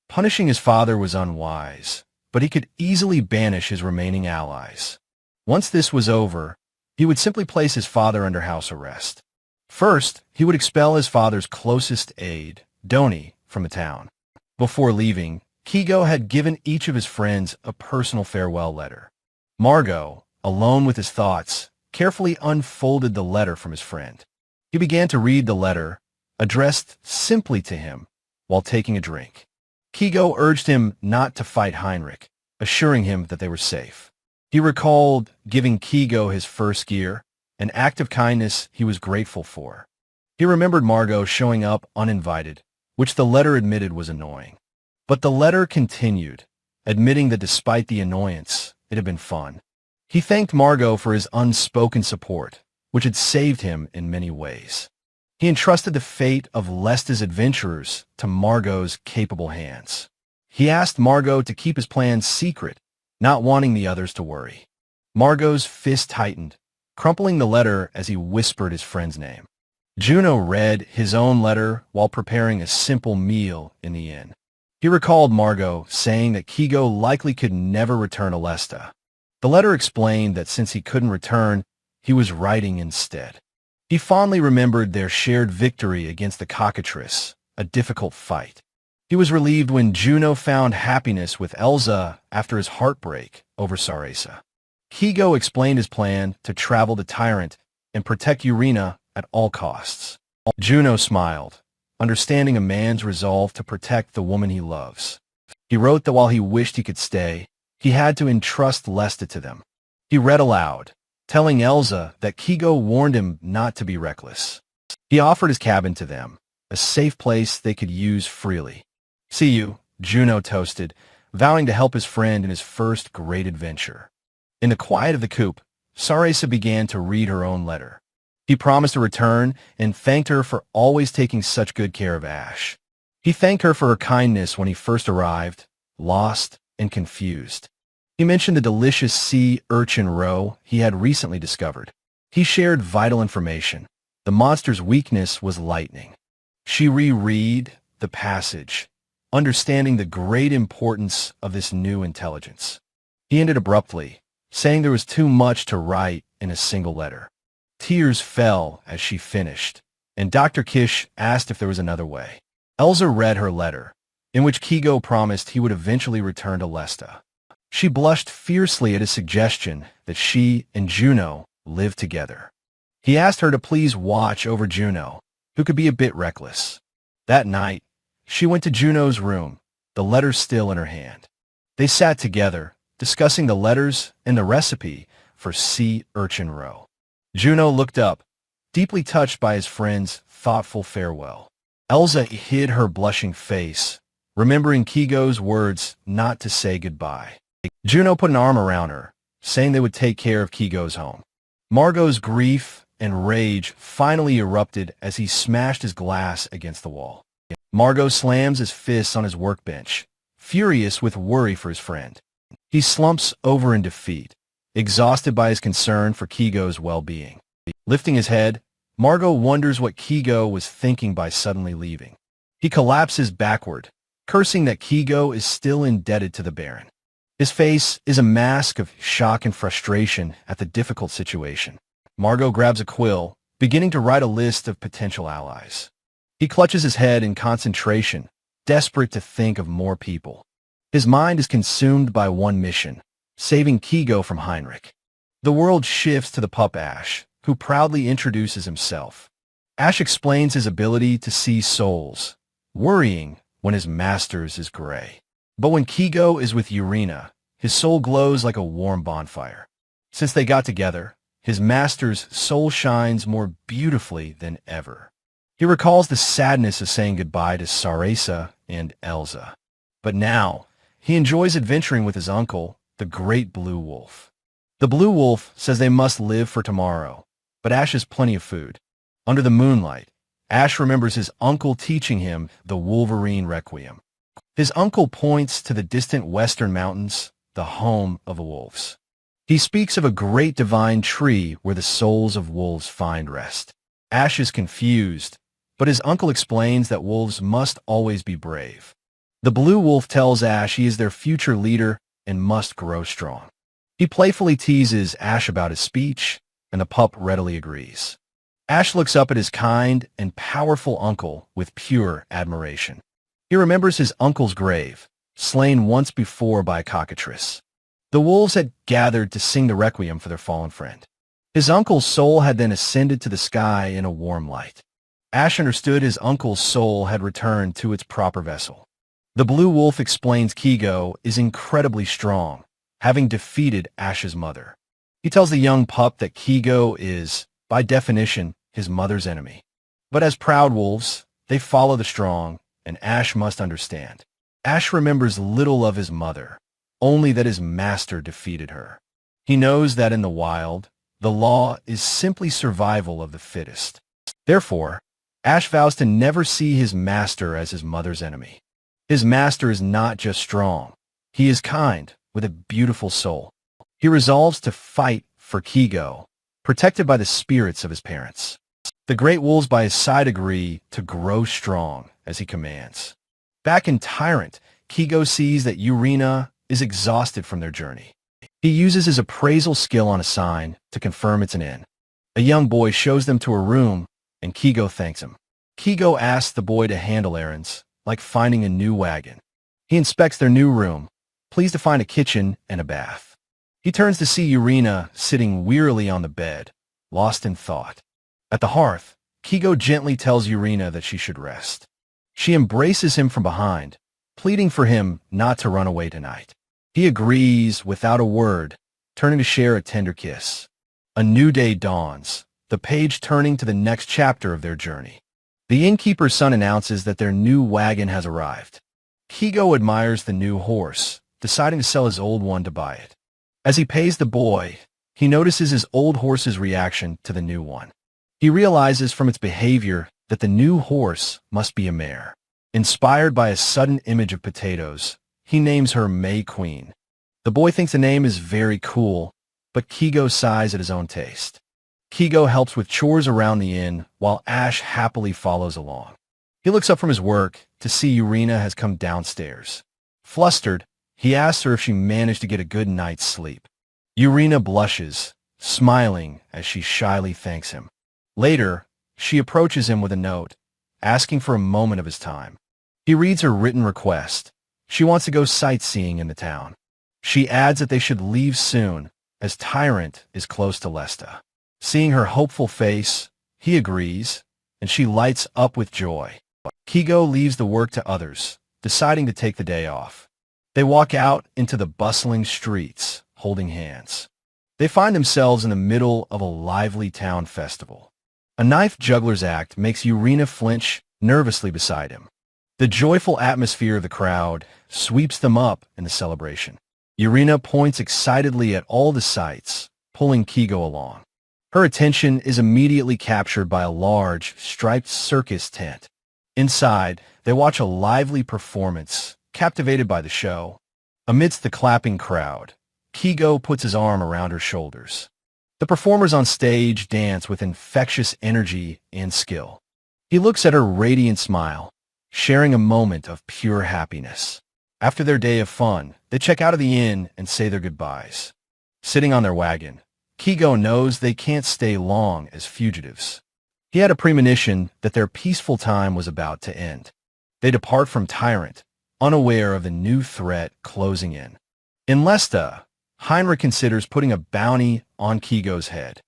Punishing his father was unwise, but he could easily banish his remaining allies. Once this was over, he would simply place his father under house arrest. First, he would expel his father's closest aide, Doni, from the town. Before leaving, Kigo had given each of his friends a personal farewell letter. Margot, alone with his thoughts, carefully unfolded the letter from his friend. He began to read the letter, addressed simply to him, while taking a drink. Kigo urged him not to fight Heinrich, assuring him that they were safe. He recalled giving Kigo his first gear an act of kindness he was grateful for. He remembered Margot showing up uninvited, which the letter admitted was annoying. But the letter continued, admitting that despite the annoyance, it had been fun. He thanked Margot for his unspoken support, which had saved him in many ways. He entrusted the fate of Lesta's adventurers to Margot's capable hands. He asked Margot to keep his plans secret, not wanting the others to worry. Margot's fist tightened, crumpling the letter as he whispered his friend's name. Juno read his own letter while preparing a simple meal in the inn. He recalled Margot saying that Kigo likely could never return to Lesta. The letter explained that since he couldn't return, he was writing instead. He fondly remembered their shared victory against the cockatrice, a difficult fight. He was relieved when Juno found happiness with Elsa after his heartbreak over Sarasa. Kigo explained his plan to travel the Tyrant and protect Urena at all costs. Juno smiled, understanding a man's resolve to protect the woman he loves. He wrote that while he wished he could stay, he had to entrust Lesta to them. He read aloud, telling Elsa that Kigo warned him not to be reckless. He offered his cabin to them, a safe place they could use freely. "See you," Juno toasted, vowing to help his friend in his first great adventure. In the quiet of the coop, Sarasa began to read her own letter. He promised to return and thanked her for always taking such good care of Ash. He thanked her for her kindness when he first arrived, lost and confused. He mentioned the delicious sea urchin roe he had recently discovered. He shared vital information. The monster's weakness was lightning. She reread the passage, understanding the great importance of this new intelligence. He ended abruptly, saying there was too much to write in a single letter. Tears fell as she finished, and Dr. Kish asked if there was another way. Elsa read her letter, in which Kigo promised he would eventually return to Lesta. She blushed fiercely at his suggestion that she and Juno live together. He asked her to please watch over Juno, who could be a bit reckless. That night, she went to Juno's room, the letter still in her hand. They sat together, discussing the letters and the recipe for sea urchin roe. Juno looked up, deeply touched by his friend's thoughtful farewell. Elsa hid her blushing face, remembering Kigo's words not to say goodbye. Juno put an arm around her, saying they would take care of Kigo's home. Margot's grief and rage finally erupted as he smashed his glass against the wall. Margot slams his fists on his workbench, furious with worry for his friend. He slumps over in defeat, exhausted by his concern for Kigo's well-being. Lifting his head, Margot wonders what Kigo was thinking by suddenly leaving. He collapses backward, cursing that Kigo is still indebted to the Baron. His face is a mask of shock and frustration at the difficult situation. Margot grabs a quill, beginning to write a list of potential allies. He clutches his head in concentration, desperate to think of more people. His mind is consumed by one mission, saving Kigo from Heinrich. The world shifts to the pup Ash, who proudly introduces himself. Ash explains his ability to see souls, worrying when his master's is gray. But when Kigo is with Urena, his soul glows like a warm bonfire. Since they got together, his master's soul shines more beautifully than ever. He recalls the sadness of saying goodbye to Sarasa and Elsa. But now, he enjoys adventuring with his uncle, the Great Blue Wolf. The Blue Wolf says they must live for tomorrow, but Ash has plenty of food. Under the moonlight, Ash remembers his uncle teaching him the Wolverine Requiem. His uncle points to the distant western mountains, the home of the wolves. He speaks of a great divine tree where the souls of wolves find rest. Ash is confused, but his uncle explains that wolves must always be brave. The Blue Wolf tells Ash he is their future leader and must grow strong. He playfully teases Ash about his speech, and the pup readily agrees. Ash looks up at his kind and powerful uncle with pure admiration. He remembers his uncle's grave, slain once before by a cockatrice. The wolves had gathered to sing the requiem for their fallen friend. His uncle's soul had then ascended to the sky in a warm light. Ash understood his uncle's soul had returned to its proper vessel. The Blue Wolf explains Kigo is incredibly strong, having defeated Ash's mother. He tells the young pup that Kigo is by definition, his mother's enemy. But as proud wolves, they follow the strong, and Ash must understand. Ash remembers little of his mother, only that his master defeated her. He knows that in the wild, the law is simply survival of the fittest. Therefore, Ash vows to never see his master as his mother's enemy. His master is not just strong. He is kind, with a beautiful soul. He resolves to fight for Kigo, protected by the spirits of his parents. The great wolves by his side agree to grow strong as he commands. Back in Tyrant, Kigo sees that Urina is exhausted from their journey. He uses his appraisal skill on a sign to confirm it's an inn. A young boy shows them to a room, and Kigo thanks him. Kigo asks the boy to handle errands, like finding a new wagon. He inspects their new room, pleased to find a kitchen and a bath. He turns to see Urina sitting wearily on the bed, lost in thought. At the hearth, Kigo gently tells Urina that she should rest. She embraces him from behind, pleading for him not to run away tonight. He agrees without a word, turning to share a tender kiss. A new day dawns, the page turning to the next chapter of their journey. The innkeeper's son announces that their new wagon has arrived. Kigo admires the new horse, deciding to sell his old one to buy it. As he pays the boy, he notices his old horse's reaction to the new one. He realizes from its behavior that the new horse must be a mare. Inspired by a sudden image of potatoes, he names her May Queen. The boy thinks the name is very cool, but Kigo sighs at his own taste. Kigo helps with chores around the inn, while Ash happily follows along. He looks up from his work to see Urina has come downstairs. Flustered, he asks her if she managed to get a good night's sleep. Urina blushes, smiling as she shyly thanks him. Later, she approaches him with a note, asking for a moment of his time. He reads her written request. She wants to go sightseeing in the town. She adds that they should leave soon, as Tyrant is close to Lesta. Seeing her hopeful face, he agrees, and she lights up with joy. Kigo leaves the work to others, deciding to take the day off. They walk out into the bustling streets, holding hands. They find themselves in the middle of a lively town festival. A knife juggler's act makes Urina flinch nervously beside him. The joyful atmosphere of the crowd sweeps them up in the celebration. Urina points excitedly at all the sights, pulling Kigo along. Her attention is immediately captured by a large, striped circus tent. Inside, they watch a lively performance, captivated by the show. Amidst the clapping crowd, Kigo puts his arm around her shoulders. The performers on stage dance with infectious energy and skill. He looks at her radiant smile, sharing a moment of pure happiness. After their day of fun, they check out of the inn and say their goodbyes. Sitting on their wagon, Kigo knows they can't stay long as fugitives. He had a premonition that their peaceful time was about to end. They depart from Tyrant, unaware of the new threat closing in. In Lesta, Heinrich considers putting a bounty on Kigo's head.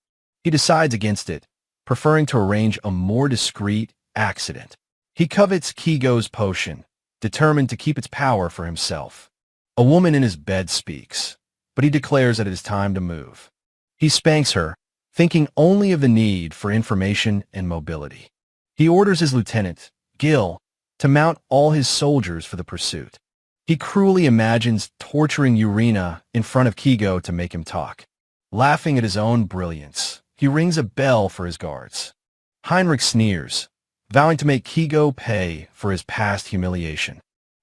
He decides against it, preferring to arrange a more discreet accident. He covets Kigo's potion, determined to keep its power for himself. A woman in his bed speaks, but he declares that it is time to move. He spanks her, thinking only of the need for information and mobility. He orders his lieutenant, Gil, to mount all his soldiers for the pursuit. He cruelly imagines torturing Urina in front of Kigo to make him talk. Laughing at his own brilliance, he rings a bell for his guards. Heinrich sneers, vowing to make Kigo pay for his past humiliation.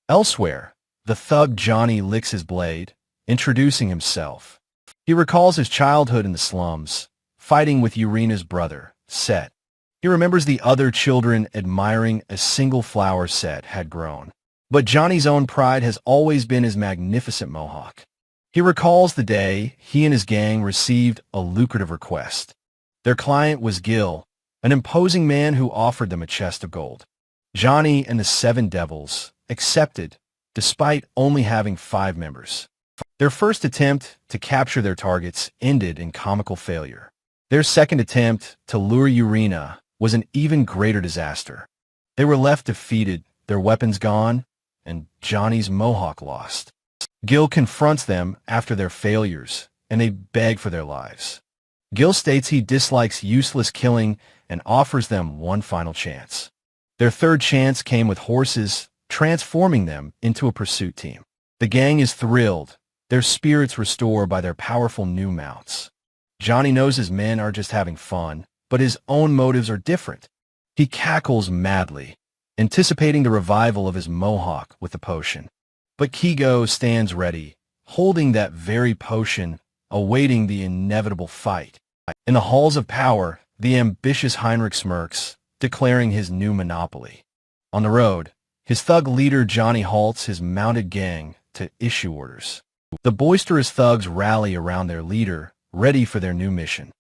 Elsewhere, the thug Johnny licks his blade, introducing himself. He recalls his childhood in the slums, fighting with Urina's brother, Set. He remembers the other children admiring a single flower Set had grown. But Johnny's own pride has always been his magnificent mohawk. He recalls the day he and his gang received a lucrative request. Their client was Gil, an imposing man who offered them a chest of gold. Johnny and the 7 Devils accepted, despite only having 5 members. Their first attempt to capture their targets ended in comical failure. Their second attempt to lure Urina was an even greater disaster. They were left defeated, their weapons gone, and Johnny's mohawk lost. Gil confronts them after their failures, and they beg for their lives. Gil states he dislikes useless killing and offers them one final chance. Their third chance came with horses, transforming them into a pursuit team. The gang is thrilled, their spirits restored by their powerful new mounts. Johnny knows his men are just having fun, but his own motives are different. He cackles madly, anticipating the revival of his mohawk with the potion. But Kigo stands ready, holding that very potion, awaiting the inevitable fight. In the halls of power, the ambitious Heinrich smirks, declaring his new monopoly. On the road, his thug leader Johnny halts his mounted gang to issue orders. The boisterous thugs rally around their leader, ready for their new mission.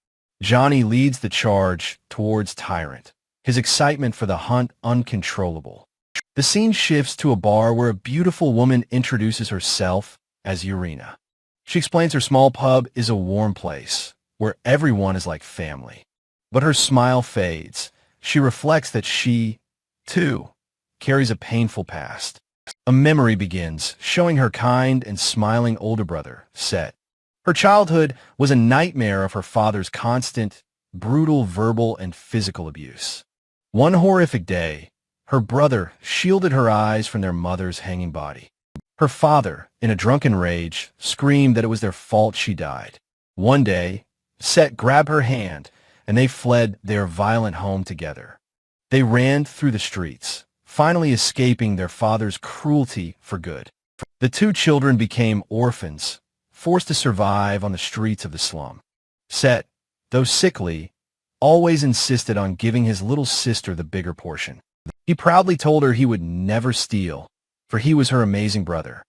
Johnny leads the charge towards Tyrant, his excitement for the hunt uncontrollable. The scene shifts to a bar where a beautiful woman introduces herself as Urena. She explains her small pub is a warm place, where everyone is like family. But her smile fades. She reflects that she, too, carries a painful past. A memory begins, showing her kind and smiling older brother, Set. Her childhood was a nightmare of her father's constant, brutal verbal and physical abuse. One horrific day, her brother shielded her eyes from their mother's hanging body. Her father, in a drunken rage, screamed that it was their fault she died. One day, Set grabbed her hand, and they fled their violent home together. They ran through the streets, finally escaping their father's cruelty for good. The two children became orphans, forced to survive on the streets of the slum. Set, though sickly, always insisted on giving his little sister the bigger portion. He proudly told her he would never steal, for he was her amazing brother.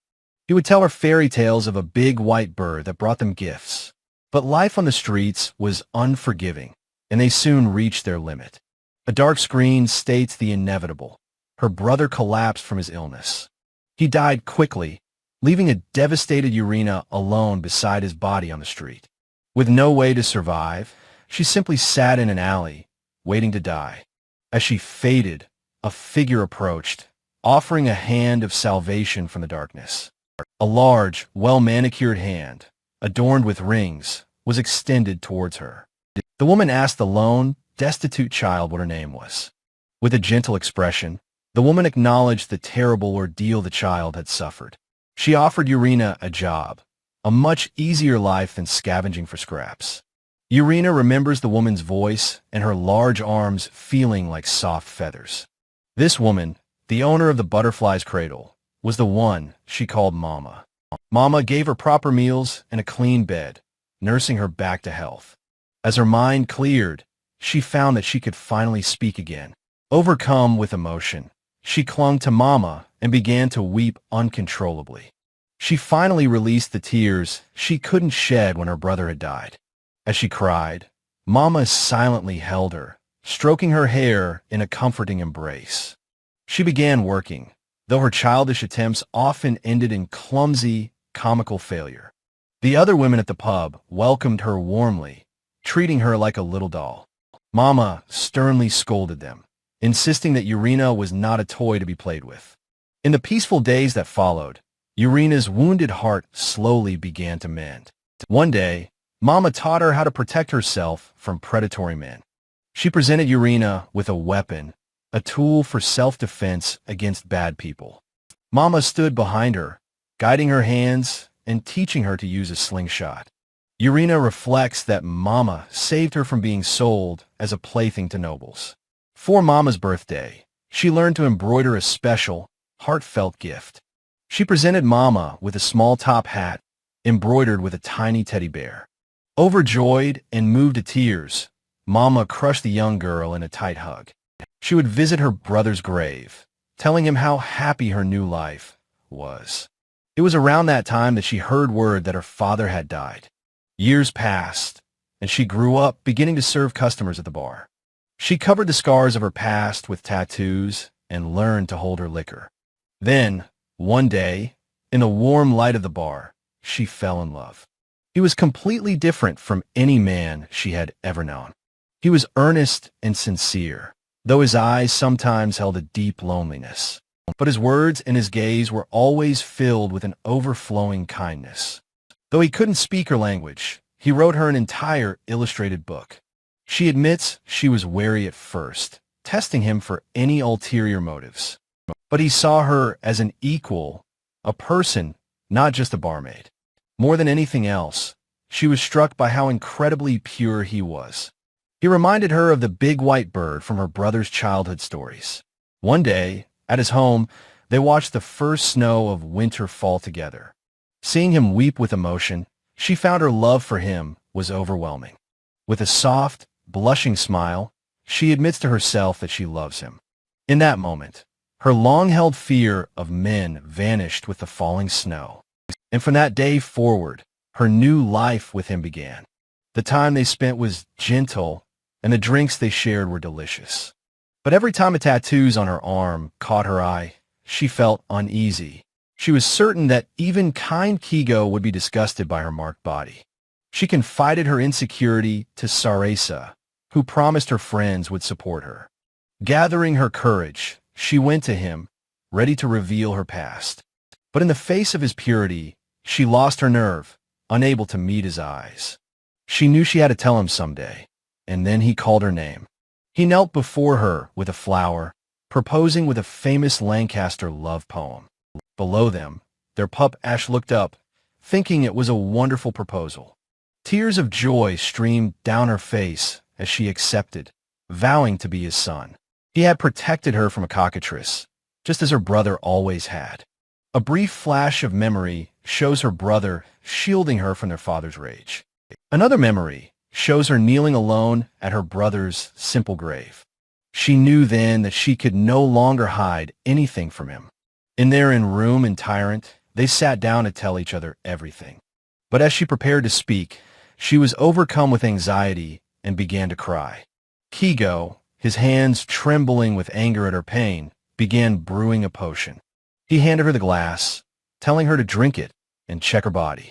He would tell her fairy tales of a big white bird that brought them gifts. But life on the streets was unforgiving, and they soon reached their limit. A dark screen states the inevitable. Her brother collapsed from his illness. He died quickly, leaving a devastated Urena alone beside his body on the street. With no way to survive, she simply sat in an alley, waiting to die. As she faded, a figure approached, offering a hand of salvation from the darkness. A large, well-manicured hand, adorned with rings, was extended towards her. The woman asked the lone, destitute child what her name was. With a gentle expression, the woman acknowledged the terrible ordeal the child had suffered. She offered Urena a job, a much easier life than scavenging for scraps. Urena remembers the woman's voice and her large arms feeling like soft feathers. This woman, the owner of the butterfly's cradle, was the one she called Mama. Mama gave her proper meals and a clean bed, nursing her back to health. As her mind cleared, she found that she could finally speak again. Overcome with emotion, she clung to Mama and began to weep uncontrollably. She finally released the tears she couldn't shed when her brother had died. As she cried, Mama silently held her, stroking her hair in a comforting embrace. She began working, though her childish attempts often ended in clumsy, comical failure. The other women at the pub welcomed her warmly, treating her like a little doll. Mama sternly scolded them, insisting that Urena was not a toy to be played with. In the peaceful days that followed, Urena's wounded heart slowly began to mend. One day, Mama taught her how to protect herself from predatory men. She presented Urena with a weapon, a tool for self-defense against bad people. Mama stood behind her, guiding her hands and teaching her to use a slingshot. Urena reflects that Mama saved her from being sold as a plaything to nobles. For Mama's birthday, she learned to embroider a special, heartfelt gift. She presented Mama with a small top hat embroidered with a tiny teddy bear. Overjoyed and moved to tears, Mama crushed the young girl in a tight hug. She would visit her brother's grave, telling him how happy her new life was. It was around that time that she heard word that her father had died. Years passed, and she grew up beginning to serve customers at the bar. She covered the scars of her past with tattoos and learned to hold her liquor. Then, one day, in the warm light of the bar, she fell in love. He was completely different from any man she had ever known. He was earnest and sincere, though his eyes sometimes held a deep loneliness. But his words and his gaze were always filled with an overflowing kindness. Though he couldn't speak her language, he wrote her an entire illustrated book. She admits she was wary at first, testing him for any ulterior motives. But he saw her as an equal, a person, not just a barmaid. More than anything else, she was struck by how incredibly pure he was. He reminded her of the big white bird from her brother's childhood stories. One day, at his home, they watched the first snow of winter fall together. Seeing him weep with emotion, she found her love for him was overwhelming. With a soft, blushing smile, she admits to herself that she loves him. In that moment, her long-held fear of men vanished with the falling snow. And from that day forward, her new life with him began. The time they spent was gentle, and the drinks they shared were delicious. But every time a tattoo on her arm caught her eye, she felt uneasy. She was certain that even kind Kigo would be disgusted by her marked body. She confided her insecurity to Sarasa, who promised her friends would support her. Gathering her courage, she went to him, ready to reveal her past. But in the face of his purity, she lost her nerve, unable to meet his eyes. She knew she had to tell him someday, and then he called her name. He knelt before her with a flower, proposing with a famous Lancaster love poem. Below them, their pup Ash looked up, thinking it was a wonderful proposal. Tears of joy streamed down her face as she accepted, vowing to be his son. He had protected her from a cockatrice, just as her brother always had. A brief flash of memory shows her brother shielding her from their father's rage. Another memory shows her kneeling alone at her brother's simple grave. She knew then that she could no longer hide anything from him. In their room in Tyrant, they sat down to tell each other everything. But as she prepared to speak, she was overcome with anxiety and began to cry. Kigo, his hands trembling with anger at her pain, began brewing a potion. He handed her the glass, telling her to drink it and check her body.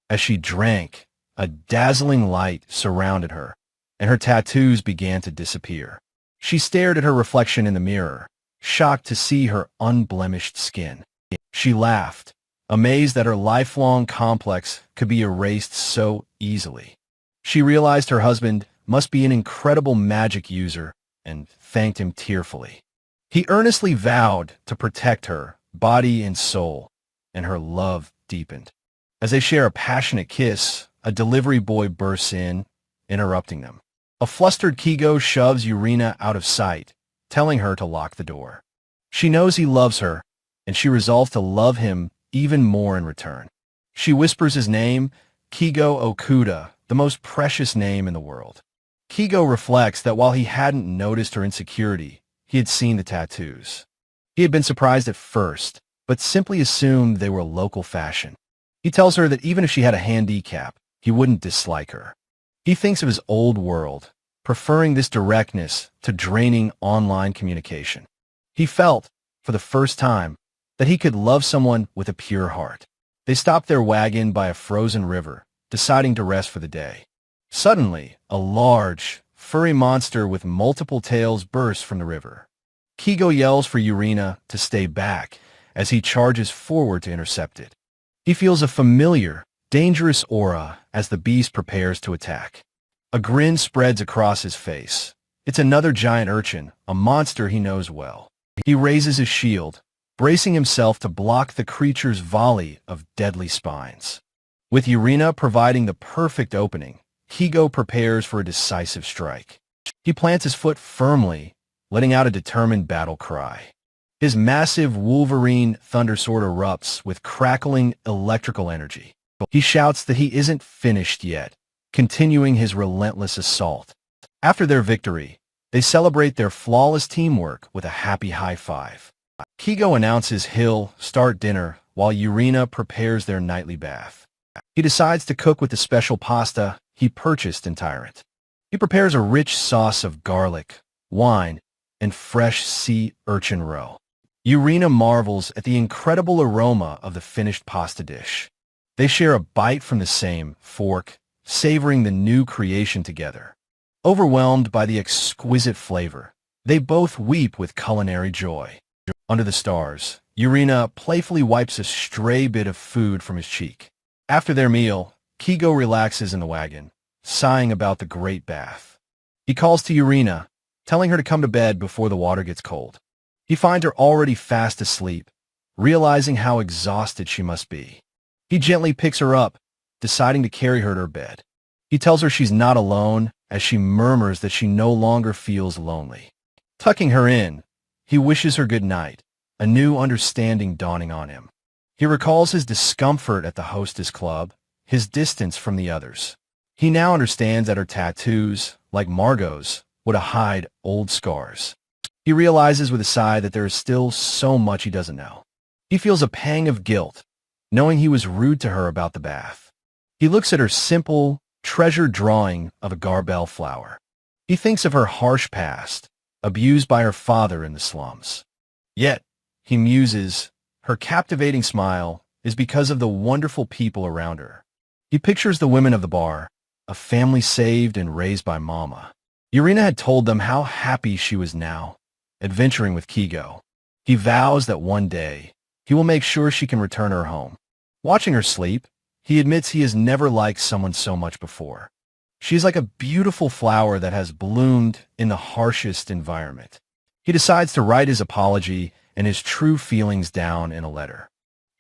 As she drank, a dazzling light surrounded her, and her tattoos began to disappear. She stared at her reflection in the mirror, shocked to see her unblemished skin. She laughed, amazed that her lifelong complex could be erased so easily. She realized her husband must be an incredible magic user and thanked him tearfully. He earnestly vowed to protect her, body and soul, and her love deepened. As they share a passionate kiss, a delivery boy bursts in, interrupting them. A flustered Kigo shoves Urina out of sight, telling her to lock the door. She knows he loves her, and she resolves to love him even more in return. She whispers his name, Kigo Okuda, the most precious name in the world. Kigo reflects that while he hadn't noticed her insecurity, he had seen the tattoos. He had been surprised at first, but simply assumed they were local fashion. He tells her that even if she had a handicap, he wouldn't dislike her. He thinks of his old world, preferring this directness to draining online communication. He felt, for the first time, that he could love someone with a pure heart. They stopped their wagon by a frozen river, deciding to rest for the day. Suddenly, a large, furry monster with multiple tails bursts from the river. Kigo yells for Urina to stay back as he charges forward to intercept it. He feels a familiar, dangerous aura as the beast prepares to attack. A grin spreads across his face. It's another giant urchin, a monster he knows well. He raises his shield, bracing himself to block the creature's volley of deadly spines. With Urina providing the perfect opening, Kigo prepares for a decisive strike. He plants his foot firmly, letting out a determined battle cry. His massive Wolverine thundersword erupts with crackling electrical energy. He shouts that he isn't finished yet, continuing his relentless assault. After their victory, they celebrate their flawless teamwork with a happy high five. Kigo announces he'll start dinner while Urina prepares their nightly bath. He decides to cook with the special pasta he purchased in Tyrant. He prepares a rich sauce of garlic, wine, and fresh sea urchin roe. Urina marvels at the incredible aroma of the finished pasta dish. They share a bite from the same fork, savoring the new creation together. Overwhelmed by the exquisite flavor, they both weep with culinary joy. Under the stars, Urina playfully wipes a stray bit of food from his cheek. After their meal, Kigo relaxes in the wagon, sighing about the great bath. He calls to Urina, telling her to come to bed before the water gets cold. He finds her already fast asleep, realizing how exhausted she must be. He gently picks her up, deciding to carry her to her bed. He tells her she's not alone, as she murmurs that she no longer feels lonely. Tucking her in, he wishes her good night, a new understanding dawning on him. He recalls his discomfort at the hostess club, his distance from the others. He now understands that her tattoos, like Margot's, would hide old scars. He realizes with a sigh that there is still so much he doesn't know. He feels a pang of guilt, knowing he was rude to her about the bath. He looks at her simple, treasured drawing of a garbel flower. He thinks of her harsh past, abused by her father in the slums. Yet, he muses, her captivating smile is because of the wonderful people around her. He pictures the women of the bar, a family saved and raised by Mama. Urina had told them how happy she was now, adventuring with Kigo. He vows that one day, he will make sure she can return her home. Watching her sleep, he admits he has never liked someone so much before. She is like a beautiful flower that has bloomed in the harshest environment. He decides to write his apology and his true feelings down in a letter.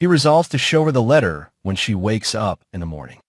He resolves to show her the letter when she wakes up in the morning.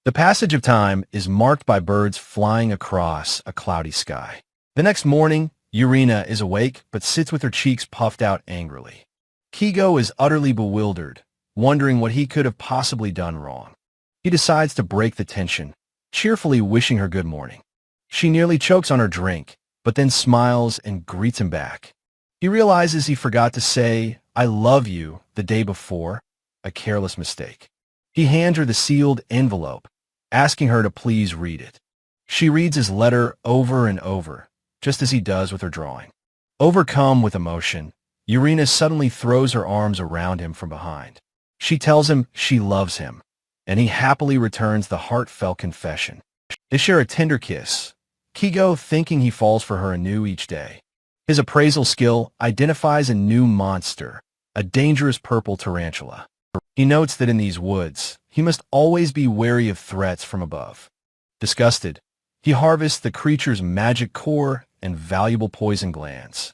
The passage of time is marked by birds flying across a cloudy sky. The next morning, Urina is awake but sits with her cheeks puffed out angrily. Kigo is utterly bewildered, wondering what he could have possibly done wrong. He decides to break the tension, cheerfully wishing her good morning. She nearly chokes on her drink, but then smiles and greets him back. He realizes he forgot to say, "I love you," the day before, a careless mistake. He hands her the sealed envelope, asking her to please read it. She reads his letter over and over, just as he does with her drawing. Overcome with emotion, Urina suddenly throws her arms around him from behind. She tells him she loves him, and he happily returns the heartfelt confession. They share a tender kiss, Kigo thinking he falls for her anew each day. His appraisal skill identifies a new monster, a dangerous purple tarantula. He notes that in these woods, he must always be wary of threats from above. Disgusted, he harvests the creature's magic core and valuable poison glands.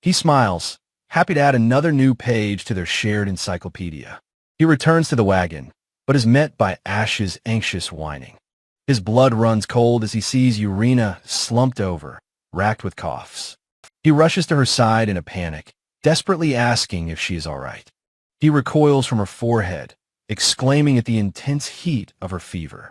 He smiles, happy to add another new page to their shared encyclopedia. He returns to the wagon, but is met by Ash's anxious whining. His blood runs cold as he sees Urina slumped over, racked with coughs. He rushes to her side in a panic, desperately asking if she is all right. He recoils from her forehead, exclaiming at the intense heat of her fever.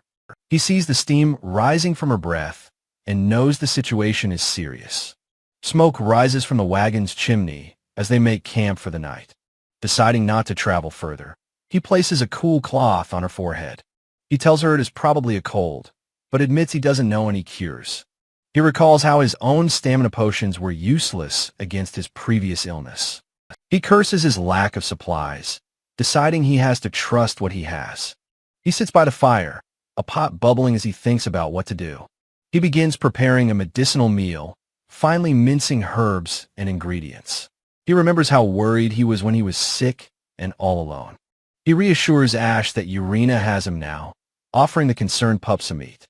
He sees the steam rising from her breath and knows the situation is serious. Smoke rises from the wagon's chimney as they make camp for the night. Deciding not to travel further, he places a cool cloth on her forehead. He tells her it is probably a cold, but admits he doesn't know any cures. He recalls how his own stamina potions were useless against his previous illness. He curses his lack of supplies, deciding he has to trust what he has. He sits by the fire, a pot bubbling as he thinks about what to do. He begins preparing a medicinal meal, finally mincing herbs and ingredients. He remembers how worried he was when he was sick and all alone. He reassures Ash that Urina has him now, offering the concerned pup some meat.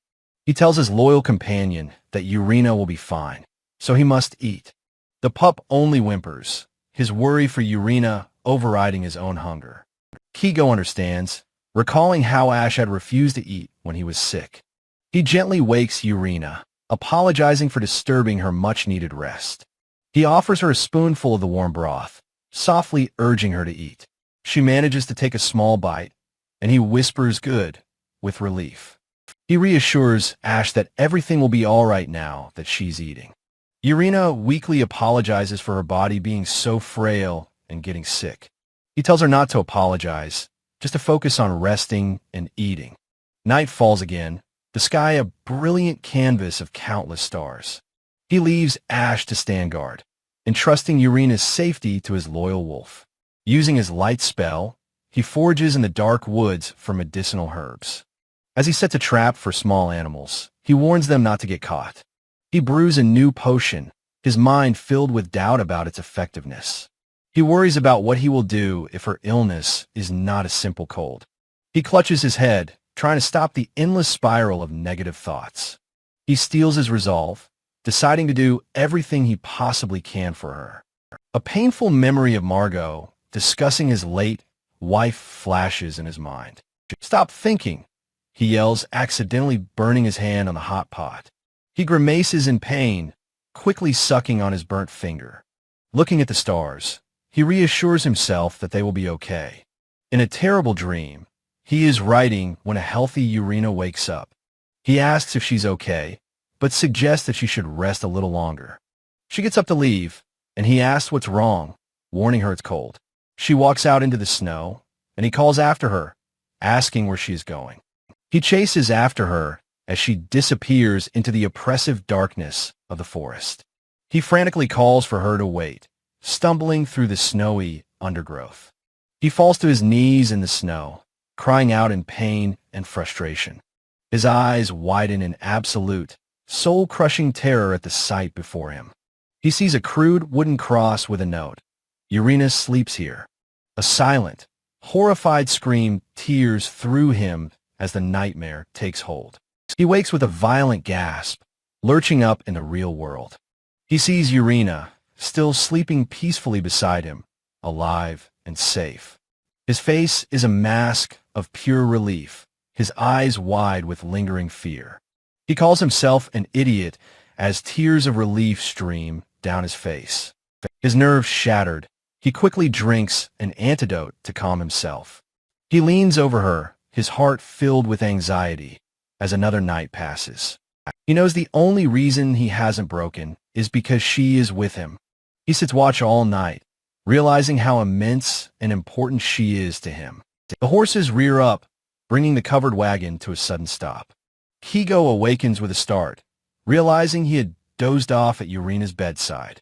He tells his loyal companion that Urina will be fine, so he must eat. The pup only whimpers, his worry for Urina overriding his own hunger. Kigo understands, recalling how Ash had refused to eat when he was sick. He gently wakes Urina, apologizing for disturbing her much-needed rest. He offers her a spoonful of the warm broth, softly urging her to eat. She manages to take a small bite, and he whispers good, with relief. He reassures Ash that everything will be all right now that she's eating. Urina weakly apologizes for her body being so frail and getting sick. He tells her not to apologize, just to focus on resting and eating. Night falls again, the sky a brilliant canvas of countless stars. He leaves Ash to stand guard, entrusting Urina's safety to his loyal wolf. Using his light spell, he forages in the dark woods for medicinal herbs. As he sets a trap for small animals, he warns them not to get caught. He brews a new potion, his mind filled with doubt about its effectiveness. He worries about what he will do if her illness is not a simple cold. He clutches his head, trying to stop the endless spiral of negative thoughts. He steels his resolve, deciding to do everything he possibly can for her. A painful memory of Margot discussing his late wife flashes in his mind. "Stop thinking," he yells, accidentally burning his hand on the hot pot. He grimaces in pain, quickly sucking on his burnt finger. Looking at the stars, he reassures himself that they will be okay. In a terrible dream, he is writing when a healthy Urena wakes up. He asks if she's okay, but suggests that she should rest a little longer. She gets up to leave, and he asks what's wrong, warning her it's cold. She walks out into the snow, and he calls after her, asking where she is going. He chases after her as she disappears into the oppressive darkness of the forest. He frantically calls for her to wait, stumbling through the snowy undergrowth. He falls to his knees in the snow, crying out in pain and frustration. His eyes widen in absolute, soul-crushing terror at the sight before him. He sees a crude wooden cross with a note. "Urena sleeps here." A silent, horrified scream tears through him as the nightmare takes hold. He wakes with a violent gasp, lurching up in the real world. He sees Urena, still sleeping peacefully beside him, alive and safe. His face is a mask of pure relief, his eyes wide with lingering fear. He calls himself an idiot as tears of relief stream down his face. His nerves shattered, he quickly drinks an antidote to calm himself. He leans over her, his heart filled with anxiety, as another night passes. He knows the only reason he hasn't broken is because she is with him. He sits watch all night, realizing how immense and important she is to him. The horses rear up, bringing the covered wagon to a sudden stop. Kigo awakens with a start, realizing he had dozed off at Urena's bedside.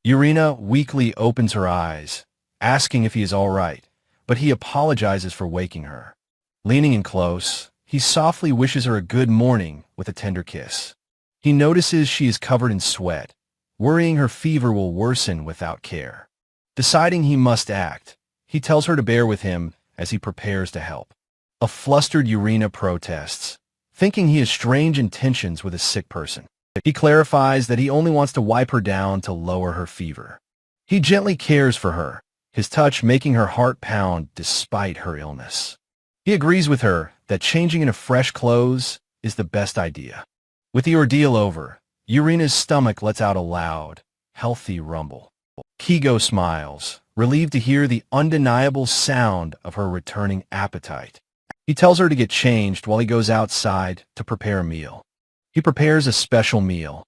Urena weakly opens her eyes, asking if he is all right, but he apologizes for waking her. Leaning in close, he softly wishes her a good morning with a tender kiss. He notices she is covered in sweat, worrying her fever will worsen without care. Deciding he must act, he tells her to bear with him as he prepares to help. A flustered Urena protests, thinking he has strange intentions with a sick person. He clarifies that he only wants to wipe her down to lower her fever. He gently cares for her, his touch making her heart pound despite her illness. He agrees with her that changing into fresh clothes is the best idea. With the ordeal over, Urena's stomach lets out a loud, healthy rumble. Kigo smiles, relieved to hear the undeniable sound of her returning appetite. He tells her to get changed while he goes outside to prepare a meal. He prepares a special meal,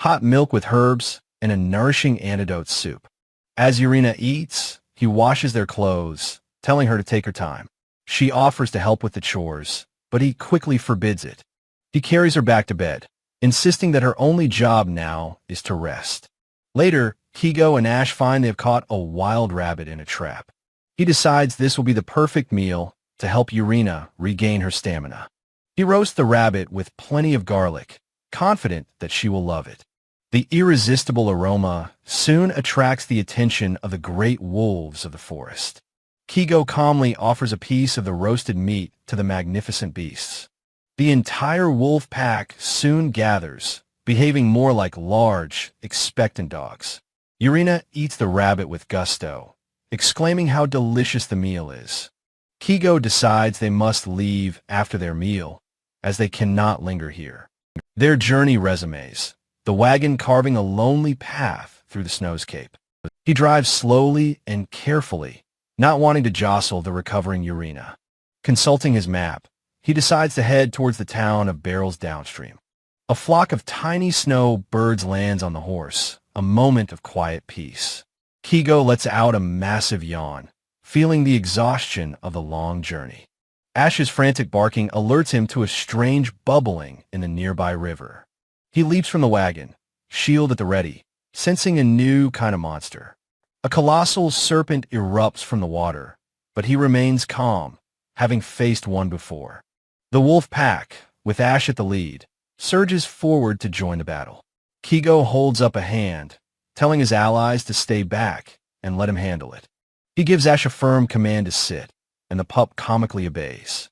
hot milk with herbs and a nourishing antidote soup. As Urena eats, he washes their clothes, telling her to take her time. She offers to help with the chores, but he quickly forbids it. He carries her back to bed, insisting that her only job now is to rest. Later, Kigo and Ash find they have caught a wild rabbit in a trap. He decides this will be the perfect meal to help Urena regain her stamina. He roasts the rabbit with plenty of garlic, confident that she will love it. The irresistible aroma soon attracts the attention of the great wolves of the forest. Kigo calmly offers a piece of the roasted meat to the magnificent beasts. The entire wolf pack soon gathers, behaving more like large, expectant dogs. Urena eats the rabbit with gusto, exclaiming how delicious the meal is. Kigo decides they must leave after their meal, as they cannot linger here. Their journey resumes, the wagon carving a lonely path through the snowscape. He drives slowly and carefully, not wanting to jostle the recovering Urena. Consulting his map, he decides to head towards the town of Barrels downstream. A flock of tiny snow birds lands on the horse, a moment of quiet peace. Kigo lets out a massive yawn, feeling the exhaustion of the long journey. Ash's frantic barking alerts him to a strange bubbling in the nearby river. He leaps from the wagon, shield at the ready, sensing a new kind of monster. A colossal serpent erupts from the water, but he remains calm, having faced one before. The wolf pack, with Ash at the lead, surges forward to join the battle. Kigo holds up a hand, telling his allies to stay back and let him handle it. He gives Ash a firm command to sit, and the pup comically obeys.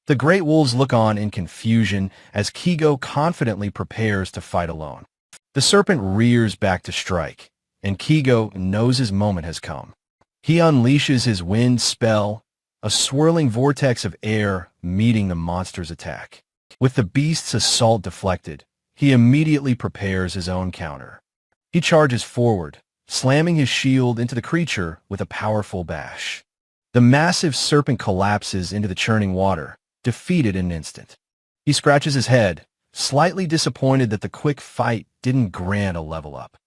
The great wolves look on in confusion as Kigo confidently prepares to fight alone. The serpent rears back to strike, and Kigo knows his moment has come. He unleashes his wind spell, a swirling vortex of air meeting the monster's attack. With the beast's assault deflected, he immediately prepares his own counter. He charges forward, slamming his shield into the creature with a powerful bash. The massive serpent collapses into the churning water, defeated in an instant. He scratches his head, slightly disappointed that the quick fight didn't grant a level up.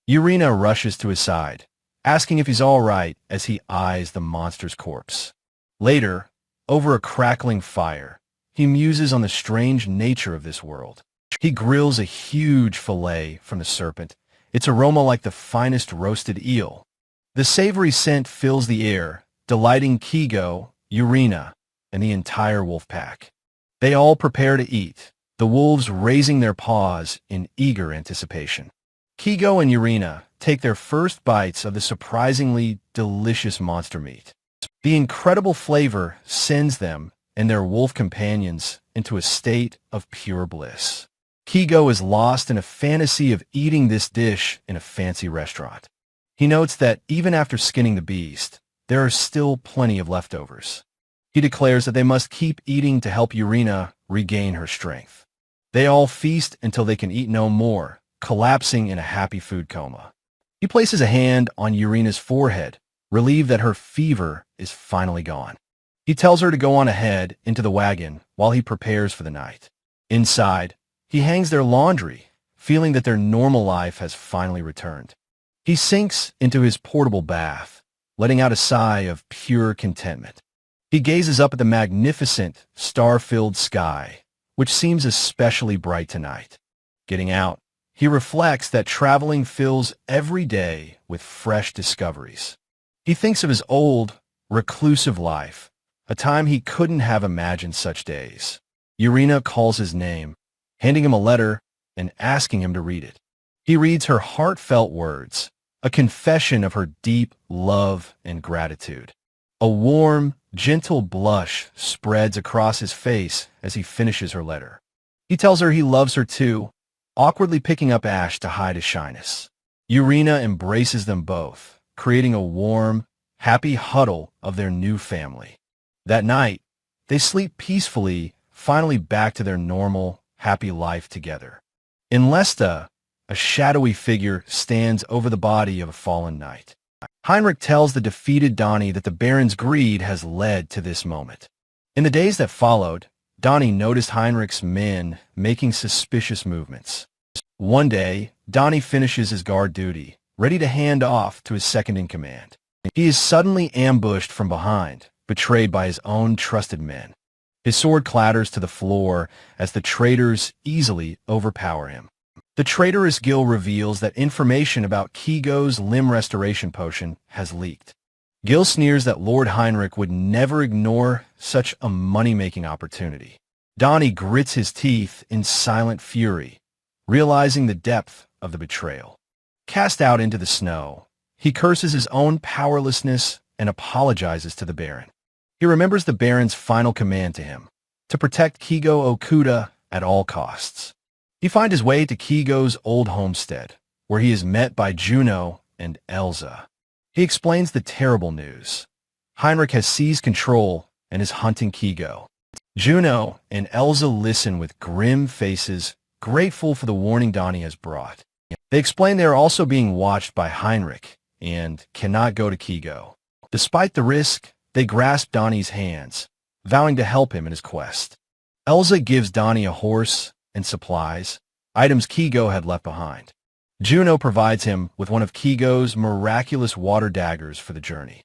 Urena rushes to his side, asking if he's all right as he eyes the monster's corpse. Later, over a crackling fire, he muses on the strange nature of this world. He grills a huge fillet from the serpent, its aroma like the finest roasted eel. The savory scent fills the air, delighting Kigo, Urena, and the entire wolf pack. They all prepare to eat, the wolves raising their paws in eager anticipation. Kigo and Urena take their first bites of the surprisingly delicious monster meat. The incredible flavor sends them and their wolf companions into a state of pure bliss. Kigo is lost in a fantasy of eating this dish in a fancy restaurant. He notes that even after skinning the beast, there are still plenty of leftovers. He declares that they must keep eating to help Urena regain her strength. They all feast until they can eat no more, collapsing in a happy food coma. He places a hand on Urena's forehead, relieved that her fever is finally gone. He tells her to go on ahead into the wagon while he prepares for the night. Inside, he hangs their laundry, feeling that their normal life has finally returned. He sinks into his portable bath, letting out a sigh of pure contentment. He gazes up at the magnificent, star-filled sky, which seems especially bright tonight. Getting out, he reflects that traveling fills every day with fresh discoveries. He thinks of his old, reclusive life, a time he couldn't have imagined such days. Urena calls his name, handing him a letter and asking him to read it. He reads her heartfelt words, a confession of her deep love and gratitude. A warm, gentle blush spreads across his face as he finishes her letter. He tells her he loves her too, awkwardly picking up ash to hide his shyness. Urena embraces them both, creating a warm, happy huddle of their new family. That night, they sleep peacefully, finally back to their normal, happy life together. In Lesta, a shadowy figure stands over the body of a fallen knight. Heinrich tells the defeated Donnie that the Baron's greed has led to this moment. In the days that followed, Donnie noticed Heinrich's men making suspicious movements. One day, Donnie finishes his guard duty, ready to hand off to his second-in-command. He is suddenly ambushed from behind, betrayed by his own trusted men. His sword clatters to the floor as the traitors easily overpower him. The traitorous Gil reveals that information about Kigo's limb restoration potion has leaked. Gil sneers that Lord Heinrich would never ignore such a money-making opportunity. Donnie grits his teeth in silent fury, realizing the depth of the betrayal. Cast out into the snow, he curses his own powerlessness and apologizes to the Baron. He remembers the Baron's final command to him, to protect Kigo Okuda at all costs. He finds his way to Kigo's old homestead, where he is met by Juno and Elsa. He explains the terrible news. Heinrich has seized control and is hunting Kigo. Juno and Elsa listen with grim faces, grateful for the warning Donnie has brought. They explain they are also being watched by Heinrich and cannot go to Kigo. Despite the risk, they grasp Donnie's hands, vowing to help him in his quest. Elsa gives Donnie a horse and supplies, items Kigo had left behind. Juno provides him with one of Kigo's miraculous water daggers for the journey.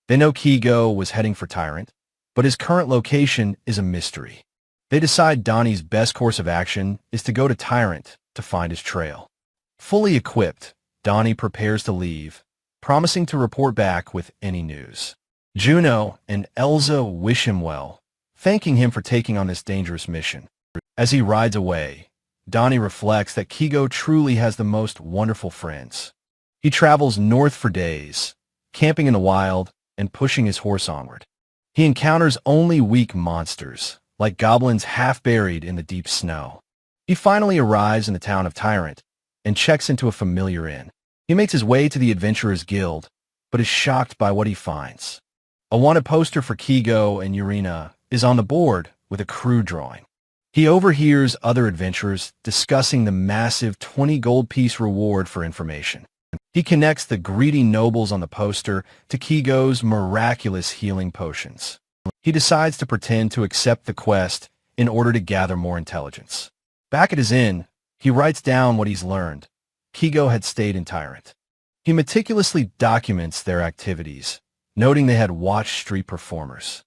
They know Kigo was heading for Tyrant, but his current location is a mystery. They decide Donnie's best course of action is to go to Tyrant to find his trail. Fully equipped, Donnie prepares to leave, promising to report back with any news. Juno and Elsa wish him well, thanking him for taking on this dangerous mission. As he rides away, Donnie reflects that Kigo truly has the most wonderful friends. He travels north for days, camping in the wild and pushing his horse onward. He encounters only weak monsters, like goblins half buried in the deep snow. He finally arrives in the town of Tyrant and checks into a familiar inn. He makes his way to the Adventurers Guild, but is shocked by what he finds. A wanted poster for Kigo and Urina is on the board with a crude drawing. He overhears other adventurers discussing the massive 20 gold piece reward for information. He connects the greedy nobles on the poster to Kigo's miraculous healing potions. He decides to pretend to accept the quest in order to gather more intelligence. Back at his inn, he writes down what he's learned. Kigo had stayed in Tyrant. He meticulously documents their activities, noting they had watched street performers.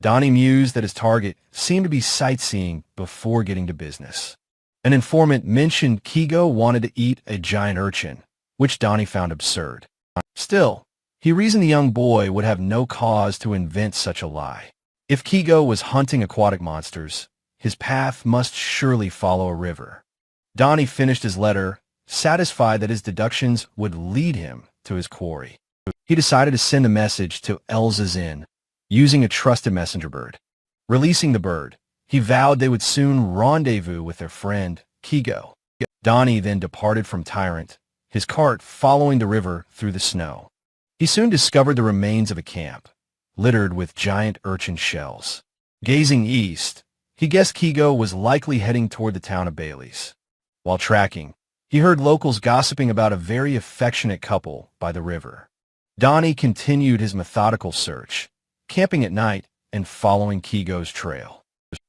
Donnie mused that his target seemed to be sightseeing before getting to business. An informant mentioned Kigo wanted to eat a giant urchin, which Donnie found absurd. Still, he reasoned the young boy would have no cause to invent such a lie. If Kigo was hunting aquatic monsters, his path must surely follow a river. Donnie finished his letter, satisfied that his deductions would lead him to his quarry. He decided to send a message to Elza's inn, using a trusted messenger bird. Releasing the bird, he vowed they would soon rendezvous with their friend, Kigo. Donnie then departed from Tyrant, his cart following the river through the snow. He soon discovered the remains of a camp, littered with giant urchin shells. Gazing east, he guessed Kigo was likely heading toward the town of Bailey's. While tracking, he heard locals gossiping about a very affectionate couple by the river. Donnie continued his methodical search, camping at night and following Kigo's trail.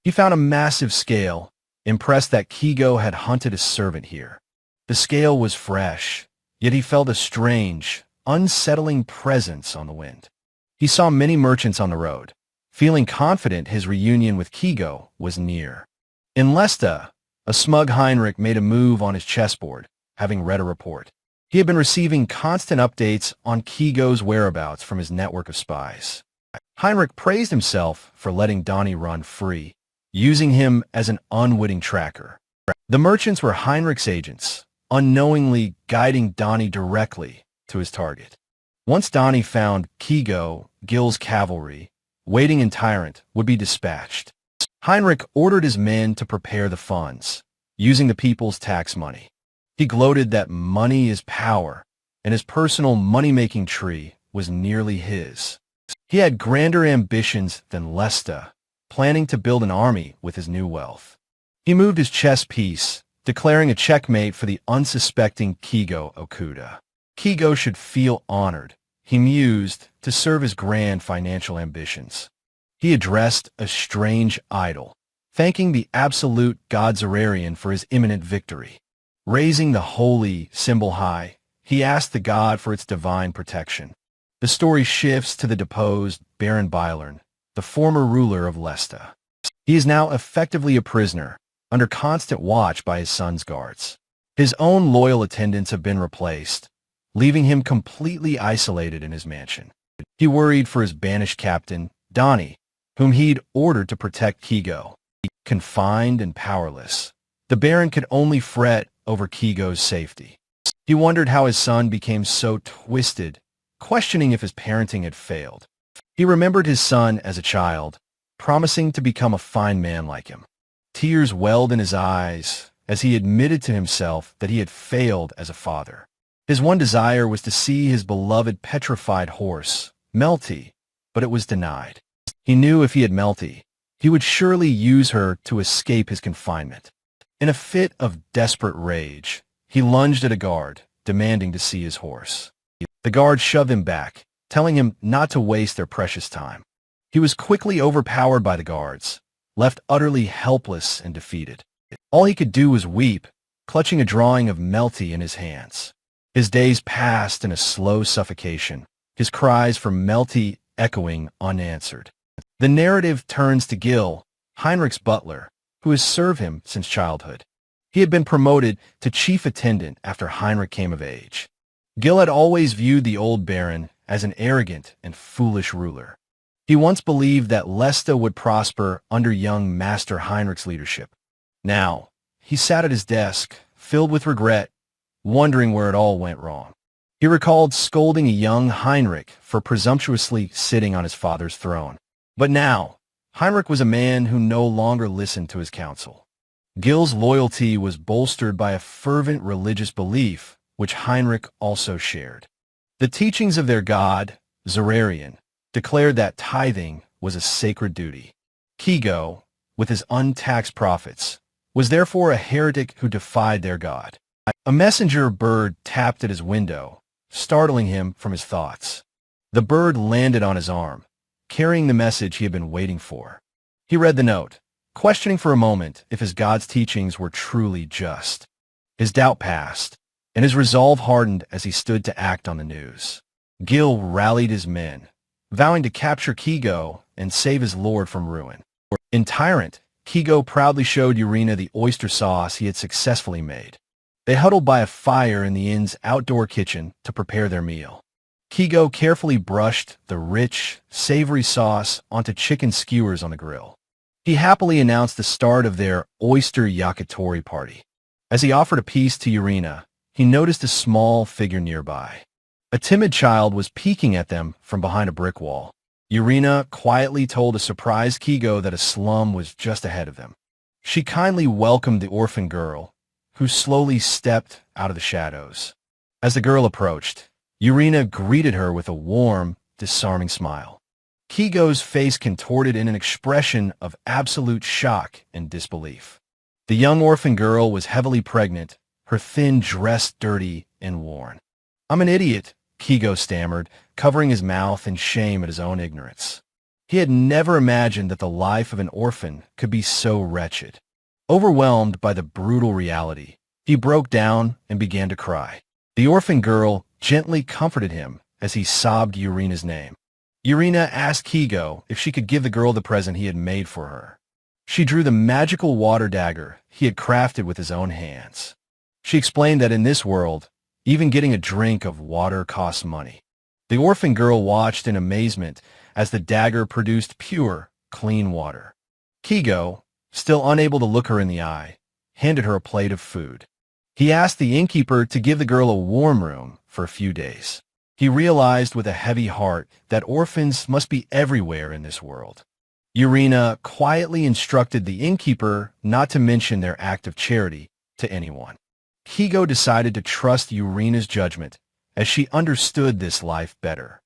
He found a massive scale, impressed that Kigo had hunted a servant here. The scale was fresh, yet he felt a strange, unsettling presence on the wind. He saw many merchants on the road, feeling confident his reunion with Kigo was near. In Lesta, a smug Heinrich made a move on his chessboard, having read a report. He had been receiving constant updates on Kigo's whereabouts from his network of spies. Heinrich praised himself for letting Donnie run free, using him as an unwitting tracker. The merchants were Heinrich's agents, unknowingly guiding Donnie directly to his target. Once Donnie found Kigo, Gil's cavalry, waiting in Tyrant, would be dispatched. Heinrich ordered his men to prepare the funds, using the people's tax money. He gloated that money is power, and his personal money-making tree was nearly his. He had grander ambitions than Lesta, planning to build an army with his new wealth. He moved his chess piece, declaring a checkmate for the unsuspecting Kigo Okuda. Kigo should feel honored, he mused, to serve his grand financial ambitions. He addressed a strange idol, thanking the absolute god Zerarian for his imminent victory. Raising the holy symbol high, he asked the god for its divine protection. The story shifts to the deposed Baron Bylern, the former ruler of Lesta. He is now effectively a prisoner, under constant watch by his son's guards. His own loyal attendants have been replaced, leaving him completely isolated in his mansion. He worried for his banished captain, Donnie, whom he'd ordered to protect Kigo. Confined and powerless, the Baron could only fret over Kigo's safety. He wondered how his son became so twisted, questioning if his parenting had failed. He remembered his son as a child, promising to become a fine man like him. Tears welled in his eyes as he admitted to himself that he had failed as a father. His one desire was to see his beloved petrified horse, Melty, but it was denied. He knew if he had Melty, he would surely use her to escape his confinement. In a fit of desperate rage, he lunged at a guard, demanding to see his horse. The guard shoved him back, telling him not to waste their precious time. He was quickly overpowered by the guards, left utterly helpless and defeated. All he could do was weep, clutching a drawing of Melty in his hands. His days passed in a slow suffocation, his cries for Melty echoing unanswered. The narrative turns to Gil, Heinrich's butler, who has served him since childhood. He had been promoted to chief attendant after Heinrich came of age. Gil had always viewed the old Baron as an arrogant and foolish ruler. He once believed that Lesta would prosper under young Master Heinrich's leadership. Now, he sat at his desk, filled with regret, wondering where it all went wrong. He recalled scolding a young Heinrich for presumptuously sitting on his father's throne. But now, Heinrich was a man who no longer listened to his counsel. Gil's loyalty was bolstered by a fervent religious belief, which Heinrich also shared. The teachings of their god, Zerarian, declared that tithing was a sacred duty. Kigo, with his untaxed profits, was therefore a heretic who defied their god. A messenger bird tapped at his window, startling him from his thoughts. The bird landed on his arm, carrying the message he had been waiting for. He read the note, questioning for a moment if his god's teachings were truly just. His doubt passed, and his resolve hardened as he stood to act on the news. Gil rallied his men, vowing to capture Kigo and save his lord from ruin. In Tyrant, Kigo proudly showed Urena the oyster sauce he had successfully made. They huddled by a fire in the inn's outdoor kitchen to prepare their meal. Kigo carefully brushed the rich, savory sauce onto chicken skewers on the grill. He happily announced the start of their oyster yakitori party. As he offered a piece to Urena, he noticed a small figure nearby. A timid child was peeking at them from behind a brick wall. Urena quietly told a surprised Kigo that a slum was just ahead of them. She kindly welcomed the orphan girl, who slowly stepped out of the shadows. As the girl approached, Urena greeted her with a warm, disarming smile. Kigo's face contorted in an expression of absolute shock and disbelief. The young orphan girl was heavily pregnant, her thin dress dirty and worn. "I'm an idiot," Kigo stammered, covering his mouth in shame at his own ignorance. He had never imagined that the life of an orphan could be so wretched. Overwhelmed by the brutal reality, he broke down and began to cry. The orphan girl gently comforted him as he sobbed Urena's name. Urena asked Kigo if she could give the girl the present he had made for her. She drew the magical water dagger he had crafted with his own hands. She explained that in this world, even getting a drink of water costs money. The orphan girl watched in amazement as the dagger produced pure, clean water. Kigo, still unable to look her in the eye, handed her a plate of food. He asked the innkeeper to give the girl a warm room for a few days. He realized with a heavy heart that orphans must be everywhere in this world. Urena quietly instructed the innkeeper not to mention their act of charity to anyone. Kigo decided to trust Urena's judgment as she understood this life better.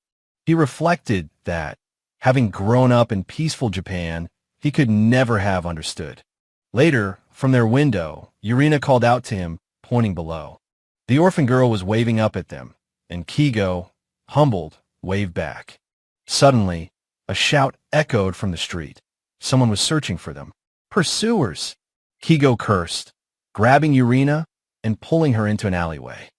He reflected that, having grown up in peaceful Japan, he could never have understood. Later, from their window, Urena called out to him, pointing below. The orphan girl was waving up at them, and Kigo, humbled, waved back. Suddenly, a shout echoed from the street. Someone was searching for them. "Pursuers!" Kigo cursed, grabbing Urena and pulling her into an alleyway.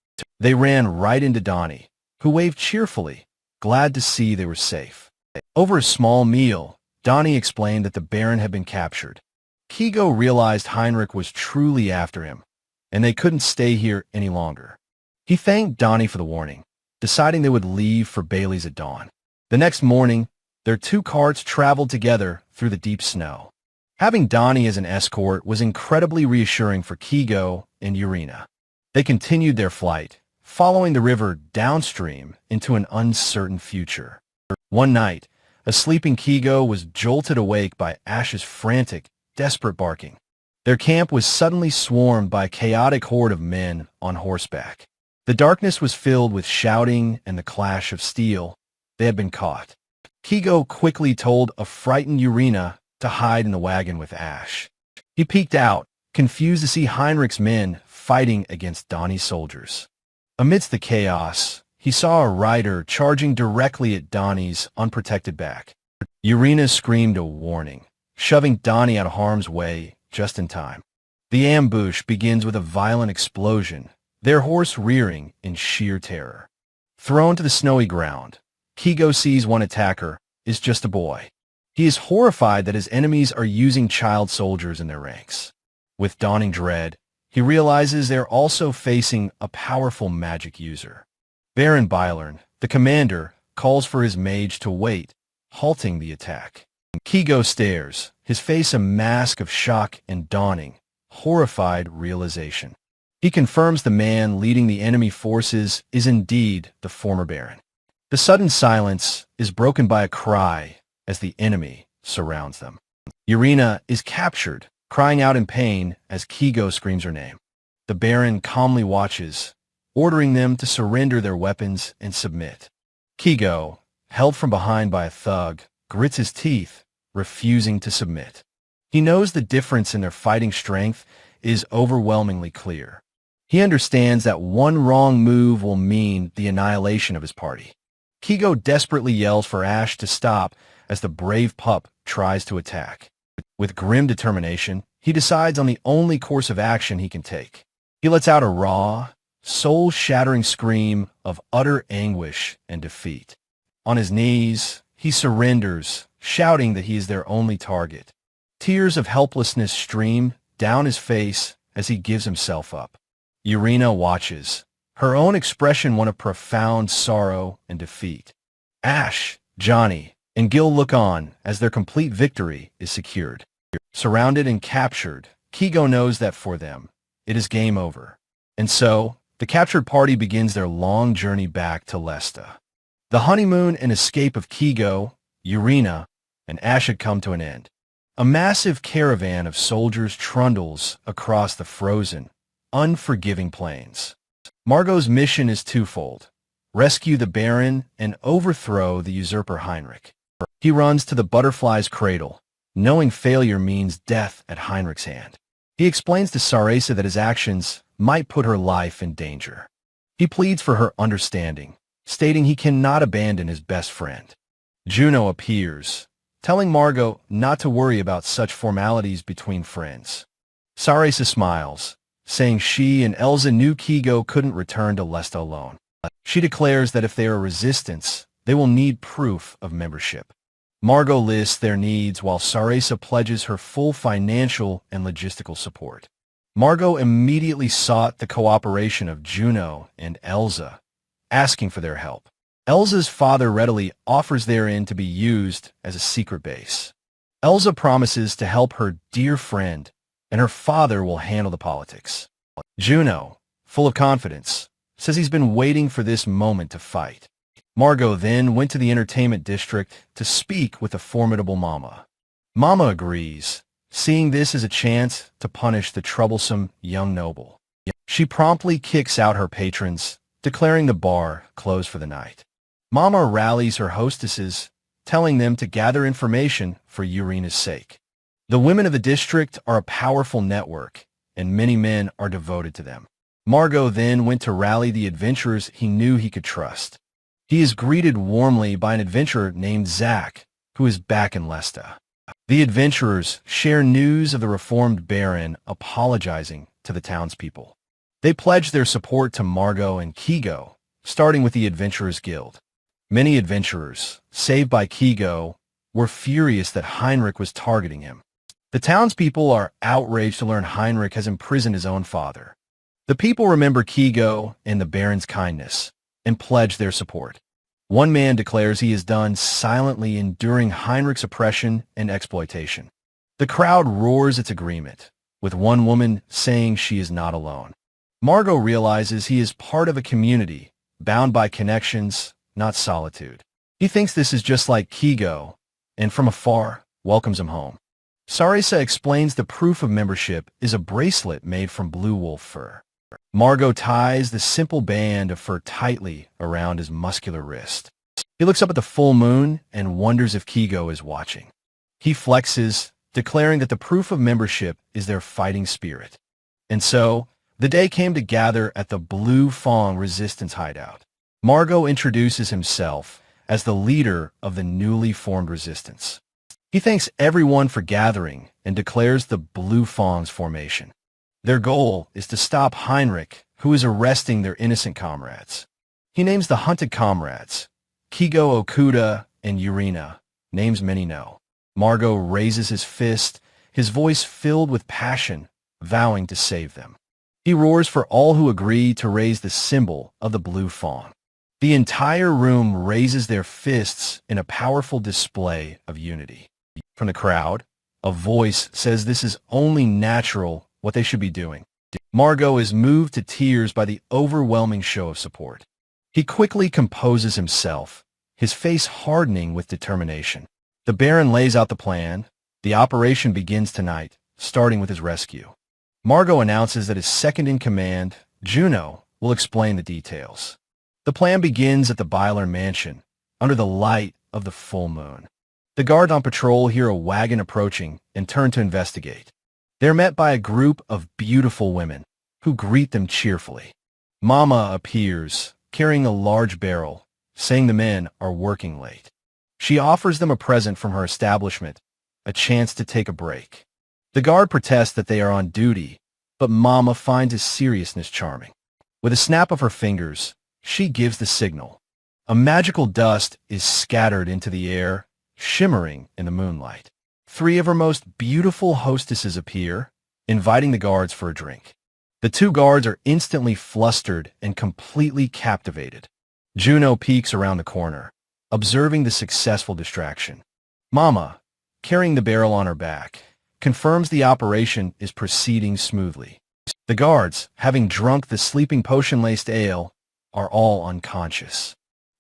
They ran right into Donnie, who waved cheerfully, glad to see they were safe. Over a small meal, Donnie explained that the Baron had been captured. Kigo realized Heinrich was truly after him, and they couldn't stay here any longer. He thanked Donnie for the warning, deciding they would leave for Bailey's at dawn. The next morning, their two carts traveled together through the deep snow. Having Donnie as an escort was incredibly reassuring for Kigo and Urena. They continued their flight, following the river downstream into an uncertain future. One night, a sleeping Kigo was jolted awake by Ash's frantic, desperate barking. Their camp was suddenly swarmed by a chaotic horde of men on horseback. The darkness was filled with shouting and the clash of steel. They had been caught. Kigo quickly told a frightened Urena to hide in the wagon with Ash. He peeked out, confused to see Heinrich's men fighting against Donnie's soldiers. Amidst the chaos, he saw a rider charging directly at Donnie's unprotected back. Urena screamed a warning, shoving Donnie out of harm's way just in time. The ambush begins with a violent explosion, their horse rearing in sheer terror. Thrown to the snowy ground, Kigo sees one attacker is just a boy. He is horrified that his enemies are using child soldiers in their ranks. With dawning dread, he realizes they're also facing a powerful magic user. Baron Bylern, the commander, calls for his mage to wait, halting the attack. Kigo stares, his face a mask of shock and dawning, horrified realization. He confirms the man leading the enemy forces is indeed the former Baron. The sudden silence is broken by a cry as the enemy surrounds them. Yurina is captured, crying out in pain as Kigo screams her name. The Baron calmly watches, ordering them to surrender their weapons and submit. Kigo, held from behind by a thug, grits his teeth, refusing to submit. He knows the difference in their fighting strength is overwhelmingly clear. He understands that one wrong move will mean the annihilation of his party. Kigo desperately yells for Ash to stop as the brave pup tries to attack. With grim determination, he decides on the only course of action he can take. He lets out a raw, soul-shattering scream of utter anguish and defeat. On his knees, he surrenders, shouting that he is their only target. Tears of helplessness stream down his face as he gives himself up. Yurina watches, her own expression one of profound sorrow and defeat. Ash, Johnny, and Gil look on as their complete victory is secured. Surrounded and captured, Kigo knows that for them, it is game over. And so, the captured party begins their long journey back to Lesta. The honeymoon and escape of Kigo, Yurina, and Ash had come to an end. A massive caravan of soldiers trundles across the frozen, unforgiving plains. Margot's mission is twofold: rescue the Baron and overthrow the usurper Heinrich. He runs to the butterfly's cradle, knowing failure means death at Heinrich's hand. He explains to Sarasa that his actions might put her life in danger. He pleads for her understanding, stating he cannot abandon his best friend. Juno appears, telling Margot not to worry about such formalities between friends. Sarasa smiles, saying she and Elsa knew Kigo couldn't return to Lesta alone. She declares that if they are resistance, they will need proof of membership. Margot lists their needs while Sarasa pledges her full financial and logistical support. Margot immediately sought the cooperation of Juno and Elsa, asking for their help. Elsa's father readily offers their inn to be used as a secret base. Elsa promises to help her dear friend, and her father will handle the politics. Juno, full of confidence, says he's been waiting for this moment to fight. Margot then went to the entertainment district to speak with the formidable Mama. Mama agrees, seeing this as a chance to punish the troublesome young noble. She promptly kicks out her patrons, declaring the bar closed for the night. Mama rallies her hostesses, telling them to gather information for Yurina's sake. The women of the district are a powerful network, and many men are devoted to them. Margot then went to rally the adventurers he knew he could trust. He is greeted warmly by an adventurer named Zack, who is back in Lesta. The adventurers share news of the reformed Baron apologizing to the townspeople. They pledge their support to Margot and Kigo, starting with the Adventurers Guild. Many adventurers, saved by Kigo, were furious that Heinrich was targeting him. The townspeople are outraged to learn Heinrich has imprisoned his own father. The people remember Kigo and the Baron's kindness, and pledge their support. One man declares he is done silently enduring Heinrich's oppression and exploitation. The crowd roars its agreement, with one woman saying she is not alone. Margot realizes he is part of a community, bound by connections, not solitude. He thinks this is just like Kigo, and from afar, welcomes him home. Sarasa explains the proof of membership is a bracelet made from blue wolf fur. Margot ties the simple band of fur tightly around his muscular wrist. He looks up at the full moon and wonders if Kigo is watching. He flexes, declaring that the proof of membership is their fighting spirit. And so, the day came to gather at the Blue Fong Resistance hideout. Margot introduces himself as the leader of the newly formed resistance. He thanks everyone for gathering and declares the Blue Fong's formation. Their goal is to stop Heinrich, who is arresting their innocent comrades. He names the hunted comrades, Kigo, Okuda, and Yurina, names many know. Margot raises his fist, his voice filled with passion, vowing to save them. He roars for all who agree to raise the symbol of the Blue Fong. The entire room raises their fists in a powerful display of unity. From the crowd, a voice says this is only natural what they should be doing. Margot is moved to tears by the overwhelming show of support. He quickly composes himself, his face hardening with determination. The Baron lays out the plan. The operation begins tonight, starting with his rescue. Margot announces that his second-in-command, Juno, will explain the details. The plan begins at the Byler mansion, under the light of the full moon. The guards on patrol hear a wagon approaching and turn to investigate. They're met by a group of beautiful women, who greet them cheerfully. Mama appears, carrying a large barrel, saying the men are working late. She offers them a present from her establishment, a chance to take a break. The guard protests that they are on duty, but Mama finds his seriousness charming. With a snap of her fingers, she gives the signal. A magical dust is scattered into the air, shimmering in the moonlight. 3 of her most beautiful hostesses appear, inviting the guards for a drink. The 2 guards are instantly flustered and completely captivated. Juno peeks around the corner, observing the successful distraction. Mama, carrying the barrel on her back, confirms the operation is proceeding smoothly. The guards, having drunk the sleeping potion-laced ale, are all unconscious.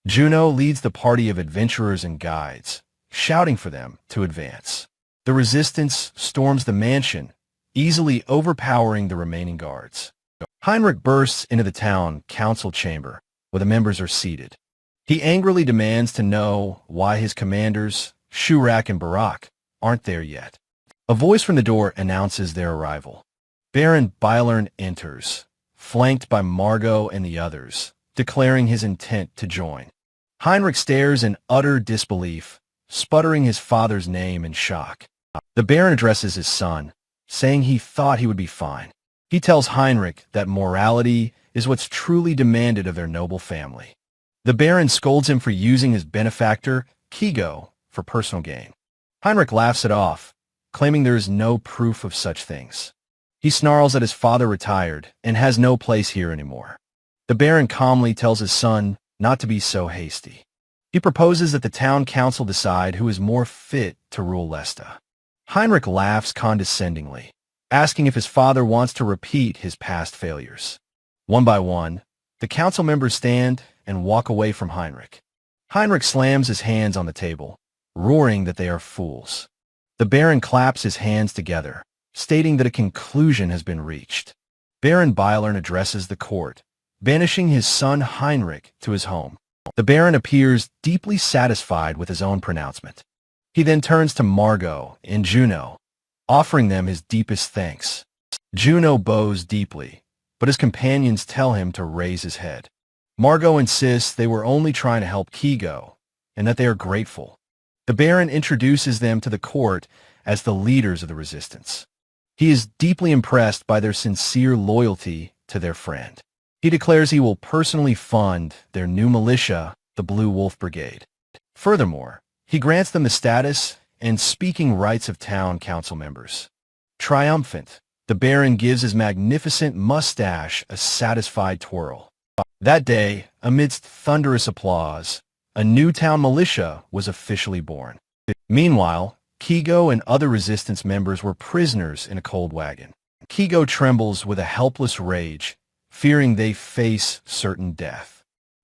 Juno leads the party of adventurers and guides, shouting for them to advance. The resistance storms the mansion, easily overpowering the remaining guards. Heinrich bursts into the town council chamber, where the members are seated. He angrily demands to know why his commanders, Shurak and Barak, aren't there yet. A voice from the door announces their arrival. Baron Bylern enters, flanked by Margot and the others, declaring his intent to join. Heinrich stares in utter disbelief, sputtering his father's name in shock. The Baron addresses his son, saying he thought he would be fine. He tells Heinrich that morality is what's truly demanded of their noble family. The Baron scolds him for using his benefactor, Kigo, for personal gain. Heinrich laughs it off, claiming there is no proof of such things. He snarls that his father retired and has no place here anymore. The Baron calmly tells his son not to be so hasty. He proposes that the town council decide who is more fit to rule Lesta. Heinrich laughs condescendingly, asking if his father wants to repeat his past failures. One by one, the council members stand and walk away from Heinrich. Heinrich slams his hands on the table, roaring that they are fools. The Baron claps his hands together, stating that a conclusion has been reached. Baron Bylern addresses the court, banishing his son Heinrich to his home. The Baron appears deeply satisfied with his own pronouncement. He then turns to Margot and Juno, offering them his deepest thanks. Juno bows deeply, but his companions tell him to raise his head. Margot insists they were only trying to help Kigo, and that they are grateful. The Baron introduces them to the court as the leaders of the resistance. He is deeply impressed by their sincere loyalty to their friend. He declares he will personally fund their new militia, the Blue Wolf Brigade. Furthermore, he grants them the status and speaking rights of town council members. Triumphant, the Baron gives his magnificent mustache a satisfied twirl. That day, amidst thunderous applause, a new town militia was officially born. Meanwhile, Kigo and other resistance members were prisoners in a cold wagon. Kigo trembles with a helpless rage, fearing they face certain death.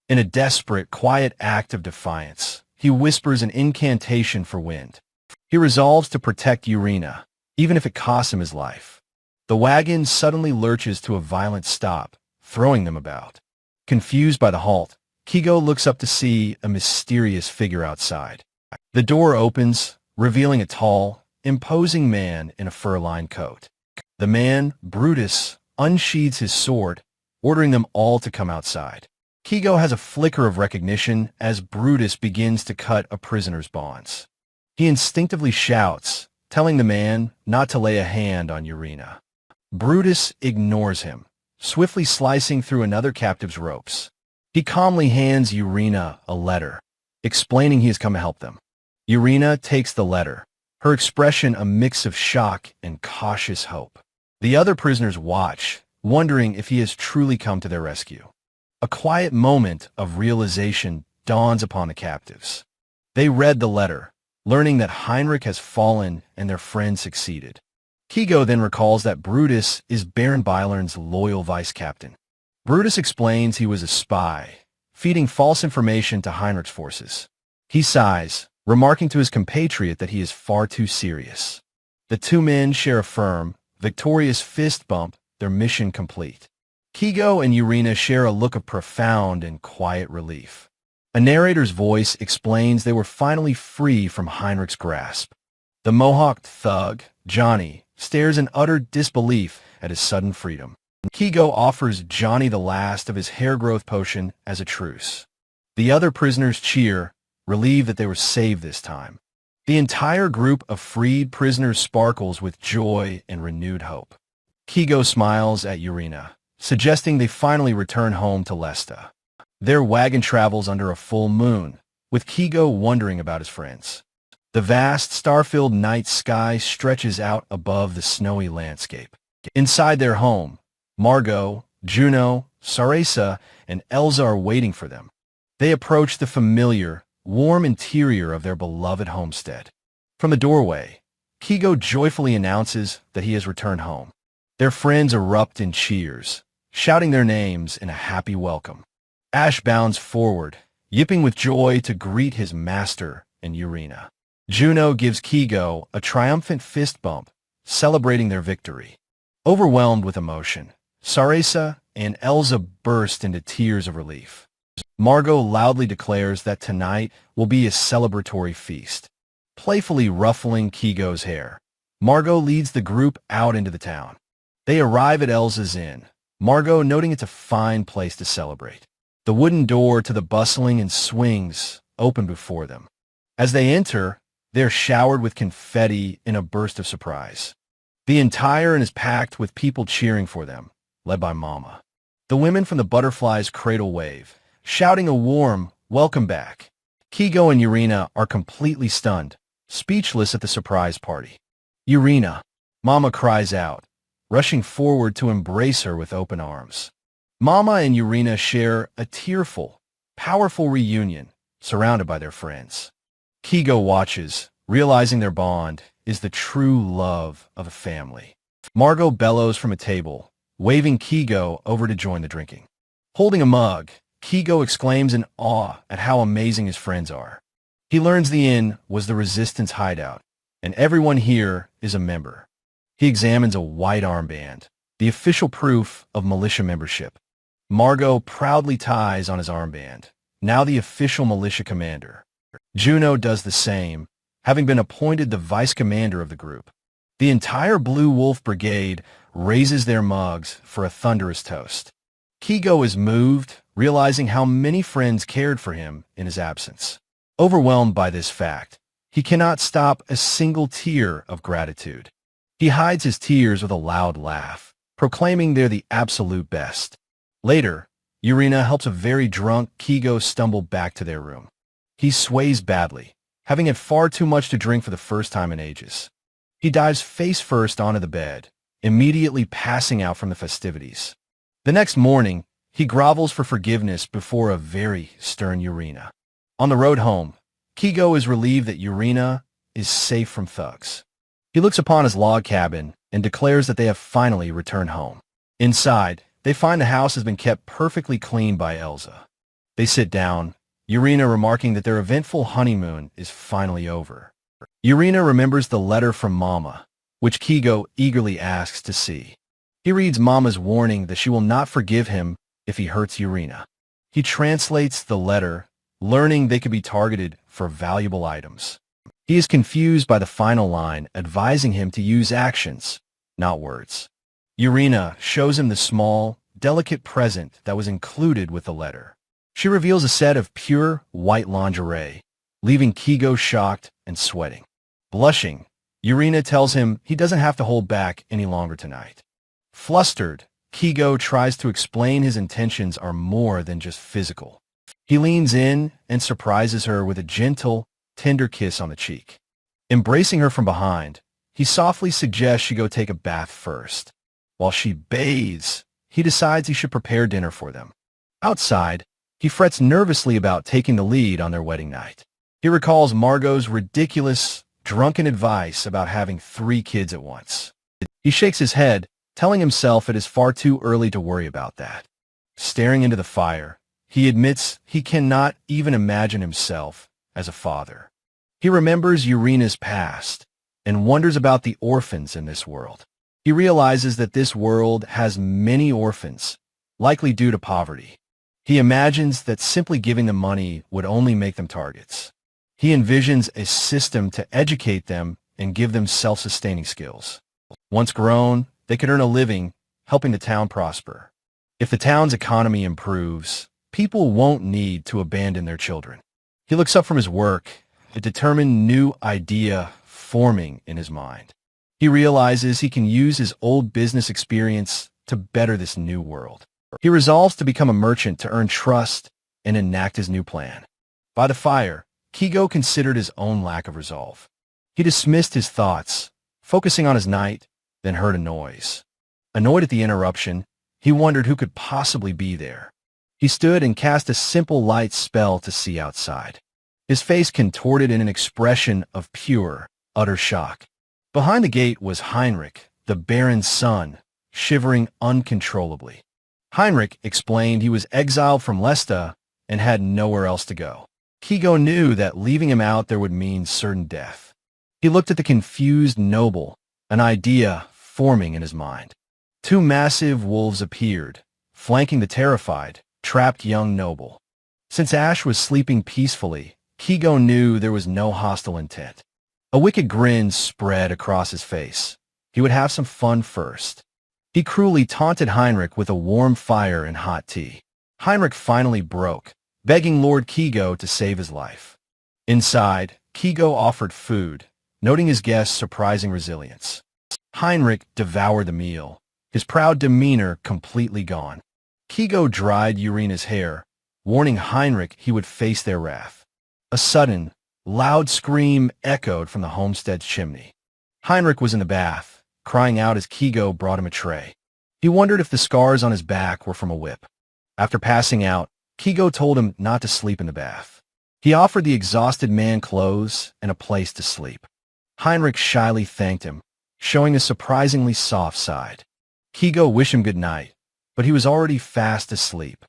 In a desperate, quiet act of defiance, he whispers an incantation for wind. He resolves to protect Urena, even if it costs him his life. The wagon suddenly lurches to a violent stop, throwing them about. Confused by the halt, Kigo looks up to see a mysterious figure outside. The door opens, revealing a tall, imposing man in a fur-lined coat. The man, Brutus, unsheathes his sword, ordering them all to come outside. Kigo has a flicker of recognition as Brutus begins to cut a prisoner's bonds. He instinctively shouts, telling the man not to lay a hand on Urena. Brutus ignores him, swiftly slicing through another captive's ropes. He calmly hands Urena a letter, explaining he has come to help them. Urena takes the letter, her expression a mix of shock and cautious hope. The other prisoners watch, wondering if he has truly come to their rescue. A quiet moment of realization dawns upon the captives. They read the letter, learning that Heinrich has fallen and their friend succeeded. Kigo then recalls that Brutus is Baron Bylern's loyal vice-captain. Brutus explains he was a spy, feeding false information to Heinrich's forces. He sighs, remarking to his compatriot that he is far too serious. The two men share a firm, victorious fist bump, their mission complete. Kigo and Yurina share a look of profound and quiet relief. A narrator's voice explains they were finally free from Heinrich's grasp. The mohawked thug, Johnny, stares in utter disbelief at his sudden freedom. Kigo offers Johnny the last of his hair growth potion as a truce. The other prisoners cheer, relieved that they were saved this time. The entire group of freed prisoners sparkles with joy and renewed hope. Kigo smiles at Yurina, suggesting they finally return home to Lesta. Their wagon travels under a full moon, with Kigo wondering about his friends. The vast, star-filled night sky stretches out above the snowy landscape. Inside their home, Margot, Juno, Saresa, and Elsa are waiting for them. They approach the familiar, warm interior of their beloved homestead. From the doorway, Kigo joyfully announces that he has returned home. Their friends erupt in cheers, shouting their names in a happy welcome. Ash bounds forward, yipping with joy to greet his master and Yurina. Juno gives Kigo a triumphant fist bump, celebrating their victory. Overwhelmed with emotion, Saresa and Elsa burst into tears of relief. Margot loudly declares that tonight will be a celebratory feast. Playfully ruffling Kigo's hair, Margot leads the group out into the town. They arrive at Elsa's inn, Margot noting it's a fine place to celebrate. The wooden door to the bustling and swings open before them. As they enter, they are showered with confetti in a burst of surprise. The entire inn is packed with people cheering for them, led by Mama. The women from the Butterflies cradle wave, shouting a warm, welcome back. Kigo and Yurina are completely stunned, speechless at the surprise party. Yurina, Mama cries out, rushing forward to embrace her with open arms. Mama and Yurina share a tearful, powerful reunion, surrounded by their friends. Kigo watches, realizing their bond is the true love of a family. Margot bellows from a table, waving Kigo over to join the drinking. Holding a mug, Kigo exclaims in awe at how amazing his friends are. He learns the inn was the resistance hideout, and everyone here is a member. He examines a white armband, the official proof of militia membership. Margot proudly ties on his armband, now the official militia commander. Juno does the same, having been appointed the vice commander of the group. The entire Blue Wolf Brigade raises their mugs for a thunderous toast. Kigo is moved, realizing how many friends cared for him in his absence. Overwhelmed by this fact, he cannot stop a single tear of gratitude. He hides his tears with a loud laugh, proclaiming they're the absolute best. Later, Yurina helps a very drunk Kigo stumble back to their room. He sways badly, having had far too much to drink for the first time in ages. He dives face first onto the bed, immediately passing out from the festivities. The next morning, he grovels for forgiveness before a very stern Yurina. On the road home, Kigo is relieved that Yurina is safe from thugs. He looks upon his log cabin and declares that they have finally returned home. Inside, they find the house has been kept perfectly clean by Elsa. They sit down, Yurina remarking that their eventful honeymoon is finally over. Yurina remembers the letter from Mama, which Kigo eagerly asks to see. He reads Mama's warning that she will not forgive him if he hurts Yurina. He translates the letter, learning they could be targeted for valuable items. He is confused by the final line advising him to use actions, not words. Yurina shows him the small, delicate present that was included with the letter. She reveals a set of pure white lingerie, leaving Kigo shocked and sweating. Blushing, Yurina tells him he doesn't have to hold back any longer tonight. Flustered, Kigo tries to explain his intentions are more than just physical. He leans in and surprises her with a gentle, tender kiss on the cheek. Embracing her from behind, he softly suggests she go take a bath first. While she bathes, he decides he should prepare dinner for them. Outside, he frets nervously about taking the lead on their wedding night. He recalls Margot's ridiculous, drunken advice about having 3 kids at once. He shakes his head, telling himself it is far too early to worry about that. Staring into the fire, he admits he cannot even imagine himself as a father. He remembers Urina's past and wonders about the orphans in this world. He realizes that this world has many orphans, likely due to poverty. He imagines that simply giving them money would only make them targets. He envisions a system to educate them and give them self-sustaining skills. Once grown, they could earn a living, helping the town prosper. If the town's economy improves, people won't need to abandon their children. He looks up from his work, a determined new idea forming in his mind. He realizes he can use his old business experience to better this new world. He resolves to become a merchant to earn trust and enact his new plan. By the fire, Kigo considered his own lack of resolve. He dismissed his thoughts, focusing on his night, then heard a noise. Annoyed at the interruption, he wondered who could possibly be there. He stood and cast a simple light spell to see outside. His face contorted in an expression of pure, utter shock. Behind the gate was Heinrich, the Baron's son, shivering uncontrollably. Heinrich explained he was exiled from Lesta and had nowhere else to go. Kigo knew that leaving him out there would mean certain death. He looked at the confused noble, an idea forming in his mind. Two massive wolves appeared, flanking the terrified, trapped young noble. Since Ash was sleeping peacefully, Kigo knew there was no hostile intent. A wicked grin spread across his face. He would have some fun first. He cruelly taunted Heinrich with a warm fire and hot tea. Heinrich finally broke, begging Lord Kigo to save his life. Inside, Kigo offered food, noting his guest's surprising resilience. Heinrich devoured the meal, his proud demeanor completely gone. Kigo dried Urina's hair, warning Heinrich he would face their wrath. A sudden, loud scream echoed from the homestead's chimney. Heinrich was in the bath, crying out as Kigo brought him a tray. He wondered if the scars on his back were from a whip. After passing out, Kigo told him not to sleep in the bath. He offered the exhausted man clothes and a place to sleep. Heinrich shyly thanked him, showing a surprisingly soft side. Kigo wished him good night, but he was already fast asleep.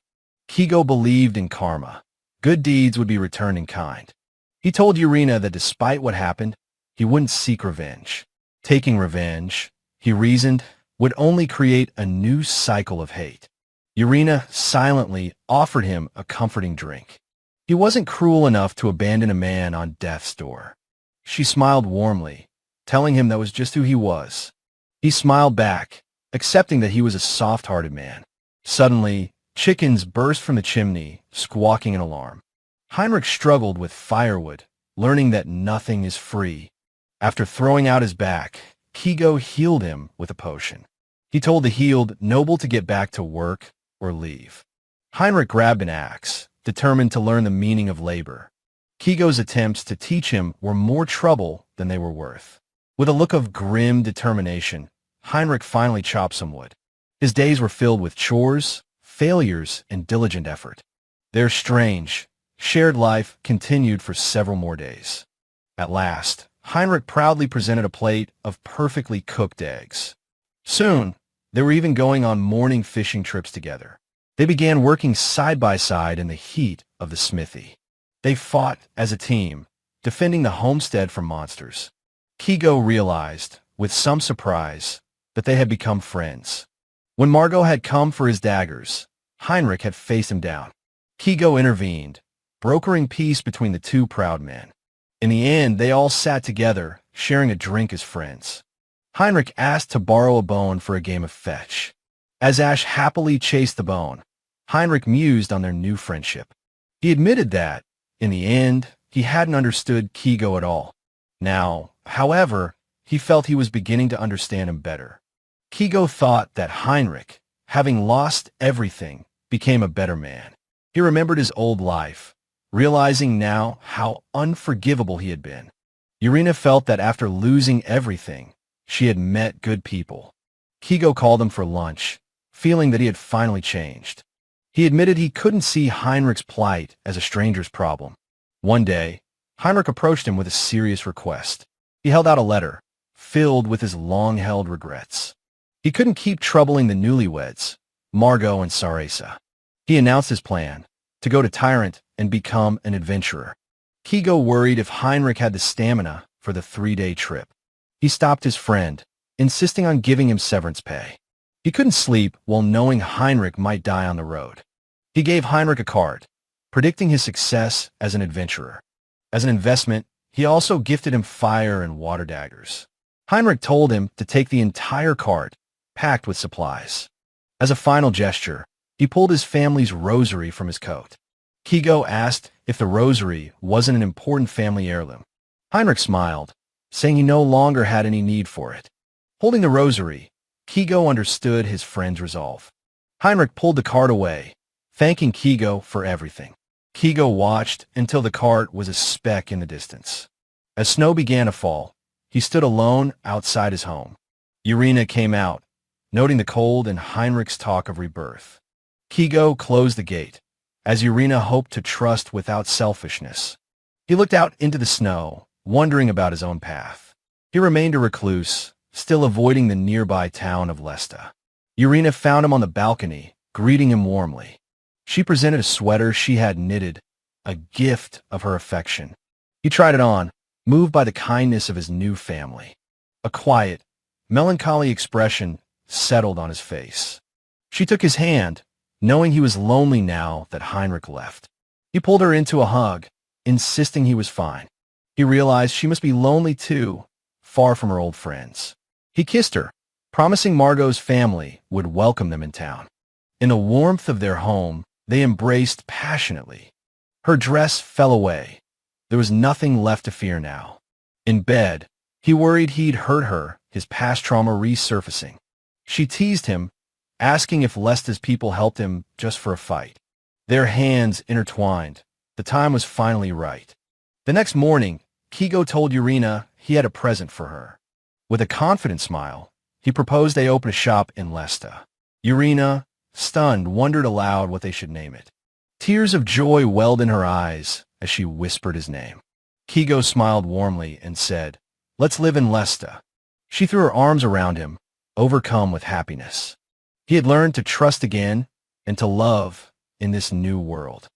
Kigo believed in karma. Good deeds would be returned in kind. He told Urina that despite what happened, he wouldn't seek revenge. Taking revenge, he reasoned, would only create a new cycle of hate. Urina silently offered him a comforting drink. He wasn't cruel enough to abandon a man on death's door. She smiled warmly, telling him that was just who he was. He smiled back, accepting that he was a soft-hearted man. Suddenly, chickens burst from the chimney, squawking in alarm. Heinrich struggled with firewood, learning that nothing is free. After throwing out his back, Kigo healed him with a potion. He told the healed noble to get back to work or leave. Heinrich grabbed an axe, determined to learn the meaning of labor. Kigo's attempts to teach him were more trouble than they were worth. With a look of grim determination, Heinrich finally chopped some wood. His days were filled with chores, failures, and diligent effort. Their strange, shared life continued for several more days. At last, Heinrich proudly presented a plate of perfectly cooked eggs. Soon, they were even going on morning fishing trips together. They began working side by side in the heat of the smithy. They fought as a team, defending the homestead from monsters. Kigo realized, with some surprise, that they had become friends. When Margot had come for his daggers, Heinrich had faced him down. Kigo intervened, brokering peace between the two proud men. In the end, they all sat together, sharing a drink as friends. Heinrich asked to borrow a bone for a game of fetch. As Ash happily chased the bone, Heinrich mused on their new friendship. He admitted that, in the end, he hadn't understood Kigo at all. Now, however, he felt he was beginning to understand him better. Kigo thought that Heinrich, having lost everything, became a better man. He remembered his old life, realizing now how unforgivable he had been. Urina felt that after losing everything, she had met good people. Kigo called him for lunch, feeling that he had finally changed. He admitted he couldn't see Heinrich's plight as a stranger's problem. One day, Heinrich approached him with a serious request. He held out a letter, filled with his long-held regrets. He couldn't keep troubling the newlyweds, Margot and Sarasa. He announced his plan, to go to Tyrant and become an adventurer. Kigo worried if Heinrich had the stamina for the 3-day trip. He stopped his friend, insisting on giving him severance pay. He couldn't sleep while knowing Heinrich might die on the road. He gave Heinrich a card, predicting his success as an adventurer. As an investment, he also gifted him fire and water daggers. Heinrich told him to take the entire cart, packed with supplies. As a final gesture, he pulled his family's rosary from his coat. Kigo asked if the rosary wasn't an important family heirloom. Heinrich smiled, saying he no longer had any need for it. Holding the rosary, Kigo understood his friend's resolve. Heinrich pulled the cart away, thanking Kigo for everything. Kigo watched until the cart was a speck in the distance. As snow began to fall, he stood alone outside his home. Irina came out, noting the cold and Heinrich's talk of rebirth. Kigo closed the gate, as Irina hoped to trust without selfishness. He looked out into the snow, wondering about his own path. He remained a recluse, still avoiding the nearby town of Lesta. Irina found him on the balcony, greeting him warmly. She presented a sweater she had knitted, a gift of her affection. He tried it on, moved by the kindness of his new family. A quiet, melancholy expression settled on his face. She took his hand, knowing he was lonely now that Heinrich left. He pulled her into a hug, insisting he was fine. He realized she must be lonely too, far from her old friends. He kissed her, promising Margot's family would welcome them in town. In the warmth of their home, they embraced passionately. Her dress fell away. There was nothing left to fear now. In bed, he worried he'd hurt her, his past trauma resurfacing. She teased him, asking if Lesta's people helped him just for a fight. Their hands intertwined. The time was finally right. The next morning, Kigo told Irina he had a present for her. With a confident smile, he proposed they open a shop in Lesta. Irina, stunned, wondered aloud what they should name it. Tears of joy welled in her eyes as she whispered his name. Kigo smiled warmly and said, "Let's live in Lesta." She threw her arms around him, overcome with happiness. He had learned to trust again and to love in this new world.